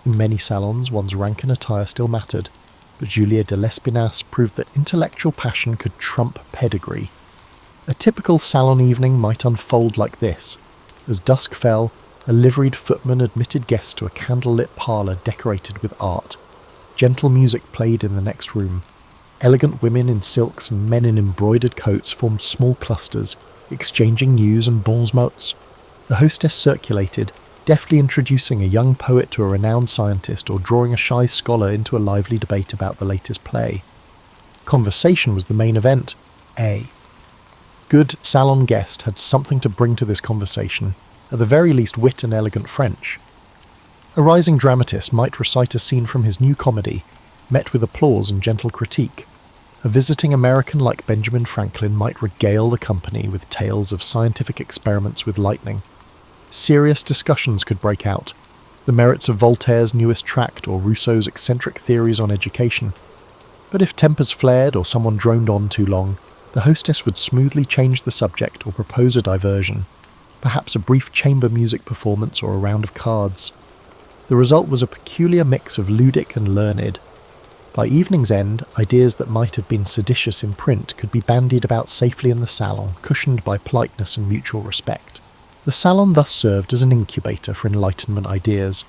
Speaker 1: In many salons, one's rank and attire still mattered, but Julia de Lespinasse proved that intellectual passion could trump pedigree. A typical salon evening might unfold like this. As dusk fell, a liveried footman admitted guests to a candle-lit parlour decorated with art. Gentle music played in the next room. Elegant women in silks and men in embroidered coats formed small clusters, exchanging news and bons mots. The hostess circulated, deftly introducing a young poet to a renowned scientist or drawing a shy scholar into a lively debate about the latest play. Conversation was the main event. A good salon guest had something to bring to this conversation, at the very least wit and elegant French. A rising dramatist might recite a scene from his new comedy, met with applause and gentle critique. A visiting American like Benjamin Franklin might regale the company with tales of scientific experiments with lightning. Serious discussions could break out. the merits of Voltaire's newest tract or Rousseau's eccentric theories on education. But if tempers flared or someone droned on too long, the hostess would smoothly change the subject or propose a diversion, perhaps a brief chamber music performance or a round of cards. The result was a peculiar mix of ludic and learned. By evening's end, ideas that might have been seditious in print could be bandied about safely in the salon, cushioned by politeness and mutual respect. The salon thus served as an incubator for Enlightenment ideas.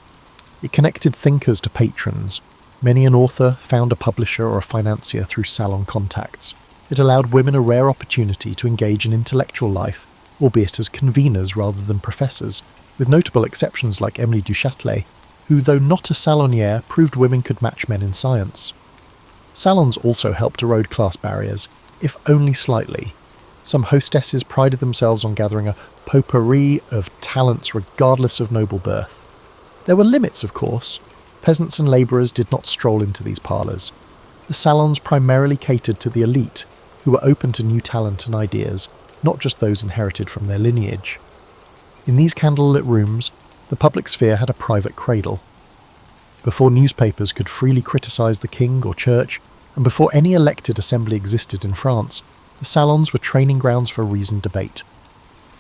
Speaker 1: It connected thinkers to patrons. Many an author found a publisher or a financier through salon contacts. It allowed women a rare opportunity to engage in intellectual life, albeit as conveners rather than professors, with notable exceptions like Emily du Châtelet, who, though not a salonière, proved women could match men in science. Salons also helped erode class barriers, if only slightly. Some hostesses prided themselves on gathering a potpourri of talents regardless of noble birth. There were limits, of course. Peasants and labourers did not stroll into these parlours. The salons primarily catered to the elite, who were open to new talent and ideas, not just those inherited from their lineage. In these candlelit rooms, the public sphere had a private cradle. Before newspapers could freely criticise the king or church, and before any elected assembly existed in France, the salons were training grounds for reasoned debate.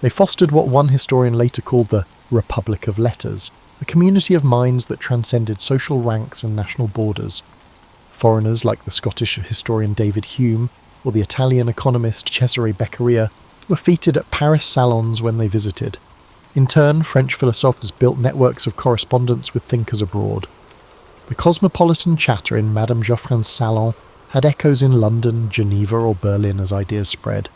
Speaker 1: They fostered what one historian later called the Republic of Letters, a community of minds that transcended social ranks and national borders. Foreigners like the Scottish historian David Hume or the Italian economist Cesare Beccaria were feted at Paris salons when they visited. In turn, French philosophers built networks of correspondence with thinkers abroad. The cosmopolitan chatter in Madame Geoffrin's salon had echoes in London, Geneva or Berlin as ideas spread.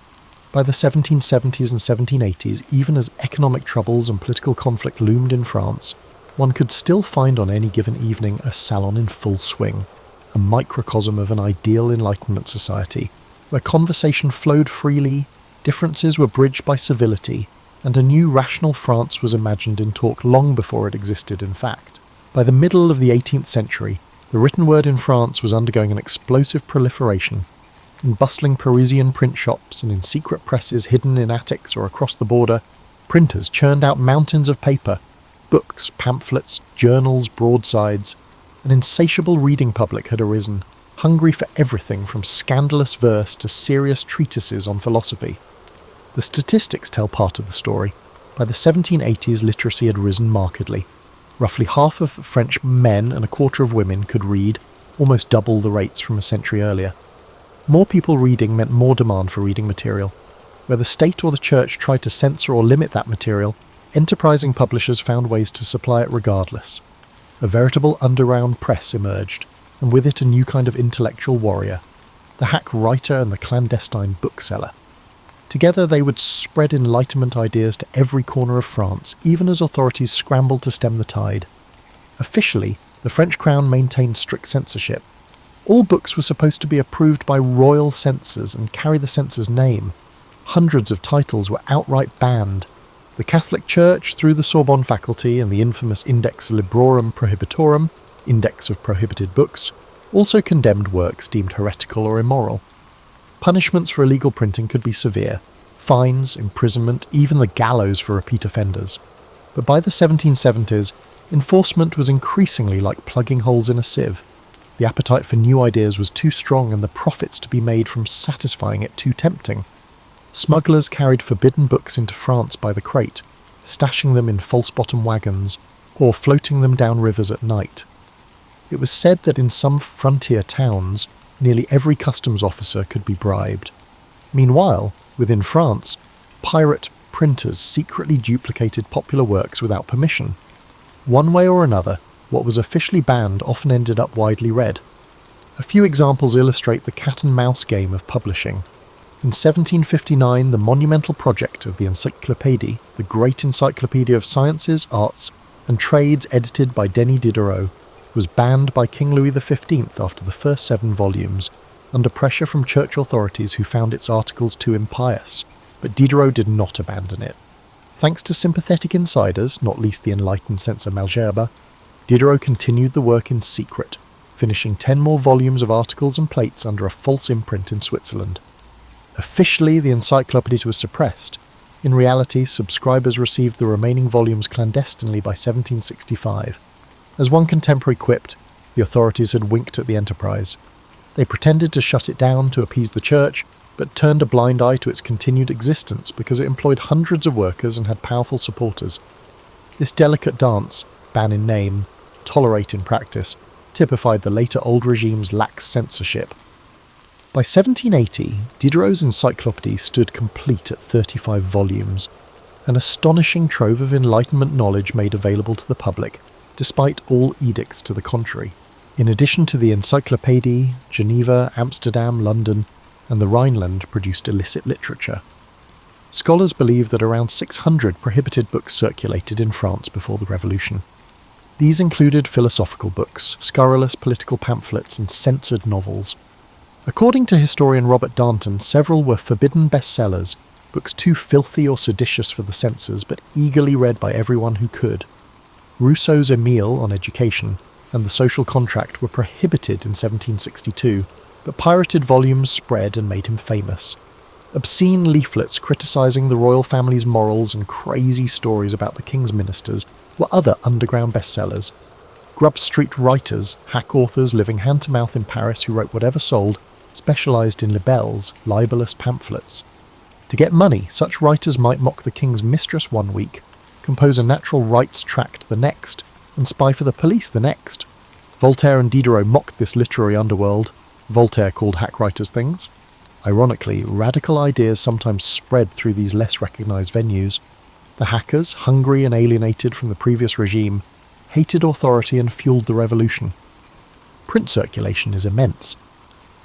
Speaker 1: By the 1770s and 1780s, even as economic troubles and political conflict loomed in France, one could still find on any given evening a salon in full swing, a microcosm of an ideal Enlightenment society, where conversation flowed freely, differences were bridged by civility, and a new rational France was imagined in talk long before it existed in fact. By the middle of the 18th century, the written word in France was undergoing an explosive proliferation. In bustling Parisian print shops and in secret presses hidden in attics or across the border, printers churned out mountains of paper, books, pamphlets, journals, broadsides. An insatiable reading public had arisen, hungry for everything from scandalous verse to serious treatises on philosophy. The statistics tell part of the story. By the 1780s, literacy had risen markedly. Roughly half of French men and a quarter of women could read, almost double the rates from a century earlier. More people reading meant more demand for reading material. Where the state or the church tried to censor or limit that material, enterprising publishers found ways to supply it regardless. A veritable underground press emerged, and with it a new kind of intellectual warrior, the hack writer and the clandestine bookseller. Together they would spread Enlightenment ideas to every corner of France, even as authorities scrambled to stem the tide. Officially, the French crown maintained strict censorship. All books were supposed to be approved by royal censors and carry the censor's name. Hundreds of titles were outright banned. The Catholic Church, through the Sorbonne faculty and the infamous Index Librorum Prohibitorum, Index of Prohibited Books, also condemned works deemed heretical or immoral. Punishments for illegal printing could be severe: fines, imprisonment, even the gallows for repeat offenders. But by the 1770s, enforcement was increasingly like plugging holes in a sieve. The appetite for new ideas was too strong and the profits to be made from satisfying it too tempting. Smugglers carried forbidden books into France by the crate, stashing them in false-bottom wagons, or floating them down rivers at night. It was said that in some frontier towns, nearly every customs officer could be bribed. Meanwhile, within France, pirate printers secretly duplicated popular works without permission. One way or another, what was officially banned often ended up widely read. A few examples illustrate the cat-and-mouse game of publishing. In 1759, the monumental project of the Encyclopédie, the great encyclopedia of sciences, arts, and trades edited by Denis Diderot, was banned by King Louis XV after the first 7 volumes, under pressure from church authorities who found its articles too impious. But Diderot did not abandon it. Thanks to sympathetic insiders, not least the enlightened censor Malgerbe, Diderot continued the work in secret, finishing 10 more volumes of articles and plates under a false imprint in Switzerland. Officially, the encyclopedies was suppressed. In reality, subscribers received the remaining volumes clandestinely by 1765. As one contemporary quipped, the authorities had winked at the enterprise. They pretended to shut it down to appease the church, but turned a blind eye to its continued existence because it employed hundreds of workers and had powerful supporters. This delicate dance, ban in name, tolerate in practice, typified the later old regime's lax censorship. By 1780, Diderot's encyclopédie stood complete at 35 volumes, an astonishing trove of Enlightenment knowledge made available to the public, despite all edicts to the contrary. In addition to the Encyclopédie, Geneva, Amsterdam, London, and the Rhineland produced illicit literature. Scholars believe that around 600 prohibited books circulated in France before the Revolution. These included philosophical books, scurrilous political pamphlets, and censored novels. According to historian Robert Darnton, several were forbidden bestsellers, books too filthy or seditious for the censors, but eagerly read by everyone who could. Rousseau's Emile on education and the social contract were prohibited in 1762, but pirated volumes spread and made him famous. Obscene leaflets criticising the royal family's morals and crazy stories about the king's ministers were other underground bestsellers. Grub Street writers, hack authors living hand-to-mouth in Paris who wrote whatever sold, specialised in libelles, libellous pamphlets. To get money, such writers might mock the king's mistress one week, compose a natural rights tract the next, and spy for the police the next. Voltaire and Diderot mocked this literary underworld. Voltaire called hack writers things. Ironically, radical ideas sometimes spread through these less recognised venues. The hackers, hungry and alienated from the previous regime, hated authority and fueled the revolution. Print circulation is immense.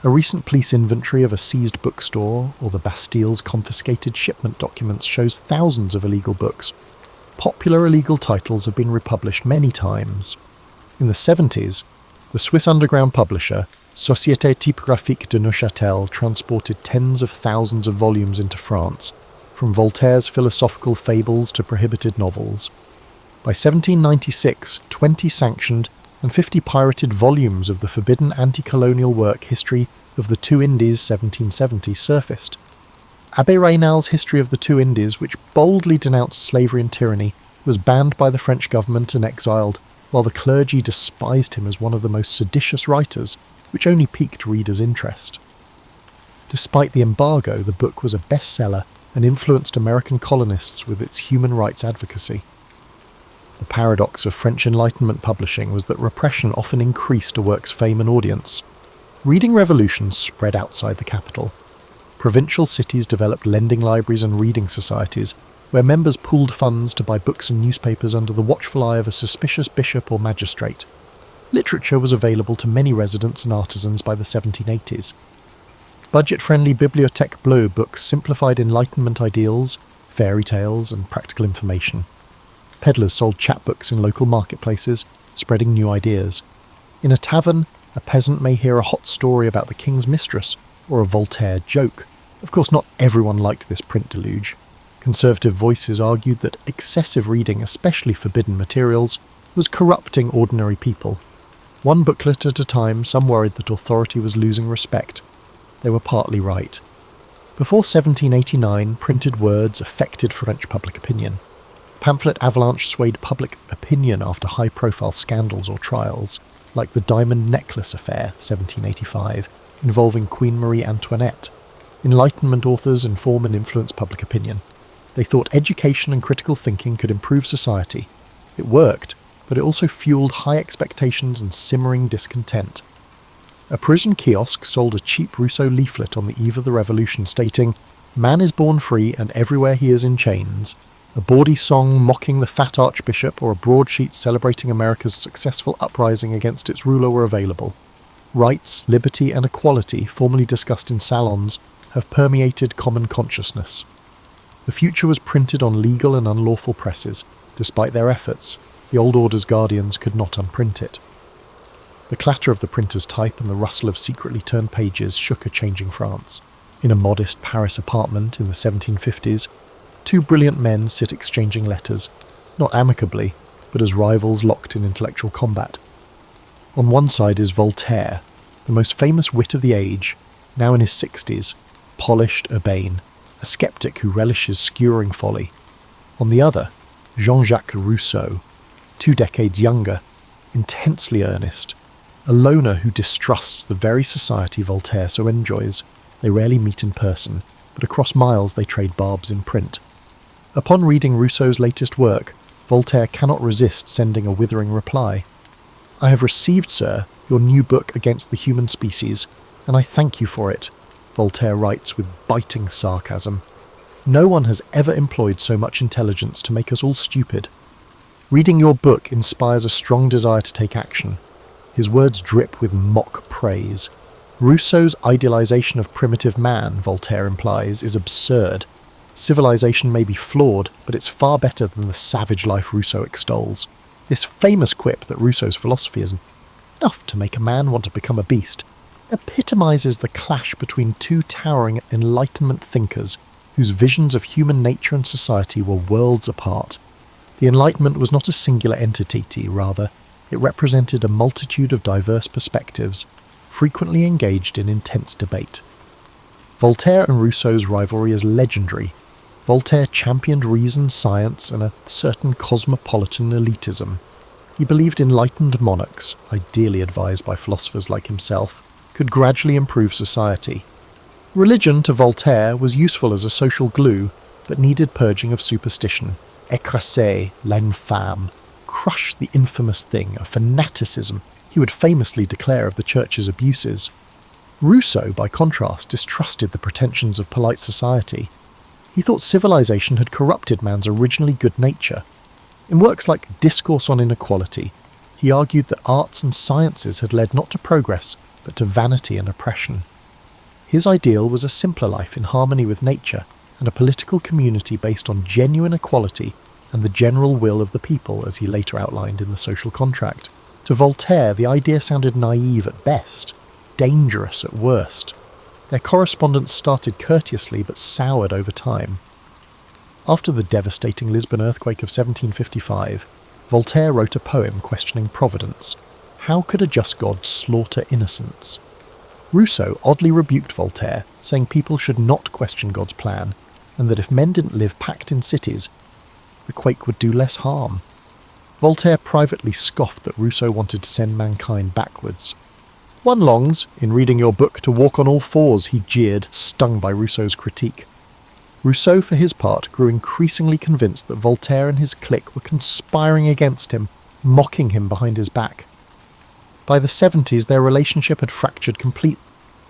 Speaker 1: A recent police inventory of a seized bookstore or the Bastille's confiscated shipment documents shows thousands of illegal books. Popular illegal titles have been republished many times. In the 70s, the Swiss underground publisher Société Typographique de Neuchâtel transported tens of thousands of volumes into France, from Voltaire's philosophical fables to prohibited novels. By 1796, 20 sanctioned and 50 pirated volumes of the forbidden anti-colonial work History of the Two Indies 1770 surfaced. Abbé Raynal's History of the Two Indies, which boldly denounced slavery and tyranny, was banned by the French government and exiled, while the clergy despised him as one of the most seditious writers, which only piqued readers' interest. Despite the embargo, the book was a bestseller and influenced American colonists with its human rights advocacy. The paradox of French Enlightenment publishing was that repression often increased a work's fame and audience. Reading revolutions spread outside the capital. Provincial cities developed lending libraries and reading societies, where members pooled funds to buy books and newspapers under the watchful eye of a suspicious bishop or magistrate. Literature was available to many residents and artisans by the 1780s. Budget-friendly Bibliothèque Bleue books simplified Enlightenment ideals, fairy tales, and practical information. Peddlers sold chapbooks in local marketplaces, spreading new ideas. In a tavern, a peasant may hear a hot story about the king's mistress, or a Voltaire joke. Of course, not everyone liked this print deluge. Conservative voices argued that excessive reading, especially forbidden materials, was corrupting ordinary people. One booklet at a time, some worried that authority was losing respect. They were partly right. Before 1789, printed words affected French public opinion. Pamphlet avalanche swayed public opinion after high-profile scandals or trials, like the Diamond Necklace Affair, 1785, involving Queen Marie Antoinette. Enlightenment authors inform and influence public opinion. They thought education and critical thinking could improve society. It worked, but it also fueled high expectations and simmering discontent. A prison kiosk sold a cheap Rousseau leaflet on the eve of the revolution stating, "Man is born free and everywhere he is in chains." A bawdy song mocking the fat archbishop or a broadsheet celebrating America's successful uprising against its ruler were available. Rights, liberty and equality, formerly discussed in salons, have permeated common consciousness. The future was printed on legal and unlawful presses. Despite their efforts, the old order's guardians could not unprint it. The clatter of the printer's type and the rustle of secretly turned pages shook a changing France. In a modest Paris apartment in the 1750s, two brilliant men sit exchanging letters, not amicably, but as rivals locked in intellectual combat. On one side is Voltaire, the most famous wit of the age, now in his 60s, polished, urbane. a skeptic who relishes skewering folly. On the other, Jean-Jacques Rousseau, 2 decades younger, intensely earnest, a loner who distrusts the very society Voltaire so enjoys. They rarely meet in person, but across miles they trade barbs in print. Upon reading Rousseau's latest work, Voltaire cannot resist sending a withering reply. "I have received, sir, your new book against the human species, and I thank you for it," Voltaire writes with biting sarcasm. "No one has ever employed so much intelligence to make us all stupid. Reading your book inspires a strong desire to take action." His words drip with mock praise. Rousseau's idealization of primitive man, Voltaire implies, is absurd. Civilization may be flawed, but it's far better than the savage life Rousseau extols. This famous quip that Rousseau's philosophy is enough to make a man want to become a beast epitomizes the clash between 2 towering Enlightenment thinkers whose visions of human nature and society were worlds apart. The Enlightenment was not a singular entity, rather, it represented a multitude of diverse perspectives, frequently engaged in intense debate. Voltaire and Rousseau's rivalry is legendary. Voltaire championed reason, science, and a certain cosmopolitan elitism. He believed enlightened monarchs, ideally advised by philosophers like himself, could gradually improve society. Religion, to Voltaire, was useful as a social glue, but needed purging of superstition. Écraser l'infâme, crush the infamous thing, a fanaticism he would famously declare of the church's abuses. Rousseau, by contrast, distrusted the pretensions of polite society. He thought civilization had corrupted man's originally good nature. In works like Discourse on Inequality, he argued that arts and sciences had led not to progress, but to vanity and oppression. His ideal was a simpler life in harmony with nature, and a political community based on genuine equality and the general will of the people, as he later outlined in the Social Contract. To Voltaire, the idea sounded naive at best, dangerous at worst. Their correspondence started courteously but soured over time. After the devastating Lisbon earthquake of 1755, Voltaire wrote a poem questioning providence. How could a just God slaughter innocents? Rousseau oddly rebuked Voltaire, saying people should not question God's plan, and that if men didn't live packed in cities, the quake would do less harm. Voltaire privately scoffed that Rousseau wanted to send mankind backwards. "One longs, in reading your book, to walk on all fours," he jeered, stung by Rousseau's critique. Rousseau, for his part, grew increasingly convinced that Voltaire and his clique were conspiring against him, mocking him behind his back. By the 70s, their relationship had fractured completely.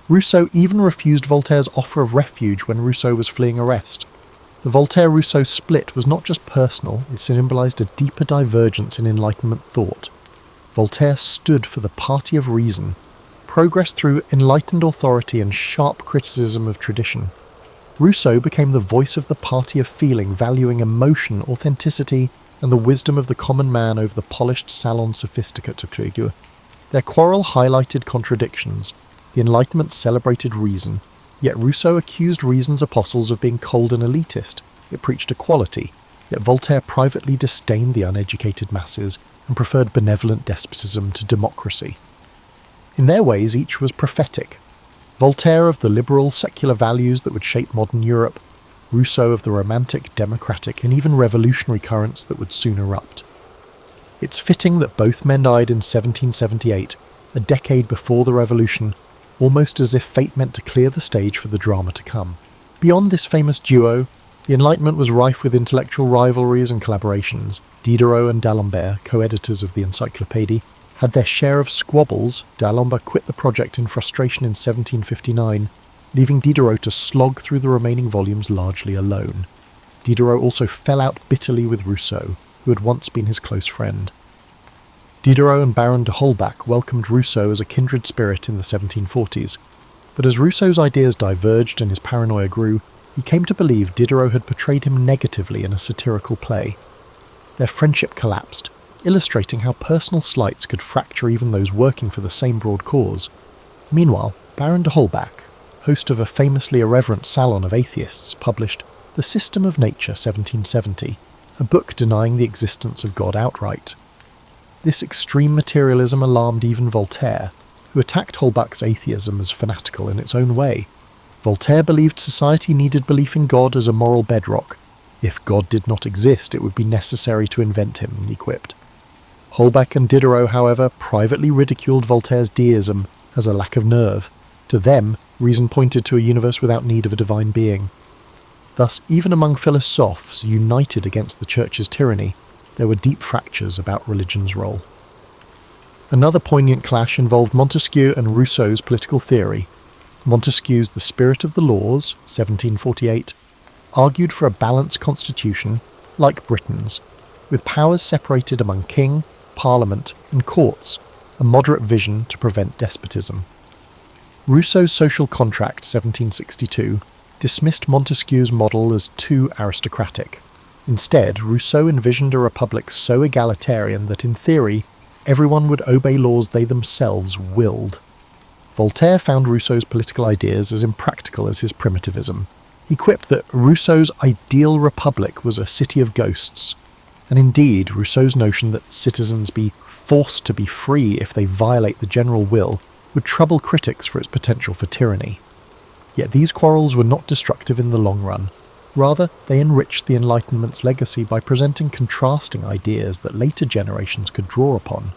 Speaker 1: Rousseau even refused Voltaire's offer of refuge when Rousseau was fleeing arrest. The Voltaire-Rousseau split was not just personal, it symbolized a deeper divergence in Enlightenment thought. Voltaire stood for the party of reason, progress through enlightened authority and sharp criticism of tradition. Rousseau became the voice of the party of feeling, valuing emotion, authenticity, and the wisdom of the common man over the polished salon sophisticature. Their quarrel highlighted contradictions. The Enlightenment celebrated reason, yet Rousseau accused reason's apostles of being cold and elitist. It preached equality, yet Voltaire privately disdained the uneducated masses and preferred benevolent despotism to democracy. In their ways, each was prophetic. Voltaire of the liberal, secular values that would shape modern Europe, Rousseau of the romantic, democratic, and even revolutionary currents that would soon erupt. It's fitting that both men died in 1778, a decade before the Revolution, almost as if fate meant to clear the stage for the drama to come. Beyond this famous duo, the Enlightenment was rife with intellectual rivalries and collaborations. Diderot and D'Alembert, co-editors of the Encyclopédie, had their share of squabbles. D'Alembert quit the project in frustration in 1759, leaving Diderot to slog through the remaining volumes largely alone. Diderot also fell out bitterly with Rousseau, who had once been his close friend. Diderot and Baron de Holbach welcomed Rousseau as a kindred spirit in the 1740s, but as Rousseau's ideas diverged and his paranoia grew, he came to believe Diderot had portrayed him negatively in a satirical play. Their friendship collapsed, illustrating how personal slights could fracture even those working for the same broad cause. Meanwhile, Baron de Holbach, host of a famously irreverent salon of atheists, published The System of Nature 1770, a book denying the existence of God outright. This extreme materialism alarmed even Voltaire, who attacked Holbach's atheism as fanatical in its own way. Voltaire believed society needed belief in God as a moral bedrock. If God did not exist, it would be necessary to invent him, he quipped. Holbach and Diderot, however, privately ridiculed Voltaire's deism as a lack of nerve. To them, reason pointed to a universe without need of a divine being. Thus, even among philosophes united against the Church's tyranny, there were deep fractures about religion's role. Another poignant clash involved Montesquieu and Rousseau's political theory. Montesquieu's The Spirit of the Laws, 1748, argued for a balanced constitution, like Britain's, with powers separated among king, parliament, and courts, a moderate vision to prevent despotism. Rousseau's Social Contract, 1762, dismissed Montesquieu's model as too aristocratic. Instead, Rousseau envisioned a republic so egalitarian that in theory, everyone would obey laws they themselves willed. Voltaire found Rousseau's political ideas as impractical as his primitivism. He quipped that Rousseau's ideal republic was a city of ghosts, and indeed Rousseau's notion that citizens be forced to be free if they violate the general will would trouble critics for its potential for tyranny. Yet these quarrels were not destructive in the long run. Rather, they enriched the Enlightenment's legacy by presenting contrasting ideas that later generations could draw upon.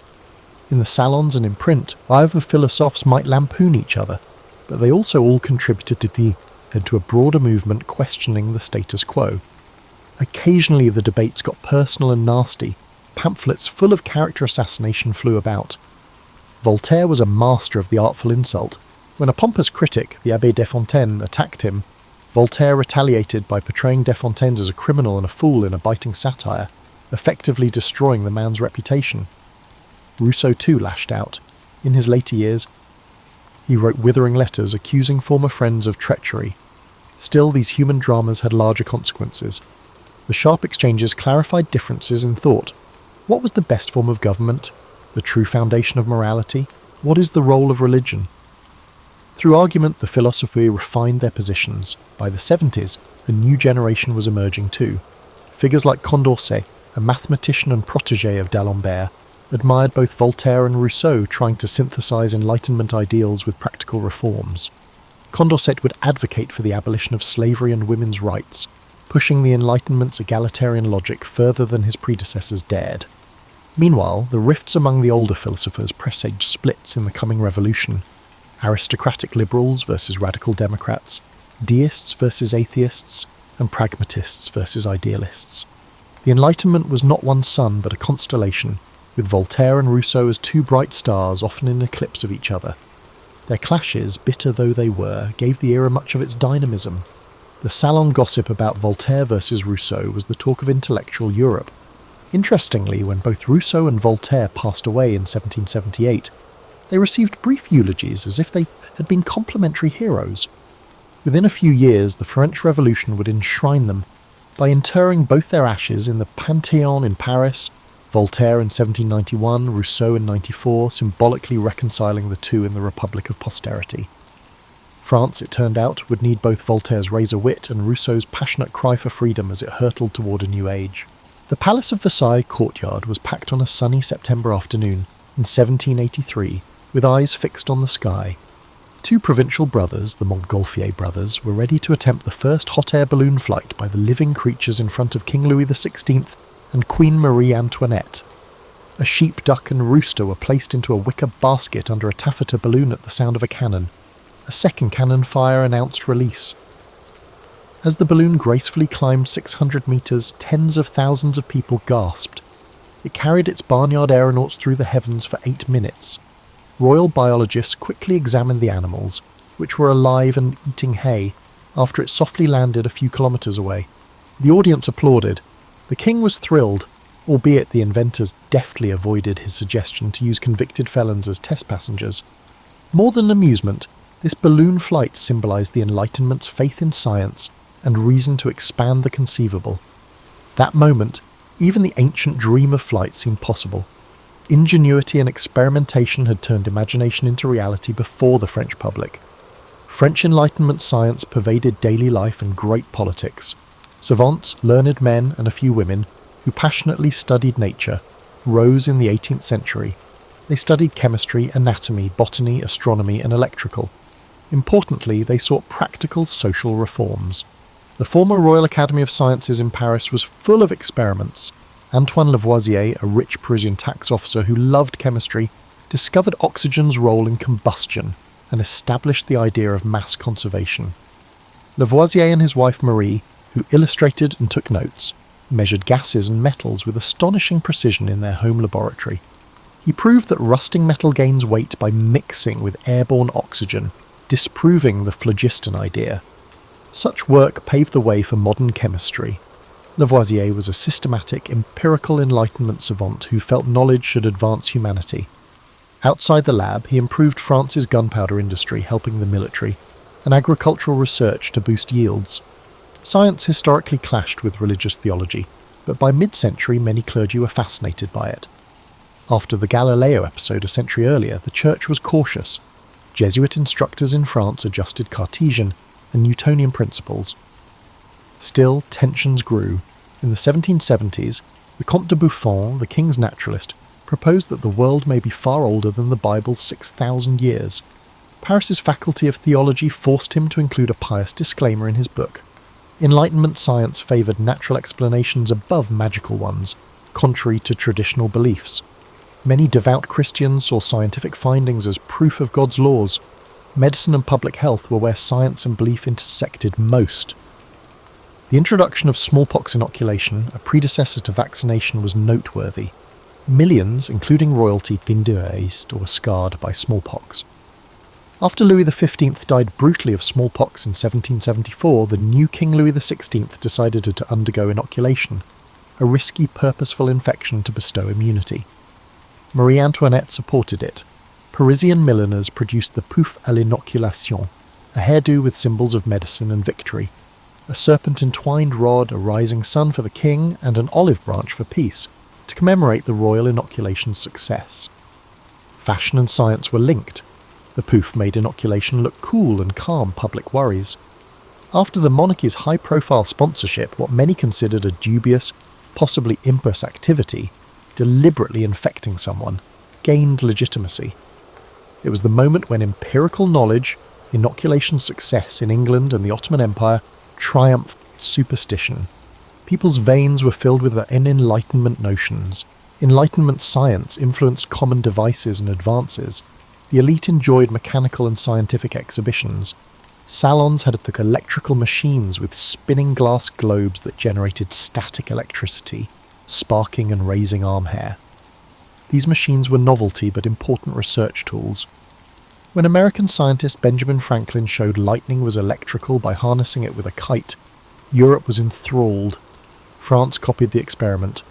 Speaker 1: In the salons and in print, either philosophers might lampoon each other, but they also all contributed to a broader movement questioning the status quo. Occasionally the debates got personal and nasty. Pamphlets full of character assassination flew about. Voltaire was a master of the artful insult. When a pompous critic, the Abbé Desfontaines, attacked him, Voltaire retaliated by portraying Desfontaines as a criminal and a fool in a biting satire, effectively destroying the man's reputation. Rousseau too lashed out. In his later years, he wrote withering letters accusing former friends of treachery. Still, these human dramas had larger consequences. The sharp exchanges clarified differences in thought. What was the best form of government? The true foundation of morality? What is the role of religion? Through argument, the philosophy refined their positions. By the 70s, a new generation was emerging too. Figures like Condorcet, a mathematician and protégé of d'Alembert, admired both Voltaire and Rousseau trying to synthesize Enlightenment ideals with practical reforms. Condorcet would advocate for the abolition of slavery and women's rights, pushing the Enlightenment's egalitarian logic further than his predecessors dared. Meanwhile, the rifts among the older philosophers presaged splits in the coming revolution. Aristocratic liberals versus radical democrats, deists versus atheists, and pragmatists versus idealists. The Enlightenment was not one sun but a constellation, with Voltaire and Rousseau as two bright stars often in eclipse of each other. Their clashes, bitter though they were, gave the era much of its dynamism. The salon gossip about Voltaire versus Rousseau was the talk of intellectual Europe. Interestingly, when both Rousseau and Voltaire passed away in 1778, they received brief eulogies as if they had been complementary heroes. Within a few years, the French Revolution would enshrine them by interring both their ashes in the Panthéon in Paris, Voltaire in 1791, Rousseau in 94, symbolically reconciling the two in the Republic of Posterity. France, it turned out, would need both Voltaire's razor wit and Rousseau's passionate cry for freedom as it hurtled toward a new age. The Palace of Versailles courtyard was packed on a sunny September afternoon in 1783, with eyes fixed on the sky. Two provincial brothers, the Montgolfier brothers, were ready to attempt the first hot air balloon flight by the living creatures in front of King Louis XVI and Queen Marie Antoinette. A sheep, duck and rooster were placed into a wicker basket under a taffeta balloon at the sound of a cannon. A second cannon fire announced release. As the balloon gracefully climbed 600 metres, tens of thousands of people gasped. It carried its barnyard aeronauts through the heavens for 8 minutes. Royal biologists quickly examined the animals, which were alive and eating hay, after it softly landed a few kilometres away. The audience applauded. The king was thrilled, albeit the inventors deftly avoided his suggestion to use convicted felons as test passengers. More than amusement, this balloon flight symbolised the Enlightenment's faith in science and reason to expand the conceivable. That moment, even the ancient dream of flight seemed possible. Ingenuity and experimentation had turned imagination into reality before the French public. French Enlightenment science pervaded daily life and great politics. Savants, learned men, and a few women, who passionately studied nature, rose in the 18th century. They studied chemistry, anatomy, botany, astronomy, and electrical. Importantly, they sought practical social reforms. The former Royal Academy of Sciences in Paris was full of experiments. Antoine Lavoisier, a rich Parisian tax officer who loved chemistry, discovered oxygen's role in combustion and established the idea of mass conservation. Lavoisier and his wife Marie, who illustrated and took notes, measured gases and metals with astonishing precision in their home laboratory. He proved that rusting metal gains weight by mixing with airborne oxygen, disproving the phlogiston idea. Such work paved the way for modern chemistry. Lavoisier was a systematic, empirical Enlightenment savant who felt knowledge should advance humanity. Outside the lab, he improved France's gunpowder industry, helping the military, and agricultural research to boost yields. Science historically clashed with religious theology, but by mid-century many clergy were fascinated by it. After the Galileo episode a century earlier, the Church was cautious. Jesuit instructors in France adjusted Cartesian and Newtonian principles. Still, tensions grew. In the 1770s, the Comte de Buffon, the king's naturalist, proposed that the world may be far older than the Bible's 6,000 years. Paris's Faculty of Theology forced him to include a pious disclaimer in his book. Enlightenment science favoured natural explanations above magical ones, contrary to traditional beliefs. Many devout Christians saw scientific findings as proof of God's laws. Medicine and public health were where science and belief intersected most. The introduction of smallpox inoculation, a predecessor to vaccination, was noteworthy. Millions, including royalty, had been erased or were scarred by smallpox. After Louis XV died brutally of smallpox in 1774, the new King Louis XVI decided to undergo inoculation, a risky, purposeful infection to bestow immunity. Marie Antoinette supported it. Parisian milliners produced the pouf à l'inoculation, a hairdo with symbols of medicine and victory, a serpent-entwined rod, a rising sun for the king, and an olive branch for peace, to commemorate the royal inoculation's success. Fashion and science were linked. The pouf made inoculation look cool and calm public worries. After the monarchy's high-profile sponsorship, what many considered a dubious, possibly impious activity, deliberately infecting someone, gained legitimacy. It was the moment when empirical knowledge, inoculation success in England and the Ottoman Empire, triumphed superstition. People's veins were filled with Enlightenment notions. Enlightenment science influenced common devices and advances. The elite enjoyed mechanical and scientific exhibitions. Salons had electrical machines with spinning glass globes that generated static electricity, sparking and raising arm hair. These machines were novelty but important research tools. When American scientist Benjamin Franklin showed lightning was electrical by harnessing it with a kite, Europe was enthralled. France copied the experiment.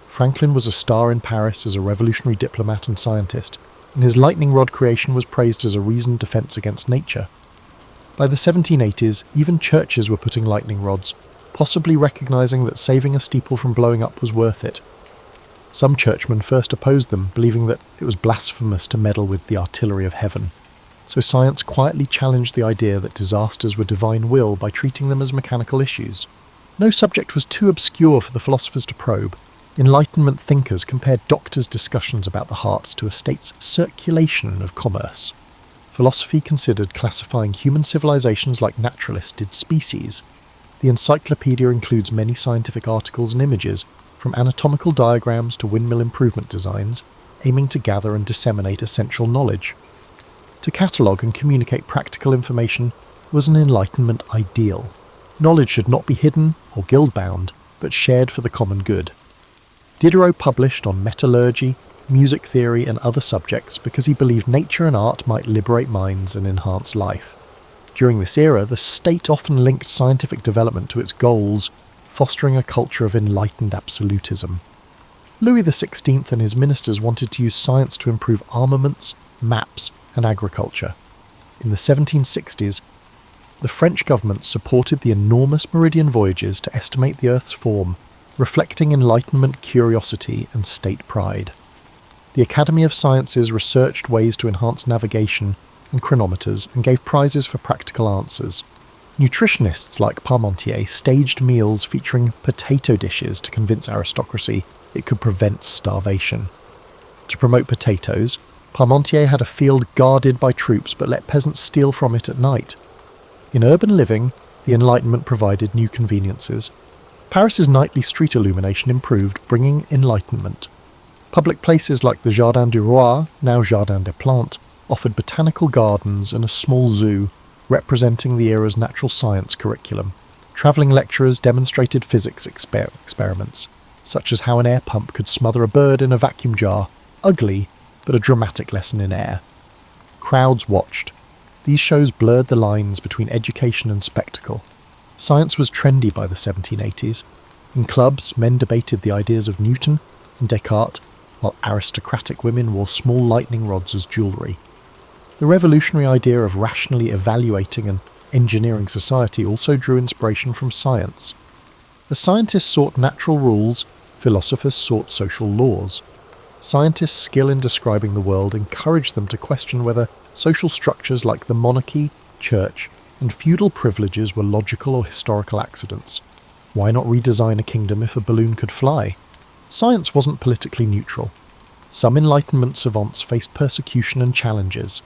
Speaker 1: Franklin was a star in Paris as a revolutionary diplomat and scientist, and his lightning rod creation was praised as a reasoned defence against nature. By the 1780s, even churches were putting lightning rods, possibly recognising that saving a steeple from blowing up was worth it. Some churchmen first opposed them, believing that it was blasphemous to meddle with the artillery of heaven. So science quietly challenged the idea that disasters were divine will by treating them as mechanical issues. No subject was too obscure for the philosophers to probe. Enlightenment thinkers compared doctors' discussions about the heart to a state's circulation of commerce. Philosophy considered classifying human civilizations like naturalists did species. The encyclopedia includes many scientific articles and images, from anatomical diagrams to windmill improvement designs, aiming to gather and disseminate essential knowledge. To catalogue and communicate practical information was an Enlightenment ideal. Knowledge should not be hidden or guild-bound, but shared for the common good. Diderot published on metallurgy, music theory and other subjects because he believed nature and art might liberate minds and enhance life. During this era, the state often linked scientific development to its goals, fostering a culture of enlightened absolutism. Louis XVI and his ministers wanted to use science to improve armaments, maps and agriculture. In the 1760s, the French government supported the enormous meridian voyages to estimate the Earth's form, reflecting Enlightenment curiosity and state pride. The Academy of Sciences researched ways to enhance navigation and chronometers and gave prizes for practical answers. Nutritionists like Parmentier staged meals featuring potato dishes to convince aristocracy it could prevent starvation. To promote potatoes, Parmentier had a field guarded by troops but let peasants steal from it at night. In urban living, the Enlightenment provided new conveniences. Paris's nightly street illumination improved, bringing enlightenment. Public places like the Jardin du Roi, now Jardin des Plantes, offered botanical gardens and a small zoo, representing the era's natural science curriculum. Travelling lecturers demonstrated physics experiments, such as how an air pump could smother a bird in a vacuum jar, ugly, but a dramatic lesson in air. Crowds watched. These shows blurred the lines between education and spectacle. Science was trendy by the 1780s. In clubs, men debated the ideas of Newton and Descartes, while aristocratic women wore small lightning rods as jewellery. The revolutionary idea of rationally evaluating and engineering society also drew inspiration from science. As scientists sought natural rules, philosophers sought social laws. Scientists' skill in describing the world encouraged them to question whether social structures like the monarchy, church, and feudal privileges were logical or historical accidents. Why not redesign a kingdom if a balloon could fly? Science wasn't politically neutral. Some Enlightenment savants faced persecution and challenges.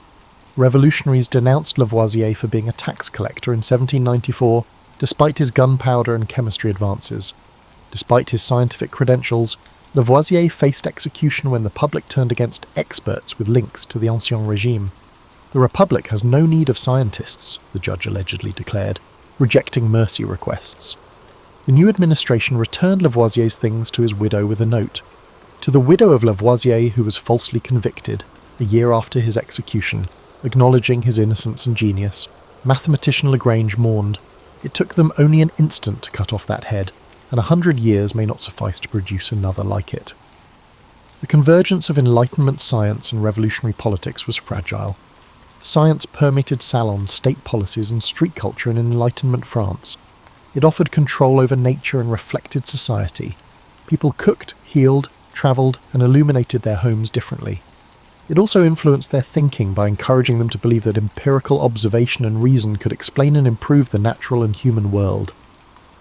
Speaker 1: Revolutionaries denounced Lavoisier for being a tax collector in 1794, despite his gunpowder and chemistry advances. Despite his scientific credentials, Lavoisier faced execution when the public turned against experts with links to the Ancien Regime. The Republic has no need of scientists, the judge allegedly declared, rejecting mercy requests. The new administration returned Lavoisier's things to his widow with a note. To the widow of Lavoisier, who was falsely convicted, a year after his execution, acknowledging his innocence and genius, mathematician Lagrange mourned, "It took them only an instant to cut off that head, and 100 years may not suffice to produce another like it." The convergence of Enlightenment science and revolutionary politics was fragile. Science permeated salons, state policies, and street culture in Enlightenment France. It offered control over nature and reflected society. People cooked, healed, travelled, and illuminated their homes differently. It also influenced their thinking by encouraging them to believe that empirical observation and reason could explain and improve the natural and human world.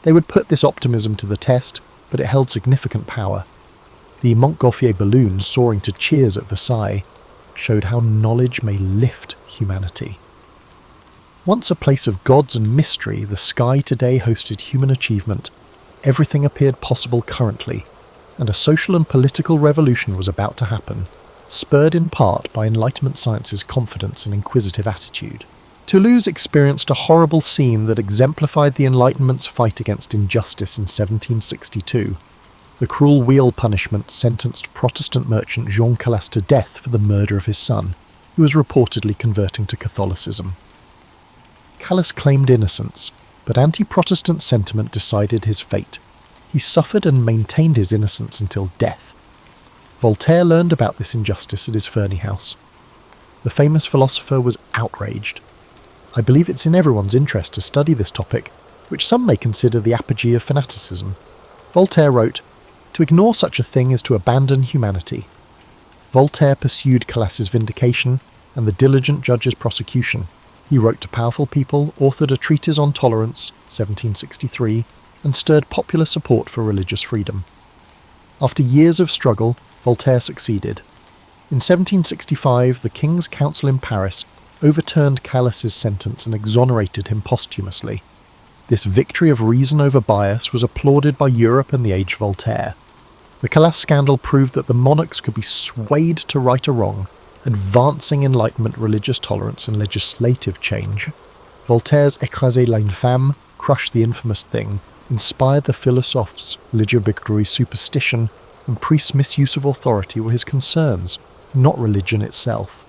Speaker 1: They would put this optimism to the test, but it held significant power. The Montgolfier balloon soaring to cheers at Versailles showed how knowledge may lift humanity. Once a place of gods and mystery, the sky today hosted human achievement. Everything appeared possible currently, and a social and political revolution was about to happen, spurred in part by Enlightenment science's confidence and inquisitive attitude. Toulouse experienced a horrible scene that exemplified the Enlightenment's fight against injustice in 1762. The cruel wheel punishment sentenced Protestant merchant Jean Calas to death for the murder of his son, who was reportedly converting to Catholicism. Calas claimed innocence, but anti-Protestant sentiment decided his fate. He suffered and maintained his innocence until death. Voltaire learned about this injustice at his Ferney house. The famous philosopher was outraged. I believe it's in everyone's interest to study this topic, which some may consider the apogee of fanaticism. Voltaire wrote, "To ignore such a thing is to abandon humanity." Voltaire pursued Calas's vindication and the diligent judge's prosecution. He wrote to powerful people, authored a treatise on tolerance, 1763, and stirred popular support for religious freedom. After years of struggle, Voltaire succeeded. In 1765, the King's Council in Paris overturned Calas's sentence and exonerated him posthumously. This victory of reason over bias was applauded by Europe and the aged Voltaire. The Calas scandal proved that the monarchs could be swayed to right or wrong, advancing Enlightenment religious tolerance and legislative change. Voltaire's "Écraser l'infâme," crush the infamous thing, inspired the philosophes. Religieux-Bigotry's superstition and priests' misuse of authority were his concerns, not religion itself.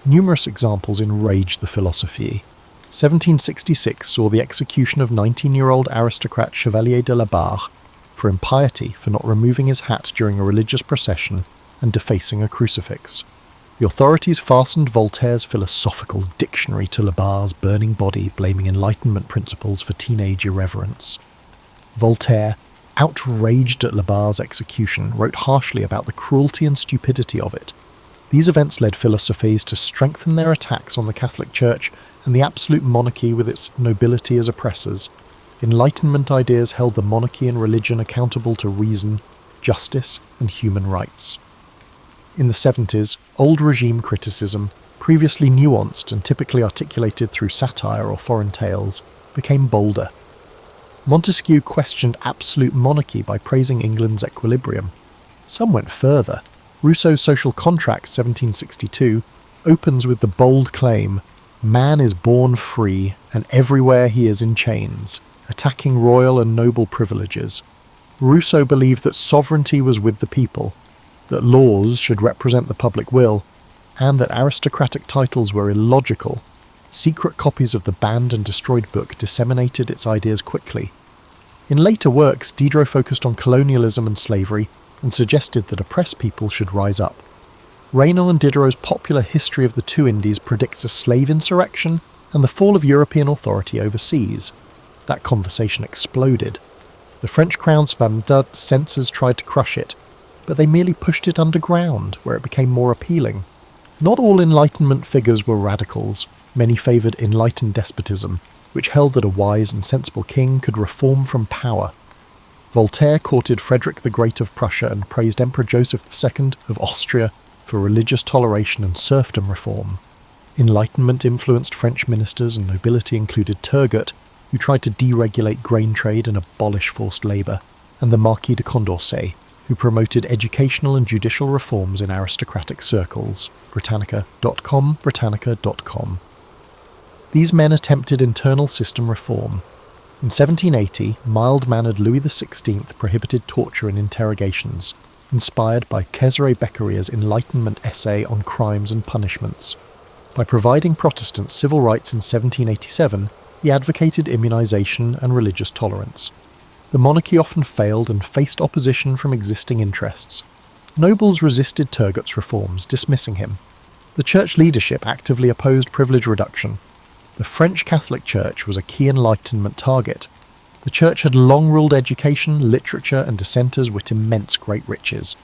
Speaker 1: Numerous examples enraged the philosophie. 1766 saw the execution of 19-year-old aristocrat Chevalier de la Barre for impiety for not removing his hat during a religious procession and defacing a crucifix. The authorities fastened Voltaire's philosophical dictionary to La Barre's burning body, blaming Enlightenment principles for teenage irreverence. Voltaire, outraged at La Barre's execution, wrote harshly about the cruelty and stupidity of it. These events led philosophes to strengthen their attacks on the Catholic Church and the absolute monarchy with its nobility as oppressors. Enlightenment ideas held the monarchy and religion accountable to reason, justice, and human rights. In the 70s, old regime criticism, previously nuanced and typically articulated through satire or foreign tales, became bolder. Montesquieu questioned absolute monarchy by praising England's equilibrium. Some went further. Rousseau's Social Contract, 1762, opens with the bold claim, "Man is born free, and everywhere he is in chains," attacking royal and noble privileges. Rousseau believed that sovereignty was with the people, that laws should represent the public will, and that aristocratic titles were illogical. Secret copies of the banned and destroyed book disseminated its ideas quickly. In later works, Diderot focused on colonialism and slavery and suggested that oppressed people should rise up. Raynal and Diderot's popular History of the Two Indies predicts a slave insurrection and the fall of European authority overseas. That conversation exploded. The French crown spun, censors tried to crush it, but they merely pushed it underground, where it became more appealing. Not all Enlightenment figures were radicals. Many favoured enlightened despotism, which held that a wise and sensible king could reform from power. Voltaire courted Frederick the Great of Prussia and praised Emperor Joseph II of Austria for religious toleration and serfdom reform. Enlightenment influenced French ministers and nobility included Turgot, who tried to deregulate grain trade and abolish forced labour, and the Marquis de Condorcet, who promoted educational and judicial reforms in aristocratic circles. Britannica.com. These men attempted internal system reform. In 1780, mild-mannered Louis XVI prohibited torture and interrogations, inspired by Cesare Beccaria's Enlightenment essay on crimes and punishments. By providing Protestants civil rights in 1787, he advocated immunization and religious tolerance. The monarchy often failed and faced opposition from existing interests. Nobles resisted Turgot's reforms, dismissing him. The church leadership actively opposed privilege reduction. The French Catholic Church was a key Enlightenment target. The church had long ruled education, literature, and dissenters with immense great riches.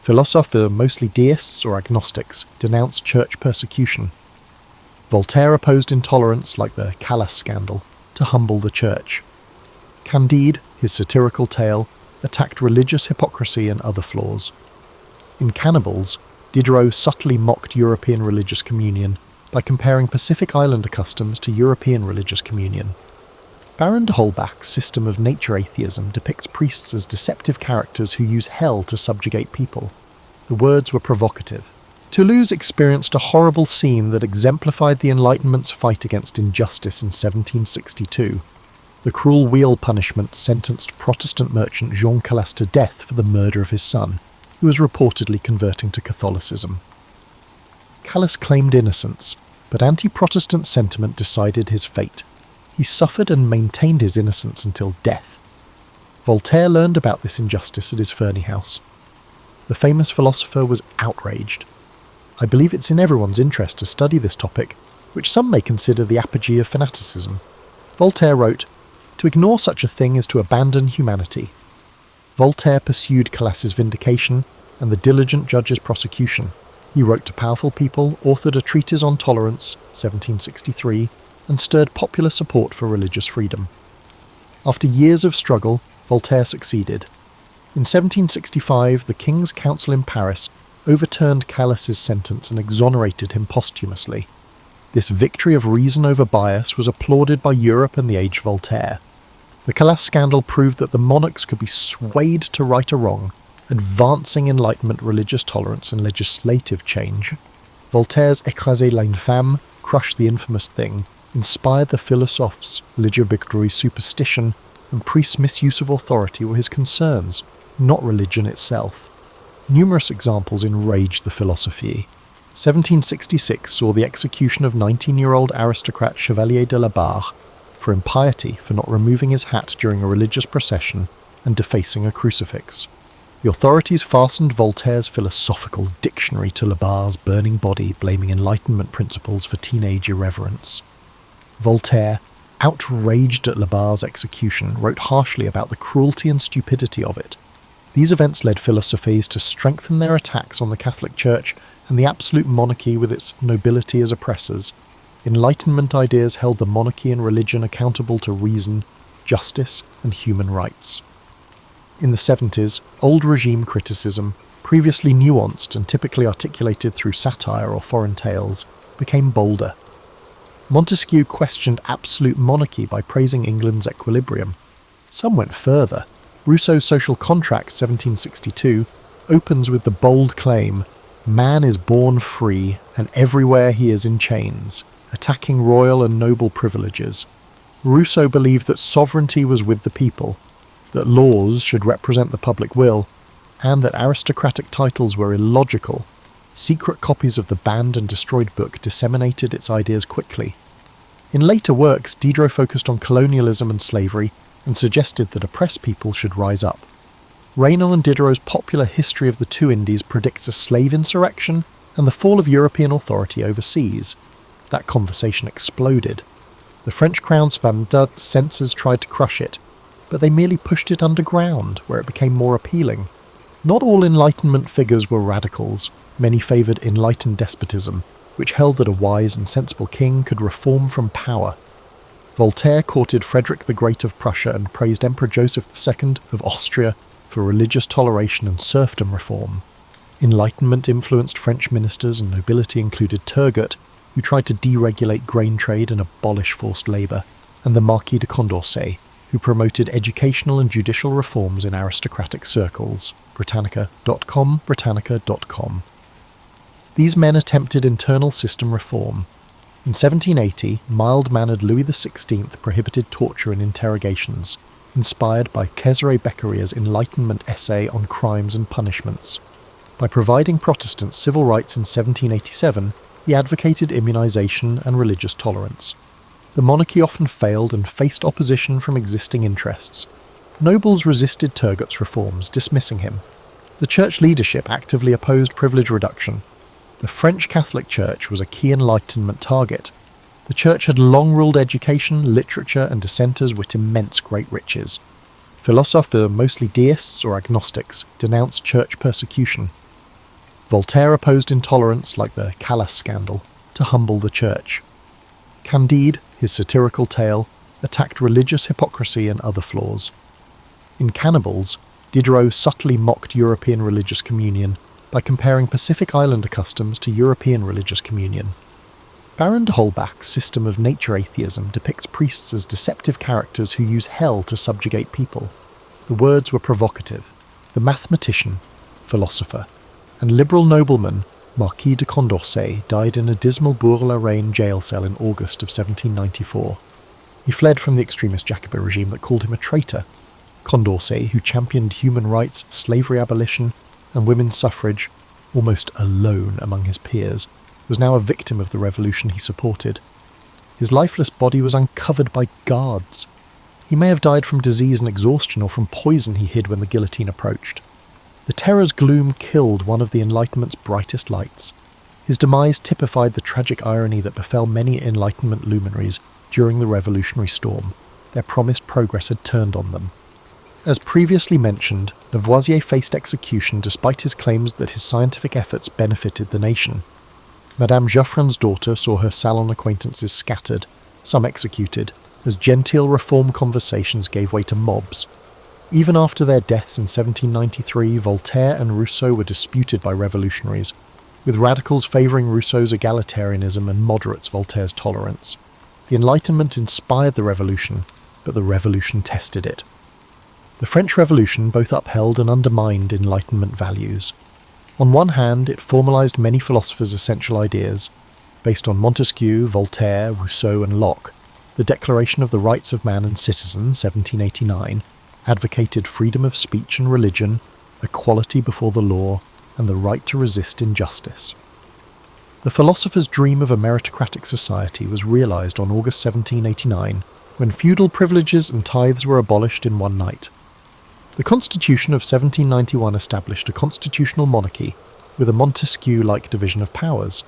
Speaker 1: Philosophers, mostly deists or agnostics, denounced church persecution. Voltaire opposed intolerance, like the Calas scandal, to humble the church. Candide, his satirical tale, attacked religious hypocrisy and other flaws. In Cannibals, Diderot subtly mocked European religious communion by comparing Pacific Islander customs to European religious communion. Baron de Holbach's system of nature atheism depicts priests as deceptive characters who use hell to subjugate people. The words were provocative. Toulouse experienced a horrible scene that exemplified the Enlightenment's fight against injustice in 1762. The cruel wheel punishment sentenced Protestant merchant Jean Calas to death for the murder of his son, who was reportedly converting to Catholicism. Calas claimed innocence, but anti-Protestant sentiment decided his fate. He suffered and maintained his innocence until death. Voltaire learned about this injustice at his Ferney house. The famous philosopher was outraged. I believe it's in everyone's interest to study this topic, which some may consider the apogee of fanaticism. Voltaire wrote, "To ignore such a thing is to abandon humanity." Voltaire pursued Calas's vindication and the diligent judge's prosecution. He wrote to powerful people, authored a treatise on tolerance, 1763, and stirred popular support for religious freedom. After years of struggle, Voltaire succeeded. In 1765, the King's Council in Paris overturned Calas's sentence and exonerated him posthumously. This victory of reason over bias was applauded by Europe and the age Voltaire. The Calas scandal proved that the monarchs could be swayed to right a wrong, advancing Enlightenment religious tolerance and legislative change. Voltaire's Écraser l'infâme, crush the infamous thing, inspired the philosophes. Legibigatory superstition and priests' misuse of authority were his concerns, not religion itself. Numerous examples enraged the philosophie. 1766 saw the execution of 19-year-old aristocrat Chevalier de la Barre for impiety for not removing his hat during a religious procession and defacing a crucifix. The authorities fastened Voltaire's philosophical dictionary to La Barre's burning body, blaming Enlightenment principles for teenage irreverence. Voltaire, outraged at La Barre's execution, wrote harshly about the cruelty and stupidity of it. These events led philosophes to strengthen their attacks on the Catholic Church and the absolute monarchy with its nobility as oppressors. Enlightenment ideas held the monarchy and religion accountable to reason, justice, and human rights. In the 70s, old regime criticism, previously nuanced and typically articulated through satire or foreign tales, became bolder. Montesquieu questioned absolute monarchy by praising England's equilibrium. Some went further. Rousseau's Social Contract, 1762, opens with the bold claim, "Man is born free, and everywhere he is in chains," attacking royal and noble privileges. Rousseau believed that sovereignty was with the people, that laws should represent the public will, and that aristocratic titles were illogical. Secret copies of the banned and destroyed book disseminated its ideas quickly. In later works, Diderot focused on colonialism and slavery and suggested that oppressed people should rise up. Raynal and Diderot's popular History of the Two Indies predicts a slave insurrection and the fall of European authority overseas. That conversation exploded. The French crown spun, censors tried to crush it, but they merely pushed it underground, where it became more appealing. Not all Enlightenment figures were radicals. Many favoured enlightened despotism, which held that a wise and sensible king could reform from power. Voltaire courted Frederick the Great of Prussia and praised Emperor Joseph II of Austria for religious toleration and serfdom reform. Enlightenment-influenced French ministers and nobility included Turgot, who tried to deregulate grain trade and abolish forced labour, and the Marquis de Condorcet, who promoted educational and judicial reforms in aristocratic circles. Britannica.com. These men attempted internal system reform. In 1780, mild-mannered Louis XVI prohibited torture and interrogations, inspired by Cesare Beccaria's Enlightenment essay on crimes and punishments. By providing Protestants civil rights in 1787, he advocated immunization and religious tolerance. The monarchy often failed and faced opposition from existing interests. Nobles resisted Turgot's reforms, dismissing him. The church leadership actively opposed privilege reduction. The French Catholic Church was a key Enlightenment target. The church had long ruled education, literature, and dissenters with immense great riches. Philosophers, mostly deists or agnostics, denounced church persecution. Voltaire opposed intolerance, like the Calas scandal, to humble the church. Candide, his satirical tale, attacked religious hypocrisy and other flaws. In Cannibals, Diderot subtly mocked European religious communion by comparing Pacific Islander customs to European religious communion. Baron de Holbach's system of nature atheism depicts priests as deceptive characters who use hell to subjugate people. The words were provocative. The mathematician, philosopher, and liberal nobleman Marquis de Condorcet died in a dismal Bourg-la-Reine jail cell in August of 1794. He fled from the extremist Jacobin regime that called him a traitor. Condorcet, who championed human rights, slavery abolition, and women's suffrage, almost alone among his peers, was now a victim of the revolution he supported. His lifeless body was uncovered by guards. He may have died from disease and exhaustion or from poison he hid when the guillotine approached. The terror's gloom killed one of the Enlightenment's brightest lights. His demise typified the tragic irony that befell many Enlightenment luminaries during the revolutionary storm. Their promised progress had turned on them. As previously mentioned, Lavoisier faced execution despite his claims that his scientific efforts benefited the nation. Madame Geoffrin's daughter saw her salon acquaintances scattered, some executed, as genteel reform conversations gave way to mobs. Even after their deaths in 1793, Voltaire and Rousseau were disputed by revolutionaries, with radicals favouring Rousseau's egalitarianism and moderates Voltaire's tolerance. The Enlightenment inspired the revolution, but the revolution tested it. The French Revolution both upheld and undermined Enlightenment values. On one hand, it formalised many philosophers' essential ideas. Based on Montesquieu, Voltaire, Rousseau and Locke, the Declaration of the Rights of Man and Citizen, 1789, advocated freedom of speech and religion, equality before the law, and the right to resist injustice. The philosopher's dream of a meritocratic society was realised on August 1789, when feudal privileges and tithes were abolished in one night. The Constitution of 1791 established a constitutional monarchy with a Montesquieu-like division of powers.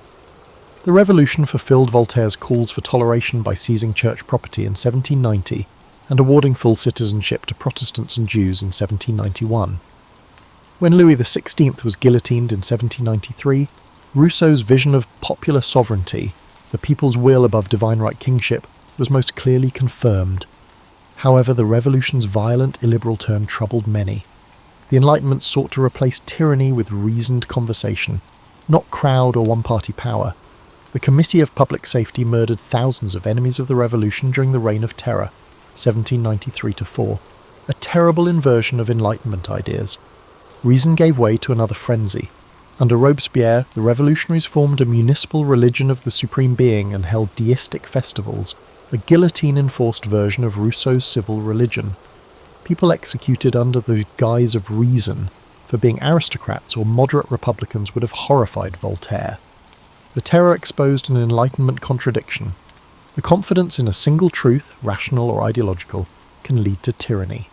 Speaker 1: The revolution fulfilled Voltaire's calls for toleration by seizing church property in 1790 and awarding full citizenship to Protestants and Jews in 1791. When Louis XVI was guillotined in 1793, Rousseau's vision of popular sovereignty, the people's will above divine right kingship, was most clearly confirmed. However, the revolution's violent, illiberal turn troubled many. The Enlightenment sought to replace tyranny with reasoned conversation, not crowd or one-party power. The Committee of Public Safety murdered thousands of enemies of the Revolution during the Reign of Terror, 1793-4, a terrible inversion of Enlightenment ideas. Reason gave way to another frenzy. Under Robespierre, the revolutionaries formed a municipal religion of the Supreme Being and held deistic festivals, a guillotine-enforced version of Rousseau's civil religion. People executed under the guise of reason for being aristocrats or moderate republicans would have horrified Voltaire. The terror exposed an Enlightenment contradiction. The confidence in a single truth, rational or ideological, can lead to tyranny.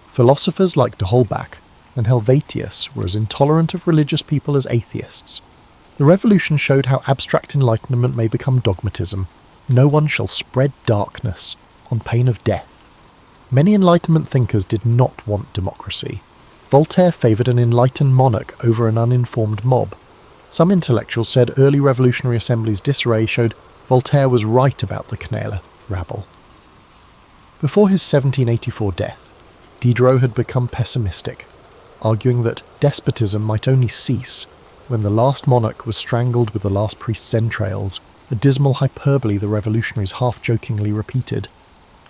Speaker 1: Philosophers like d'Holbach and Helvetius were as intolerant of religious people as atheists. The Revolution showed how abstract enlightenment may become dogmatism. No one shall spread darkness, on pain of death. Many Enlightenment thinkers did not want democracy. Voltaire favoured an enlightened monarch over an uninformed mob. Some intellectuals said early revolutionary assemblies' disarray showed Voltaire was right about the Quenelle rabble. Before his 1784 death, Diderot had become pessimistic, arguing that despotism might only cease when the last monarch was strangled with the last priest's entrails, a dismal hyperbole the revolutionaries half-jokingly repeated.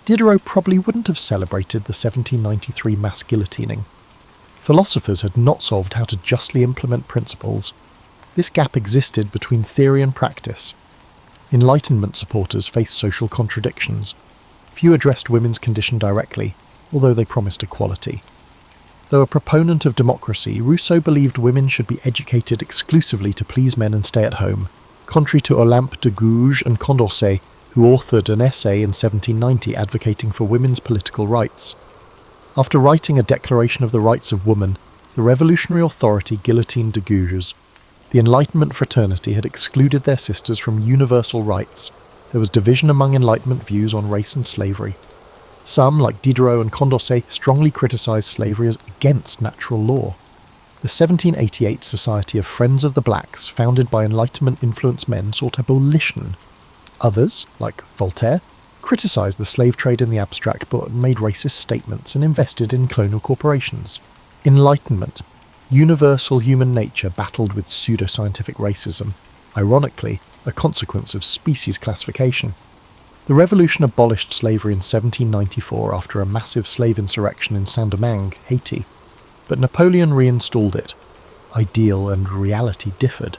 Speaker 1: Diderot probably wouldn't have celebrated the 1793 mass guillotining. Philosophers had not solved how to justly implement principles. This gap existed between theory and practice. Enlightenment supporters faced social contradictions. Few addressed women's condition directly, although they promised equality. Though a proponent of democracy, Rousseau believed women should be educated exclusively to please men and stay at home, contrary to Olympe de Gouges and Condorcet, who authored an essay in 1790 advocating for women's political rights. After writing a Declaration of the Rights of Woman, the revolutionary authority guillotined de Gouges. The Enlightenment fraternity had excluded their sisters from universal rights. There was division among Enlightenment views on race and slavery. Some, like Diderot and Condorcet, strongly criticised slavery as against natural law. The 1788 Society of Friends of the Blacks, founded by Enlightenment-influenced men, sought abolition. Others, like Voltaire, criticised the slave trade in the abstract but made racist statements and invested in colonial corporations. Enlightenment, universal human nature battled with pseudoscientific racism, ironically, a consequence of species classification. The revolution abolished slavery in 1794 after a massive slave insurrection in Saint-Domingue, Haiti, but Napoleon reinstalled it. Ideal and reality differed.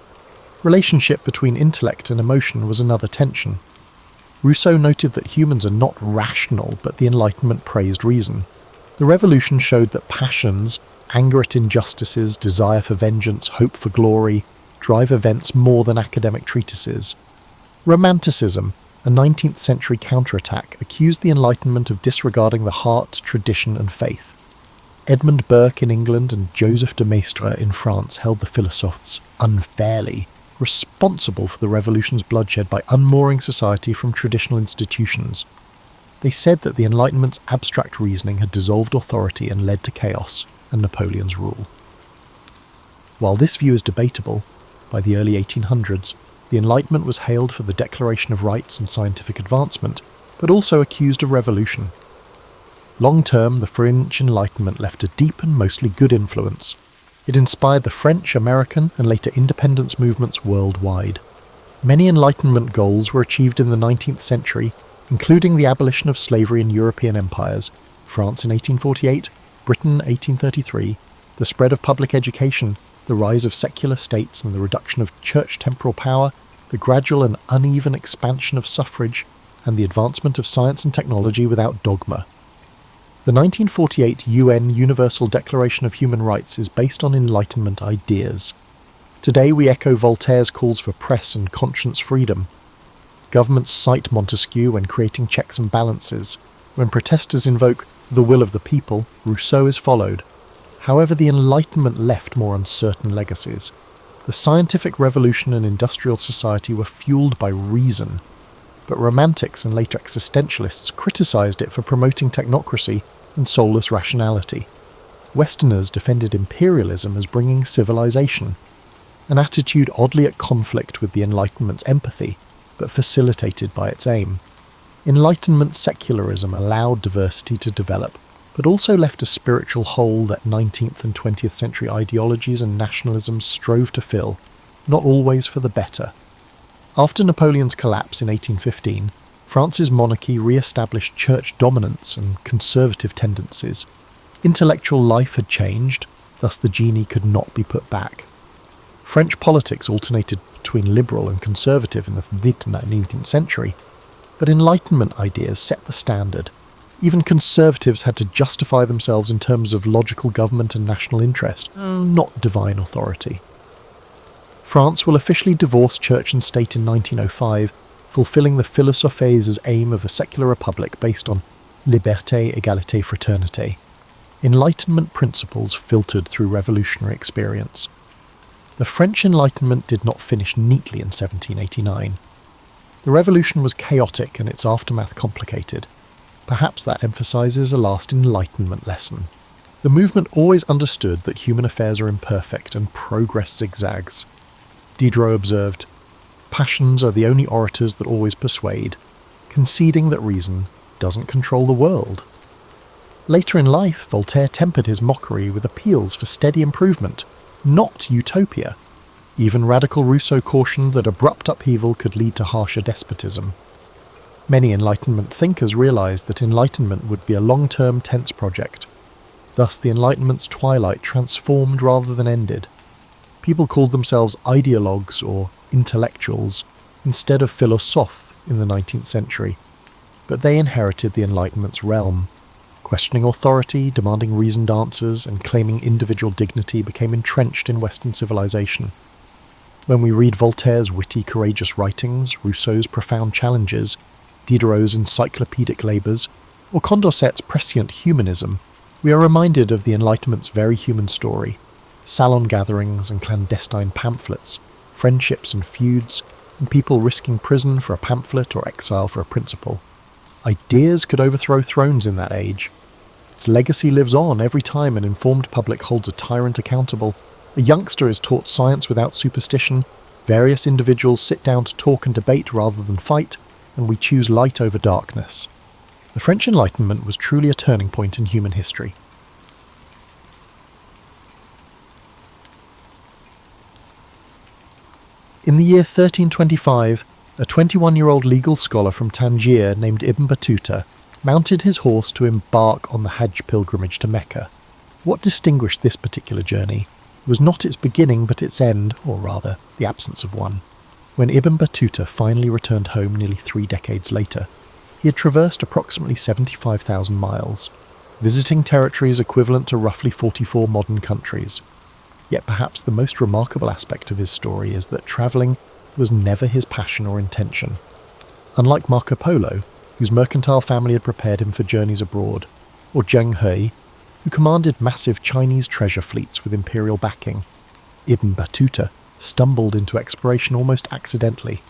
Speaker 1: Relationship between intellect and emotion was another tension. Rousseau noted that humans are not rational, but the Enlightenment praised reason. The revolution showed that passions, anger at injustices, desire for vengeance, hope for glory, drive events more than academic treatises. Romanticism, a 19th century counterattack, accused the Enlightenment of disregarding the heart, tradition and faith. Edmund Burke in England and Joseph de Maistre in France held the philosophes unfairly responsible for the revolution's bloodshed by unmooring society from traditional institutions. They said that the Enlightenment's abstract reasoning had dissolved authority and led to chaos and Napoleon's rule. While this view is debatable, by the early 1800s, the Enlightenment was hailed for the Declaration of Rights and scientific advancement, but also accused of revolution. Long-term, the French Enlightenment left a deep and mostly good influence. It inspired the French, American, and later independence movements worldwide. Many Enlightenment goals were achieved in the 19th century, including the abolition of slavery in European empires, France in 1848, Britain 1833, the spread of public education, the rise of secular states and the reduction of church temporal power, the gradual and uneven expansion of suffrage, and the advancement of science and technology without dogma. The 1948 UN Universal Declaration of Human Rights is based on Enlightenment ideas. Today we echo Voltaire's calls for press and conscience freedom. Governments cite Montesquieu when creating checks and balances. When protesters invoke the will of the people, Rousseau is followed. However, the Enlightenment left more uncertain legacies. The scientific revolution and industrial society were fueled by reason, but romantics and later existentialists criticised it for promoting technocracy and soulless rationality. Westerners defended imperialism as bringing civilization, an attitude oddly at conflict with the Enlightenment's empathy, but facilitated by its aim. Enlightenment secularism allowed diversity to develop. but also left a spiritual hole that 19th and 20th century ideologies and nationalisms strove to fill, not always for the better. After Napoleon's collapse in 1815, France's monarchy re-established church dominance and conservative tendencies. Intellectual life had changed, thus the genie could not be put back. French politics alternated between liberal and conservative in the mid-19th century, but Enlightenment ideas set the standard. Even conservatives had to justify themselves in terms of logical government and national interest, not divine authority. France will officially divorce church and state in 1905, fulfilling the philosophes' aim of a secular republic based on liberté, égalité, fraternité. Enlightenment principles filtered through revolutionary experience. The French Enlightenment did not finish neatly in 1789. The revolution was chaotic and its aftermath complicated. Perhaps that emphasises a last Enlightenment lesson. The movement always understood that human affairs are imperfect and progress zigzags. Diderot observed, "Passions are the only orators that always persuade, conceding that reason doesn't control the world." Later in life, Voltaire tempered his mockery with appeals for steady improvement, not utopia. Even radical Rousseau cautioned that abrupt upheaval could lead to harsher despotism. Many Enlightenment thinkers realised that Enlightenment would be a long-term tense project. Thus the Enlightenment's twilight transformed rather than ended. People called themselves ideologues or intellectuals instead of philosophes in the 19th century, but they inherited the Enlightenment's realm. Questioning authority, demanding reasoned answers, and claiming individual dignity became entrenched in Western civilization. When we read Voltaire's witty, courageous writings, Rousseau's profound challenges, Diderot's encyclopedic labours, or Condorcet's prescient humanism, we are reminded of the Enlightenment's very human story: salon gatherings and clandestine pamphlets, friendships and feuds, and people risking prison for a pamphlet or exile for a principle. Ideas could overthrow thrones in that age. Its legacy lives on every time an informed public holds a tyrant accountable. A youngster is taught science without superstition, various individuals sit down to talk and debate rather than fight, and we choose light over darkness. The French Enlightenment was truly a turning point in human history. In the year 1325, a 21-year-old legal scholar from Tangier named Ibn Battuta mounted his horse to embark on the Hajj pilgrimage to Mecca. What distinguished this particular journey was not its beginning but its end, or rather, the absence of one. When Ibn Battuta finally returned home nearly 3 decades later, he had traversed approximately 75,000 miles, visiting territories equivalent to roughly 44 modern countries. Yet perhaps the most remarkable aspect of his story is that travelling was never his passion or intention. Unlike Marco Polo, whose mercantile family had prepared him for journeys abroad, or Zheng He, who commanded massive Chinese treasure fleets with imperial backing, Ibn Battuta stumbled into exploration almost accidentally.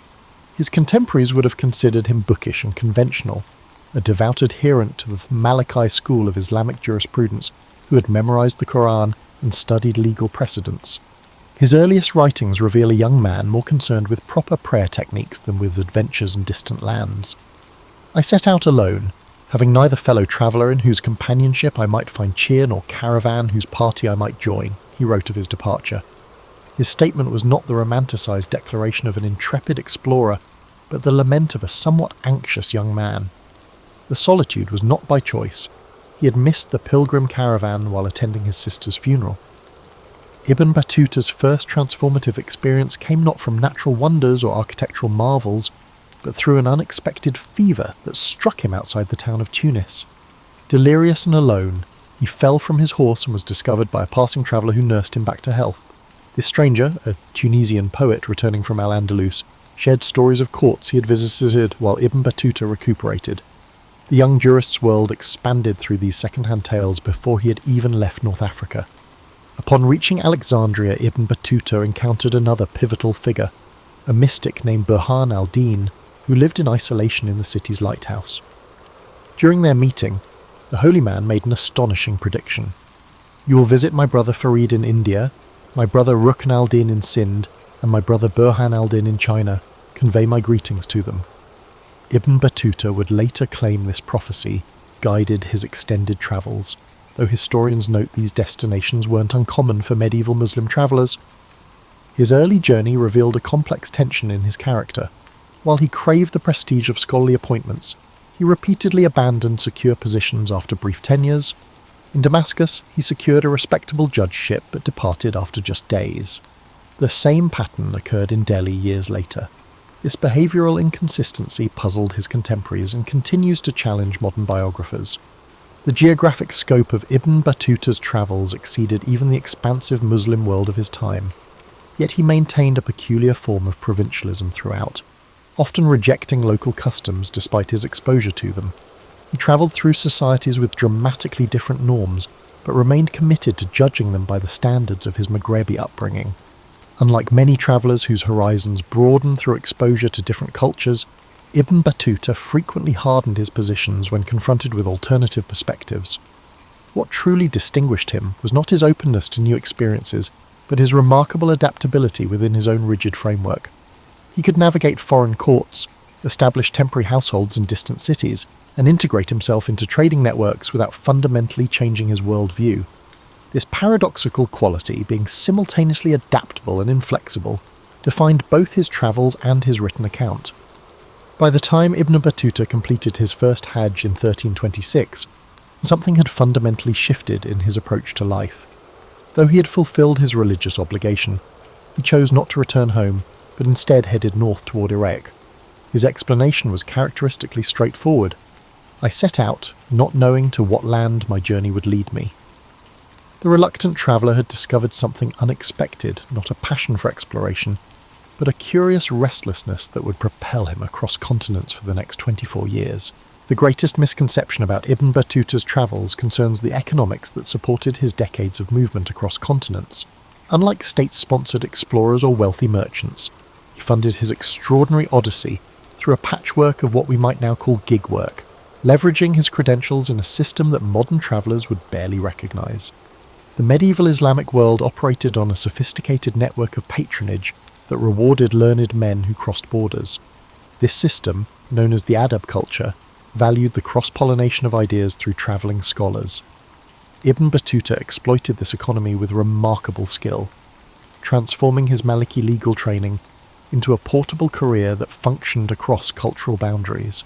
Speaker 1: His contemporaries would have considered him bookish and conventional, a devout adherent to the Maliki school of Islamic jurisprudence who had memorized the Quran and studied legal precedents. His earliest writings reveal a young man more concerned with proper prayer techniques than with adventures in distant lands. "I set out alone, having neither fellow traveller in whose companionship I might find cheer nor caravan whose party I might join," he wrote of his departure. His statement was not the romanticised declaration of an intrepid explorer, but the lament of a somewhat anxious young man. The solitude was not by choice. He had missed the pilgrim caravan while attending his sister's funeral. Ibn Battuta's first transformative experience came not from natural wonders or architectural marvels, but through an unexpected fever that struck him outside the town of Tunis. Delirious and alone, he fell from his horse and was discovered by a passing traveller who nursed him back to health. This stranger, a Tunisian poet returning from Al-Andalus, shared stories of courts he had visited while Ibn Battuta recuperated. The young jurist's world expanded through these second-hand tales before he had even left North Africa. Upon reaching Alexandria, Ibn Battuta encountered another pivotal figure, a mystic named Burhan al-Din, who lived in isolation in the city's lighthouse. During their meeting, the holy man made an astonishing prediction. "You will visit my brother Farid in India, my brother Rukn al-Din in Sind, and my brother Burhan al-Din in China. Convey my greetings to them." Ibn Battuta would later claim this prophecy, guided his extended travels, though historians note these destinations weren't uncommon for medieval Muslim travellers. His early journey revealed a complex tension in his character. While he craved the prestige of scholarly appointments, he repeatedly abandoned secure positions after brief tenures. In Damascus, he secured a respectable judgeship but departed after just days. The same pattern occurred in Delhi years later. This behavioural inconsistency puzzled his contemporaries and continues to challenge modern biographers. The geographic scope of Ibn Battuta's travels exceeded even the expansive Muslim world of his time, yet he maintained a peculiar form of provincialism throughout, often rejecting local customs despite his exposure to them. He travelled through societies with dramatically different norms, but remained committed to judging them by the standards of his Maghrebi upbringing. Unlike many travellers whose horizons broadened through exposure to different cultures, Ibn Battuta frequently hardened his positions when confronted with alternative perspectives. What truly distinguished him was not his openness to new experiences, but his remarkable adaptability within his own rigid framework. He could navigate foreign courts, establish temporary households in distant cities, and integrate himself into trading networks without fundamentally changing his worldview. This paradoxical quality, being simultaneously adaptable and inflexible, defined both his travels and his written account. By the time Ibn Battuta completed his first Hajj in 1326, something had fundamentally shifted in his approach to life. Though he had fulfilled his religious obligation, he chose not to return home, but instead headed north toward Iraq. His explanation was characteristically straightforward. I set out, not knowing to what land my journey would lead me. The reluctant traveller had discovered something unexpected, not a passion for exploration, but a curious restlessness that would propel him across continents for the next 24 years. The greatest misconception about Ibn Battuta's travels concerns the economics that supported his decades of movement across continents. Unlike state-sponsored explorers or wealthy merchants, he funded his extraordinary odyssey through a patchwork of what we might now call gig work, leveraging his credentials in a system that modern travellers would barely recognise. The medieval Islamic world operated on a sophisticated network of patronage that rewarded learned men who crossed borders. This system, known as the adab culture, valued the cross-pollination of ideas through travelling scholars. Ibn Battuta exploited this economy with remarkable skill, transforming his Maliki legal training into a portable career that functioned across cultural boundaries.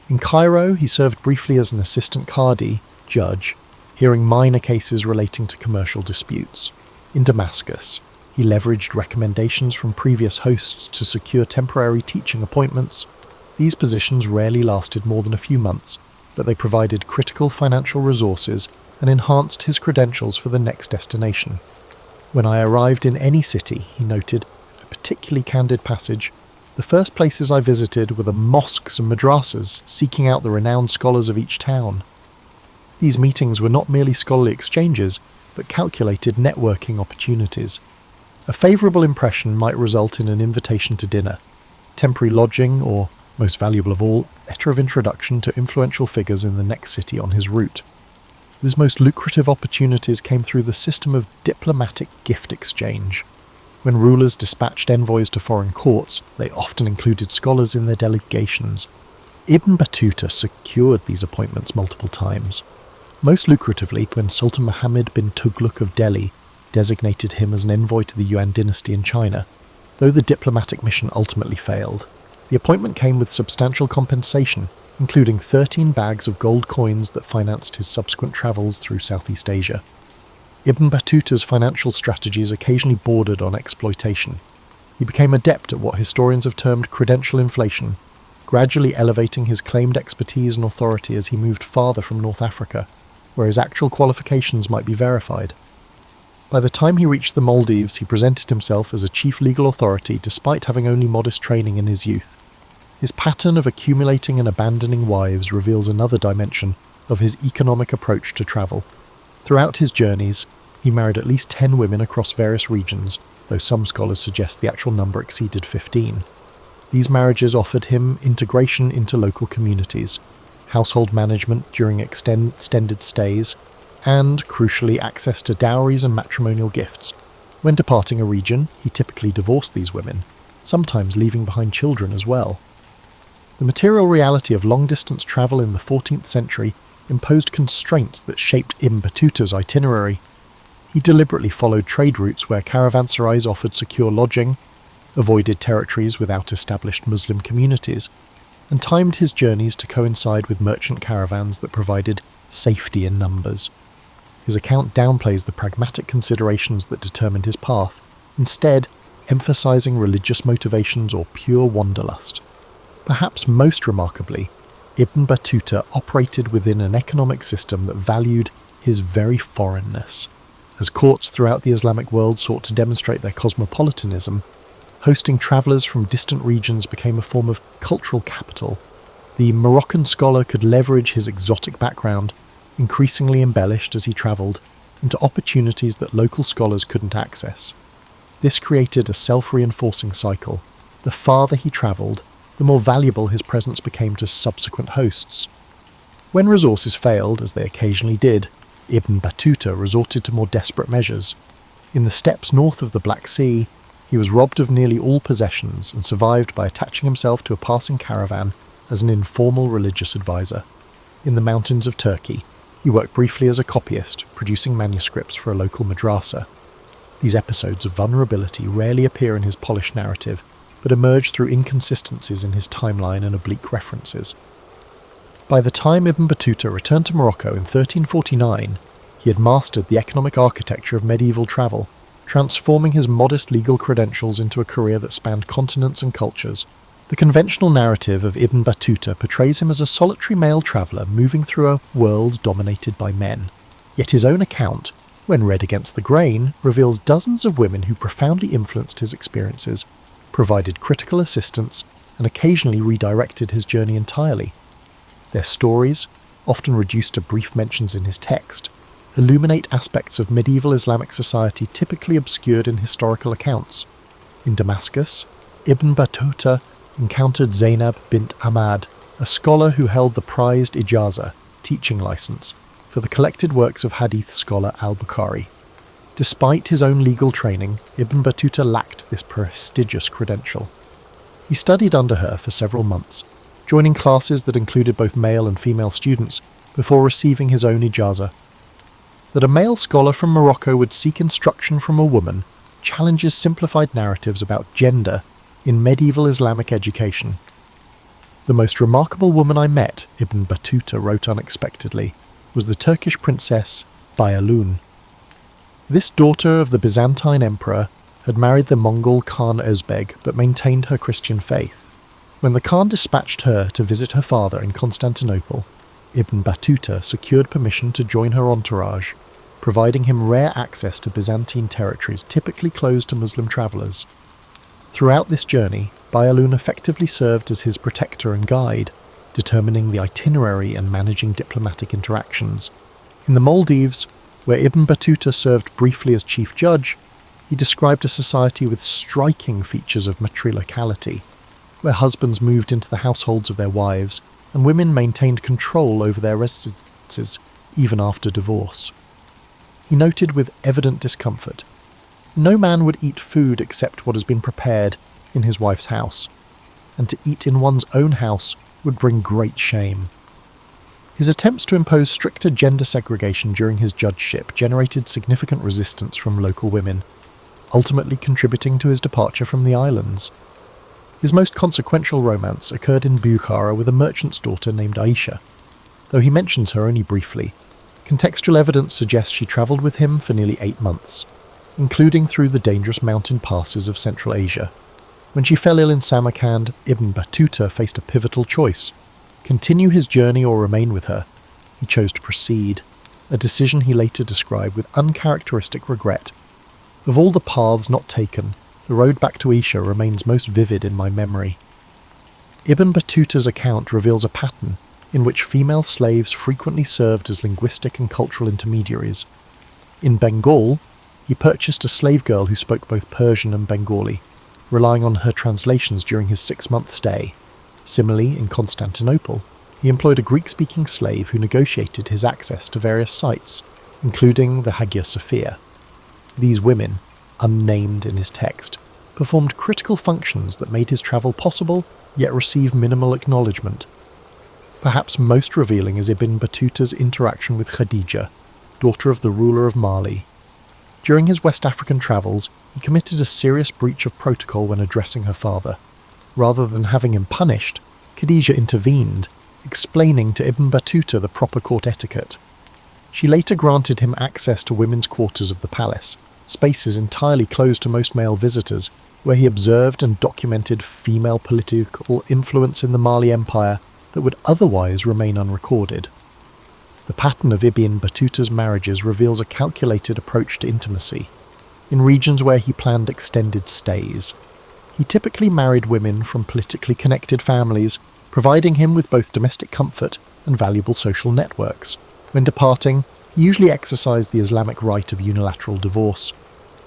Speaker 1: In Cairo, he served briefly as an assistant qadi, judge, hearing minor cases relating to commercial disputes. In Damascus, he leveraged recommendations from previous hosts to secure temporary teaching appointments. These positions rarely lasted more than a few months, but they provided critical financial resources and enhanced his credentials for the next destination. When I arrived in any city, he noted, a particularly candid passage, the first places I visited were the mosques and madrasas, seeking out the renowned scholars of each town. These meetings were not merely scholarly exchanges, but calculated networking opportunities. A favourable impression might result in an invitation to dinner, temporary lodging, or, most valuable of all, letter of introduction to influential figures in the next city on his route. These most lucrative opportunities came through the system of diplomatic gift exchange. When rulers dispatched envoys to foreign courts, they often included scholars in their delegations. Ibn Battuta secured these appointments multiple times. Most lucratively, when Sultan Muhammad bin Tughlaq of Delhi designated him as an envoy to the Yuan dynasty in China, though the diplomatic mission ultimately failed. The appointment came with substantial compensation, including 13 bags of gold coins that financed his subsequent travels through Southeast Asia. Ibn Battuta's financial strategies occasionally bordered on exploitation. He became adept at what historians have termed credential inflation, gradually elevating his claimed expertise and authority as he moved farther from North Africa, where his actual qualifications might be verified. By the time he reached the Maldives, he presented himself as a chief legal authority despite having only modest training in his youth. His pattern of accumulating and abandoning wives reveals another dimension of his economic approach to travel. Throughout his journeys, he married at least 10 women across various regions, though some scholars suggest the actual number exceeded 15. These marriages offered him integration into local communities, household management during extended stays, and, crucially, access to dowries and matrimonial gifts. When departing a region, he typically divorced these women, sometimes leaving behind children as well. The material reality of long-distance travel in the 14th century imposed constraints that shaped Ibn Battuta's itinerary. He deliberately followed trade routes where caravanserais offered secure lodging, avoided territories without established Muslim communities, and timed his journeys to coincide with merchant caravans that provided safety in numbers. His account downplays the pragmatic considerations that determined his path, instead emphasizing religious motivations or pure wanderlust. Perhaps most remarkably, Ibn Battuta operated within an economic system that valued his very foreignness. As courts throughout the Islamic world sought to demonstrate their cosmopolitanism, hosting travellers from distant regions became a form of cultural capital. The Moroccan scholar could leverage his exotic background, increasingly embellished as he travelled, into opportunities that local scholars couldn't access. This created a self-reinforcing cycle. The farther he travelled, the more valuable his presence became to subsequent hosts. When resources failed, as they occasionally did, Ibn Battuta resorted to more desperate measures. In the steppes north of the Black Sea, he was robbed of nearly all possessions and survived by attaching himself to a passing caravan as an informal religious advisor. In the mountains of Turkey, he worked briefly as a copyist, producing manuscripts for a local madrasa. These episodes of vulnerability rarely appear in his polished narrative, but emerge through inconsistencies in his timeline and oblique references. By the time Ibn Battuta returned to Morocco in 1349, he had mastered the economic architecture of medieval travel, transforming his modest legal credentials into a career that spanned continents and cultures. The conventional narrative of Ibn Battuta portrays him as a solitary male traveller moving through a world dominated by men. Yet his own account, when read against the grain, reveals dozens of women who profoundly influenced his experiences, provided critical assistance, and occasionally redirected his journey entirely. Their stories, often reduced to brief mentions in his text, illuminate aspects of medieval Islamic society typically obscured in historical accounts. In Damascus, Ibn Battuta encountered Zainab bint Ahmad, a scholar who held the prized ijaza, teaching license, for the collected works of hadith scholar al-Bukhari. Despite his own legal training, Ibn Battuta lacked this prestigious credential. He studied under her for several months, joining classes that included both male and female students, before receiving his own ijaza. That a male scholar from Morocco would seek instruction from a woman challenges simplified narratives about gender in medieval Islamic education. The most remarkable woman I met, Ibn Battuta wrote unexpectedly, was the Turkish princess Bayalun. This daughter of the Byzantine emperor had married the Mongol Khan Özbeg but maintained her Christian faith. When the Khan dispatched her to visit her father in Constantinople, Ibn Battuta secured permission to join her entourage, providing him rare access to Byzantine territories typically closed to Muslim travellers. Throughout this journey, Bayalun effectively served as his protector and guide, determining the itinerary and managing diplomatic interactions. In the Maldives, where Ibn Battuta served briefly as chief judge, he described a society with striking features of matriarchality, where husbands moved into the households of their wives and women maintained control over their residences even after divorce. He noted with evident discomfort, "No man would eat food except what has been prepared in his wife's house, and to eat in one's own house would bring great shame." His attempts to impose stricter gender segregation during his judgeship generated significant resistance from local women, ultimately contributing to his departure from the islands. His most consequential romance occurred in Bukhara with a merchant's daughter named Aisha. Though he mentions her only briefly, contextual evidence suggests she travelled with him for nearly 8 months, including through the dangerous mountain passes of Central Asia. When she fell ill in Samarkand, Ibn Battuta faced a pivotal choice: continue his journey or remain with her. He chose to proceed, a decision he later described with uncharacteristic regret. Of all the paths not taken, the road back to Isha remains most vivid in my memory. Ibn Battuta's account reveals a pattern in which female slaves frequently served as linguistic and cultural intermediaries. In Bengal, he purchased a slave girl who spoke both Persian and Bengali, relying on her translations during his 6-month stay. Similarly, in Constantinople, he employed a Greek-speaking slave who negotiated his access to various sites, including the Hagia Sophia. These women, unnamed in his text, performed critical functions that made his travel possible, yet received minimal acknowledgement. Perhaps most revealing is Ibn Battuta's interaction with Khadija, daughter of the ruler of Mali. During his West African travels, he committed a serious breach of protocol when addressing her father. Rather than having him punished, Khadija intervened, explaining to Ibn Battuta the proper court etiquette. She later granted him access to women's quarters of the palace, spaces entirely closed to most male visitors, where he observed and documented female political influence in the Mali Empire that would otherwise remain unrecorded. The pattern of Ibn Battuta's marriages reveals a calculated approach to intimacy, in regions where he planned extended stays. He typically married women from politically connected families, providing him with both domestic comfort and valuable social networks. When departing, he usually exercised the Islamic rite of unilateral divorce,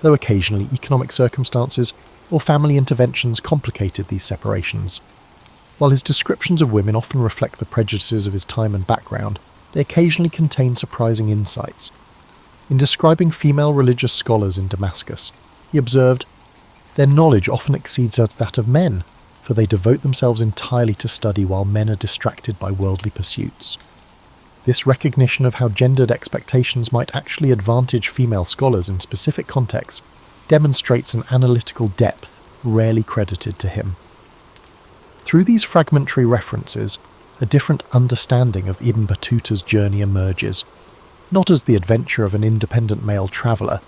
Speaker 1: though occasionally economic circumstances or family interventions complicated these separations. While his descriptions of women often reflect the prejudices of his time and background, they occasionally contain surprising insights. In describing female religious scholars in Damascus, he observed, "Their knowledge often exceeds that of men, for they devote themselves entirely to study while men are distracted by worldly pursuits." This recognition of how gendered expectations might actually advantage female scholars in specific contexts demonstrates an analytical depth rarely credited to him. Through these fragmentary references, a different understanding of Ibn Battuta's journey emerges, not as the adventure of an independent male traveller,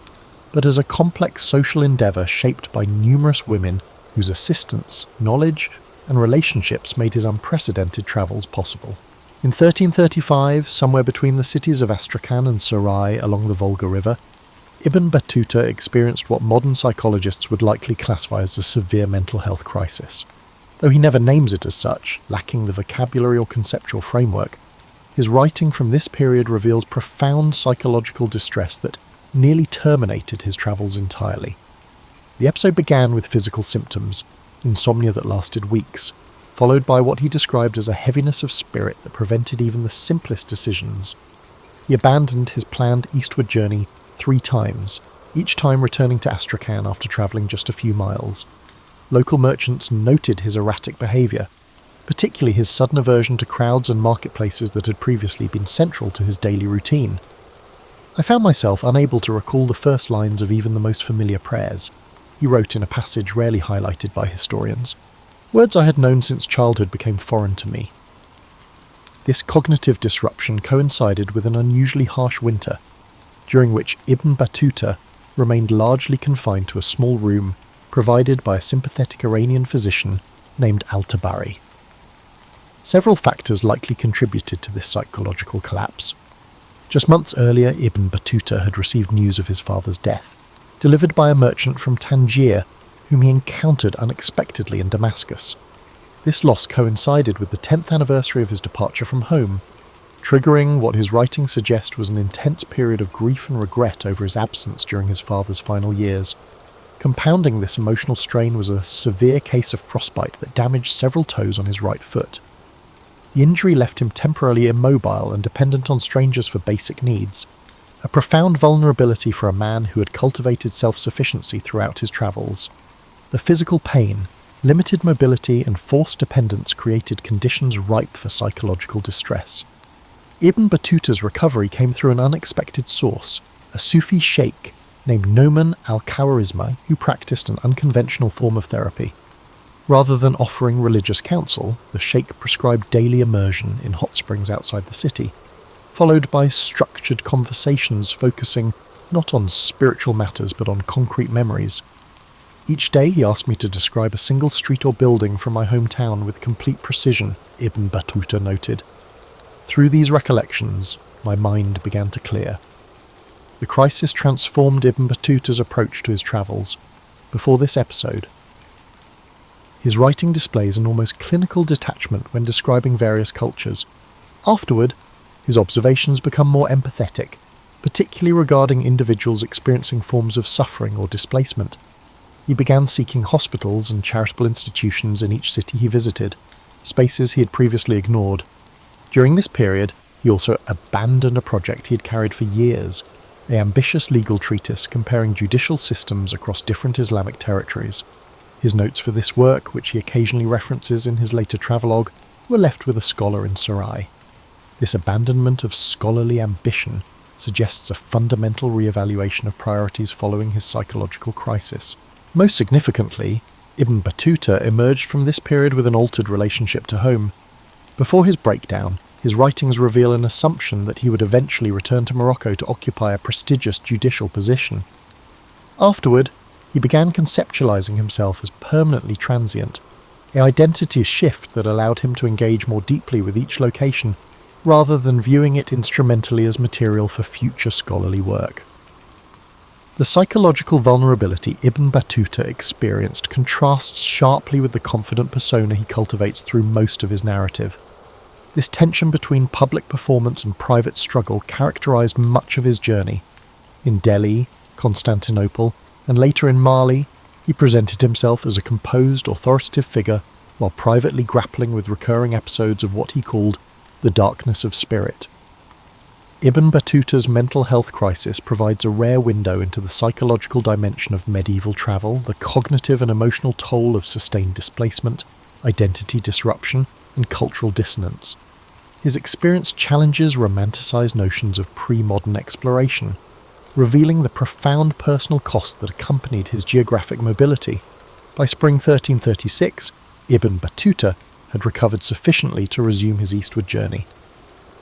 Speaker 1: but as a complex social endeavour shaped by numerous women whose assistance, knowledge, and relationships made his unprecedented travels possible. In 1335, somewhere between the cities of Astrakhan and Sarai along the Volga River, Ibn Battuta experienced what modern psychologists would likely classify as a severe mental health crisis. Though he never names it as such, lacking the vocabulary or conceptual framework, his writing from this period reveals profound psychological distress that nearly terminated his travels entirely. The episode began with physical symptoms, insomnia that lasted weeks, followed by what he described as a heaviness of spirit that prevented even the simplest decisions. He abandoned his planned eastward journey 3 times, each time returning to Astrakhan after travelling just a few miles. Local merchants noted his erratic behaviour, particularly his sudden aversion to crowds and marketplaces that had previously been central to his daily routine. "I found myself unable to recall the first lines of even the most familiar prayers," he wrote in a passage rarely highlighted by historians. "Words I had known since childhood became foreign to me." This cognitive disruption coincided with an unusually harsh winter, during which Ibn Battuta remained largely confined to a small room provided by a sympathetic Iranian physician named Al-Tabari. Several factors likely contributed to this psychological collapse. Just months earlier, Ibn Battuta had received news of his father's death, delivered by a merchant from Tangier whom he encountered unexpectedly in Damascus. This loss coincided with the 10th anniversary of his departure from home, triggering what his writings suggest was an intense period of grief and regret over his absence during his father's final years. Compounding this emotional strain was a severe case of frostbite that damaged several toes on his right foot. The injury left him temporarily immobile and dependent on strangers for basic needs, a profound vulnerability for a man who had cultivated self-sufficiency throughout his travels. The physical pain, limited mobility, and forced dependence created conditions ripe for psychological distress. Ibn Battuta's recovery came through an unexpected source, a Sufi sheikh named Noman al-Khawarizmi who practiced an unconventional form of therapy. Rather than offering religious counsel, the sheikh prescribed daily immersion in hot springs outside the city, followed by structured conversations focusing not on spiritual matters but on concrete memories. Each day he asked me to describe a single street or building from my hometown with complete precision, Ibn Battuta noted. Through these recollections, my mind began to clear. The crisis transformed Ibn Battuta's approach to his travels. Before this episode, his writing displays an almost clinical detachment when describing various cultures. Afterward, his observations become more empathetic, particularly regarding individuals experiencing forms of suffering or displacement. He began seeking hospitals and charitable institutions in each city he visited, spaces he had previously ignored. During this period, he also abandoned a project he had carried for years, an ambitious legal treatise comparing judicial systems across different Islamic territories. His notes for this work, which he occasionally references in his later travelogue, were left with a scholar in Sarai. This abandonment of scholarly ambition suggests a fundamental re-evaluation of priorities following his psychological crisis. Most significantly, Ibn Battuta emerged from this period with an altered relationship to home. Before his breakdown, his writings reveal an assumption that he would eventually return to Morocco to occupy a prestigious judicial position. Afterward, he began conceptualizing himself as permanently transient, an identity shift that allowed him to engage more deeply with each location, rather than viewing it instrumentally as material for future scholarly work. The psychological vulnerability Ibn Battuta experienced contrasts sharply with the confident persona he cultivates through most of his narrative. This tension between public performance and private struggle characterized much of his journey. In Delhi, Constantinople, and later in Mali, he presented himself as a composed, authoritative figure while privately grappling with recurring episodes of what he called the darkness of spirit. Ibn Battuta's mental health crisis provides a rare window into the psychological dimension of medieval travel, the cognitive and emotional toll of sustained displacement, identity disruption, and cultural dissonance. His experience challenges romanticized notions of pre-modern exploration, revealing the profound personal cost that accompanied his geographic mobility. By spring 1336, Ibn Battuta had recovered sufficiently to resume his eastward journey.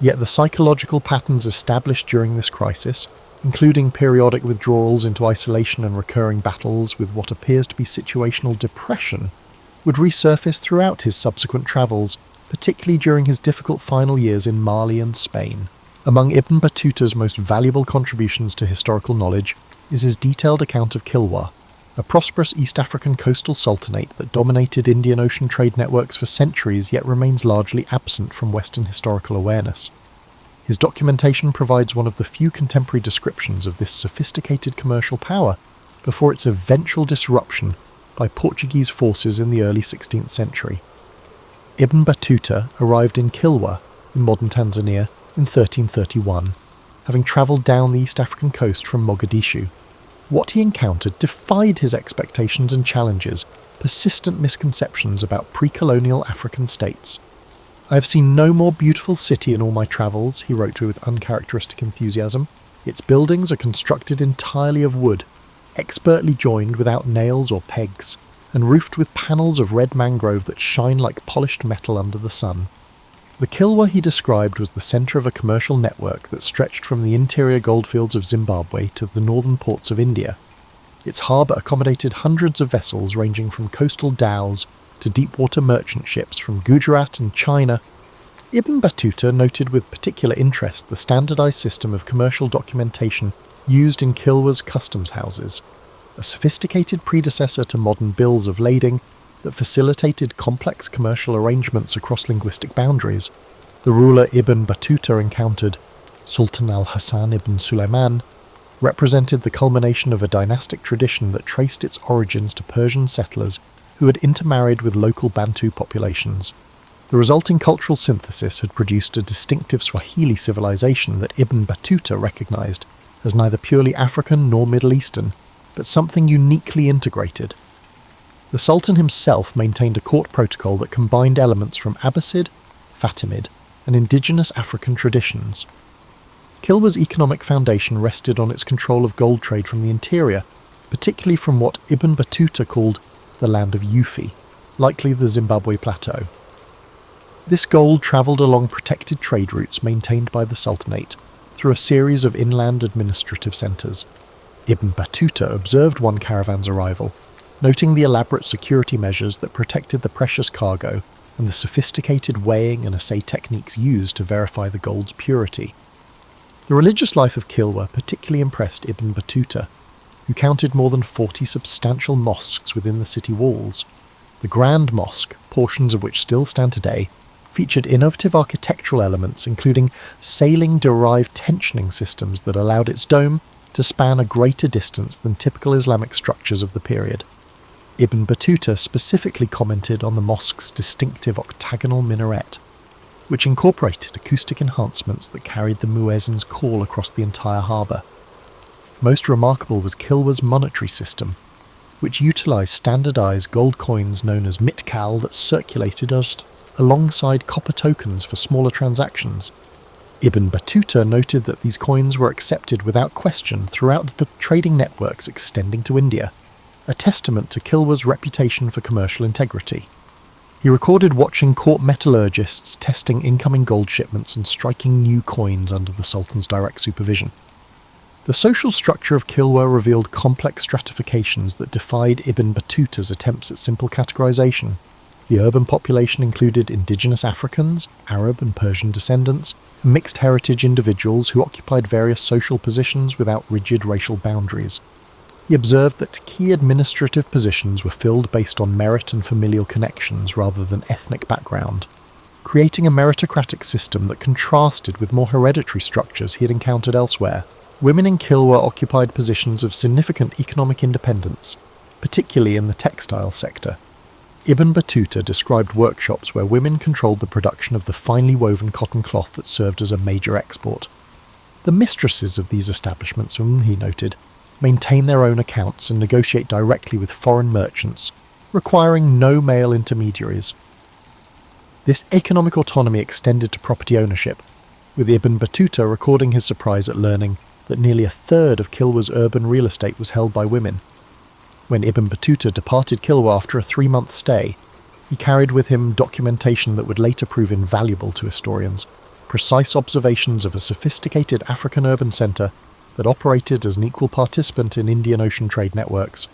Speaker 1: Yet the psychological patterns established during this crisis, including periodic withdrawals into isolation and recurring battles with what appears to be situational depression, would resurface throughout his subsequent travels, particularly during his difficult final years in Mali and Spain. Among Ibn Battuta's most valuable contributions to historical knowledge is his detailed account of Kilwa, a prosperous East African coastal sultanate that dominated Indian Ocean trade networks for centuries yet remains largely absent from Western historical awareness. His documentation provides one of the few contemporary descriptions of this sophisticated commercial power before its eventual disruption by Portuguese forces in the early 16th century. Ibn Battuta arrived in Kilwa, in modern Tanzania, in 1331, having travelled down the East African coast from Mogadishu. What he encountered defied his expectations and challenges persistent misconceptions about pre-colonial African states. "I have seen no more beautiful city in all my travels," he wrote with uncharacteristic enthusiasm. "Its buildings are constructed entirely of wood, expertly joined without nails or pegs, and roofed with panels of red mangrove that shine like polished metal under the sun." The Kilwa he described was the centre of a commercial network that stretched from the interior goldfields of Zimbabwe to the northern ports of India. Its harbour accommodated hundreds of vessels ranging from coastal dhows to deep-water merchant ships from Gujarat and China. Ibn Battuta noted with particular interest the standardised system of commercial documentation used in Kilwa's customs houses, a sophisticated predecessor to modern bills of lading that facilitated complex commercial arrangements across linguistic boundaries. The ruler Ibn Battuta encountered, Sultan al-Hassan ibn Sulaiman, represented the culmination of a dynastic tradition that traced its origins to Persian settlers who had intermarried with local Bantu populations. The resulting cultural synthesis had produced a distinctive Swahili civilization that Ibn Battuta recognized as neither purely African nor Middle Eastern, but something uniquely integrated. The Sultan himself maintained a court protocol that combined elements from Abbasid, Fatimid, and indigenous African traditions. Kilwa's economic foundation rested on its control of gold trade from the interior, particularly from what Ibn Battuta called the land of Yufi, likely the Zimbabwe Plateau. This gold travelled along protected trade routes maintained by the Sultanate through a series of inland administrative centres. Ibn Battuta observed one caravan's arrival, noting the elaborate security measures that protected the precious cargo and the sophisticated weighing and assay techniques used to verify the gold's purity. The religious life of Kilwa particularly impressed Ibn Battuta, who counted more than 40 substantial mosques within the city walls. The Grand Mosque, portions of which still stand today, featured innovative architectural elements including sailing-derived tensioning systems that allowed its dome to span a greater distance than typical Islamic structures of the period. Ibn Battuta specifically commented on the mosque's distinctive octagonal minaret, which incorporated acoustic enhancements that carried the muezzin's call across the entire harbour. Most remarkable was Kilwa's monetary system, which utilised standardised gold coins known as mitkal that circulated just alongside copper tokens for smaller transactions. Ibn Battuta noted that these coins were accepted without question throughout the trading networks extending to India, a testament to Kilwa's reputation for commercial integrity. He recorded watching court metallurgists testing incoming gold shipments and striking new coins under the Sultan's direct supervision. The social structure of Kilwa revealed complex stratifications that defied Ibn Battuta's attempts at simple categorization. The urban population included indigenous Africans, Arab and Persian descendants, and mixed heritage individuals who occupied various social positions without rigid racial boundaries. He observed that key administrative positions were filled based on merit and familial connections rather than ethnic background, creating a meritocratic system that contrasted with more hereditary structures he had encountered elsewhere. Women in Kilwa occupied positions of significant economic independence, particularly in the textile sector. Ibn Battuta described workshops where women controlled the production of the finely woven cotton cloth that served as a major export. The mistresses of these establishments, he noted, maintain their own accounts and negotiate directly with foreign merchants, requiring no male intermediaries. This economic autonomy extended to property ownership, with Ibn Battuta recording his surprise at learning that nearly a third of Kilwa's urban real estate was held by women. When Ibn Battuta departed Kilwa after a 3-month stay, he carried with him documentation that would later prove invaluable to historians, precise observations of a sophisticated African urban centre that operated as an equal participant in Indian Ocean trade networks.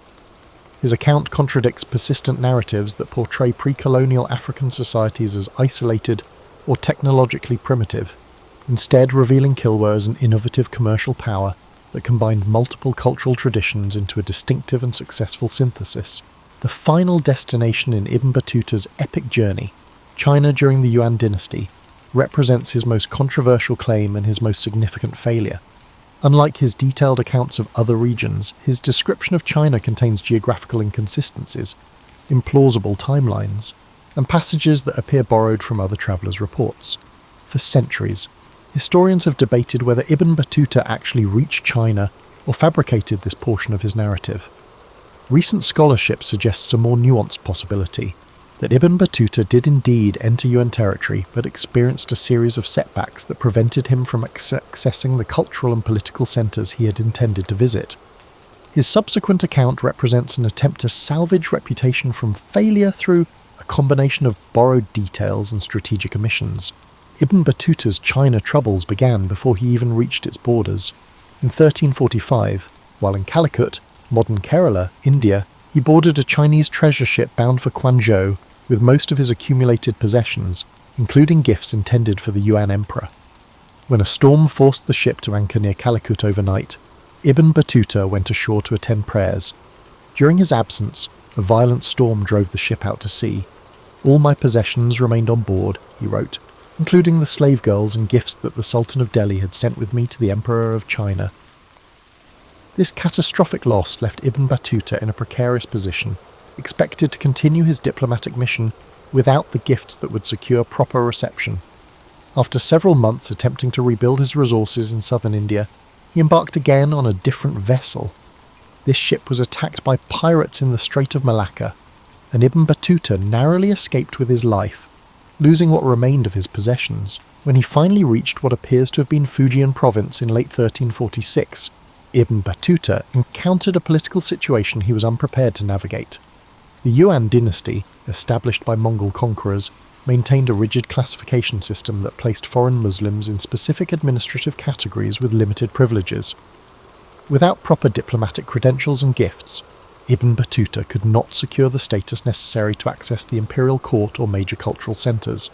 Speaker 1: His account contradicts persistent narratives that portray pre-colonial African societies as isolated or technologically primitive, instead revealing Kilwa as an innovative commercial power that combined multiple cultural traditions into a distinctive and successful synthesis. The final destination in Ibn Battuta's epic journey, China during the Yuan dynasty, represents his most controversial claim and his most significant failure. Unlike his detailed accounts of other regions, his description of China contains geographical inconsistencies, implausible timelines, and passages that appear borrowed from other travellers' reports. For centuries, historians have debated whether Ibn Battuta actually reached China or fabricated this portion of his narrative. Recent scholarship suggests a more nuanced possibility, that Ibn Battuta did indeed enter Yuan territory but experienced a series of setbacks that prevented him from accessing the cultural and political centres he had intended to visit. His subsequent account represents an attempt to salvage reputation from failure through a combination of borrowed details and strategic omissions. Ibn Battuta's China troubles began before he even reached its borders. In 1345, while in Calicut, modern Kerala, India, he boarded a Chinese treasure ship bound for Quanzhou with most of his accumulated possessions, including gifts intended for the Yuan emperor. When a storm forced the ship to anchor near Calicut overnight, Ibn Battuta went ashore to attend prayers. During his absence, a violent storm drove the ship out to sea. "All my possessions remained on board," he wrote, including the slave girls and gifts that the Sultan of Delhi had sent with me to the Emperor of China. This catastrophic loss left Ibn Battuta in a precarious position, expected to continue his diplomatic mission without the gifts that would secure proper reception. After several months attempting to rebuild his resources in southern India, he embarked again on a different vessel. This ship was attacked by pirates in the Strait of Malacca, and Ibn Battuta narrowly escaped with his life, losing what remained of his possessions. When he finally reached what appears to have been Fujian province in late 1346, Ibn Battuta encountered a political situation he was unprepared to navigate. The Yuan dynasty, established by Mongol conquerors, maintained a rigid classification system that placed foreign Muslims in specific administrative categories with limited privileges. Without proper diplomatic credentials and gifts, Ibn Battuta could not secure the status necessary to access the imperial court or major cultural centres.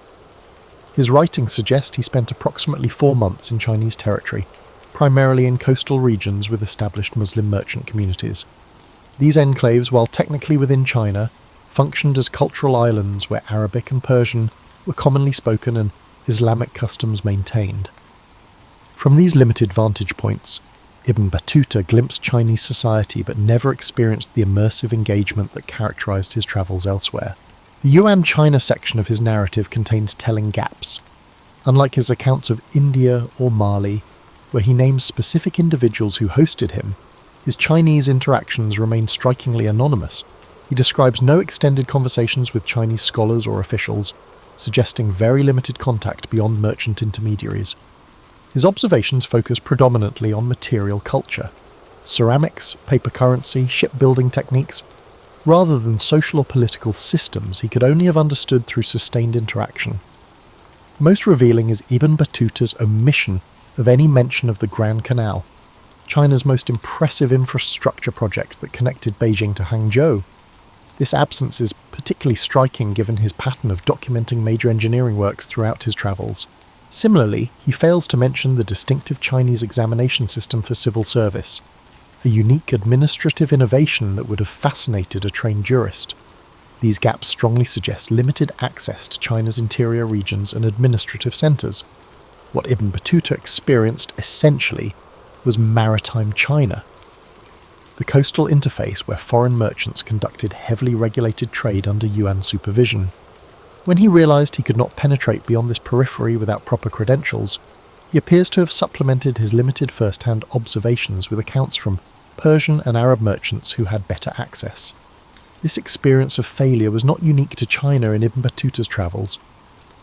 Speaker 1: His writings suggest he spent approximately 4 months in Chinese territory, primarily in coastal regions with established Muslim merchant communities. These enclaves, while technically within China, functioned as cultural islands where Arabic and Persian were commonly spoken and Islamic customs maintained. From these limited vantage points, Ibn Battuta glimpsed Chinese society but never experienced the immersive engagement that characterized his travels elsewhere. The Yuan China section of his narrative contains telling gaps. Unlike his accounts of India or Mali, where he names specific individuals who hosted him, his Chinese interactions remain strikingly anonymous. He describes no extended conversations with Chinese scholars or officials, suggesting very limited contact beyond merchant intermediaries. His observations focus predominantly on material culture, ceramics, paper currency, shipbuilding techniques. Rather than social or political systems he could only have understood through sustained interaction. Most revealing is Ibn Battuta's omission of any mention of the Grand Canal, China's most impressive infrastructure project that connected Beijing to Hangzhou. This absence is particularly striking given his pattern of documenting major engineering works throughout his travels. Similarly, he fails to mention the distinctive Chinese examination system for civil service, a unique administrative innovation that would have fascinated a trained jurist. These gaps strongly suggest limited access to China's interior regions and administrative centres. What Ibn Battuta experienced, essentially, was maritime China, the coastal interface where foreign merchants conducted heavily regulated trade under Yuan supervision. When he realised he could not penetrate beyond this periphery without proper credentials, he appears to have supplemented his limited first-hand observations with accounts from Persian and Arab merchants who had better access. This experience of failure was not unique to China in Ibn Battuta's travels.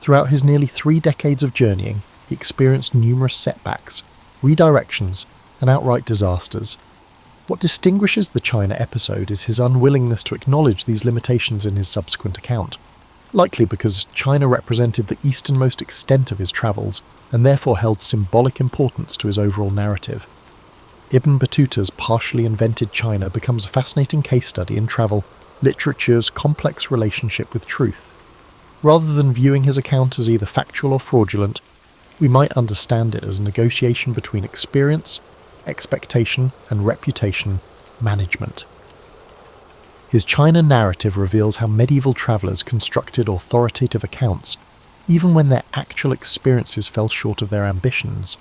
Speaker 1: Throughout his nearly 3 decades of journeying, he experienced numerous setbacks, redirections, and outright disasters. What distinguishes the China episode is his unwillingness to acknowledge these limitations in his subsequent account, likely because China represented the easternmost extent of his travels and therefore held symbolic importance to his overall narrative. Ibn Battuta's partially invented China becomes a fascinating case study in travel literature's complex relationship with truth. Rather than viewing his account as either factual or fraudulent, we might understand it as a negotiation between experience, expectation, and reputation management. His China narrative reveals how medieval travellers constructed authoritative accounts, even when their actual experiences fell short of their ambitions.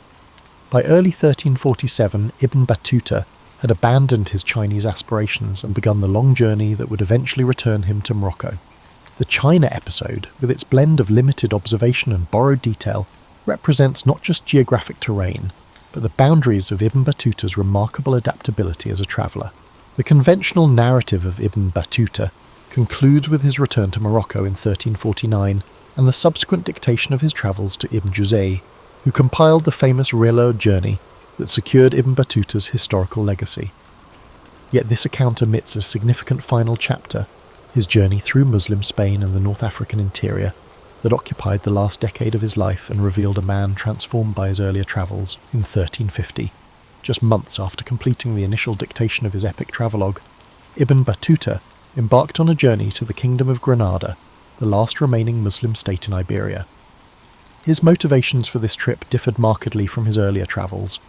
Speaker 1: By early 1347, Ibn Battuta had abandoned his Chinese aspirations and begun the long journey that would eventually return him to Morocco. The China episode, with its blend of limited observation and borrowed detail, represents not just geographic terrain, but the boundaries of Ibn Battuta's remarkable adaptability as a traveller. The conventional narrative of Ibn Battuta concludes with his return to Morocco in 1349 and the subsequent dictation of his travels to Ibn Juzay, who compiled the famous Relo journey that secured Ibn Battuta's historical legacy. Yet this account omits a significant final chapter, his journey through Muslim Spain and the North African interior, that occupied the last decade of his life and revealed a man transformed by his earlier travels in 1350. Just months after completing the initial dictation of his epic travelogue, Ibn Battuta embarked on a journey to the Kingdom of Granada, the last remaining Muslim state in Iberia. His motivations for this trip differed markedly from his earlier travels.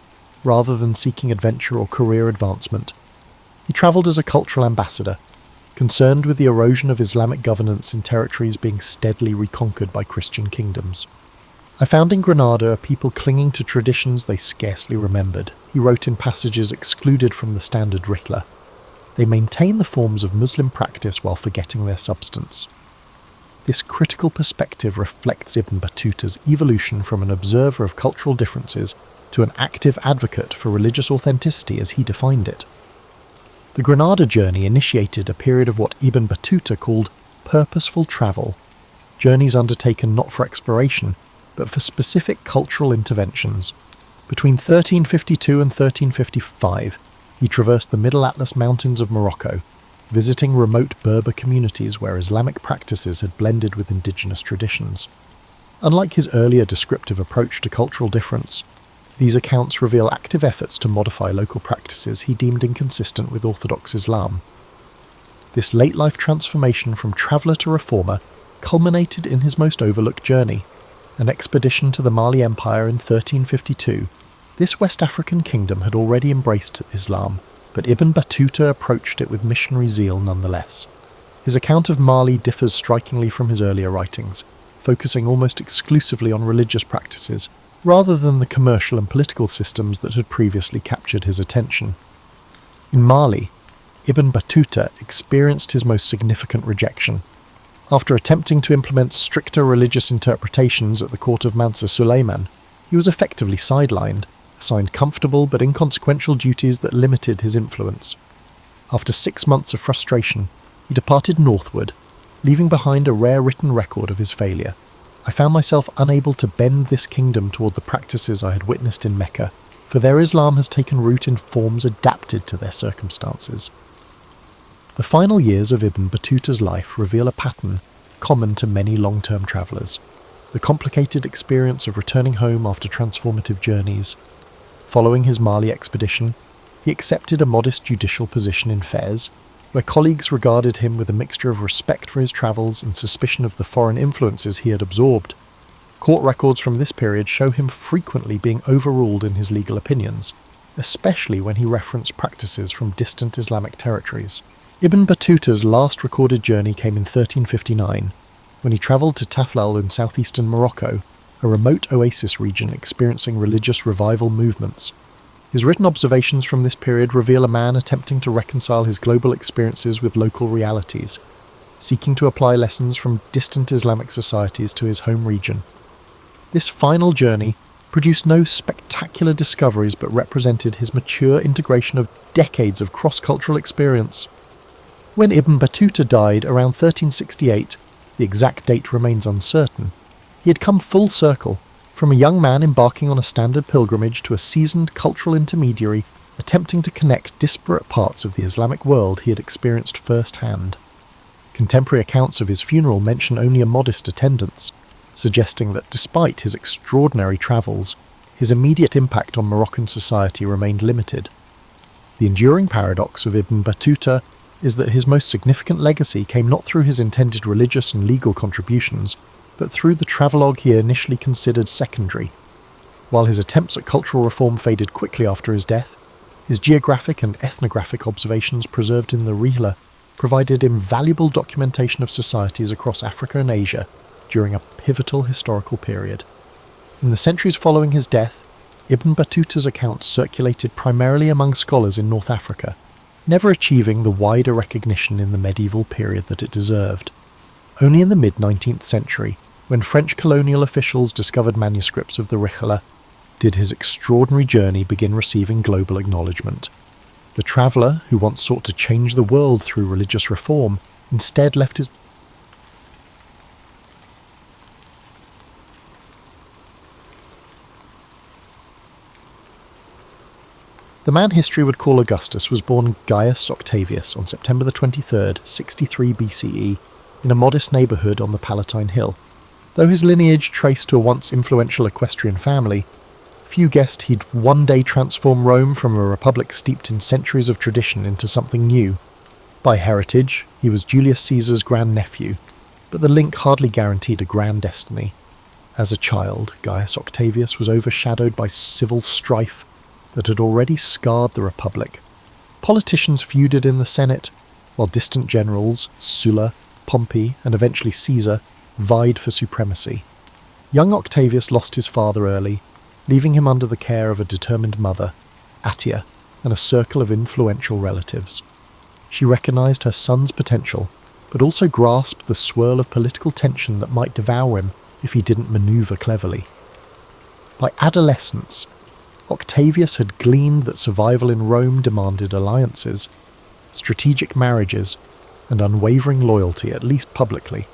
Speaker 1: Rather than seeking adventure or career advancement, he travelled as a cultural ambassador, concerned with the erosion of Islamic governance in territories being steadily reconquered by Christian kingdoms. "I found in Granada a people clinging to traditions they scarcely remembered," he wrote in passages excluded from the standard Rihla. "They maintain the forms of Muslim practice while forgetting their substance." This critical perspective reflects Ibn Battuta's evolution from an observer of cultural differences to an active advocate for religious authenticity as he defined it. The Granada journey initiated a period of what Ibn Battuta called purposeful travel, journeys undertaken not for exploration, but for specific cultural interventions. Between 1352 and 1355, he traversed the Middle Atlas Mountains of Morocco, visiting remote Berber communities where Islamic practices had blended with indigenous traditions. Unlike his earlier descriptive approach to cultural difference, these accounts reveal active efforts to modify local practices he deemed inconsistent with Orthodox Islam. This late-life transformation from traveller to reformer culminated in his most overlooked journey, an expedition to the Mali Empire in 1352. This West African kingdom had already embraced Islam, but Ibn Battuta approached it with missionary zeal nonetheless. His account of Mali differs strikingly from his earlier writings, focusing almost exclusively on religious practices, rather than the commercial and political systems that had previously captured his attention. In Mali, Ibn Battuta experienced his most significant rejection. After attempting to implement stricter religious interpretations at the court of Mansa Suleiman, he was effectively sidelined, assigned comfortable but inconsequential duties that limited his influence. After 6 months of frustration, he departed northward, leaving behind a rare written record of his failure. I found myself unable to bend this kingdom toward the practices I had witnessed in Mecca, for their Islam has taken root in forms adapted to their circumstances. The final years of Ibn Battuta's life reveal a pattern common to many long-term travellers: the complicated experience of returning home after transformative journeys. Following his Mali expedition, he accepted a modest judicial position in Fez, where colleagues regarded him with a mixture of respect for his travels and suspicion of the foreign influences he had absorbed. Court records from this period show him frequently being overruled in his legal opinions, especially when he referenced practices from distant Islamic territories. Ibn Battuta's last recorded journey came in 1359, when he travelled to Taflal in southeastern Morocco, a remote oasis region experiencing religious revival movements. His written observations from this period reveal a man attempting to reconcile his global experiences with local realities, seeking to apply lessons from distant Islamic societies to his home region. This final journey produced no spectacular discoveries but represented his mature integration of decades of cross-cultural experience. When Ibn Battuta died around 1368, the exact date remains uncertain, he had come full circle, from a young man embarking on a standard pilgrimage to a seasoned cultural intermediary attempting to connect disparate parts of the Islamic world he had experienced firsthand. Contemporary accounts of his funeral mention only a modest attendance, suggesting that despite his extraordinary travels, his immediate impact on Moroccan society remained limited. The enduring paradox of Ibn Battuta is that his most significant legacy came not through his intended religious and legal contributions, but through the travelogue he initially considered secondary. While his attempts at cultural reform faded quickly after his death, his geographic and ethnographic observations preserved in the Rihla provided invaluable documentation of societies across Africa and Asia during a pivotal historical period. In the centuries following his death, Ibn Battuta's accounts circulated primarily among scholars in North Africa, never achieving the wider recognition in the medieval period that it deserved. Only in the mid-19th century, when French colonial officials discovered manuscripts of the Rihla, did his extraordinary journey begin receiving global acknowledgement. The traveller, who once sought to change the world through religious reform, instead left his The man history would call Augustus was born Gaius Octavius on September the 23rd, 63 BCE, in a modest neighbourhood on the Palatine Hill. Though his lineage traced to a once influential equestrian family, few guessed he'd one day transform Rome from a republic steeped in centuries of tradition into something new. By heritage, he was Julius Caesar's grandnephew, but the link hardly guaranteed a grand destiny. As a child, Gaius Octavius was overshadowed by civil strife that had already scarred the Republic. Politicians feuded in the Senate, while distant generals, Sulla, Pompey, and eventually Caesar, vied for supremacy. Young Octavius lost his father early, leaving him under the care of a determined mother, Attia, and a circle of influential relatives. She recognized her son's potential, but also grasped the swirl of political tension that might devour him if he didn't maneuver cleverly. By adolescence, Octavius had gleaned that survival in Rome demanded alliances, strategic marriages, and unwavering loyalty, at least publicly.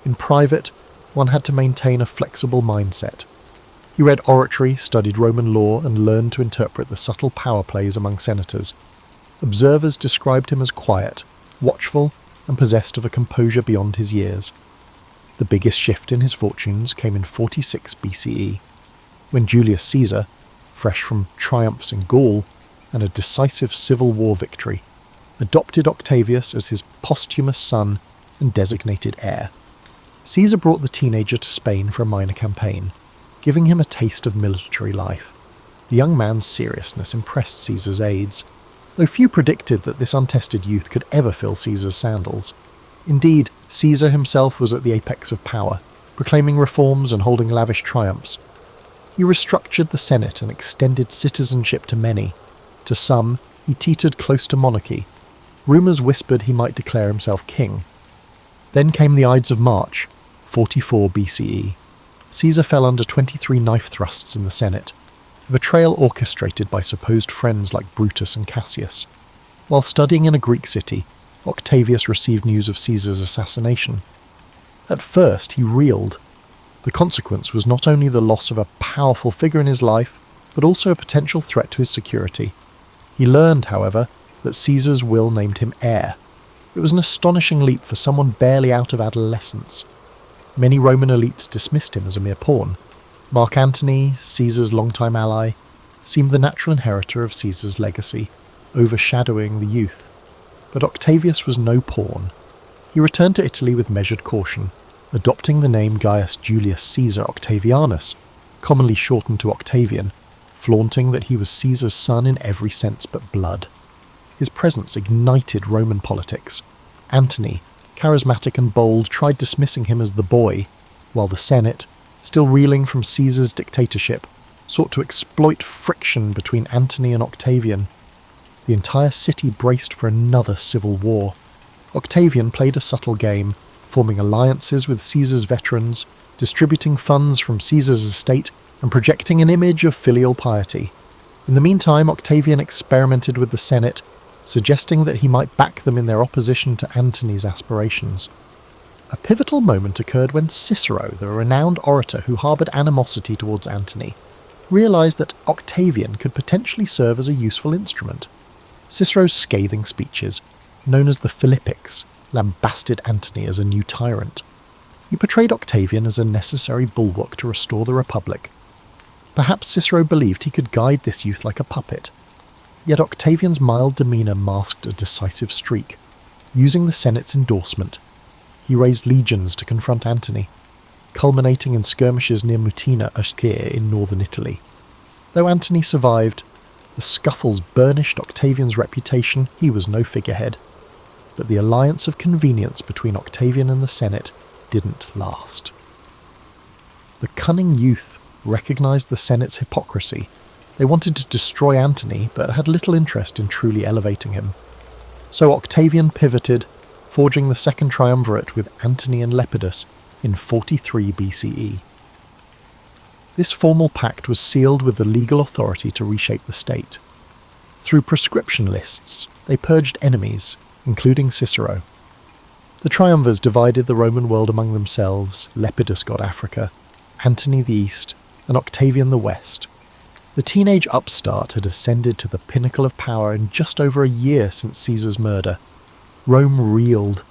Speaker 1: In private, one had to maintain a flexible mindset. He read oratory, studied Roman law, and learned to interpret the subtle power plays among senators. Observers described him as quiet, watchful, and possessed of a composure beyond his years. The biggest shift in his fortunes came in 46 BCE, when Julius Caesar, fresh from triumphs in Gaul and a decisive civil war victory, adopted Octavius as his posthumous son and designated heir. Caesar brought the teenager to Spain for a minor campaign, giving him a taste of military life. The young man's seriousness impressed Caesar's aides, though few predicted that this untested youth could ever fill Caesar's sandals. Indeed, Caesar himself was at the apex of power, proclaiming reforms and holding lavish triumphs. He restructured the Senate and extended citizenship to many. To some, he teetered close to monarchy. Rumours whispered he might declare himself king. Then came the Ides of March, 44 BCE. Caesar fell under 23 knife thrusts in the Senate, a betrayal orchestrated by supposed friends like Brutus and Cassius. While studying in a Greek city, Octavius received news of Caesar's assassination. At first he reeled. The consequence was not only the loss of a powerful figure in his life, but also a potential threat to his security. He learned, however, that Caesar's will named him heir. It was an astonishing leap for someone barely out of adolescence. Many Roman elites dismissed him as a mere pawn. Mark Antony, Caesar's longtime ally, seemed the natural inheritor of Caesar's legacy, overshadowing the youth. But Octavius was no pawn. He returned to Italy with measured caution, adopting the name Gaius Julius Caesar Octavianus, commonly shortened to Octavian, flaunting that he was Caesar's son in every sense but blood. His presence ignited Roman politics. Antony, charismatic and bold, tried dismissing him as the boy, while the Senate, still reeling from Caesar's dictatorship, sought to exploit friction between Antony and Octavian. The entire city braced for another civil war. Octavian played a subtle game, forming alliances with Caesar's veterans, distributing funds from Caesar's estate, and projecting an image of filial piety. In the meantime, Octavian experimented with the Senate, suggesting that he might back them in their opposition to Antony's aspirations. A pivotal moment occurred when Cicero, the renowned orator who harboured animosity towards Antony, realised that Octavian could potentially serve as a useful instrument. Cicero's scathing speeches, known as the Philippics, lambasted Antony as a new tyrant. He portrayed Octavian as a necessary bulwark to restore the Republic. Perhaps Cicero believed he could guide this youth like a puppet. Yet Octavian's mild demeanour masked a decisive streak. Using the Senate's endorsement, he raised legions to confront Antony, culminating in skirmishes near Mutina Uscia in northern Italy. Though Antony survived, the scuffles burnished Octavian's reputation. He was no figurehead. But the alliance of convenience between Octavian and the Senate didn't last. The cunning youth recognised the Senate's hypocrisy. They wanted to destroy Antony, but had little interest in truly elevating him. So Octavian pivoted, forging the second triumvirate with Antony and Lepidus in 43 BCE. This formal pact was sealed with the legal authority to reshape the state. Through proscription lists, they purged enemies, including Cicero. The triumvirs divided the Roman world among themselves. Lepidus got Africa, Antony the East, and Octavian the West. The teenage upstart had ascended to the pinnacle of power in just over a year since Caesar's murder. Rome reeled,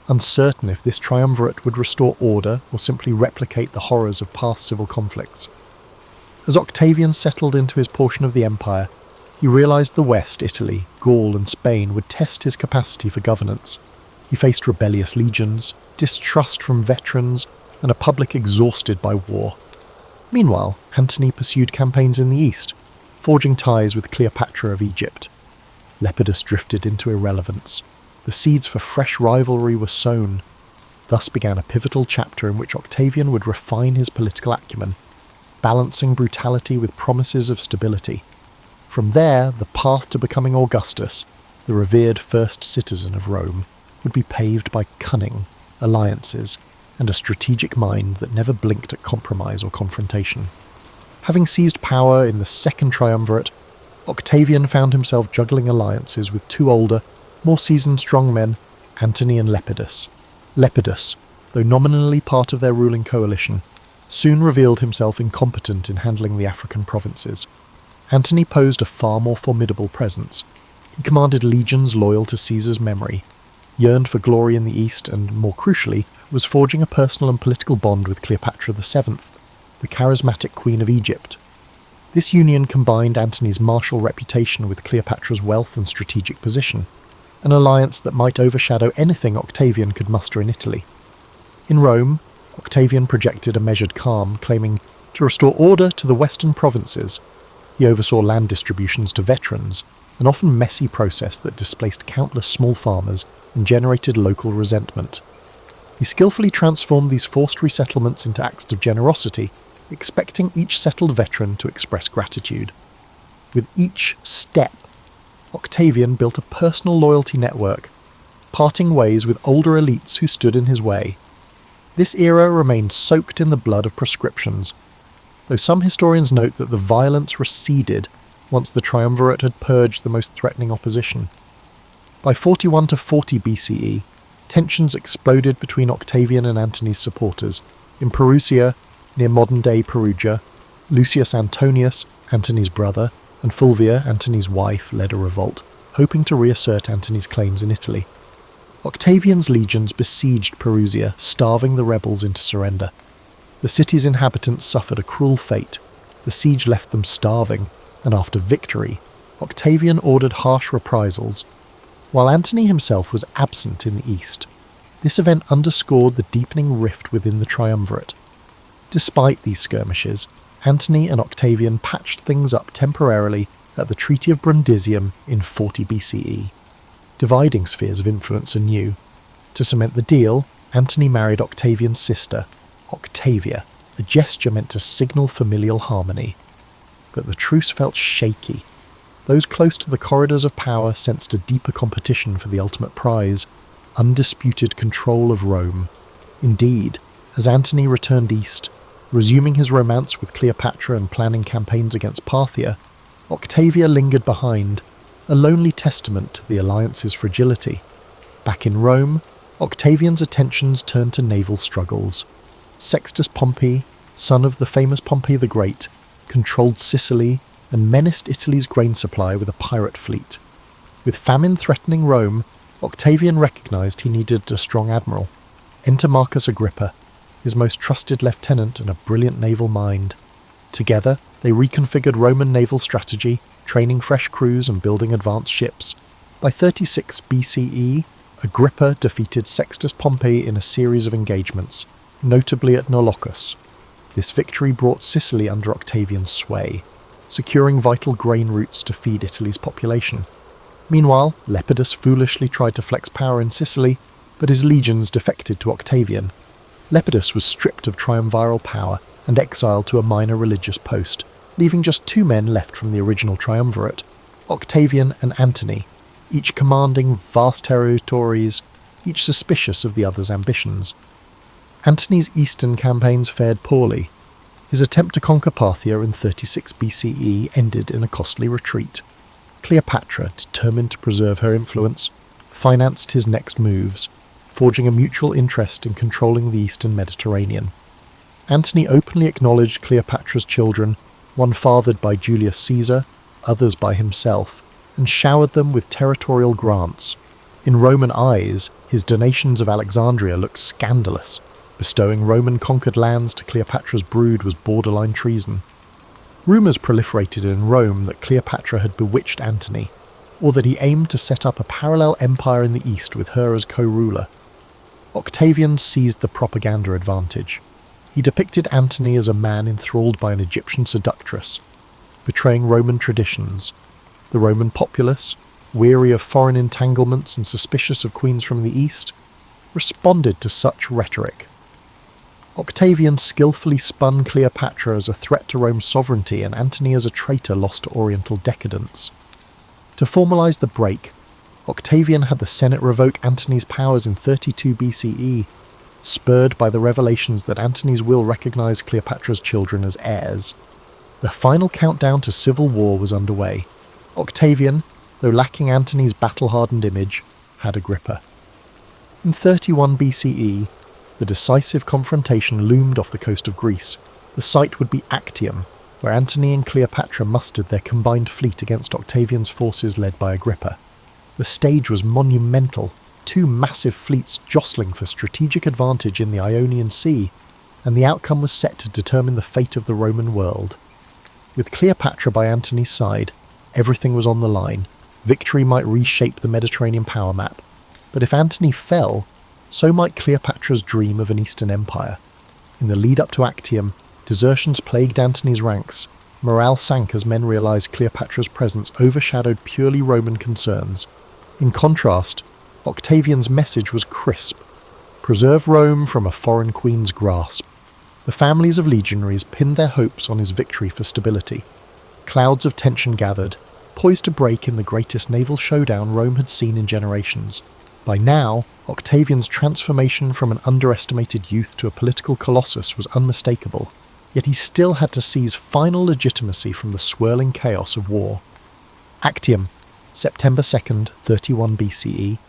Speaker 1: uncertain if this triumvirate would restore order or simply replicate the horrors of past civil conflicts. As Octavian settled into his portion of the empire, he realised the West, Italy, Gaul and Spain would test his capacity for governance. He faced rebellious legions, distrust from veterans, and a public exhausted by war. Meanwhile, Antony pursued campaigns in the east, forging ties with Cleopatra of Egypt. Lepidus drifted into irrelevance. The seeds for fresh rivalry were sown. Thus began a pivotal chapter in which Octavian would refine his political acumen, balancing brutality with promises of stability. From there, the path to becoming Augustus, the revered first citizen of Rome, would be paved by cunning, alliances, and a strategic mind that never blinked at compromise or confrontation. Having seized power in the second triumvirate, Octavian found himself juggling alliances with two older, more seasoned strongmen, Antony and Lepidus. Lepidus, though nominally part of their ruling coalition, soon revealed himself incompetent in handling the African provinces. Antony posed a far more formidable presence. He commanded legions loyal to Caesar's memory, yearned for glory in the east, and, more crucially, was forging a personal and political bond with Cleopatra VII, the charismatic queen of Egypt. This union combined Antony's martial reputation with Cleopatra's wealth and strategic position, an alliance that might overshadow anything Octavian could muster in Italy. In Rome, Octavian projected a measured calm, claiming to restore order to the western provinces. He oversaw land distributions to veterans, an often messy process that displaced countless small farmers and generated local resentment. He skillfully transformed these forced resettlements into acts of generosity, expecting each settled veteran to express gratitude. With each step, Octavian built a personal loyalty network, parting ways with older elites who stood in his way. This era remained soaked in the blood of proscriptions, though some historians note that the violence receded once the triumvirate had purged the most threatening opposition. By 41 to 40 BCE, tensions exploded between Octavian and Antony's supporters. In Perusia, near modern-day Perugia, Lucius Antonius, Antony's brother, and Fulvia, Antony's wife, led a revolt, hoping to reassert Antony's claims in Italy. Octavian's legions besieged Perugia, starving the rebels into surrender. The city's inhabitants suffered a cruel fate. The siege left them starving, and after victory, Octavian ordered harsh reprisals, while Antony himself was absent in the east. This event underscored the deepening rift within the triumvirate. Despite these skirmishes, Antony and Octavian patched things up temporarily at the Treaty of Brundisium in 40 BCE, dividing spheres of influence anew. To cement the deal, Antony married Octavian's sister, Octavia, a gesture meant to signal familial harmony. But the truce felt shaky. Those close to the corridors of power sensed a deeper competition for the ultimate prize, undisputed control of Rome. Indeed, as Antony returned east, resuming his romance with Cleopatra and planning campaigns against Parthia, Octavia lingered behind, a lonely testament to the alliance's fragility. Back in Rome, Octavian's attentions turned to naval struggles. Sextus Pompey, son of the famous Pompey the Great, controlled Sicily and menaced Italy's grain supply with a pirate fleet. With famine threatening Rome, Octavian recognized he needed a strong admiral. Enter Marcus Agrippa, his most trusted lieutenant and a brilliant naval mind. Together, they reconfigured Roman naval strategy, training fresh crews and building advanced ships. By 36 BCE, Agrippa defeated Sextus Pompey in a series of engagements, notably at Nolocus. This victory brought Sicily under Octavian's sway, securing vital grain routes to feed Italy's population. Meanwhile, Lepidus foolishly tried to flex power in Sicily, but his legions defected to Octavian. Lepidus was stripped of triumviral power and exiled to a minor religious post, leaving just 2 men left from the original triumvirate, Octavian and Antony, each commanding vast territories, each suspicious of the other's ambitions. Antony's eastern campaigns fared poorly. His attempt to conquer Parthia in 36 BCE ended in a costly retreat. Cleopatra, determined to preserve her influence, financed his next moves, forging a mutual interest in controlling the eastern Mediterranean. Antony openly acknowledged Cleopatra's children, one fathered by Julius Caesar, others by himself, and showered them with territorial grants. In Roman eyes, his donations of Alexandria looked scandalous. Bestowing Roman-conquered lands to Cleopatra's brood was borderline treason. Rumours proliferated in Rome that Cleopatra had bewitched Antony, or that he aimed to set up a parallel empire in the east with her as co-ruler. Octavian seized the propaganda advantage. He depicted Antony as a man enthralled by an Egyptian seductress, betraying Roman traditions. The Roman populace, weary of foreign entanglements and suspicious of queens from the east, responded to such rhetoric. Octavian skillfully spun Cleopatra as a threat to Rome's sovereignty and Antony as a traitor lost to Oriental decadence. To formalise the break, Octavian had the Senate revoke Antony's powers in 32 BCE, spurred by the revelations that Antony's will recognised Cleopatra's children as heirs. The final countdown to civil war was underway. Octavian, though lacking Antony's battle-hardened image, had Agrippa. In 31 BCE, the decisive confrontation loomed off the coast of Greece. The site would be Actium, where Antony and Cleopatra mustered their combined fleet against Octavian's forces led by Agrippa. The stage was monumental, 2 massive fleets jostling for strategic advantage in the Ionian Sea, and the outcome was set to determine the fate of the Roman world. With Cleopatra by Antony's side, everything was on the line. Victory might reshape the Mediterranean power map, but if Antony fell, so might Cleopatra's dream of an Eastern Empire. In the lead-up to Actium, desertions plagued Antony's ranks. Morale sank as men realised Cleopatra's presence overshadowed purely Roman concerns. In contrast, Octavian's message was crisp: preserve Rome from a foreign queen's grasp. The families of legionaries pinned their hopes on his victory for stability. Clouds of tension gathered, poised to break in the greatest naval showdown Rome had seen in generations. By now, Octavian's transformation from an underestimated youth to a political colossus was unmistakable, yet he still had to seize final legitimacy from the swirling chaos of war. Actium, September 2nd, 31 BCE.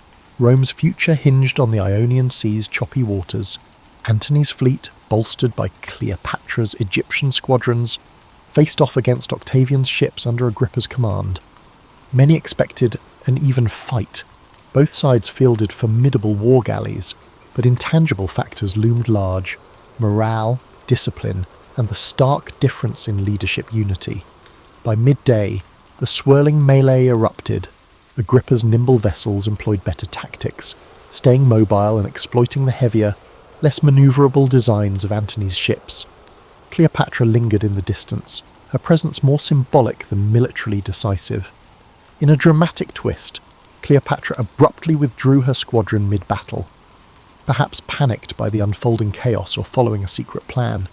Speaker 1: Rome's future hinged on the Ionian Sea's choppy waters. Antony's fleet, bolstered by Cleopatra's Egyptian squadrons, faced off against Octavian's ships under Agrippa's command. Many expected an even fight. Both sides fielded formidable war galleys, but intangible factors loomed large: morale, discipline, and the stark difference in leadership unity. By midday, the swirling melee erupted. Agrippa's nimble vessels employed better tactics, staying mobile and exploiting the heavier, less manoeuvrable designs of Antony's ships. Cleopatra lingered in the distance, her presence more symbolic than militarily decisive. In a dramatic twist, Cleopatra abruptly withdrew her squadron mid-battle, perhaps panicked by the unfolding chaos or following a secret plan.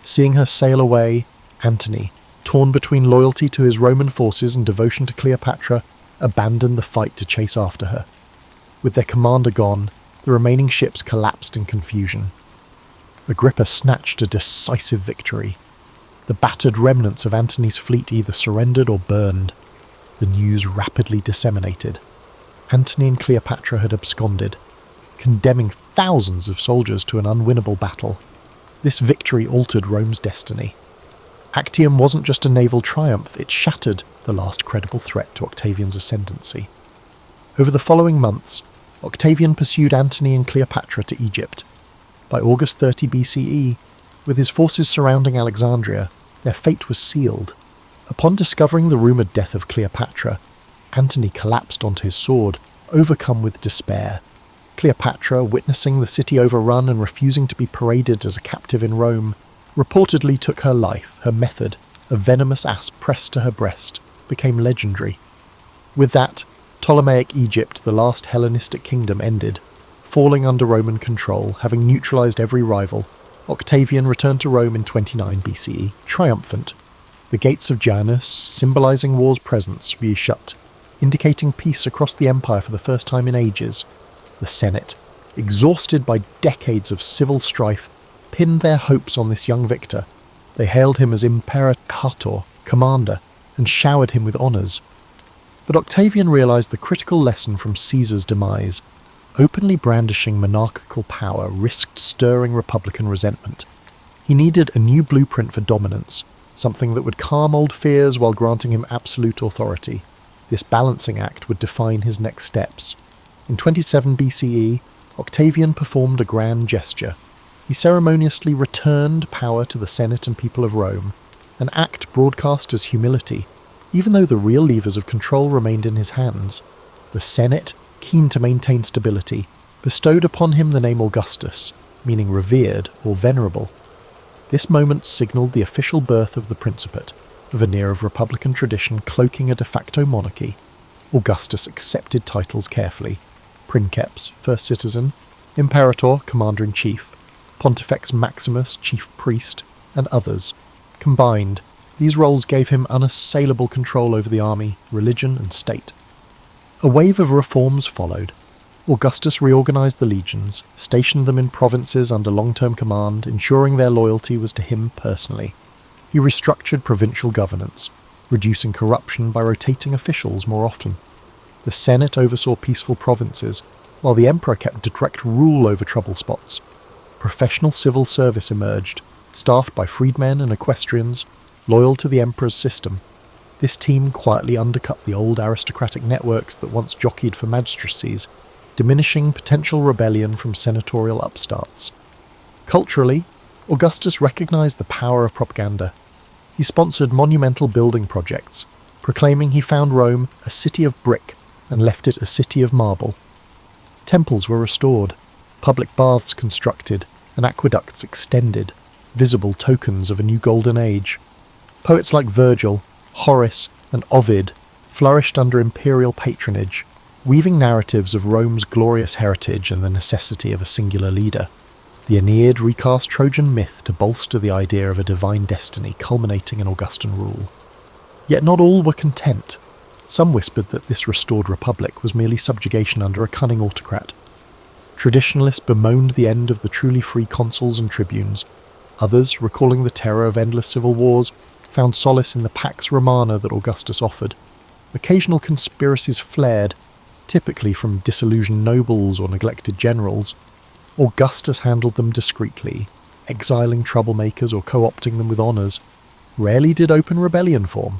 Speaker 1: Seeing her sail away, Antony, torn between loyalty to his Roman forces and devotion to Cleopatra, abandoned the fight to chase after her. With their commander gone, the remaining ships collapsed in confusion. Agrippa snatched a decisive victory. The battered remnants of Antony's fleet either surrendered or burned. The news rapidly disseminated. Antony and Cleopatra had absconded, condemning thousands of soldiers to an unwinnable battle. This victory altered Rome's destiny. Actium wasn't just a naval triumph, it shattered the last credible threat to Octavian's ascendancy. Over the following months, Octavian pursued Antony and Cleopatra to Egypt. By August 30 BCE, with his forces surrounding Alexandria, their fate was sealed. Upon discovering the rumoured death of Cleopatra, Antony collapsed onto his sword, overcome with despair. Cleopatra, witnessing the city overrun and refusing to be paraded as a captive in Rome, reportedly took her life. Her method, a venomous asp pressed to her breast, became legendary. With that, Ptolemaic Egypt, the last Hellenistic kingdom, ended. Falling under Roman control, having neutralised every rival, Octavian returned to Rome in 29 BCE, triumphant. The gates of Janus, symbolising war's presence, reshut, indicating peace across the empire for the first time in ages. The Senate, exhausted by decades of civil strife, pinned their hopes on this young victor. They hailed him as Imperator, commander, and showered him with honours. But Octavian realised the critical lesson from Caesar's demise. Openly brandishing monarchical power risked stirring republican resentment. He needed a new blueprint for dominance, something that would calm old fears while granting him absolute authority. This balancing act would define his next steps. In 27 BCE, Octavian performed a grand gesture. He ceremoniously returned power to the Senate and people of Rome, an act broadcast as humility, even though the real levers of control remained in his hands. The Senate, keen to maintain stability, bestowed upon him the name Augustus, meaning revered or venerable. This moment signalled the official birth of the Principate, a veneer of republican tradition cloaking a de facto monarchy. Augustus accepted titles carefully: Princeps, first citizen; Imperator, commander-in-chief; Pontifex Maximus, chief priest, and others. Combined, these roles gave him unassailable control over the army, religion, and state. A wave of reforms followed. Augustus reorganised the legions, stationed them in provinces under long-term command, ensuring their loyalty was to him personally. He restructured provincial governance, reducing corruption by rotating officials more often. The Senate oversaw peaceful provinces, while the emperor kept direct rule over trouble spots. Professional civil service emerged, staffed by freedmen and equestrians, loyal to the emperor's system. This team quietly undercut the old aristocratic networks that once jockeyed for magistracies, diminishing potential rebellion from senatorial upstarts. Culturally, Augustus recognized the power of propaganda. He sponsored monumental building projects, proclaiming he found Rome a city of brick and left it a city of marble. Temples were restored, public baths constructed, and aqueducts extended, visible tokens of a new golden age. Poets like Virgil, Horace, and Ovid flourished under imperial patronage, weaving narratives of Rome's glorious heritage and the necessity of a singular leader. The Aeneid recast Trojan myth to bolster the idea of a divine destiny culminating in Augustan rule. Yet not all were content. Some whispered that this restored republic was merely subjugation under a cunning autocrat. Traditionalists bemoaned the end of the truly free consuls and tribunes. Others, recalling the terror of endless civil wars, found solace in the Pax Romana that Augustus offered. Occasional conspiracies flared, typically from disillusioned nobles or neglected generals. Augustus handled them discreetly, exiling troublemakers or co-opting them with honours. Rarely did open rebellion form,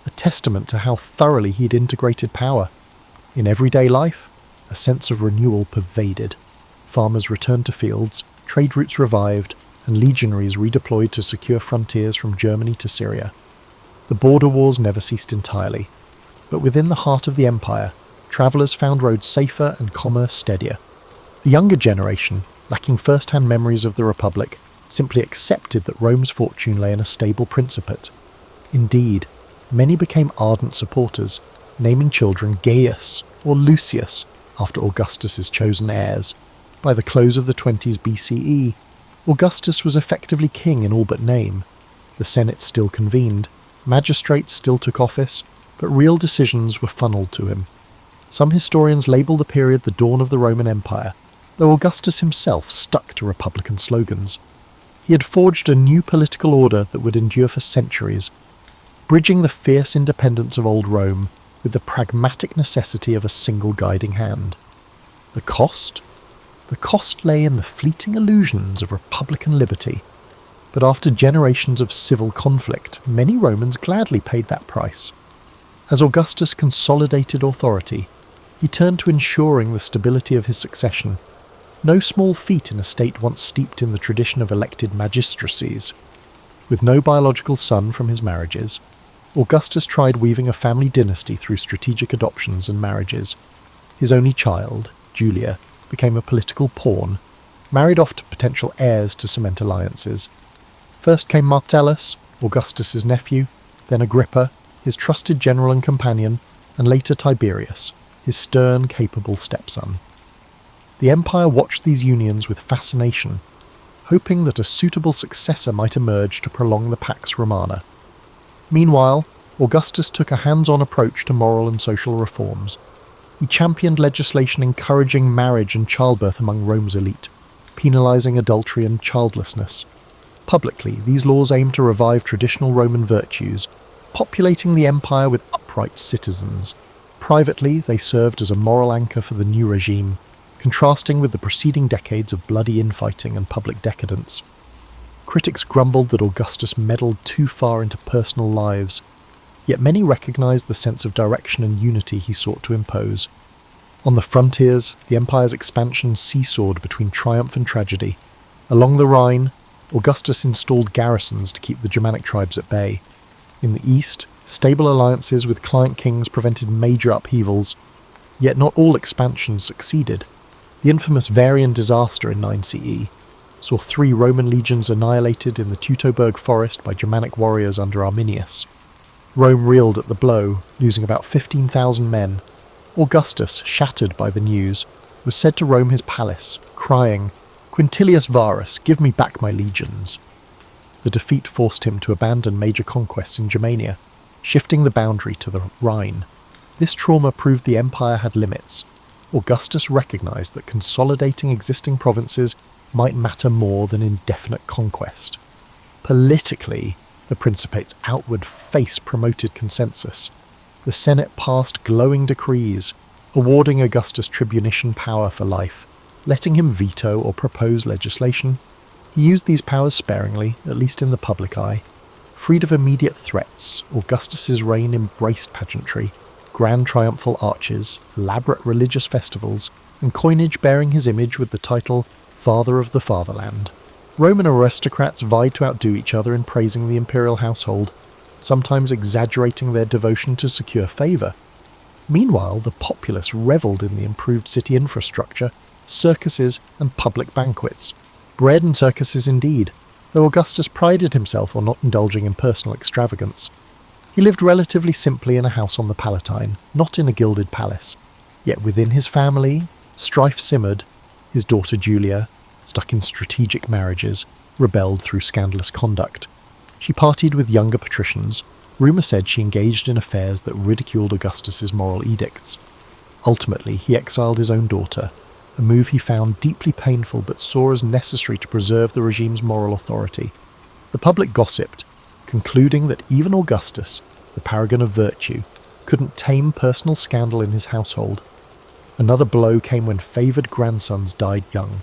Speaker 1: a testament to how thoroughly he'd integrated power. In everyday life, a sense of renewal pervaded. Farmers returned to fields, trade routes revived, and legionaries redeployed to secure frontiers from Germany to Syria. The border wars never ceased entirely, but within the heart of the empire, travellers found roads safer and commerce steadier. The younger generation, lacking first-hand memories of the Republic, simply accepted that Rome's fortune lay in a stable principate. Indeed, many became ardent supporters, naming children Gaius or Lucius after Augustus's chosen heirs. By the close of the 20s BCE, Augustus was effectively king in all but name. The Senate still convened, magistrates still took office, but real decisions were funneled to him. Some historians label the period the dawn of the Roman Empire, though Augustus himself stuck to republican slogans. He had forged a new political order that would endure for centuries, bridging the fierce independence of old Rome with the pragmatic necessity of a single guiding hand. The cost? The cost lay in the fleeting illusions of republican liberty. But after generations of civil conflict, many Romans gladly paid that price. As Augustus consolidated authority, he turned to ensuring the stability of his succession. No small feat in a state once steeped in the tradition of elected magistracies. With no biological son from his marriages, Augustus tried weaving a family dynasty through strategic adoptions and marriages. His only child, Julia, became a political pawn, married off to potential heirs to cement alliances. First came Marcellus, Augustus's nephew, then Agrippa, his trusted general and companion, and later Tiberius, his stern, capable stepson. The empire watched these unions with fascination, hoping that a suitable successor might emerge to prolong the Pax Romana. Meanwhile, Augustus took a hands-on approach to moral and social reforms. He championed legislation encouraging marriage and childbirth among Rome's elite, penalising adultery and childlessness. Publicly, these laws aimed to revive traditional Roman virtues, populating the empire with upright citizens. Privately, they served as a moral anchor for the new regime, contrasting with the preceding decades of bloody infighting and public decadence. Critics grumbled that Augustus meddled too far into personal lives, yet many recognised the sense of direction and unity he sought to impose. On the frontiers, the empire's expansion seesawed between triumph and tragedy. Along the Rhine, Augustus installed garrisons to keep the Germanic tribes at bay. In the east, stable alliances with client kings prevented major upheavals, yet not all expansions succeeded. The infamous Varian disaster in 9 CE saw 3 Roman legions annihilated in the Teutoburg forest by Germanic warriors under Arminius. Rome reeled at the blow, losing about 15,000 men. Augustus, shattered by the news, was said to roam his palace, crying, "Quintilius Varus, give me back my legions." The defeat forced him to abandon major conquests in Germania, shifting the boundary to the Rhine. This trauma proved the empire had limits. Augustus recognised that consolidating existing provinces might matter more than indefinite conquest. Politically, the Principate's outward face promoted consensus. The Senate passed glowing decrees, awarding Augustus tribunician power for life, letting him veto or propose legislation. He used these powers sparingly, at least in the public eye. Freed of immediate threats, Augustus's reign embraced pageantry, grand triumphal arches, elaborate religious festivals, and coinage bearing his image with the title Father of the Fatherland. Roman aristocrats vied to outdo each other in praising the imperial household, sometimes exaggerating their devotion to secure favour. Meanwhile, the populace revelled in the improved city infrastructure, circuses, and public banquets. Bread and circuses indeed, though Augustus prided himself on not indulging in personal extravagance. He lived relatively simply in a house on the Palatine, not in a gilded palace. Yet within his family, strife simmered. His daughter Julia, stuck in strategic marriages, rebelled through scandalous conduct. She partied with younger patricians. Rumour said she engaged in affairs that ridiculed Augustus's moral edicts. Ultimately, he exiled his own daughter, a move he found deeply painful but saw as necessary to preserve the regime's moral authority. The public gossiped, concluding that even Augustus, the paragon of virtue, couldn't tame personal scandal in his household. Another blow came when favoured grandsons died young.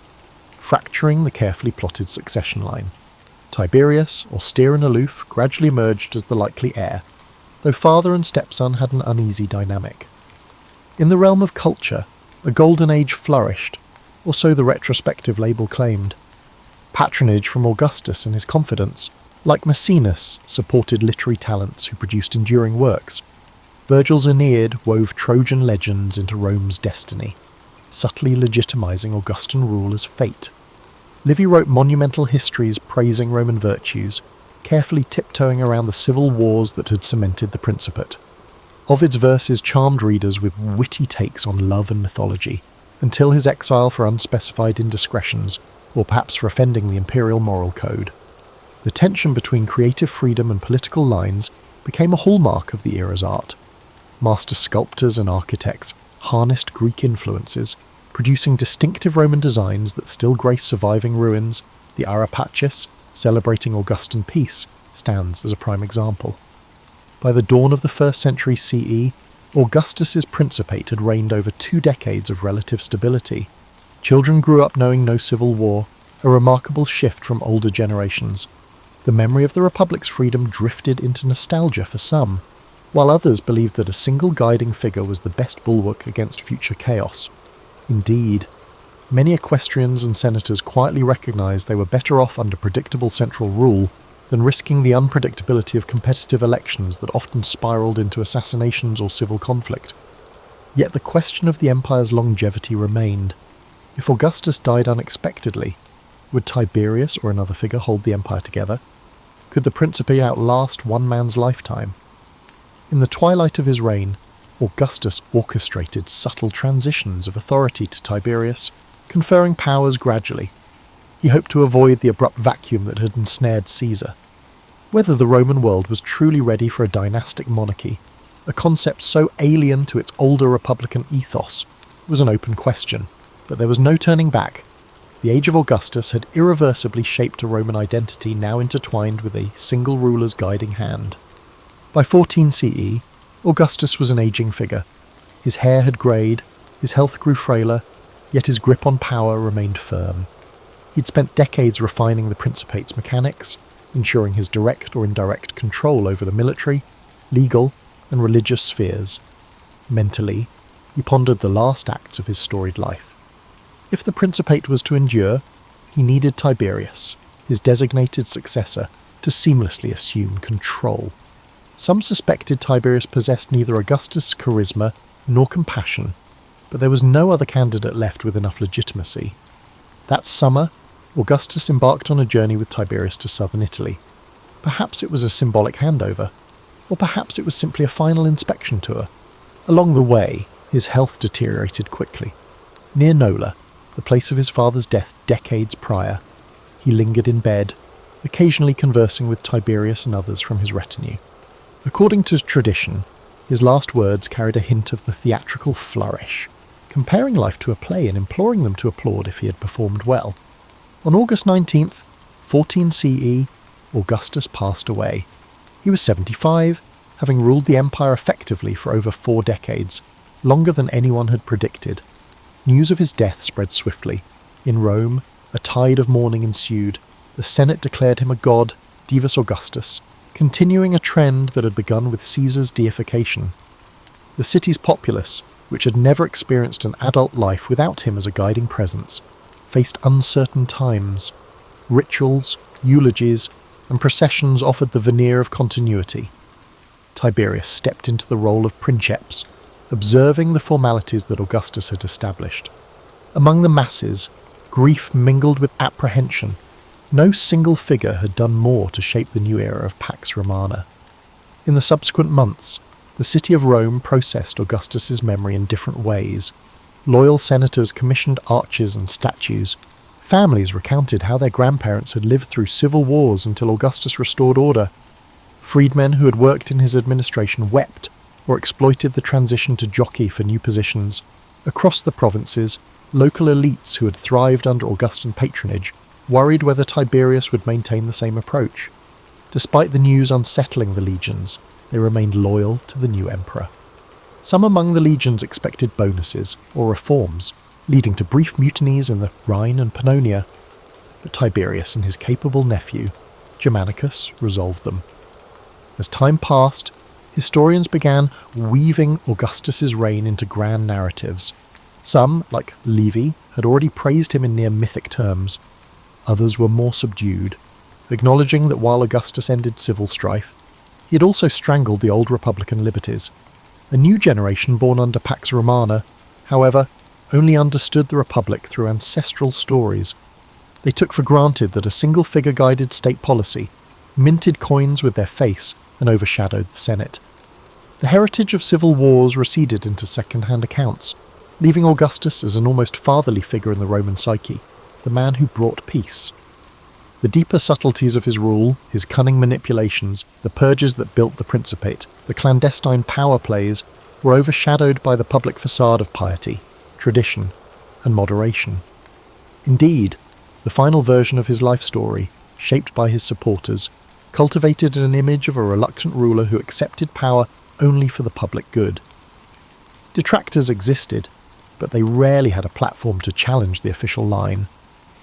Speaker 1: fracturing the carefully plotted succession line. Tiberius, austere and aloof, gradually emerged as the likely heir, though father and stepson had an uneasy dynamic. In the realm of culture, a golden age flourished, or so the retrospective label claimed. Patronage from Augustus and his confidants, like Maecenas, supported literary talents who produced enduring works. Virgil's Aeneid wove Trojan legends into Rome's destiny, subtly legitimizing Augustan rule as fate. Livy wrote monumental histories praising Roman virtues, carefully tiptoeing around the civil wars that had cemented the Principate. Ovid's verses charmed readers with witty takes on love and mythology, until his exile for unspecified indiscretions, or perhaps for offending the imperial moral code. The tension between creative freedom and political lines became a hallmark of the era's art. Master sculptors and architects harnessed Greek influences, producing distinctive Roman designs that still grace surviving ruins. The Ara Pacis, celebrating Augustan peace, stands as a prime example. By the dawn of the 1st century CE, Augustus's principate had reigned over 2 decades of relative stability. Children grew up knowing no civil war, a remarkable shift from older generations. The memory of the Republic's freedom drifted into nostalgia for some, while others believed that a single guiding figure was the best bulwark against future chaos. Indeed, many equestrians and senators quietly recognised they were better off under predictable central rule than risking the unpredictability of competitive elections that often spiralled into assassinations or civil conflict. Yet the question of the empire's longevity remained. If Augustus died unexpectedly, would Tiberius or another figure hold the empire together? Could the Principe outlast one man's lifetime? In the twilight of his reign, Augustus orchestrated subtle transitions of authority to Tiberius, conferring powers gradually. He hoped to avoid the abrupt vacuum that had ensnared Caesar. Whether the Roman world was truly ready for a dynastic monarchy, a concept so alien to its older republican ethos, was an open question, but there was no turning back. The age of Augustus had irreversibly shaped a Roman identity now intertwined with a single ruler's guiding hand. By 14 CE, Augustus was an aging figure. His hair had greyed, his health grew frailer, yet his grip on power remained firm. He'd spent decades refining the Principate's mechanics, ensuring his direct or indirect control over the military, legal, and religious spheres. Mentally, he pondered the last acts of his storied life. If the Principate was to endure, he needed Tiberius, his designated successor, to seamlessly assume control. Some suspected Tiberius possessed neither Augustus' charisma nor compassion, but there was no other candidate left with enough legitimacy. That summer, Augustus embarked on a journey with Tiberius to southern Italy. Perhaps it was a symbolic handover, or perhaps it was simply a final inspection tour. Along the way, his health deteriorated quickly. Near Nola, the place of his father's death decades prior, he lingered in bed, occasionally conversing with Tiberius and others from his retinue. According to tradition, his last words carried a hint of the theatrical flourish, comparing life to a play and imploring them to applaud if he had performed well. On August 19th, 14 CE, Augustus passed away. He was 75, having ruled the empire effectively for over 4 decades, longer than anyone had predicted. News of his death spread swiftly. In Rome, a tide of mourning ensued. The Senate declared him a god, Divus Augustus, continuing a trend that had begun with Caesar's deification. The city's populace, which had never experienced an adult life without him as a guiding presence, faced uncertain times. Rituals, eulogies, and processions offered the veneer of continuity. Tiberius stepped into the role of princeps, observing the formalities that Augustus had established. Among the masses, grief mingled with apprehension. No single figure had done more to shape the new era of Pax Romana. In the subsequent months, the city of Rome processed Augustus's memory in different ways. Loyal senators commissioned arches and statues. Families recounted how their grandparents had lived through civil wars until Augustus restored order. Freedmen who had worked in his administration wept or exploited the transition to jockey for new positions. Across the provinces, local elites who had thrived under Augustan patronage worried whether Tiberius would maintain the same approach. Despite the news unsettling the legions, they remained loyal to the new emperor. Some among the legions expected bonuses or reforms, leading to brief mutinies in the Rhine and Pannonia. but Tiberius and his capable nephew, Germanicus, resolved them. As time passed, historians began weaving Augustus's reign into grand narratives. Some, like Livy, had already praised him in near mythic terms. Others were more subdued, acknowledging that while Augustus ended civil strife, he had also strangled the old republican liberties. A new generation born under Pax Romana, however, only understood the Republic through ancestral stories. They took for granted that a single figure guided state policy, minted coins with their face, and overshadowed the Senate. The heritage of civil wars receded into second-hand accounts, leaving Augustus as an almost fatherly figure in the Roman psyche, the man who brought peace. The deeper subtleties of his rule, his cunning manipulations, the purges that built the Principate, the clandestine power plays, were overshadowed by the public facade of piety, tradition, and moderation. Indeed, the final version of his life story, shaped by his supporters, cultivated an image of a reluctant ruler who accepted power only for the public good. Detractors existed, but they rarely had a platform to challenge the official line.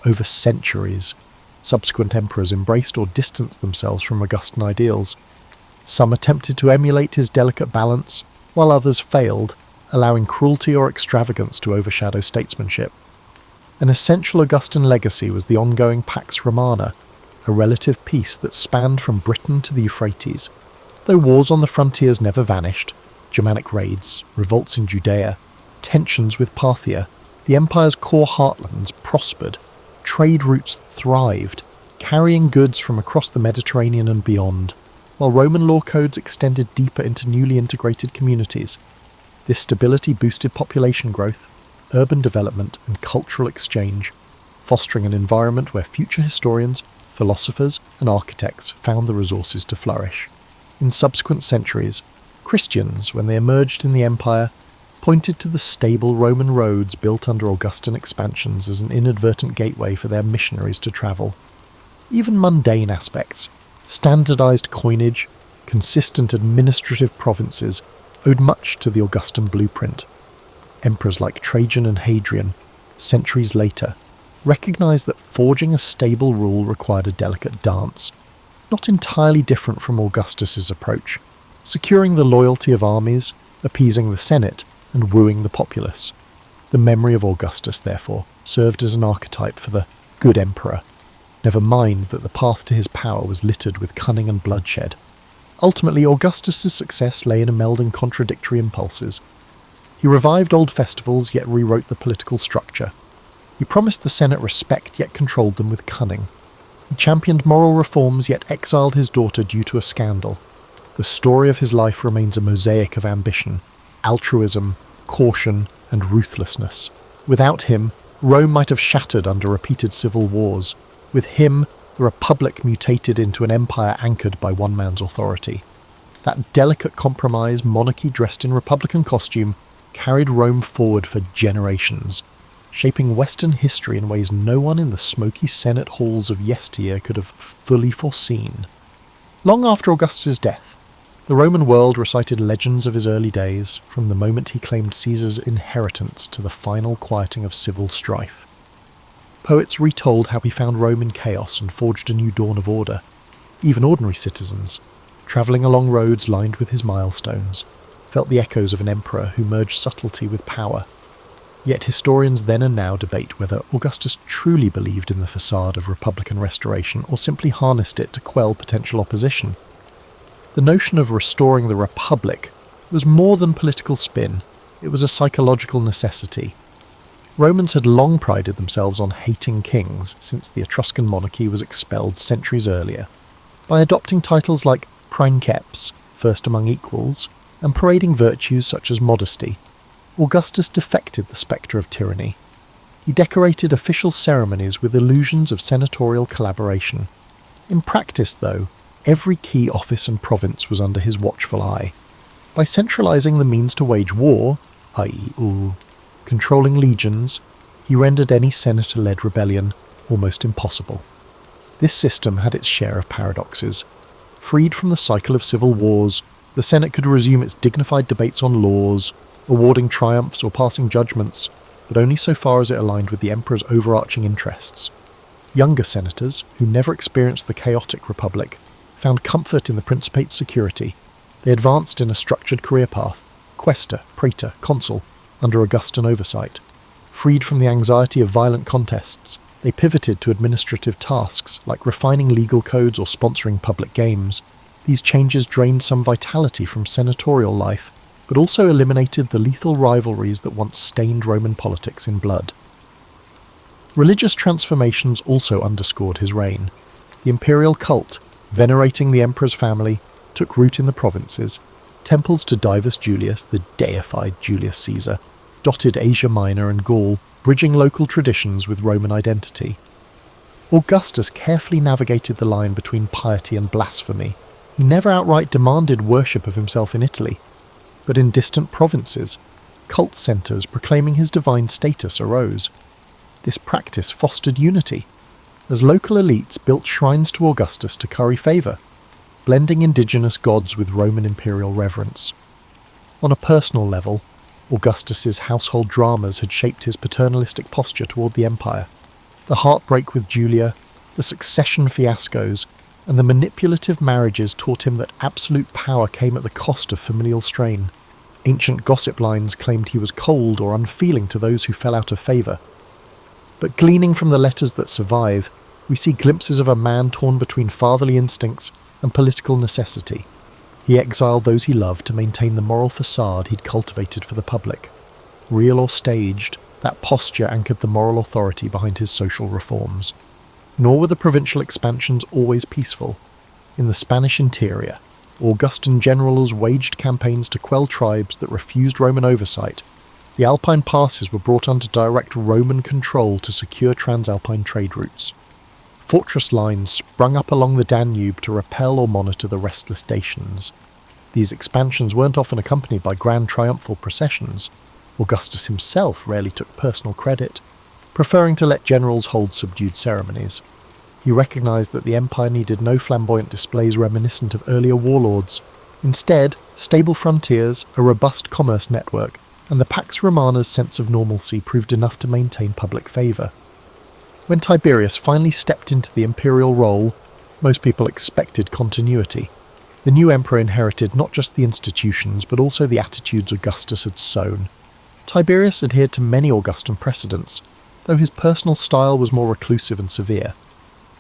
Speaker 1: Over centuries, subsequent emperors embraced or distanced themselves from Augustan ideals. Some attempted to emulate his delicate balance, while others failed, allowing cruelty or extravagance to overshadow statesmanship. An essential Augustan legacy was the ongoing Pax Romana, a relative peace that spanned from Britain to the Euphrates. Though wars on the frontiers never vanished, Germanic raids, revolts in Judea, tensions with Parthia, the empire's core heartlands prospered, trade routes thrived, carrying goods from across the Mediterranean and beyond, while Roman law codes extended deeper into newly integrated communities. This stability boosted population growth, urban development, and cultural exchange, fostering an environment where future historians, philosophers, and architects found the resources to flourish. In subsequent centuries, Christians, when they emerged in the empire, pointed to the stable Roman roads built under Augustan expansions as an inadvertent gateway for their missionaries to travel. Even mundane aspects, standardized coinage, consistent administrative provinces, owed much to the Augustan blueprint. Emperors like Trajan and Hadrian, centuries later, recognized that forging a stable rule required a delicate dance, not entirely different from Augustus's approach, securing the loyalty of armies, appeasing the Senate, and wooing the populace. The memory of Augustus, therefore, served as an archetype for the good emperor, never mind that the path to his power was littered with cunning and bloodshed. Ultimately, Augustus's success lay in a melding contradictory impulses. He revived old festivals, yet rewrote the political structure. He promised the Senate respect, yet controlled them with cunning. He championed moral reforms, yet exiled his daughter due to a scandal. The story of his life remains a mosaic of ambition, altruism, caution, and ruthlessness. Without him, Rome might have shattered under repeated civil wars. With him, the Republic mutated into an empire anchored by one man's authority. That delicate compromise, monarchy dressed in republican costume, carried Rome forward for generations, shaping Western history in ways no one in the smoky Senate halls of yesteryear could have fully foreseen. Long after Augustus' death, the Roman world recited legends of his early days, from the moment he claimed Caesar's inheritance to the final quieting of civil strife. Poets retold how he found Rome in chaos and forged a new dawn of order. Even ordinary citizens, travelling along roads lined with his milestones, felt the echoes of an emperor who merged subtlety with power. Yet historians then and now debate whether Augustus truly believed in the facade of republican restoration or simply harnessed it to quell potential opposition. The notion of restoring the Republic was more than political spin, it was a psychological necessity. Romans had long prided themselves on hating kings since the Etruscan monarchy was expelled centuries earlier. By adopting titles like princeps, first among equals, and parading virtues such as modesty, Augustus defected the spectre of tyranny. He decorated official ceremonies with illusions of senatorial collaboration. In practice, though, every key office and province was under his watchful eye. By centralizing the means to wage war, i.e. controlling legions, he rendered any senator-led rebellion almost impossible. This system had its share of paradoxes. Freed from the cycle of civil wars, the Senate could resume its dignified debates on laws, awarding triumphs or passing judgments, but only so far as it aligned with the emperor's overarching interests. Younger senators, who never experienced the chaotic republic, found comfort in the Principate's security. They advanced in a structured career path, quaestor, praetor, consul, under Augustan oversight. Freed from the anxiety of violent contests, they pivoted to administrative tasks like refining legal codes or sponsoring public games. These changes drained some vitality from senatorial life, but also eliminated the lethal rivalries that once stained Roman politics in blood. Religious transformations also underscored his reign. The imperial cult, venerating the emperor's family, took root in the provinces. Temples to Divus Julius, the deified Julius Caesar, dotted Asia Minor and Gaul, bridging local traditions with Roman identity. Augustus carefully navigated the line between piety and blasphemy. He never outright demanded worship of himself in Italy, but in distant provinces, cult centres proclaiming his divine status arose. This practice fostered unity, as local elites built shrines to Augustus to curry favour, blending indigenous gods with Roman imperial reverence. On a personal level, Augustus's household dramas had shaped his paternalistic posture toward the empire. The heartbreak with Julia, the succession fiascos, and the manipulative marriages taught him that absolute power came at the cost of familial strain. Ancient gossip lines claimed he was cold or unfeeling to those who fell out of favour. But gleaning from the letters that survive, we see glimpses of a man torn between fatherly instincts and political necessity. He exiled those he loved to maintain the moral facade he'd cultivated for the public. Real or staged, that posture anchored the moral authority behind his social reforms. Nor were the provincial expansions always peaceful. In the Spanish interior, Augustan generals waged campaigns to quell tribes that refused Roman oversight. The Alpine passes were brought under direct Roman control to secure transalpine trade routes. Fortress lines sprung up along the Danube to repel or monitor the restless Dacians. These expansions weren't often accompanied by grand triumphal processions. Augustus himself rarely took personal credit, preferring to let generals hold subdued ceremonies. He recognised that the empire needed no flamboyant displays reminiscent of earlier warlords. Instead, stable frontiers, a robust commerce network, and the Pax Romana's sense of normalcy proved enough to maintain public favour. When Tiberius finally stepped into the imperial role, most people expected continuity. The new emperor inherited not just the institutions, but also the attitudes Augustus had sown. Tiberius adhered to many Augustan precedents, though his personal style was more reclusive and severe.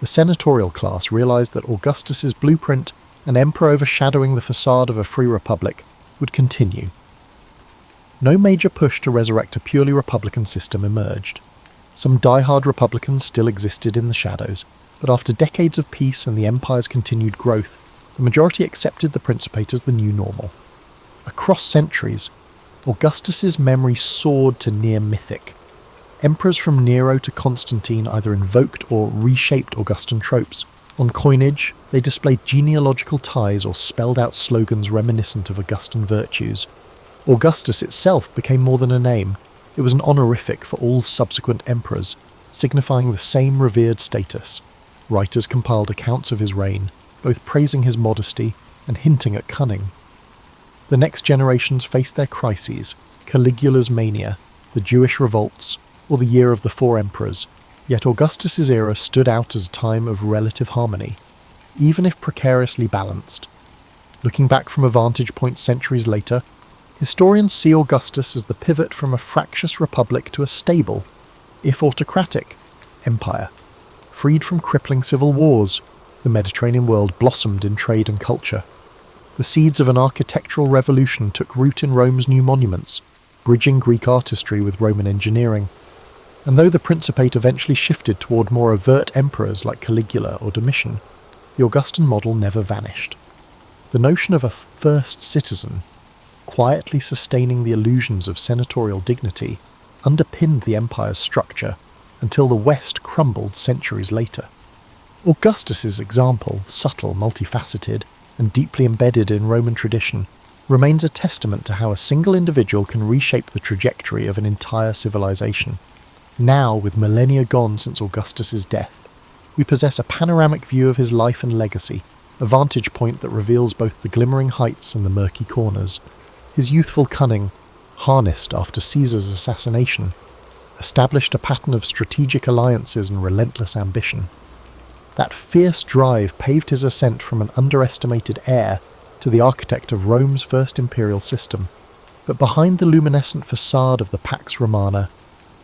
Speaker 1: The senatorial class realised that Augustus's blueprint, an emperor overshadowing the facade of a free republic, would continue. No major push to resurrect a purely republican system emerged. Some die-hard republicans still existed in the shadows, but after decades of peace and the empire's continued growth, the majority accepted the Principate as the new normal. Across centuries, Augustus's memory soared to near mythic. Emperors from Nero to Constantine either invoked or reshaped Augustan tropes. On coinage, they displayed genealogical ties or spelled out slogans reminiscent of Augustan virtues. Augustus itself became more than a name. It was an honorific for all subsequent emperors, signifying the same revered status. Writers compiled accounts of his reign, both praising his modesty and hinting at cunning. The next generations faced their crises, Caligula's mania, the Jewish revolts, or the Year of the Four Emperors, yet Augustus's era stood out as a time of relative harmony, even if precariously balanced. Looking back from a vantage point centuries later, historians see Augustus as the pivot from a fractious republic to a stable, if autocratic, empire. Freed from crippling civil wars, the Mediterranean world blossomed in trade and culture. The seeds of an architectural revolution took root in Rome's new monuments, bridging Greek artistry with Roman engineering. And though the Principate eventually shifted toward more overt emperors like Caligula or Domitian, the Augustan model never vanished. The notion of a first citizen, quietly sustaining the illusions of senatorial dignity, underpinned the empire's structure until the West crumbled centuries later. Augustus's example, subtle, multifaceted, and deeply embedded in Roman tradition, remains a testament to how a single individual can reshape the trajectory of an entire civilization. Now, with millennia gone since Augustus's death, we possess a panoramic view of his life and legacy, a vantage point that reveals both the glimmering heights and the murky corners. His youthful cunning, harnessed after Caesar's assassination, established a pattern of strategic alliances and relentless ambition. That fierce drive paved his ascent from an underestimated heir to the architect of Rome's first imperial system. But behind the luminescent facade of the Pax Romana,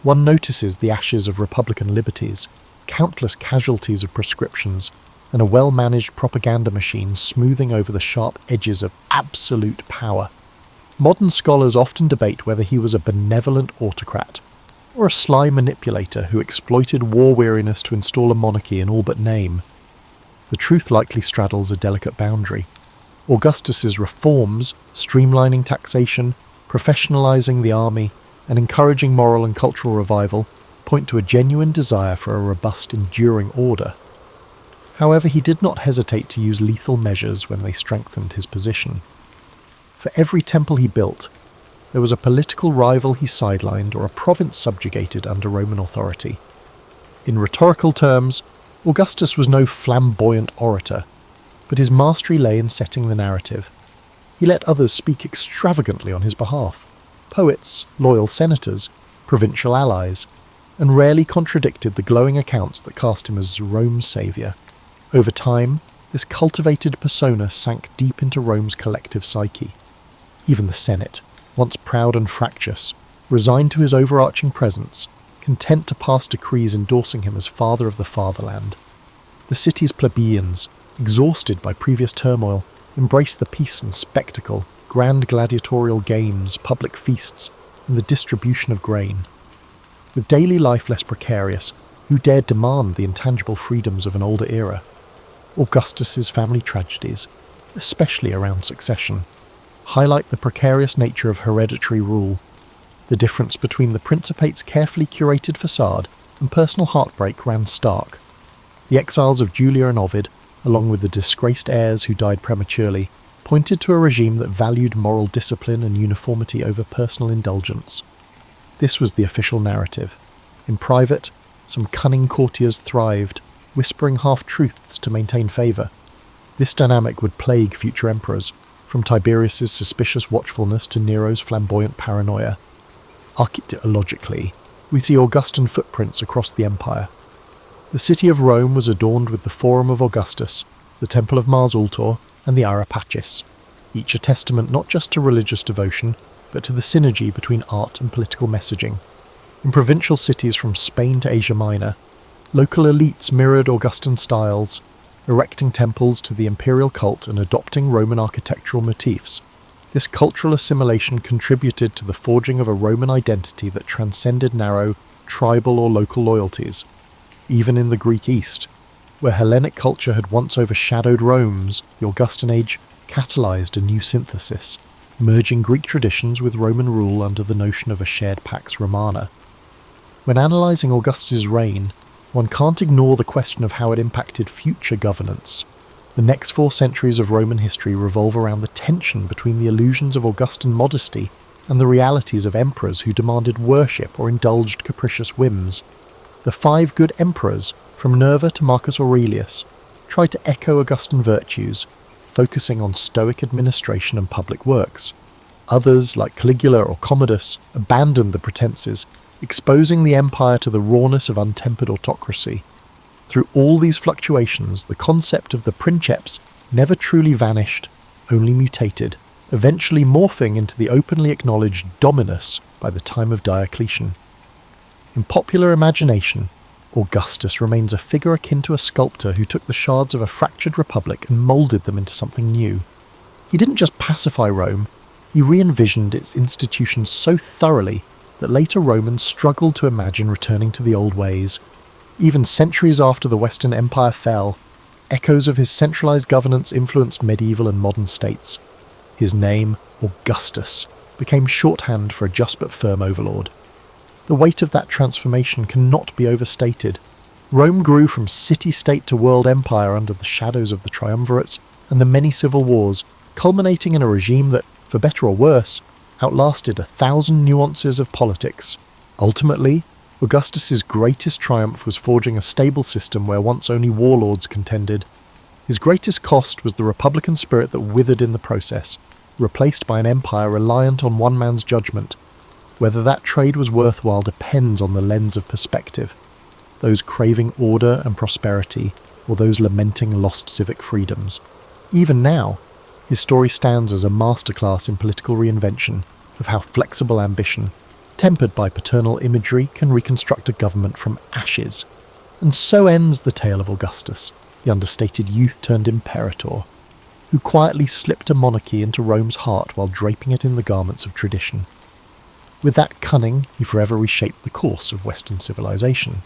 Speaker 1: one notices the ashes of republican liberties, countless casualties of proscriptions, and a well-managed propaganda machine smoothing over the sharp edges of absolute power. Modern scholars often debate whether he was a benevolent autocrat, or a sly manipulator who exploited war weariness to install a monarchy in all but name. The truth likely straddles a delicate boundary. Augustus's reforms, streamlining taxation, professionalizing the army, and encouraging moral and cultural revival, point to a genuine desire for a robust, enduring order. However, he did not hesitate to use lethal measures when they strengthened his position. For every temple he built, there was a political rival he sidelined or a province subjugated under Roman authority. In rhetorical terms, Augustus was no flamboyant orator, but his mastery lay in setting the narrative. He let others speak extravagantly on his behalf, poets, loyal senators, provincial allies, and rarely contradicted the glowing accounts that cast him as Rome's saviour. Over time, this cultivated persona sank deep into Rome's collective psyche. Even the Senate, once proud and fractious, resigned to his overarching presence, content to pass decrees endorsing him as father of the fatherland. The city's plebeians, exhausted by previous turmoil, embraced the peace and spectacle, grand gladiatorial games, public feasts, and the distribution of grain. With daily life less precarious, who dared demand the intangible freedoms of an older era? Augustus's family tragedies, especially around succession, highlight the precarious nature of hereditary rule. The difference between the Principate's carefully curated facade and personal heartbreak ran stark. The exiles of Julia and Ovid, along with the disgraced heirs who died prematurely, pointed to a regime that valued moral discipline and uniformity over personal indulgence. This was the official narrative. In private, some cunning courtiers thrived, whispering half-truths to maintain favour. This dynamic would plague future emperors, from Tiberius's suspicious watchfulness to Nero's flamboyant paranoia. Archaeologically, we see Augustan footprints across the empire. The city of Rome was adorned with the Forum of Augustus, the Temple of Mars Ultor, and the Ara Pacis, each a testament not just to religious devotion, but to the synergy between art and political messaging. In provincial cities from Spain to Asia Minor, local elites mirrored Augustan styles, erecting temples to the imperial cult and adopting Roman architectural motifs. This cultural assimilation contributed to the forging of a Roman identity that transcended narrow, tribal or local loyalties. Even in the Greek East, where Hellenic culture had once overshadowed Rome's, the Augustan age catalyzed a new synthesis, merging Greek traditions with Roman rule under the notion of a shared Pax Romana. When analysing Augustus' reign, one can't ignore the question of how it impacted future governance. The next 4 centuries of Roman history revolve around the tension between the illusions of Augustan modesty and the realities of emperors who demanded worship or indulged capricious whims. The 5 good emperors, from Nerva to Marcus Aurelius, tried to echo Augustan virtues, focusing on stoic administration and public works. Others, like Caligula or Commodus, abandoned the pretenses, exposing the empire to the rawness of untempered autocracy. Through all these fluctuations, the concept of the princeps never truly vanished, only mutated, eventually morphing into the openly acknowledged dominus by the time of Diocletian. In popular imagination, Augustus remains a figure akin to a sculptor who took the shards of a fractured republic and moulded them into something new. He didn't just pacify Rome, he re-envisioned its institutions so thoroughly that later Romans struggled to imagine returning to the old ways. Even centuries after the Western Empire fell, echoes of his centralized governance influenced medieval and modern states. His name, Augustus, became shorthand for a just but firm overlord. The weight of that transformation cannot be overstated. Rome grew from city-state to world empire under the shadows of the triumvirates and the many civil wars, culminating in a regime that, for better or worse, outlasted 1,000 nuances of politics. Ultimately, Augustus's greatest triumph was forging a stable system where once only warlords contended. His greatest cost was the republican spirit that withered in the process, replaced by an empire reliant on one man's judgment. Whether that trade was worthwhile depends on the lens of perspective, those craving order and prosperity, or those lamenting lost civic freedoms. Even now, his story stands as a masterclass in political reinvention of how flexible ambition, tempered by paternal imagery, can reconstruct a government from ashes. And so ends the tale of Augustus, the understated youth turned imperator, who quietly slipped a monarchy into Rome's heart while draping it in the garments of tradition. With that cunning, he forever reshaped the course of Western civilization.